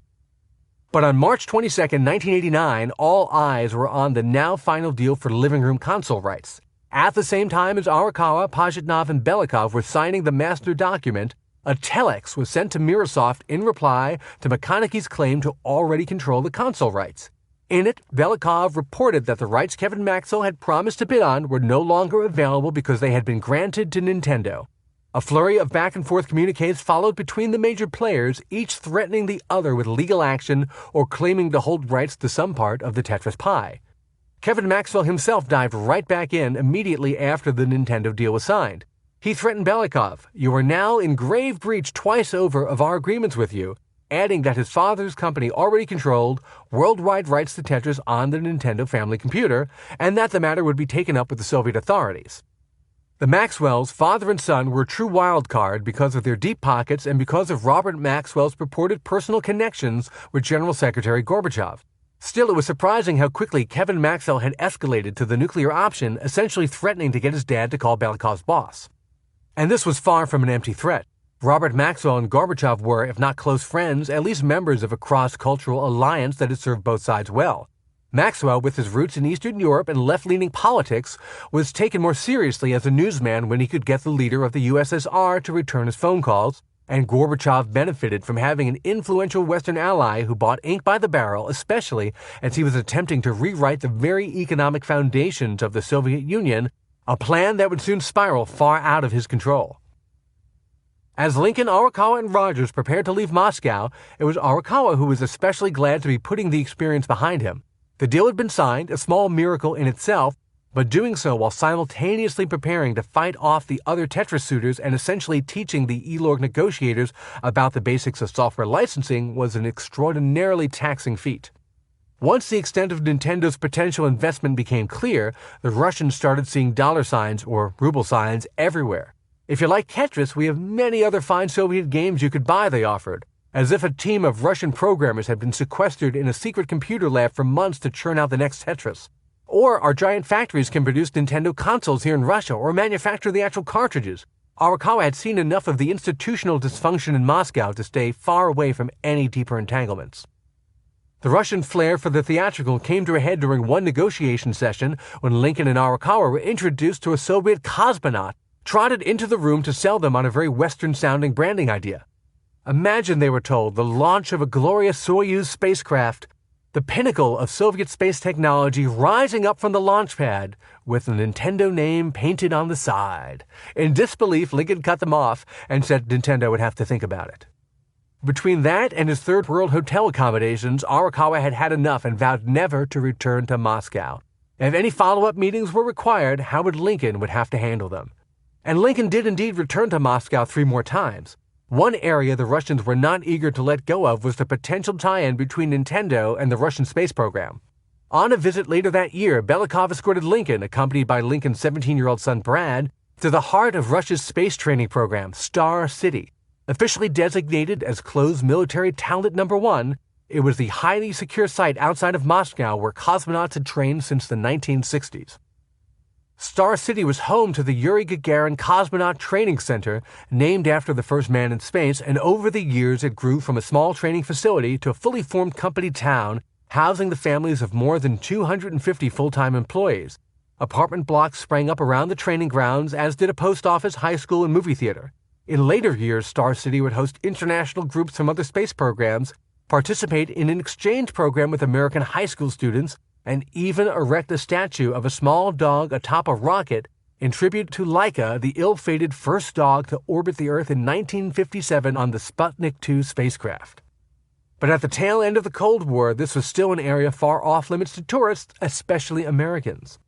But on March 22, 1989, all eyes were on the now final deal for living room console rights. At the same time as Arakawa, Pajitnov, and Belikov were signing the master document, a telex was sent to Microsoft in reply to McConaughey's claim to already control the console rights. In it, Belikov reported that the rights Kevin Maxwell had promised to bid on were no longer available because they had been granted to Nintendo. A flurry of back-and-forth communiques followed between the major players, each threatening the other with legal action or claiming to hold rights to some part of the Tetris pie. Kevin Maxwell himself dived right back in immediately after the Nintendo deal was signed. He threatened Belikov, "You are now in grave breach twice over of our agreements with you," adding that his father's company already controlled worldwide rights to Tetris on the Nintendo family computer, and that the matter would be taken up with the Soviet authorities. The Maxwells, father and son, were a true wild card because of their deep pockets and because of Robert Maxwell's purported personal connections with General Secretary Gorbachev. Still, it was surprising how quickly Kevin Maxwell had escalated to the nuclear option, essentially threatening to get his dad to call Belikov's boss. And this was far from an empty threat. Robert Maxwell and Gorbachev were, if not close friends, at least members of a cross-cultural alliance that had served both sides well. Maxwell, with his roots in Eastern Europe and left-leaning politics, was taken more seriously as a newsman when he could get the leader of the USSR to return his phone calls, and Gorbachev benefited from having an influential Western ally who bought ink by the barrel, especially as he was attempting to rewrite the very economic foundations of the Soviet Union, a plan that would soon spiral far out of his control. As Lincoln, Arakawa, and Rogers prepared to leave Moscow, it was Arakawa who was especially glad to be putting the experience behind him. The deal had been signed, a small miracle in itself, but doing so while simultaneously preparing to fight off the other Tetris suitors and essentially teaching the E-Log negotiators about the basics of software licensing was an extraordinarily taxing feat. Once the extent of Nintendo's potential investment became clear, the Russians started seeing dollar signs, or ruble signs, everywhere. "If you like Tetris, we have many other fine Soviet games you could buy," they offered, as if a team of Russian programmers had been sequestered in a secret computer lab for months to churn out the next Tetris. "Or our giant factories can produce Nintendo consoles here in Russia or manufacture the actual cartridges." Arakawa had seen enough of the institutional dysfunction in Moscow to stay far away from any deeper entanglements. The Russian flair for the theatrical came to a head during one negotiation session when Lincoln and Arakawa were introduced to a Soviet cosmonaut trotted into the room to sell them on a very Western-sounding branding idea. Imagine, they were told, the launch of a glorious Soyuz spacecraft, the pinnacle of Soviet space technology rising up from the launch pad with the Nintendo name painted on the side. In disbelief, Lincoln cut them off and said Nintendo would have to think about it. Between that and his third world hotel accommodations, Arakawa had had enough and vowed never to return to Moscow. If any follow-up meetings were required, Howard Lincoln would have to handle them. And Lincoln did indeed return to Moscow 3 more times. One area the Russians were not eager to let go of was the potential tie-in between Nintendo and the Russian space program. On a visit later that year, Belikov escorted Lincoln, accompanied by Lincoln's 17-year-old son Brad, to the heart of Russia's space training program, Star City. Officially designated as closed military talent number 1, it was the highly secure site outside of Moscow where cosmonauts had trained since the 1960s. Star City was home to the Yuri Gagarin Cosmonaut Training Center, named after the first man in space, and over the years it grew from a small training facility to a fully formed company town, housing the families of more than 250 full-time employees. Apartment blocks sprang up around the training grounds, as did a post office, high school, and movie theater. In later years, Star City would host international groups from other space programs, participate in an exchange program with American high school students, and even erect a statue of a small dog atop a rocket in tribute to Laika, the ill-fated first dog to orbit the Earth in 1957 on the Sputnik 2 spacecraft. But at the tail end of the Cold War, this was still an area far off-limits to tourists, especially Americans.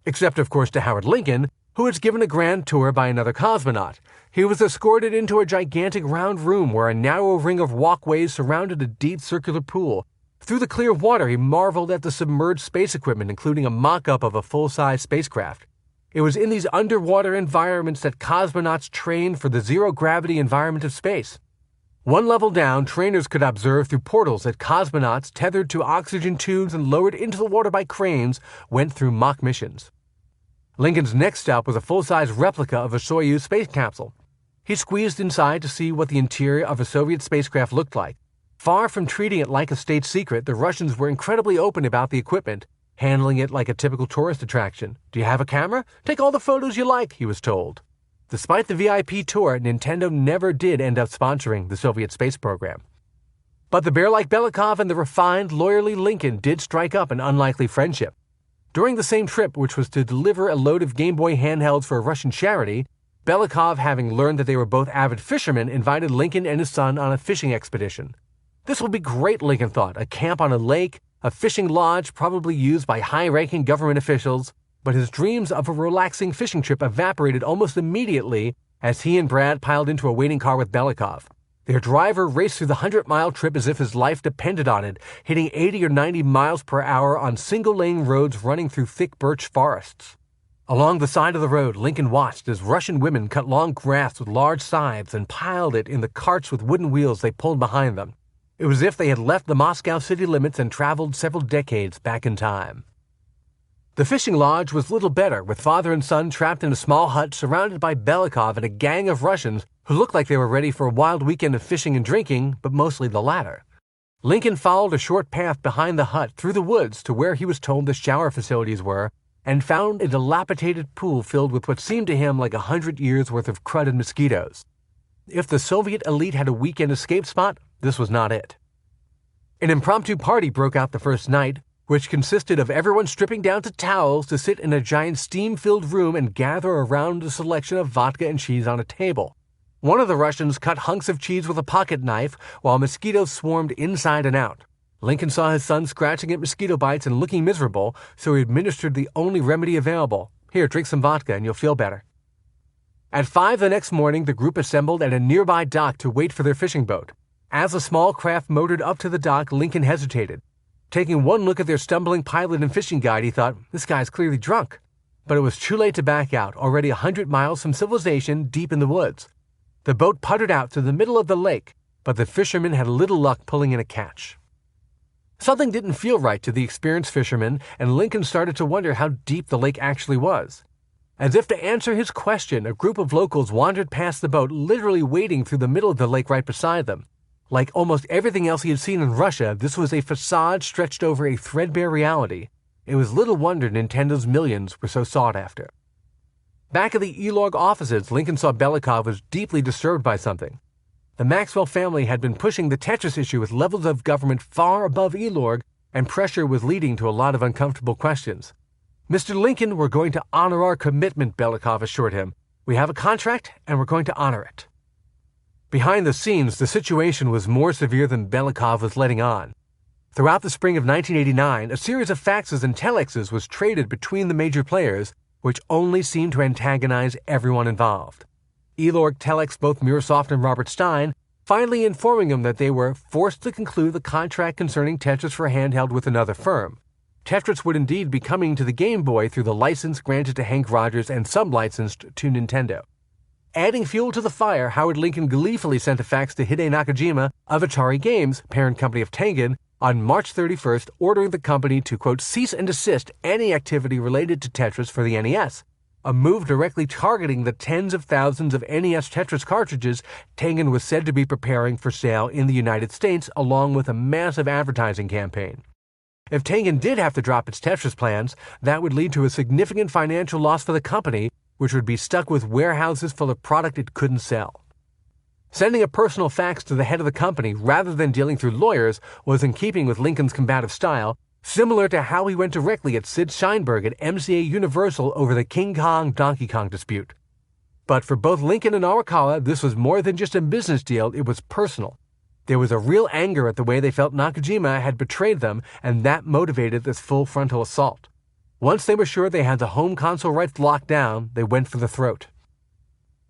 Except, of course, to Howard Lincoln, who was given a grand tour by another cosmonaut. He was escorted into a gigantic round room where a narrow ring of walkways surrounded a deep circular pool. Through the clear water, he marveled at the submerged space equipment, including a mock-up of a full-size spacecraft. It was in these underwater environments that cosmonauts trained for the zero-gravity environment of space. One level down, trainers could observe through portals that cosmonauts, tethered to oxygen tubes and lowered into the water by cranes, went through mock missions. Lincoln's next stop was a full-size replica of a Soyuz space capsule. He squeezed inside to see what the interior of a Soviet spacecraft looked like. Far from treating it like a state secret, the Russians were incredibly open about the equipment, handling it like a typical tourist attraction. "Do you have a camera? Take all the photos you like," he was told. Despite the VIP tour, Nintendo never did end up sponsoring the Soviet space program. But the bear-like Belikov and the refined, lawyerly Lincoln did strike up an unlikely friendship. During the same trip, which was to deliver a load of Game Boy handhelds for a Russian charity, Belikov, having learned that they were both avid fishermen, invited Lincoln and his son on a fishing expedition. This will be great, Lincoln thought, a camp on a lake, a fishing lodge probably used by high-ranking government officials, but his dreams of a relaxing fishing trip evaporated almost immediately as he and Brad piled into a waiting car with Belikov. Their driver raced through the 100-mile trip as if his life depended on it, hitting 80 or 90 miles per hour on single-lane roads running through thick birch forests. Along the side of the road, Lincoln watched as Russian women cut long grass with large scythes and piled it in the carts with wooden wheels they pulled behind them. It was as if they had left the Moscow city limits and traveled several decades back in time. The fishing lodge was little better, with father and son trapped in a small hut surrounded by Belikov and a gang of Russians who looked like they were ready for a wild weekend of fishing and drinking, but mostly the latter. Lincoln followed a short path behind the hut through the woods to where he was told the shower facilities were, and found a dilapidated pool filled with what seemed to him like 100 years' worth of crud and mosquitoes. If the Soviet elite had a weekend escape spot, this was not it. An impromptu party broke out the first night, which consisted of everyone stripping down to towels to sit in a giant steam-filled room and gather around a selection of vodka and cheese on a table. One of the Russians cut hunks of cheese with a pocket knife, while mosquitoes swarmed inside and out. Lincoln saw his son scratching at mosquito bites and looking miserable, so he administered the only remedy available. "Here, drink some vodka and you'll feel better." At 5 the next morning, the group assembled at a nearby dock to wait for their fishing boat. As the small craft motored up to the dock, Lincoln hesitated. Taking one look at their stumbling pilot and fishing guide, he thought, "This guy's clearly drunk." But it was too late to back out, already 100 miles from civilization deep in the woods. The boat puttered out to the middle of the lake, but the fishermen had little luck pulling in a catch. Something didn't feel right to the experienced fishermen, and Lincoln started to wonder how deep the lake actually was. As if to answer his question, a group of locals wandered past the boat, literally wading through the middle of the lake right beside them. Like almost everything else he had seen in Russia, this was a facade stretched over a threadbare reality. It was little wonder Nintendo's millions were so sought after. Back at the E-Log offices, Lincoln saw Belikov was deeply disturbed by something. The Maxwell family had been pushing the Tetris issue with levels of government far above E-Log, and pressure was leading to a lot of uncomfortable questions. "Mr. Lincoln, we're going to honor our commitment," Belikov assured him. "We have a contract, and we're going to honor it." Behind the scenes, the situation was more severe than Belikov was letting on. Throughout the spring of 1989, a series of faxes and telexes was traded between the major players, which only seemed to antagonize everyone involved. E-Log telex both Mursoft and Robert Stein, finally informing them that they were forced to conclude the contract concerning Tetris for handheld with another firm. Tetris would indeed be coming to the Game Boy through the license granted to Hank Rogers and sub-licensed to Nintendo. Adding fuel to the fire, Howard Lincoln gleefully sent a fax to Hideo Nakajima of Atari Games, parent company of Tengen, on March 31st, ordering the company to, quote, "cease and desist any activity related to Tetris for the NES," a move directly targeting the tens of thousands of NES Tetris cartridges Tengen was said to be preparing for sale in the United States, along with a massive advertising campaign. If Tengen did have to drop its Tetris plans, that would lead to a significant financial loss for the company, which would be stuck with warehouses full of product it couldn't sell. Sending a personal fax to the head of the company rather than dealing through lawyers was in keeping with Lincoln's combative style, similar to how he went directly at Sid Sheinberg at MCA Universal over the King Kong-Donkey Kong dispute. But for both Lincoln and Arakawa, this was more than just a business deal, it was personal. There was a real anger at the way they felt Nakajima had betrayed them, and that motivated this full frontal assault. Once they were sure they had the home console rights locked down, they went for the throat.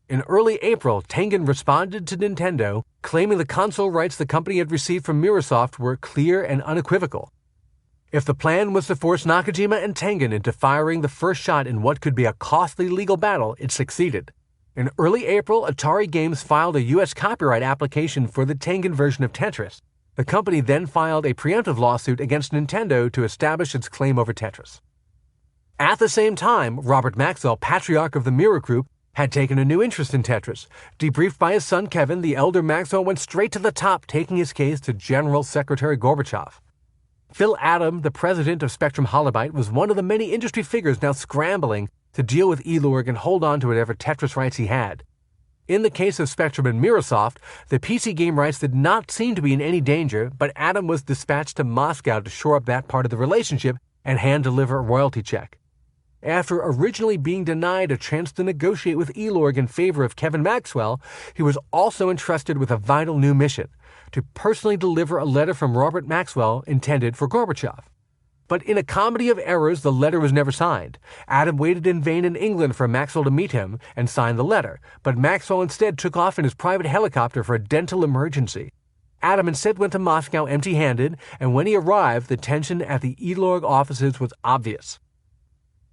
In early April, Tengen responded to Nintendo, claiming the console rights the company had received from Microsoft were clear and unequivocal. If the plan was to force Nakajima and Tengen into firing the first shot in what could be a costly legal battle, it succeeded. In early April, Atari Games filed a U.S. copyright application for the Tengen version of Tetris. The company then filed a preemptive lawsuit against Nintendo to establish its claim over Tetris. At the same time, Robert Maxwell, patriarch of the Mirror Group, had taken a new interest in Tetris. Debriefed by his son Kevin, the elder Maxwell went straight to the top, taking his case to General Secretary Gorbachev. Phil Adam, the president of Spectrum Holobyte, was one of the many industry figures now scrambling to deal with Elorg and hold on to whatever Tetris rights he had. In the case of Spectrum and Mirrorsoft, the PC game rights did not seem to be in any danger, but Adam was dispatched to Moscow to shore up that part of the relationship and hand-deliver a royalty check. After originally being denied a chance to negotiate with Elorg in favor of Kevin Maxwell, he was also entrusted with a vital new mission, to personally deliver a letter from Robert Maxwell intended for Gorbachev. But in a comedy of errors, the letter was never signed. Adam waited in vain in England for Maxwell to meet him and sign the letter, but Maxwell instead took off in his private helicopter for a dental emergency. Adam instead went to Moscow empty-handed, and when he arrived, the tension at the Elorg offices was obvious.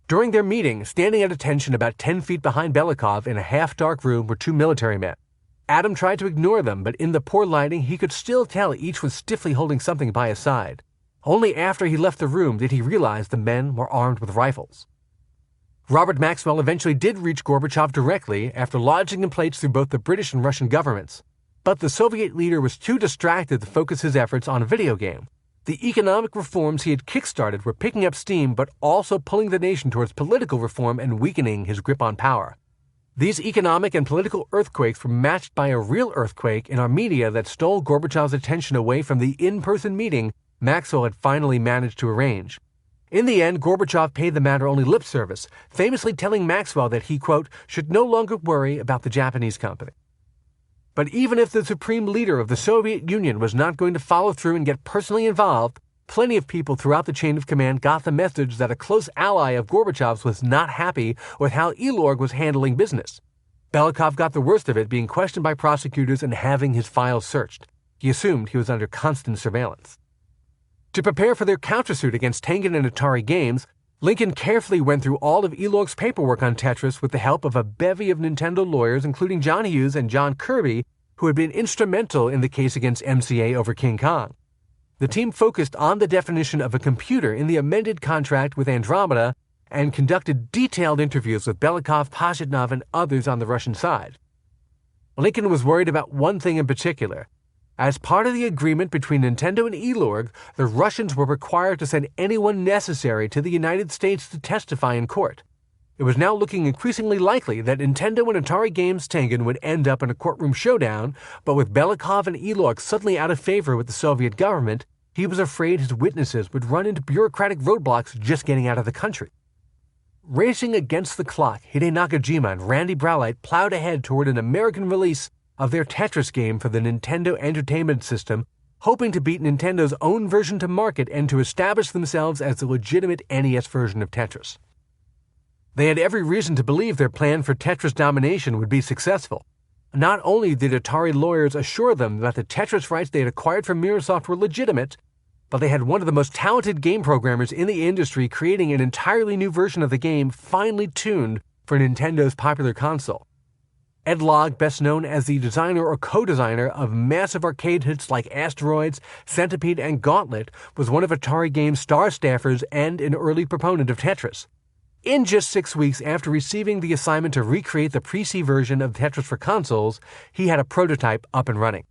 During their meeting, standing at attention about 10 feet behind Belikov in a half-dark room were two military men. Adam tried to ignore them, but in the poor lighting, he could still tell each was stiffly holding something by his side. Only after he left the room did he realize the men were armed with rifles. Robert Maxwell eventually did reach Gorbachev directly after lodging complaints through both the British and Russian governments. But the Soviet leader was too distracted to focus his efforts on a video game. The economic reforms he had kickstarted were picking up steam, but also pulling the nation towards political reform and weakening his grip on power. These economic and political earthquakes were matched by a real earthquake in Armenia that stole Gorbachev's attention away from the in-person meeting Maxwell had finally managed to arrange. In the end, Gorbachev paid the matter only lip service, famously telling Maxwell that he, quote, should no longer worry about the Japanese company. But even if the supreme leader of the Soviet Union was not going to follow through and get personally involved, plenty of people throughout the chain of command got the message that a close ally of Gorbachev's was not happy with how Elorg was handling business. Belikov got the worst of it, being questioned by prosecutors and having his files searched. He assumed he was under constant surveillance. To prepare for their countersuit against Tengen and Atari Games, Lincoln carefully went through all of Elorg's paperwork on Tetris with the help of a bevy of Nintendo lawyers, including John Hughes and John Kirby, who had been instrumental in the case against MCA over King Kong. The team focused on the definition of a computer in the amended contract with Andromeda and conducted detailed interviews with Belikov, Pashidnov, and others on the Russian side. Lincoln was worried about one thing in particular. As part of the agreement between Nintendo and Elorg, the Russians were required to send anyone necessary to the United States to testify in court. It was now looking increasingly likely that Nintendo and Atari Games Tengen would end up in a courtroom showdown, but with Belikov and Elorg suddenly out of favor with the Soviet government, he was afraid his witnesses would run into bureaucratic roadblocks just getting out of the country. Racing against the clock, Hide Nakajima and Randy Browlight plowed ahead toward an American release of their Tetris game for the Nintendo Entertainment System, hoping to beat Nintendo's own version to market and to establish themselves as the legitimate NES version of Tetris. They had every reason to believe their plan for Tetris domination would be successful. Not only did Atari lawyers assure them that the Tetris rights they had acquired from Mirrorsoft were legitimate, but they had one of the most talented game programmers in the industry creating an entirely new version of the game finely tuned for Nintendo's popular console. Ed Logg, best known as the designer or co-designer of massive arcade hits like Asteroids, Centipede, and Gauntlet, was one of Atari Games' star staffers and an early proponent of Tetris. In just 6 weeks after receiving the assignment to recreate the pre-C version of Tetris for consoles, he had a prototype up and running.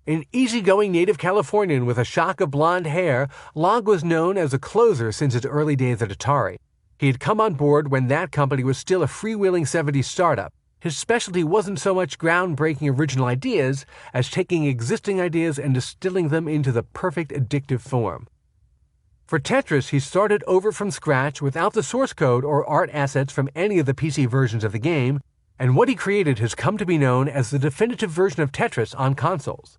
An easygoing native Californian with a shock of blonde hair, Logg was known as a closer since his early days at Atari. He had come on board when that company was still a freewheeling 70s startup. His specialty wasn't so much groundbreaking original ideas as taking existing ideas and distilling them into the perfect addictive form. For Tetris, he started over from scratch without the source code or art assets from any of the PC versions of the game, and what he created has come to be known as the definitive version of Tetris on consoles.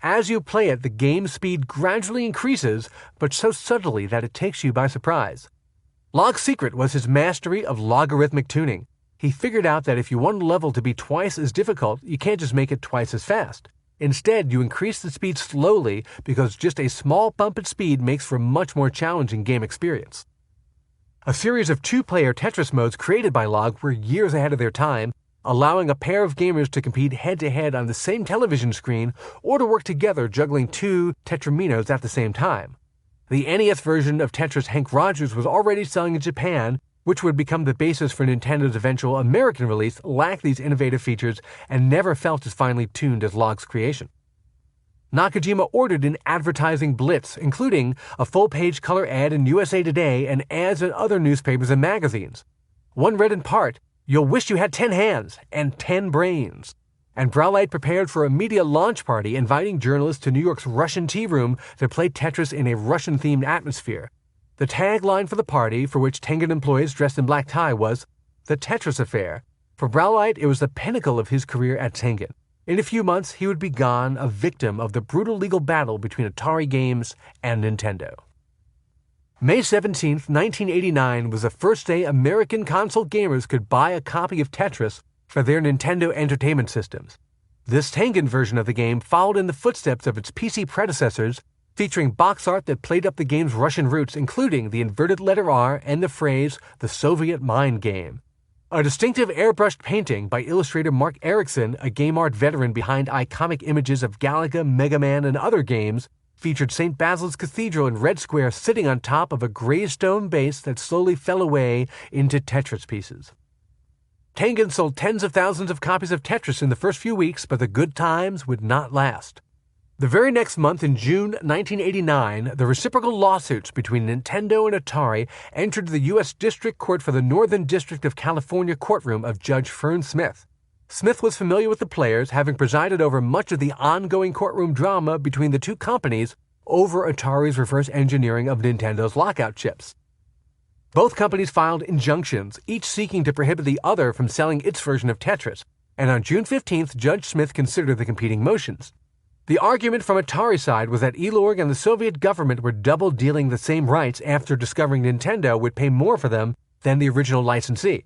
As you play it, the game speed gradually increases, but so subtly that it takes you by surprise. Logg's secret was his mastery of logarithmic tuning. He figured out that if you want a level to be twice as difficult, you can't just make it twice as fast. Instead, you increase the speed slowly because just a small bump in speed makes for a much more challenging game experience. A series of two-player Tetris modes created by Log were years ahead of their time, allowing a pair of gamers to compete head-to-head on the same television screen or to work together juggling two Tetraminos at the same time. The NES version of Tetris Hank Rogers was already selling in Japan, which would become the basis for Nintendo's eventual American release, lacked these innovative features and never felt as finely tuned as Log's creation. Nakajima ordered an advertising blitz, including a full-page color ad in USA Today and ads in other newspapers and magazines. One read in part, "You'll wish you had 10 hands and 10 brains." And Brawlite prepared for a media launch party inviting journalists to New York's Russian Tea Room to play Tetris in a Russian-themed atmosphere. The tagline for the party, for which Tengen employees dressed in black tie, was, "The Tetris Affair." For Brawlite, it was the pinnacle of his career at Tengen. In a few months, he would be gone, a victim of the brutal legal battle between Atari Games and Nintendo. May 17, 1989 was the first day American console gamers could buy a copy of Tetris for their Nintendo Entertainment Systems. This Tengen version of the game followed in the footsteps of its PC predecessors, featuring box art that played up the game's Russian roots, including the inverted letter R and the phrase, "The Soviet Mind Game." A distinctive airbrushed painting by illustrator Mark Erickson, a game art veteran behind iconic images of Galaga, Mega Man, and other games, featured St. Basil's Cathedral in Red Square sitting on top of a gray stone base that slowly fell away into Tetris pieces. Tengen sold tens of thousands of copies of Tetris in the first few weeks, but the good times would not last. The very next month, in June 1989, the reciprocal lawsuits between Nintendo and Atari entered the U.S. District Court for the Northern District of California courtroom of Judge Fern Smith. Smith was familiar with the players, having presided over much of the ongoing courtroom drama between the two companies over Atari's reverse engineering of Nintendo's lockout chips. Both companies filed injunctions, each seeking to prohibit the other from selling its version of Tetris, and on June 15th, Judge Smith considered the competing motions. The argument from Atari's side was that Elorg and the Soviet government were double-dealing the same rights after discovering Nintendo would pay more for them than the original licensee.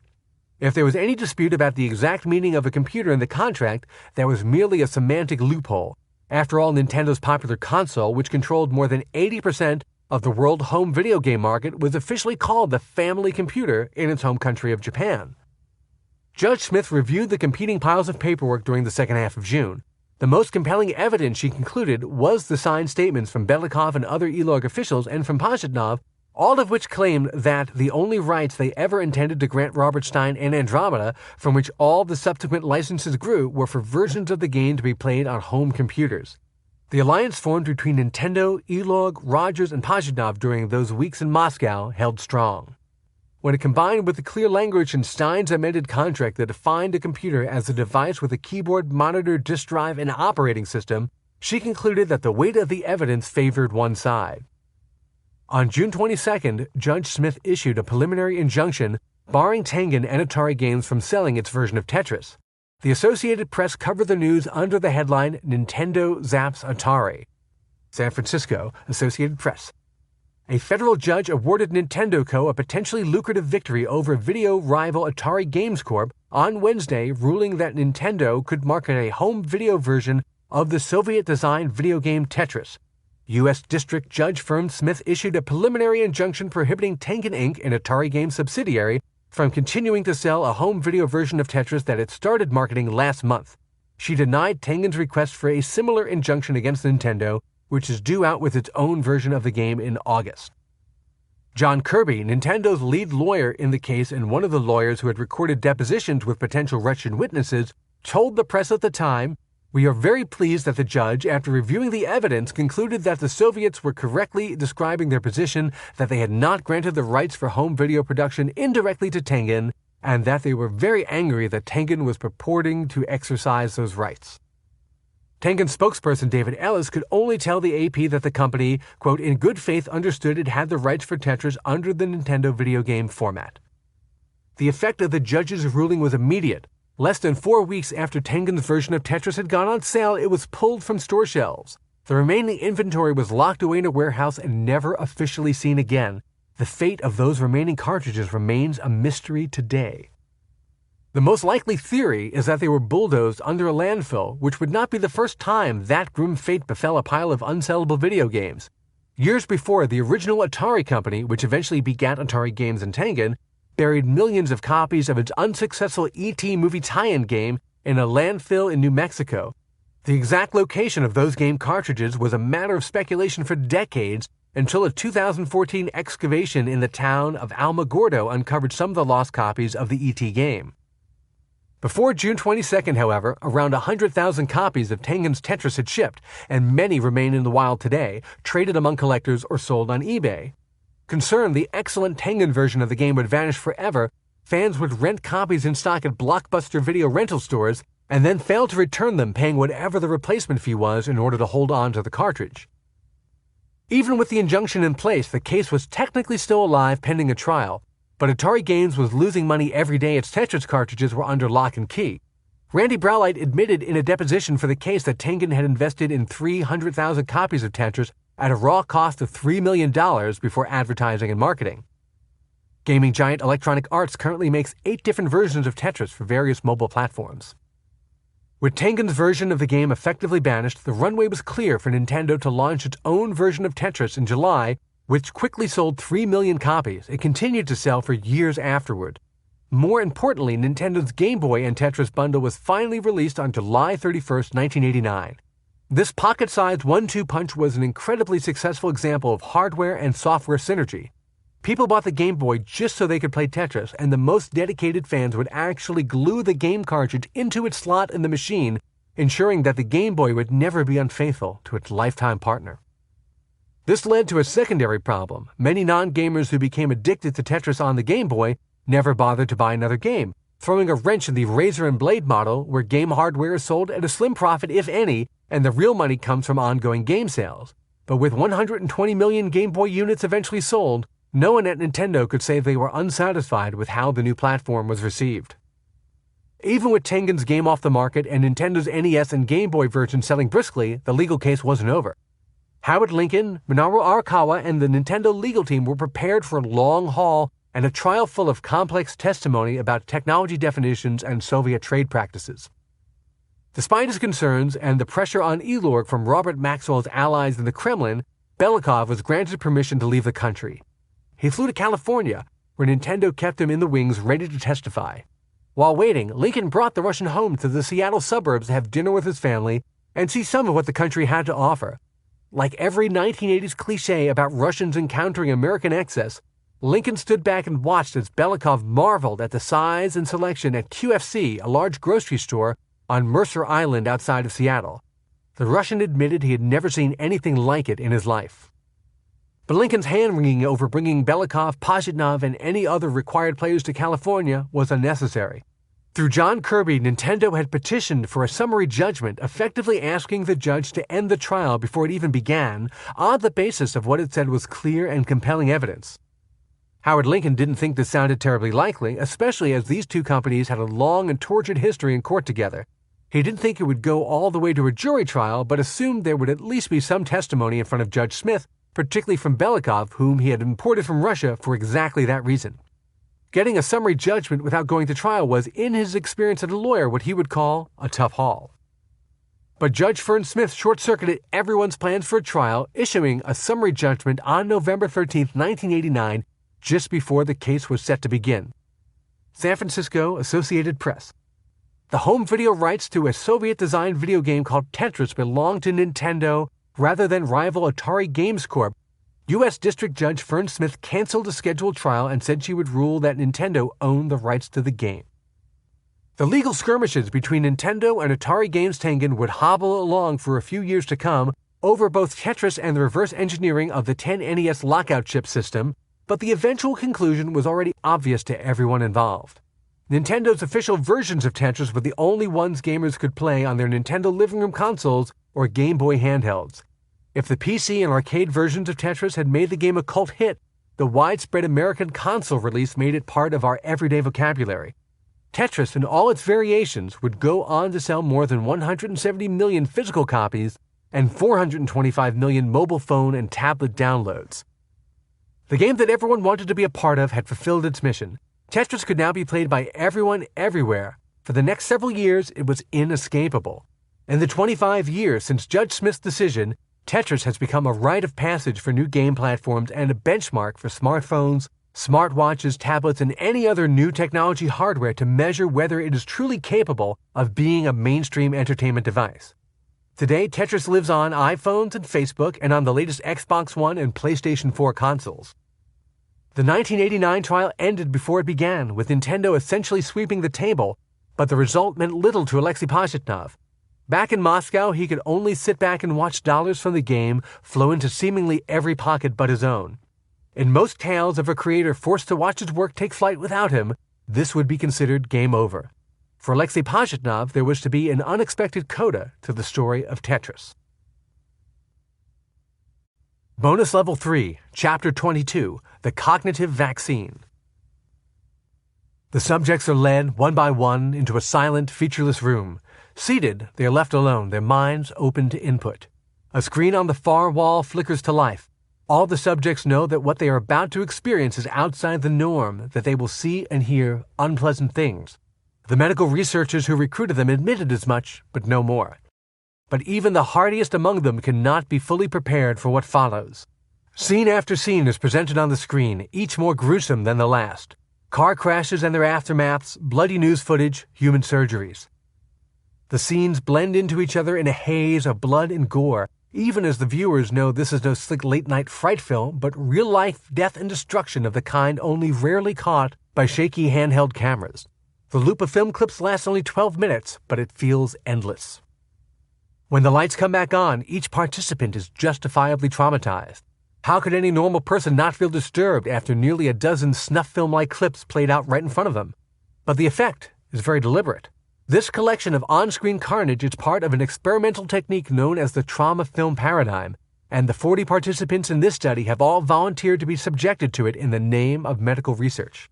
If there was any dispute about the exact meaning of a computer in the contract, that was merely a semantic loophole. After all, Nintendo's popular console, which controlled more than 80% of the world home video game market, was officially called the family computer in its home country of Japan. Judge Smith reviewed the competing piles of paperwork during the second half of June. The most compelling evidence, she concluded, was the signed statements from Belikov and other Elorg officials and from Pajitnov, all of which claimed that the only rights they ever intended to grant Robert Stein and Andromeda, from which all the subsequent licenses grew, were for versions of the game to be played on home computers. The alliance formed between Nintendo, Elorg, Rogers, and Pajitnov during those weeks in Moscow held strong. When it combined with the clear language in Stein's amended contract that defined a computer as a device with a keyboard, monitor, disk drive, and operating system, she concluded that the weight of the evidence favored one side. On June 22nd, Judge Smith issued a preliminary injunction barring Tengen and Atari Games from selling its version of Tetris. The Associated Press covered the news under the headline, "Nintendo Zaps Atari." San Francisco, Associated Press. A federal judge awarded Nintendo Co. a potentially lucrative victory over video rival Atari Games Corp. On Wednesday, ruling that Nintendo could market a home video version of the Soviet-designed video game Tetris. U.S. District Judge Fern Smith issued a preliminary injunction prohibiting Tengen Inc., an Atari Games subsidiary, from continuing to sell a home video version of Tetris that it started marketing last month. She denied Tengen's request for a similar injunction against Nintendo, which is due out with its own version of the game in August. John Kirby, Nintendo's lead lawyer in the case and one of the lawyers who had recorded depositions with potential Russian witnesses, told the press at the time, "We are very pleased that the judge, after reviewing the evidence, concluded that the Soviets were correctly describing their position, that they had not granted the rights for home video production indirectly to Tengen, and that they were very angry that Tengen was purporting to exercise those rights." Tengen spokesperson David Ellis could only tell the AP that the company, quote, "in good faith understood it had the rights for Tetris under the Nintendo video game format." The effect of the judge's ruling was immediate. Less than 4 weeks after Tengen's version of Tetris had gone on sale, it was pulled from store shelves. The remaining inventory was locked away in a warehouse and never officially seen again. The fate of those remaining cartridges remains a mystery today. The most likely theory is that they were bulldozed under a landfill, which would not be the first time that grim fate befell a pile of unsellable video games. Years before, the original Atari company, which eventually begat Atari Games and Tengen, buried millions of copies of its unsuccessful E.T. movie tie-in game in a landfill in New Mexico. The exact location of those game cartridges was a matter of speculation for decades until a 2014 excavation in the town of Alamogordo uncovered some of the lost copies of the E.T. game. Before June 22nd, however, around 100,000 copies of Tengen's Tetris had shipped, and many remain in the wild today, traded among collectors or sold on eBay. Concerned the excellent Tengen version of the game would vanish forever, fans would rent copies in stock at Blockbuster video rental stores and then fail to return them, paying whatever the replacement fee was in order to hold on to the cartridge. Even with the injunction in place, the case was technically still alive pending a trial, but Atari Games was losing money every day its Tetris cartridges were under lock and key. Randy Browlight admitted in a deposition for the case that Tengen had invested in 300,000 copies of Tetris at a raw cost of $3 million before advertising and marketing. Gaming giant Electronic Arts currently makes 8 different versions of Tetris for various mobile platforms. With Tengen's version of the game effectively banished, the runway was clear for Nintendo to launch its own version of Tetris in July, which quickly sold 3 million copies. It continued to sell for years afterward. More importantly, Nintendo's Game Boy and Tetris bundle was finally released on July 31, 1989. This pocket-sized 1-2 punch was an incredibly successful example of hardware and software synergy. People bought the Game Boy just so they could play Tetris, and the most dedicated fans would actually glue the game cartridge into its slot in the machine, ensuring that the Game Boy would never be unfaithful to its lifetime partner. This led to a secondary problem. Many non-gamers who became addicted to Tetris on the Game Boy never bothered to buy another game, throwing a wrench in the razor and blade model where game hardware is sold at a slim profit, if any, and the real money comes from ongoing game sales. But with 120 million Game Boy units eventually sold, no one at Nintendo could say they were unsatisfied with how the new platform was received. Even with Tengen's game off the market and Nintendo's NES and Game Boy versions selling briskly, the legal case wasn't over. Howard Lincoln, Minoru Arakawa, and the Nintendo legal team were prepared for a long haul and a trial full of complex testimony about technology definitions and Soviet trade practices. Despite his concerns and the pressure on Elorg from Robert Maxwell's allies in the Kremlin, Belikov was granted permission to leave the country. He flew to California, where Nintendo kept him in the wings ready to testify. While waiting, Lincoln brought the Russian home to the Seattle suburbs to have dinner with his family and see some of what the country had to offer. Like every 1980s cliché about Russians encountering American excess, Lincoln stood back and watched as Belikov marveled at the size and selection at QFC, a large grocery store on Mercer Island outside of Seattle. The Russian admitted he had never seen anything like it in his life. But Lincoln's hand-wringing over bringing Belikov, Pajitnov, and any other required players to California was unnecessary. Through John Kirby, Nintendo had petitioned for a summary judgment, effectively asking the judge to end the trial before it even began, on the basis of what it said was clear and compelling evidence. Howard Lincoln didn't think this sounded terribly likely, especially as these two companies had a long and tortured history in court together. He didn't think it would go all the way to a jury trial, but assumed there would at least be some testimony in front of Judge Smith, particularly from Belikov, whom he had imported from Russia for exactly that reason. Getting a summary judgment without going to trial was, in his experience as a lawyer, what he would call a tough haul. But Judge Fern Smith short-circuited everyone's plans for a trial, issuing a summary judgment on November 13, 1989, just before the case was set to begin. San Francisco Associated Press. The home video rights to a Soviet-designed video game called Tetris belonged to Nintendo rather than rival Atari Games Corp. U.S. District Judge Fern Smith canceled a scheduled trial and said she would rule that Nintendo owned the rights to the game. The legal skirmishes between Nintendo and Atari Games Tengen would hobble along for a few years to come over both Tetris and the reverse engineering of the 10NES lockout chip system, but the eventual conclusion was already obvious to everyone involved. Nintendo's official versions of Tetris were the only ones gamers could play on their Nintendo living room consoles or Game Boy handhelds. If the PC and arcade versions of Tetris had made the game a cult hit, the widespread American console release made it part of our everyday vocabulary. Tetris and all its variations would go on to sell more than 170 million physical copies and 425 million mobile phone and tablet downloads. The game that everyone wanted to be a part of had fulfilled its mission. Tetris could now be played by everyone everywhere. For the next several years, it was inescapable. In the 25 years since Judge Smith's decision, Tetris has become a rite of passage for new game platforms and a benchmark for smartphones, smartwatches, tablets, and any other new technology hardware to measure whether it is truly capable of being a mainstream entertainment device. Today, Tetris lives on iPhones and Facebook and on the latest Xbox One and PlayStation 4 consoles. The 1989 trial ended before it began, with Nintendo essentially sweeping the table, but the result meant little to Alexei Pajitnov. Back in Moscow, he could only sit back and watch dollars from the game flow into seemingly every pocket but his own. In most tales of a creator forced to watch his work take flight without him, this would be considered game over. For Alexei Pajitnov, there was to be an unexpected coda to the story of Tetris. Bonus Level 3, Chapter 22, The Cognitive Vaccine. The subjects are led, one by one, into a silent, featureless room. Seated, they are left alone, their minds open to input. A screen on the far wall flickers to life. All the subjects know that what they are about to experience is outside the norm, that they will see and hear unpleasant things. The medical researchers who recruited them admitted as much, but no more. But even the hardiest among them cannot be fully prepared for what follows. Scene after scene is presented on the screen, each more gruesome than the last. Car crashes and their aftermaths, bloody news footage, human surgeries. The scenes blend into each other in a haze of blood and gore, even as the viewers know this is no slick late-night fright film, but real-life death and destruction of the kind only rarely caught by shaky handheld cameras. The loop of film clips lasts only 12 minutes, but it feels endless. When the lights come back on, each participant is justifiably traumatized. How could any normal person not feel disturbed after nearly a dozen snuff film-like clips played out right in front of them? But the effect is very deliberate. This collection of on-screen carnage is part of an experimental technique known as the trauma film paradigm, and the 40 participants in this study have all volunteered to be subjected to it in the name of medical research.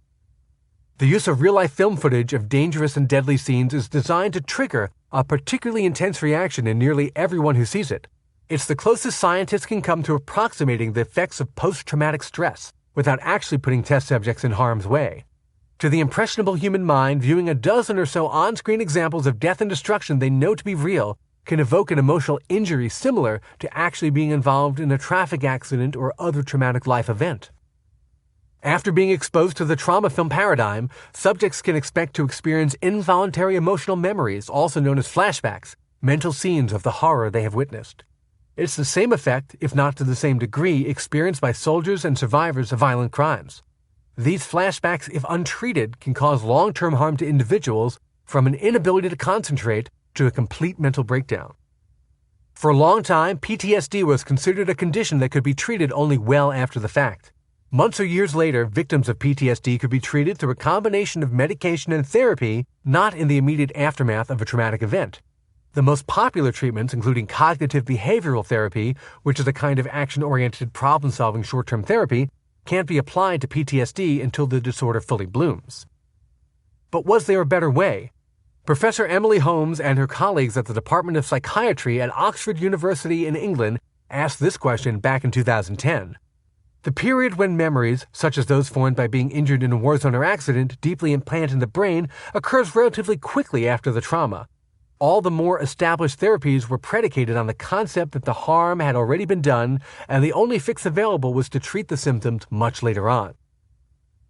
The use of real-life film footage of dangerous and deadly scenes is designed to trigger a particularly intense reaction in nearly everyone who sees it. It's the closest scientists can come to approximating the effects of post-traumatic stress without actually putting test subjects in harm's way. To the impressionable human mind, viewing a dozen or so on-screen examples of death and destruction they know to be real can evoke an emotional injury similar to actually being involved in a traffic accident or other traumatic life event. After being exposed to the trauma film paradigm, subjects can expect to experience involuntary emotional memories, also known as flashbacks, mental scenes of the horror they have witnessed. It's the same effect, if not to the same degree, experienced by soldiers and survivors of violent crimes. These flashbacks, if untreated, can cause long-term harm to individuals, from an inability to concentrate to a complete mental breakdown. For a long time, PTSD was considered a condition that could be treated only well after the fact. Months or years later, victims of PTSD could be treated through a combination of medication and therapy, not in the immediate aftermath of a traumatic event. The most popular treatments, including cognitive behavioral therapy, which is a kind of action-oriented problem-solving short-term therapy, can't be applied to PTSD until the disorder fully blooms. But was there a better way? Professor Emily Holmes and her colleagues at the Department of Psychiatry at Oxford University in England asked this question back in 2010. The period when memories, such as those formed by being injured in a war zone or accident, deeply implant in the brain, occurs relatively quickly after the trauma. All the more established therapies were predicated on the concept that the harm had already been done, and the only fix available was to treat the symptoms much later on.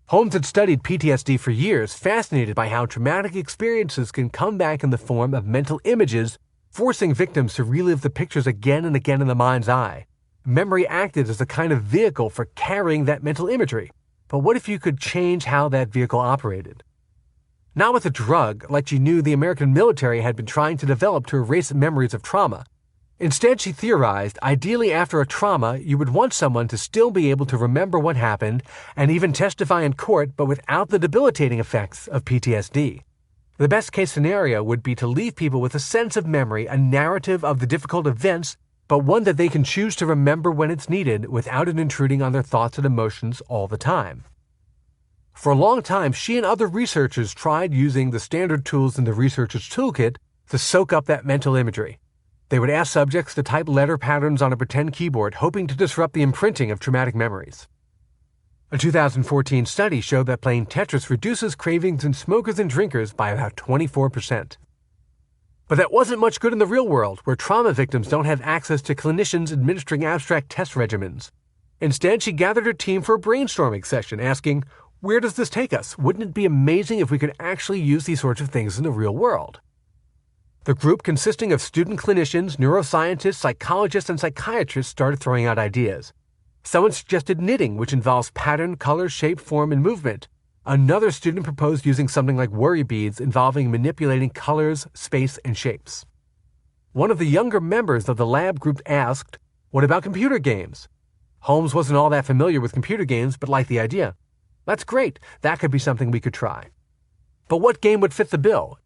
Holmes had studied PTSD for years, fascinated by how traumatic experiences can come back in the form of mental images, forcing victims to relive the pictures again and again in the mind's eye. Memory acted as a kind of vehicle for carrying that mental imagery. But what if you could change how that vehicle operated? Not with a drug, like she knew the American military had been trying to develop to erase memories of trauma. Instead, she theorized, ideally after a trauma, you would want someone to still be able to remember what happened and even testify in court, but without the debilitating effects of PTSD. The best-case scenario would be to leave people with a sense of memory, a narrative of the difficult events, but one that they can choose to remember when it's needed without it intruding on their thoughts and emotions all the time. For a long time, she and other researchers tried using the standard tools in the researcher's toolkit to soak up that mental imagery. They would ask subjects to type letter patterns on a pretend keyboard, hoping to disrupt the imprinting of traumatic memories. A 2014 study showed that playing Tetris reduces cravings in smokers and drinkers by about 24%. But that wasn't much good in the real world, where trauma victims don't have access to clinicians administering abstract test regimens. Instead, she gathered her team for a brainstorming session, asking, "Where does this take us? Wouldn't it be amazing if we could actually use these sorts of things in the real world?" The group, consisting of student clinicians, neuroscientists, psychologists, and psychiatrists, started throwing out ideas. Someone suggested knitting, which involves pattern, color, shape, form, and movement. Another student proposed using something like worry beads involving manipulating colors, space, and shapes. One of the younger members of the lab group asked, "What about computer games?" Holmes wasn't all that familiar with computer games, but liked the idea. "That's great. That could be something we could try." But what game would fit the bill?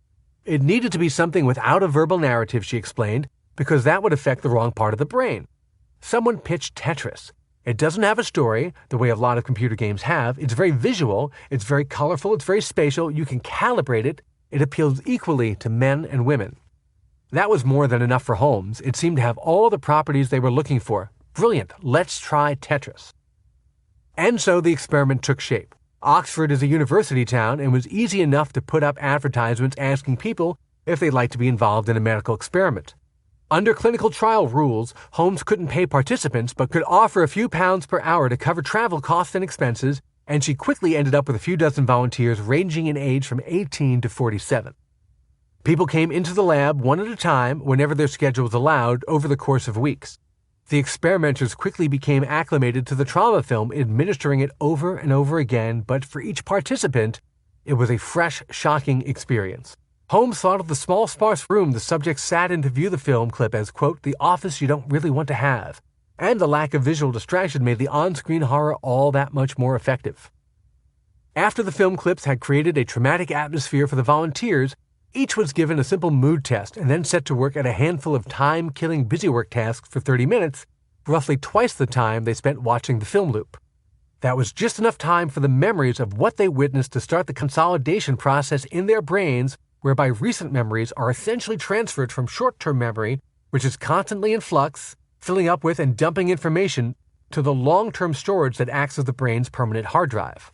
It needed to be something without a verbal narrative, she explained, because that would affect the wrong part of the brain. Someone pitched Tetris. It doesn't have a story, the way a lot of computer games have. It's very visual, it's very colorful, it's very spatial, you can calibrate it. It appeals equally to men and women. That was more than enough for Holmes. It seemed to have all the properties they were looking for. Brilliant, let's try Tetris. And so the experiment took shape. Oxford is a university town and was easy enough to put up advertisements asking people if they'd like to be involved in a medical experiment. Under clinical trial rules, Holmes couldn't pay participants but could offer a few pounds per hour to cover travel costs and expenses, and she quickly ended up with a few dozen volunteers ranging in age from 18 to 47. People came into the lab one at a time whenever their schedules allowed over the course of weeks. The experimenters quickly became acclimated to the trauma film, administering it over and over again, but for each participant, it was a fresh, shocking experience. Holmes thought of the small, sparse room the subjects sat in to view the film clip as, quote, "the office you don't really want to have," and the lack of visual distraction made the on-screen horror all that much more effective. After the film clips had created a traumatic atmosphere for the volunteers, each was given a simple mood test and then set to work at a handful of time-killing busywork tasks for 30 minutes, roughly twice the time they spent watching the film loop. That was just enough time for the memories of what they witnessed to start the consolidation process in their brains, whereby recent memories are essentially transferred from short-term memory, which is constantly in flux, filling up with and dumping information, to the long-term storage that acts as the brain's permanent hard drive.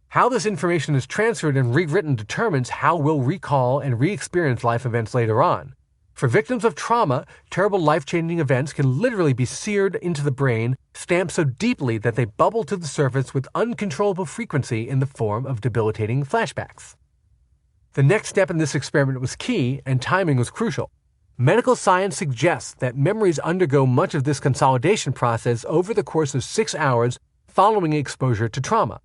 How this information is transferred and rewritten determines how we'll recall and re-experience life events later on. For victims of trauma, terrible life-changing events can literally be seared into the brain, stamped so deeply that they bubble to the surface with uncontrollable frequency in the form of debilitating flashbacks. The next step in this experiment was key, and timing was crucial. Medical science suggests that memories undergo much of this consolidation process over the course of 6 hours following exposure to trauma.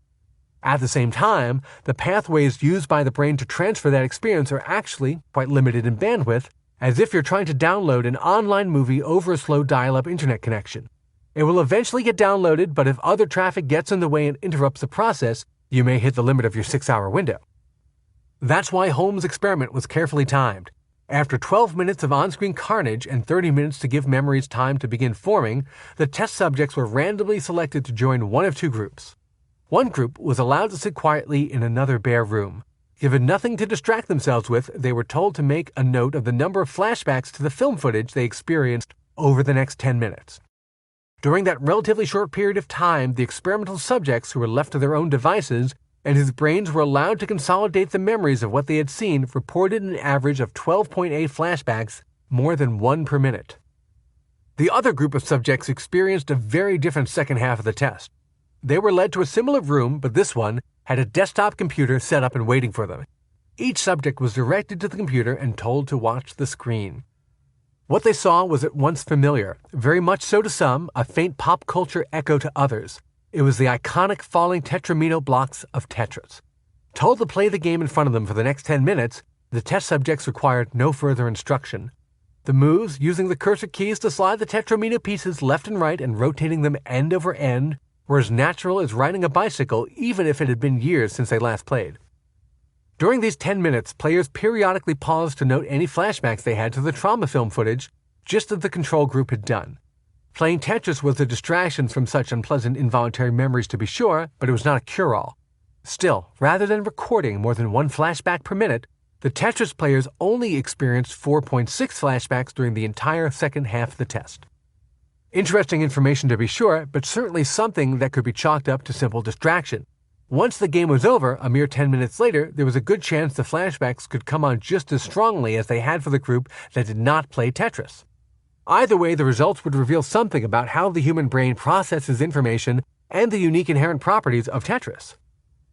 At the same time, the pathways used by the brain to transfer that experience are actually quite limited in bandwidth, as if you're trying to download an online movie over a slow dial-up internet connection. It will eventually get downloaded, but if other traffic gets in the way and interrupts the process, you may hit the limit of your 6-hour window. That's why Holmes' experiment was carefully timed. After 12 minutes of on-screen carnage and 30 minutes to give memories time to begin forming, the test subjects were randomly selected to join one of two groups. One group was allowed to sit quietly in another bare room. Given nothing to distract themselves with, they were told to make a note of the number of flashbacks to the film footage they experienced over the next 10 minutes. During that relatively short period of time, the experimental subjects, who were left to their own devices and whose brains were allowed to consolidate the memories of what they had seen, reported an average of 12.8 flashbacks, more than one per minute. The other group of subjects experienced a very different second half of the test. They were led to a similar room, but this one had a desktop computer set up and waiting for them. Each subject was directed to the computer and told to watch the screen. What they saw was at once familiar, very much so to some, a faint pop culture echo to others. It was the iconic falling tetramino blocks of Tetris. Told to play the game in front of them for the next 10 minutes, the test subjects required no further instruction. The moves, using the cursor keys to slide the tetramino pieces left and right and rotating them end over end, were as natural as riding a bicycle, even if it had been years since they last played. During these 10 minutes, players periodically paused to note any flashbacks they had to the trauma film footage, just as the control group had done. Playing Tetris was a distraction from such unpleasant involuntary memories, to be sure, but it was not a cure-all. Still, rather than recording more than one flashback per minute, the Tetris players only experienced 4.6 flashbacks during the entire second half of the test. Interesting information to be sure, but certainly something that could be chalked up to simple distraction. Once the game was over, a mere 10 minutes later, there was a good chance the flashbacks could come on just as strongly as they had for the group that did not play Tetris. Either way, the results would reveal something about how the human brain processes information and the unique inherent properties of Tetris.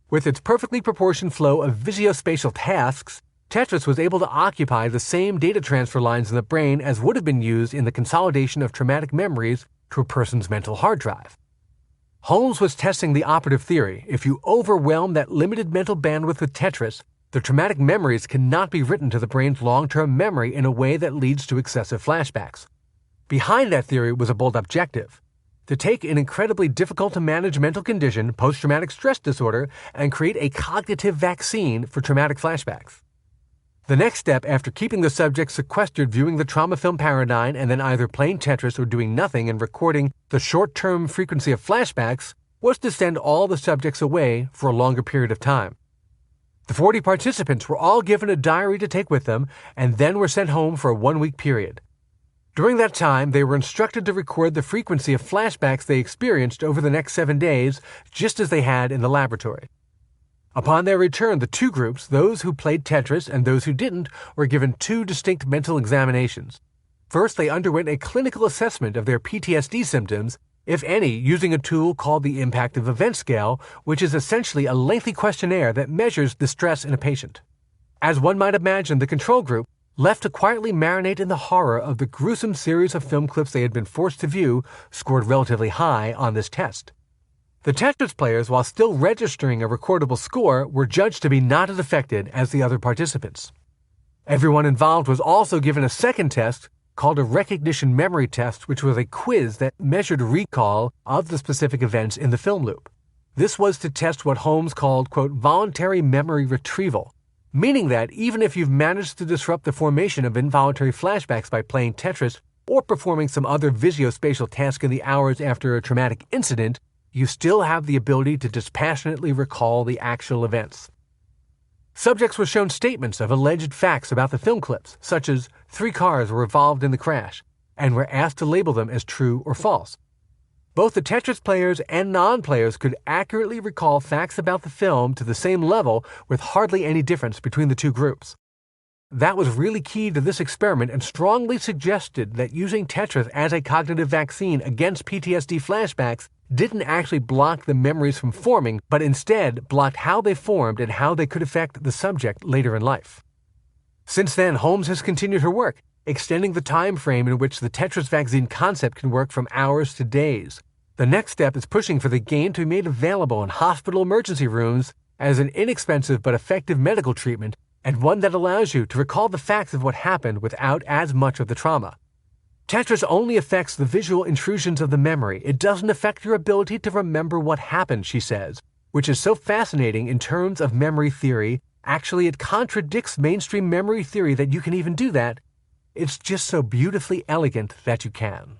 With its perfectly proportioned flow of visuospatial tasks, Tetris was able to occupy the same data transfer lines in the brain as would have been used in the consolidation of traumatic memories to a person's mental hard drive. Holmes was testing the operative theory: if you overwhelm that limited mental bandwidth with Tetris, the traumatic memories cannot be written to the brain's long-term memory in a way that leads to excessive flashbacks. Behind that theory was a bold objective: to take an incredibly difficult-to-manage mental condition, post-traumatic stress disorder, and create a cognitive vaccine for traumatic flashbacks. The next step, after keeping the subject sequestered viewing the trauma film paradigm and then either playing Tetris or doing nothing and recording the short-term frequency of flashbacks, was to send all the subjects away for a longer period of time. The 40 participants were all given a diary to take with them and then were sent home for a 1-week period. During that time, they were instructed to record the frequency of flashbacks they experienced over the next 7 days, just as they had in the laboratory. Upon their return, the two groups, those who played Tetris and those who didn't, were given 2 distinct mental examinations. First, they underwent a clinical assessment of their PTSD symptoms, if any, using a tool called the Impact of Event Scale, which is essentially a lengthy questionnaire that measures the stress in a patient. As one might imagine, the control group, left to quietly marinate in the horror of the gruesome series of film clips they had been forced to view, scored relatively high on this test. The Tetris players, while still registering a recordable score, were judged to be not as affected as the other participants. Everyone involved was also given a second test called a recognition memory test, which was a quiz that measured recall of the specific events in the film loop. This was to test what Holmes called, quote, voluntary memory retrieval, meaning that even if you've managed to disrupt the formation of involuntary flashbacks by playing Tetris or performing some other visuospatial task in the hours after a traumatic incident, you still have the ability to dispassionately recall the actual events. Subjects were shown statements of alleged facts about the film clips, such as 3 cars were involved in the crash, and were asked to label them as true or false. Both the Tetris players and non-players could accurately recall facts about the film to the same level with hardly any difference between the two groups. That was really key to this experiment and strongly suggested that using Tetris as a cognitive vaccine against PTSD flashbacks didn't actually block the memories from forming, but instead blocked how they formed and how they could affect the subject later in life. Since then, Holmes has continued her work, extending the time frame in which the Tetris vaccine concept can work from hours to days. The next step is pushing for the game to be made available in hospital emergency rooms as an inexpensive but effective medical treatment, and one that allows you to recall the facts of what happened without as much of the trauma. Tetris only affects the visual intrusions of the memory. It doesn't affect your ability to remember what happened, she says, which is so fascinating in terms of memory theory. Actually, it contradicts mainstream memory theory that you can even do that. It's just so beautifully elegant that you can.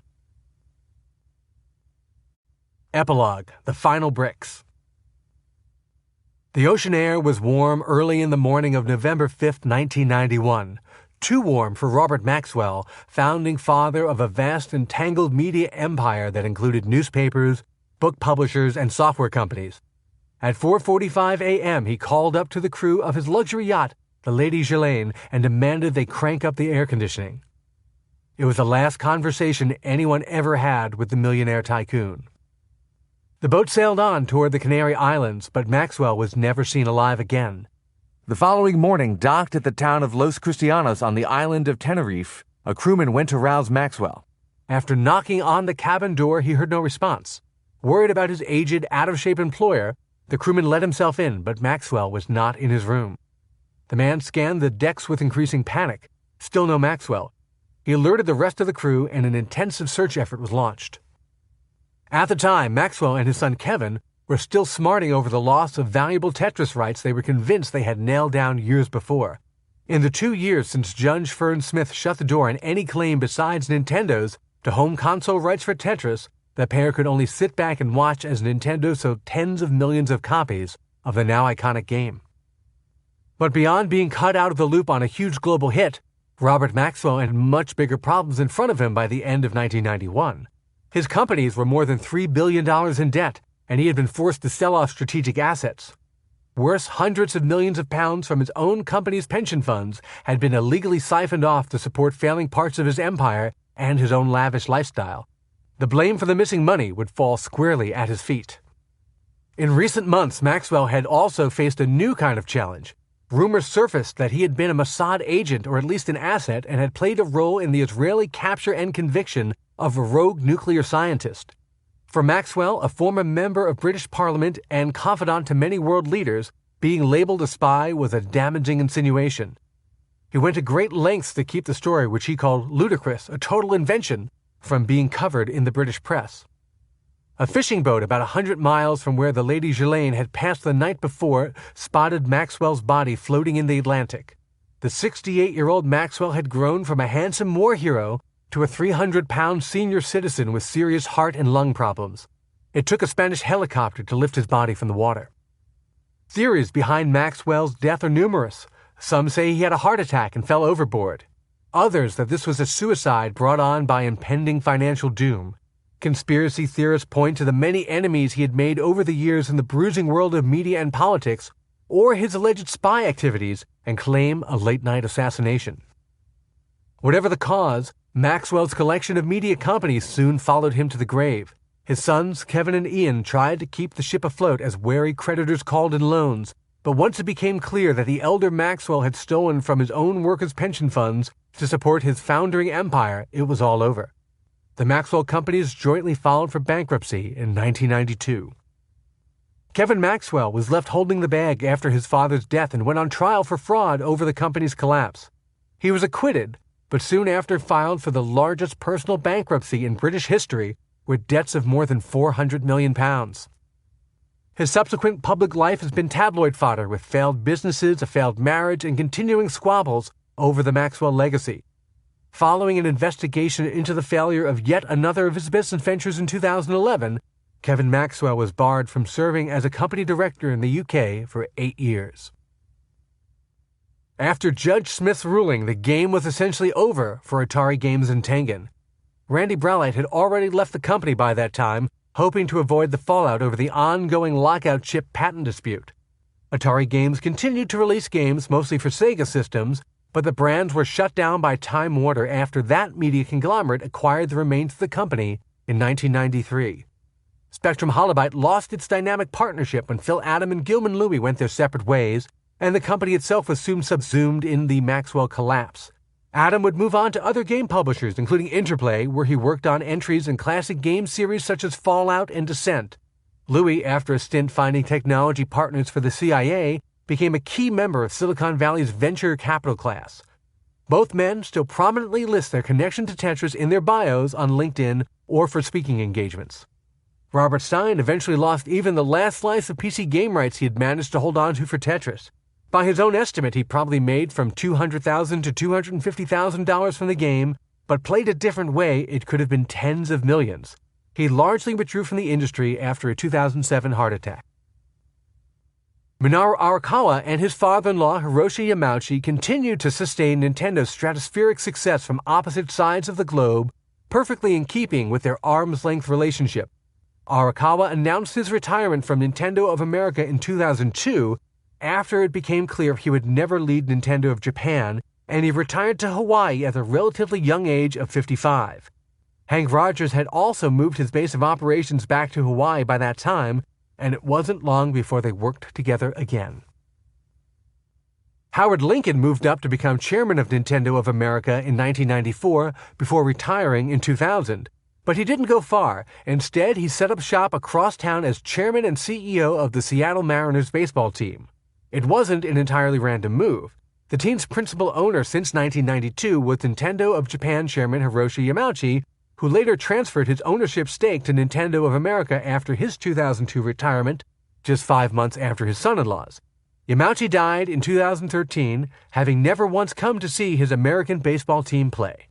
Epilogue: The Final Bricks. The ocean air was warm early in the morning of November 5, 1991. Too warm for Robert Maxwell, founding father of a vast and tangled media empire that included newspapers, book publishers, and software companies. At 4:45 a.m., he called up to the crew of his luxury yacht, the Lady Ghislaine, and demanded they crank up the air conditioning. It was the last conversation anyone ever had with the millionaire tycoon. The boat sailed on toward the Canary Islands, but Maxwell was never seen alive again. The following morning, docked at the town of Los Cristianos on the island of Tenerife, a crewman went to rouse Maxwell. After knocking on the cabin door, he heard no response. Worried about his aged, out-of-shape employer, the crewman let himself in, but Maxwell was not in his room. The man scanned the decks with increasing panic. Still no Maxwell. He alerted the rest of the crew, and an intensive search effort was launched. At the time, Maxwell and his son Kevin were still smarting over the loss of valuable Tetris rights they were convinced they had nailed down years before. In the 2 years since Judge Fern Smith shut the door on any claim besides Nintendo's to home console rights for Tetris, the pair could only sit back and watch as Nintendo sold tens of millions of copies of the now iconic game. But beyond being cut out of the loop on a huge global hit, Robert Maxwell had much bigger problems in front of him by the end of 1991. His companies were more than $3 billion in debt, and he had been forced to sell off strategic assets. Worse, hundreds of millions of pounds from his own company's pension funds had been illegally siphoned off to support failing parts of his empire and his own lavish lifestyle. The blame for the missing money would fall squarely at his feet. In recent months, Maxwell had also faced a new kind of challenge. Rumors surfaced that he had been a Mossad agent or at least an asset and had played a role in the Israeli capture and conviction of a rogue nuclear scientist. For Maxwell, a former member of British Parliament and confidant to many world leaders, being labeled a spy was a damaging insinuation. He went to great lengths to keep the story, which he called ludicrous, a total invention, from being covered in the British press. A fishing boat about 100 miles from where the Lady Ghislaine had passed the night before spotted Maxwell's body floating in the Atlantic. The 68-year-old Maxwell had grown from a handsome war hero to a 300-pound senior citizen with serious heart and lung problems. It took a Spanish helicopter to lift his body from the water. Theories behind Maxwell's death are numerous. Some say he had a heart attack and fell overboard. Others that this was a suicide brought on by impending financial doom. Conspiracy theorists point to the many enemies he had made over the years in the bruising world of media and politics, or his alleged spy activities, and claim a late-night assassination. Whatever the cause, Maxwell's collection of media companies soon followed him to the grave. His sons, Kevin and Ian, tried to keep the ship afloat as wary creditors called in loans, but once it became clear that the elder Maxwell had stolen from his own workers' pension funds to support his foundering empire, it was all over. The Maxwell companies jointly filed for bankruptcy in 1992. Kevin Maxwell was left holding the bag after his father's death and went on trial for fraud over the company's collapse. He was acquitted, but soon after filed for the largest personal bankruptcy in British history, with debts of more than £400 million. His subsequent public life has been tabloid fodder, with failed businesses, a failed marriage, and continuing squabbles over the Maxwell legacy. Following an investigation into the failure of yet another of his business ventures in 2011, Kevin Maxwell was barred from serving as a company director in the UK for 8 years. After Judge Smith's ruling, the game was essentially over for Atari Games in Tengen. Randy Browlight had already left the company by that time, hoping to avoid the fallout over the ongoing lockout chip patent dispute. Atari Games continued to release games mostly for Sega systems, but the brands were shut down by Time Warner after that media conglomerate acquired the remains of the company in 1993. Spectrum Holobyte lost its dynamic partnership when Phil Adam and Gilman Louie went their separate ways, and the company itself was soon subsumed in the Maxwell collapse. Adam would move on to other game publishers, including Interplay, where he worked on entries in classic game series such as Fallout and Descent. Louie, after a stint finding technology partners for the CIA, became a key member of Silicon Valley's venture capital class. Both men still prominently list their connection to Tetris in their bios on LinkedIn or for speaking engagements. Robert Stein eventually lost even the last slice of PC game rights he had managed to hold on to for Tetris. By his own estimate, he probably made from $200,000 to $250,000 from the game, but played a different way, it could have been tens of millions. He largely withdrew from the industry after a 2007 heart attack. Minoru Arakawa and his father-in-law Hiroshi Yamauchi continued to sustain Nintendo's stratospheric success from opposite sides of the globe, perfectly in keeping with their arm's-length relationship. Arakawa announced his retirement from Nintendo of America in 2002 after it became clear he would never lead Nintendo of Japan, and he retired to Hawaii at the relatively young age of 55. Hank Rogers had also moved his base of operations back to Hawaii by that time, and it wasn't long before they worked together again. Howard Lincoln moved up to become chairman of Nintendo of America in 1994 before retiring in 2000, but he didn't go far. Instead, he set up shop across town as chairman and CEO of the Seattle Mariners baseball team. It wasn't an entirely random move. The team's principal owner since 1992 was Nintendo of Japan chairman Hiroshi Yamauchi, who later transferred his ownership stake to Nintendo of America after his 2002 retirement, just 5 months after his son-in-law's. Yamauchi died in 2013, having never once come to see his American baseball team play.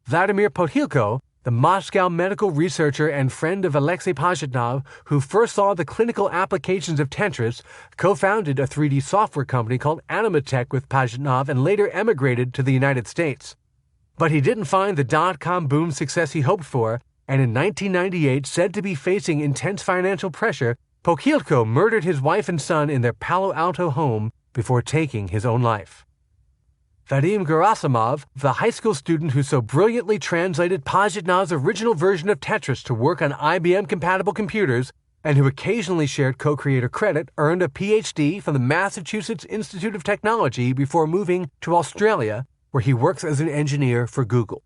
Vladimir Podhilko, the Moscow medical researcher and friend of Alexei Pajitnov, who first saw the clinical applications of Tetris, co-founded a 3D software company called Animatech with Pajitnov and later emigrated to the United States. But he didn't find the dot-com boom success he hoped for, and in 1998, said to be facing intense financial pressure, Pochilko murdered his wife and son in their Palo Alto home before taking his own life. Vadim Gerasimov, the high school student who so brilliantly translated Pajitnov's original version of Tetris to work on IBM-compatible computers, and who occasionally shared co-creator credit, earned a Ph.D. from the Massachusetts Institute of Technology before moving to Australia, where he works as an engineer for Google.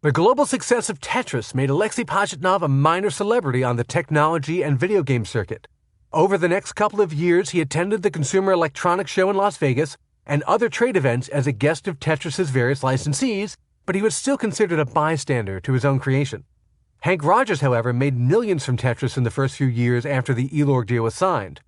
The global success of Tetris made Alexei Pajitnov a minor celebrity on the technology and video game circuit. Over the next couple of years, he attended the Consumer Electronics Show in Las Vegas and other trade events as a guest of Tetris's various licensees, but he was still considered a bystander to his own creation. Hank Rogers, however, made millions from Tetris in the first few years after the Elorg deal was signed.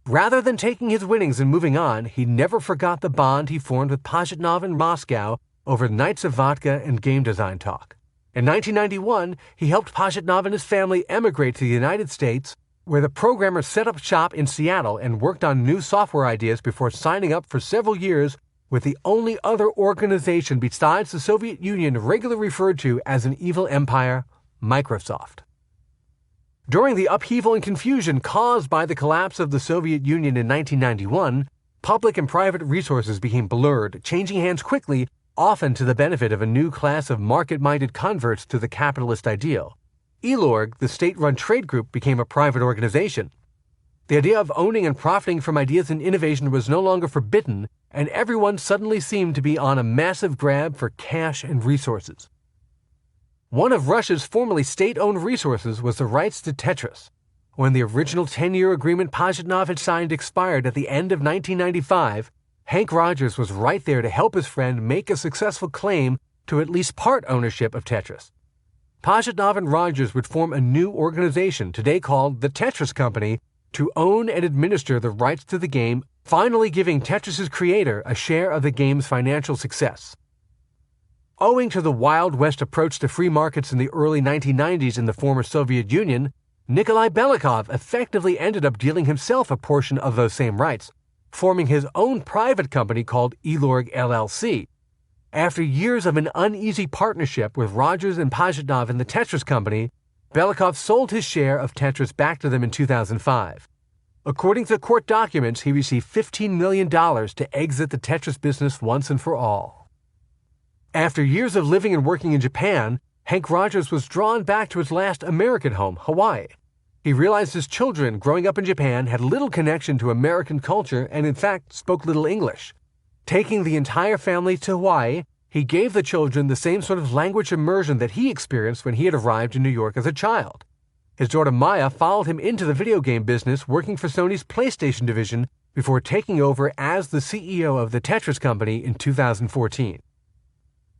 Rather than taking his winnings and moving on, he never forgot the bond he formed with Pajitnov in Moscow over nights of vodka and game design talk. In 1991, he helped Pajitnov and his family emigrate to the United States, where the programmer set up shop in Seattle and worked on new software ideas before signing up for several years with the only other organization besides the Soviet Union regularly referred to as an evil empire, Microsoft. During the upheaval and confusion caused by the collapse of the Soviet Union in 1991, public and private resources became blurred, changing hands quickly, often to the benefit of a new class of market-minded converts to the capitalist ideal. Elorg, the state-run trade group, became a private organization. The idea of owning and profiting from ideas and innovation was no longer forbidden, and everyone suddenly seemed to be on a massive grab for cash and resources. One of Russia's formerly state-owned resources was the rights to Tetris. When the original 10-year agreement Pajitnov had signed expired at the end of 1995, Hank Rogers was right there to help his friend make a successful claim to at least part ownership of Tetris. Pajitnov and Rogers would form a new organization, today called the Tetris Company, to own and administer the rights to the game, finally giving Tetris's creator a share of the game's financial success. Owing to the Wild West approach to free markets in the early 1990s in the former Soviet Union, Nikolai Belikov effectively ended up dealing himself a portion of those same rights, forming his own private company called Elorg LLC. After years of an uneasy partnership with Rogers and Pajitnov in the Tetris Company, Belikov sold his share of Tetris back to them in 2005. According to court documents, he received $15 million to exit the Tetris business once and for all. After years of living and working in Japan, Hank Rogers was drawn back to his last American home, Hawaii. He realized his children growing up in Japan had little connection to American culture and in fact spoke little English. Taking the entire family to Hawaii, he gave the children the same sort of language immersion that he experienced when he had arrived in New York as a child. His daughter Maya followed him into the video game business, working for Sony's PlayStation division before taking over as the CEO of the Tetris Company in 2014.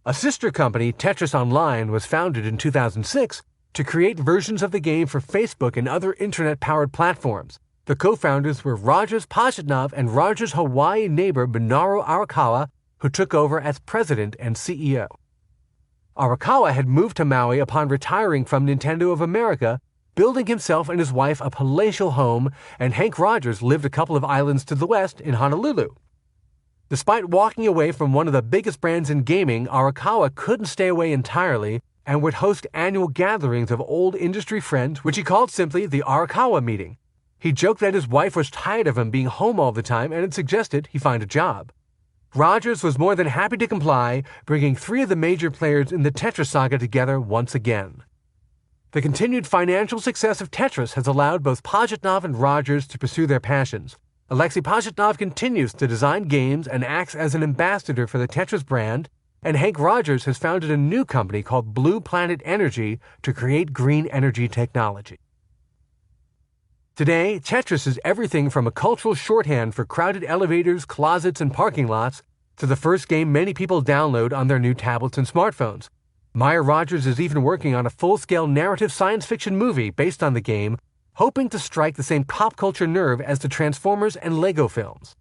A sister company, Tetris Online, was founded in 2006 to create versions of the game for Facebook and other internet-powered platforms. The co-founders were Rogers Pajitnov and Rogers' Hawaii neighbor Minoru Arakawa, who took over as president and CEO. Arakawa had moved to Maui upon retiring from Nintendo of America, building himself and his wife a palatial home, and Hank Rogers lived a couple of islands to the west in Honolulu. Despite walking away from one of the biggest brands in gaming, Arakawa couldn't stay away entirely and would host annual gatherings of old industry friends, which he called simply the Arakawa meeting. He joked that his wife was tired of him being home all the time and had suggested he find a job. Rogers was more than happy to comply, bringing 3 of the major players in the Tetris saga together once again. The continued financial success of Tetris has allowed both Pajitnov and Rogers to pursue their passions. Alexei Pajitnov continues to design games and acts as an ambassador for the Tetris brand, and Hank Rogers has founded a new company called Blue Planet Energy to create green energy technology. Today, Tetris is everything from a cultural shorthand for crowded elevators, closets, and parking lots to the first game many people download on their new tablets and smartphones. Maya Rogers is even working on a full-scale narrative science fiction movie based on the game, hoping to strike the same pop culture nerve as the Transformers and Lego films.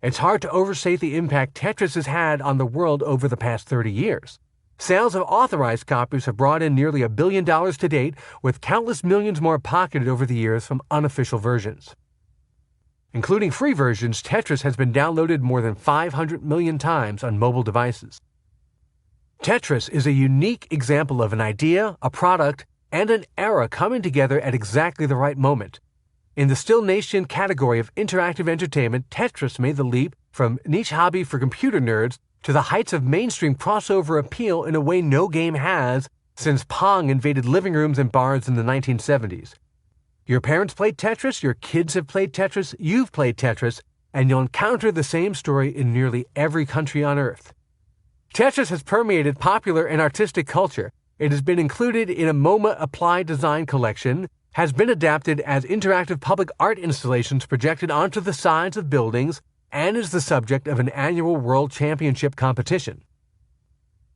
It's hard to overstate the impact Tetris has had on the world over the past 30 years. Sales of authorized copies have brought in nearly $1 billion to date, with countless millions more pocketed over the years from unofficial versions. Including free versions, Tetris has been downloaded more than 500 million times on mobile devices. Tetris is a unique example of an idea, a product, and an era coming together at exactly the right moment. In the still nascent category of interactive entertainment, Tetris made the leap from niche hobby for computer nerds to the heights of mainstream crossover appeal in a way no game has since Pong invaded living rooms and bars in the 1970s. Your parents played Tetris, your kids have played Tetris, you've played Tetris, and you'll encounter the same story in nearly every country on Earth. Tetris has permeated popular and artistic culture. It has been included in a MoMA Applied Design collection, has been adapted as interactive public art installations projected onto the sides of buildings, and is the subject of an annual World Championship competition.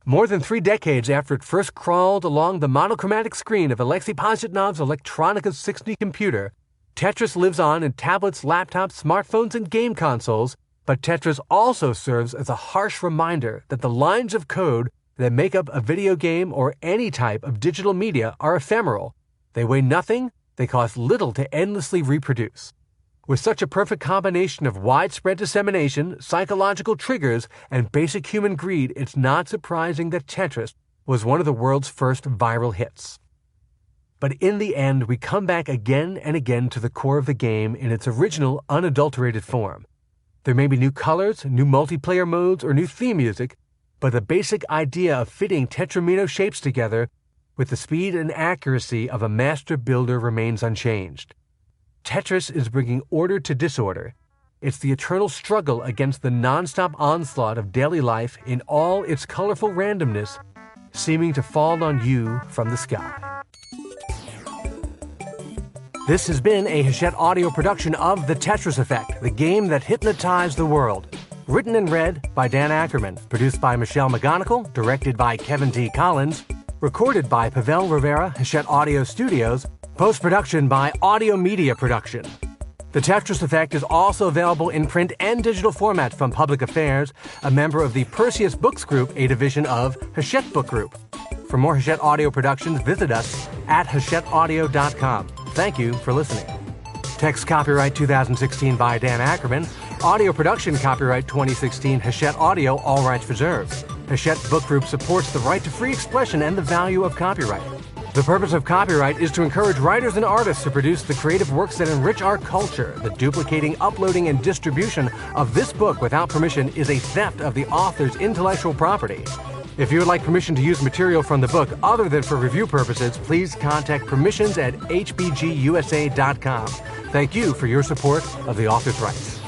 More than 3 decades after it first crawled along the monochromatic screen of Alexei Pajitnov's Electronica 60 computer, Tetris lives on in tablets, laptops, smartphones, and game consoles, but Tetris also serves as a harsh reminder that the lines of code that make up a video game or any type of digital media are ephemeral. They weigh nothing, they cost little to endlessly reproduce. With such a perfect combination of widespread dissemination, psychological triggers, and basic human greed, it's not surprising that Tetris was one of the world's first viral hits. But in the end, we come back again and again to the core of the game in its original, unadulterated form. There may be new colors, new multiplayer modes, or new theme music, but the basic idea of fitting Tetramino shapes together with the speed and accuracy of a master builder remains unchanged. Tetris is bringing order to disorder. It's the eternal struggle against the nonstop onslaught of daily life in all its colorful randomness, seeming to fall on you from the sky. This has been a Hachette audio production of The Tetris Effect, the game that hypnotized the world. Written and read by Dan Ackerman, produced by Michelle McGonigal, directed by Kevin T. Collins, recorded by Pavel Rivera, Hachette Audio Studios, post-production by Audio Media Production. The Tetris Effect is also available in print and digital formats from Public Affairs, a member of the Perseus Books Group, a division of Hachette Book Group. For more Hachette Audio productions, visit us at hachetteaudio.com. Thank you for listening. Text copyright 2016 by Dan Ackerman. Audio production copyright 2016 Hachette Audio, all rights reserved. Hachette Book Group supports the right to free expression and the value of copyright. The purpose of copyright is to encourage writers and artists to produce the creative works that enrich our culture. The duplicating, uploading, and distribution of this book without permission is a theft of the author's intellectual property. If you would like permission to use material from the book other than for review purposes, please contact permissions@hbgusa.com. Thank you for your support of the author's rights.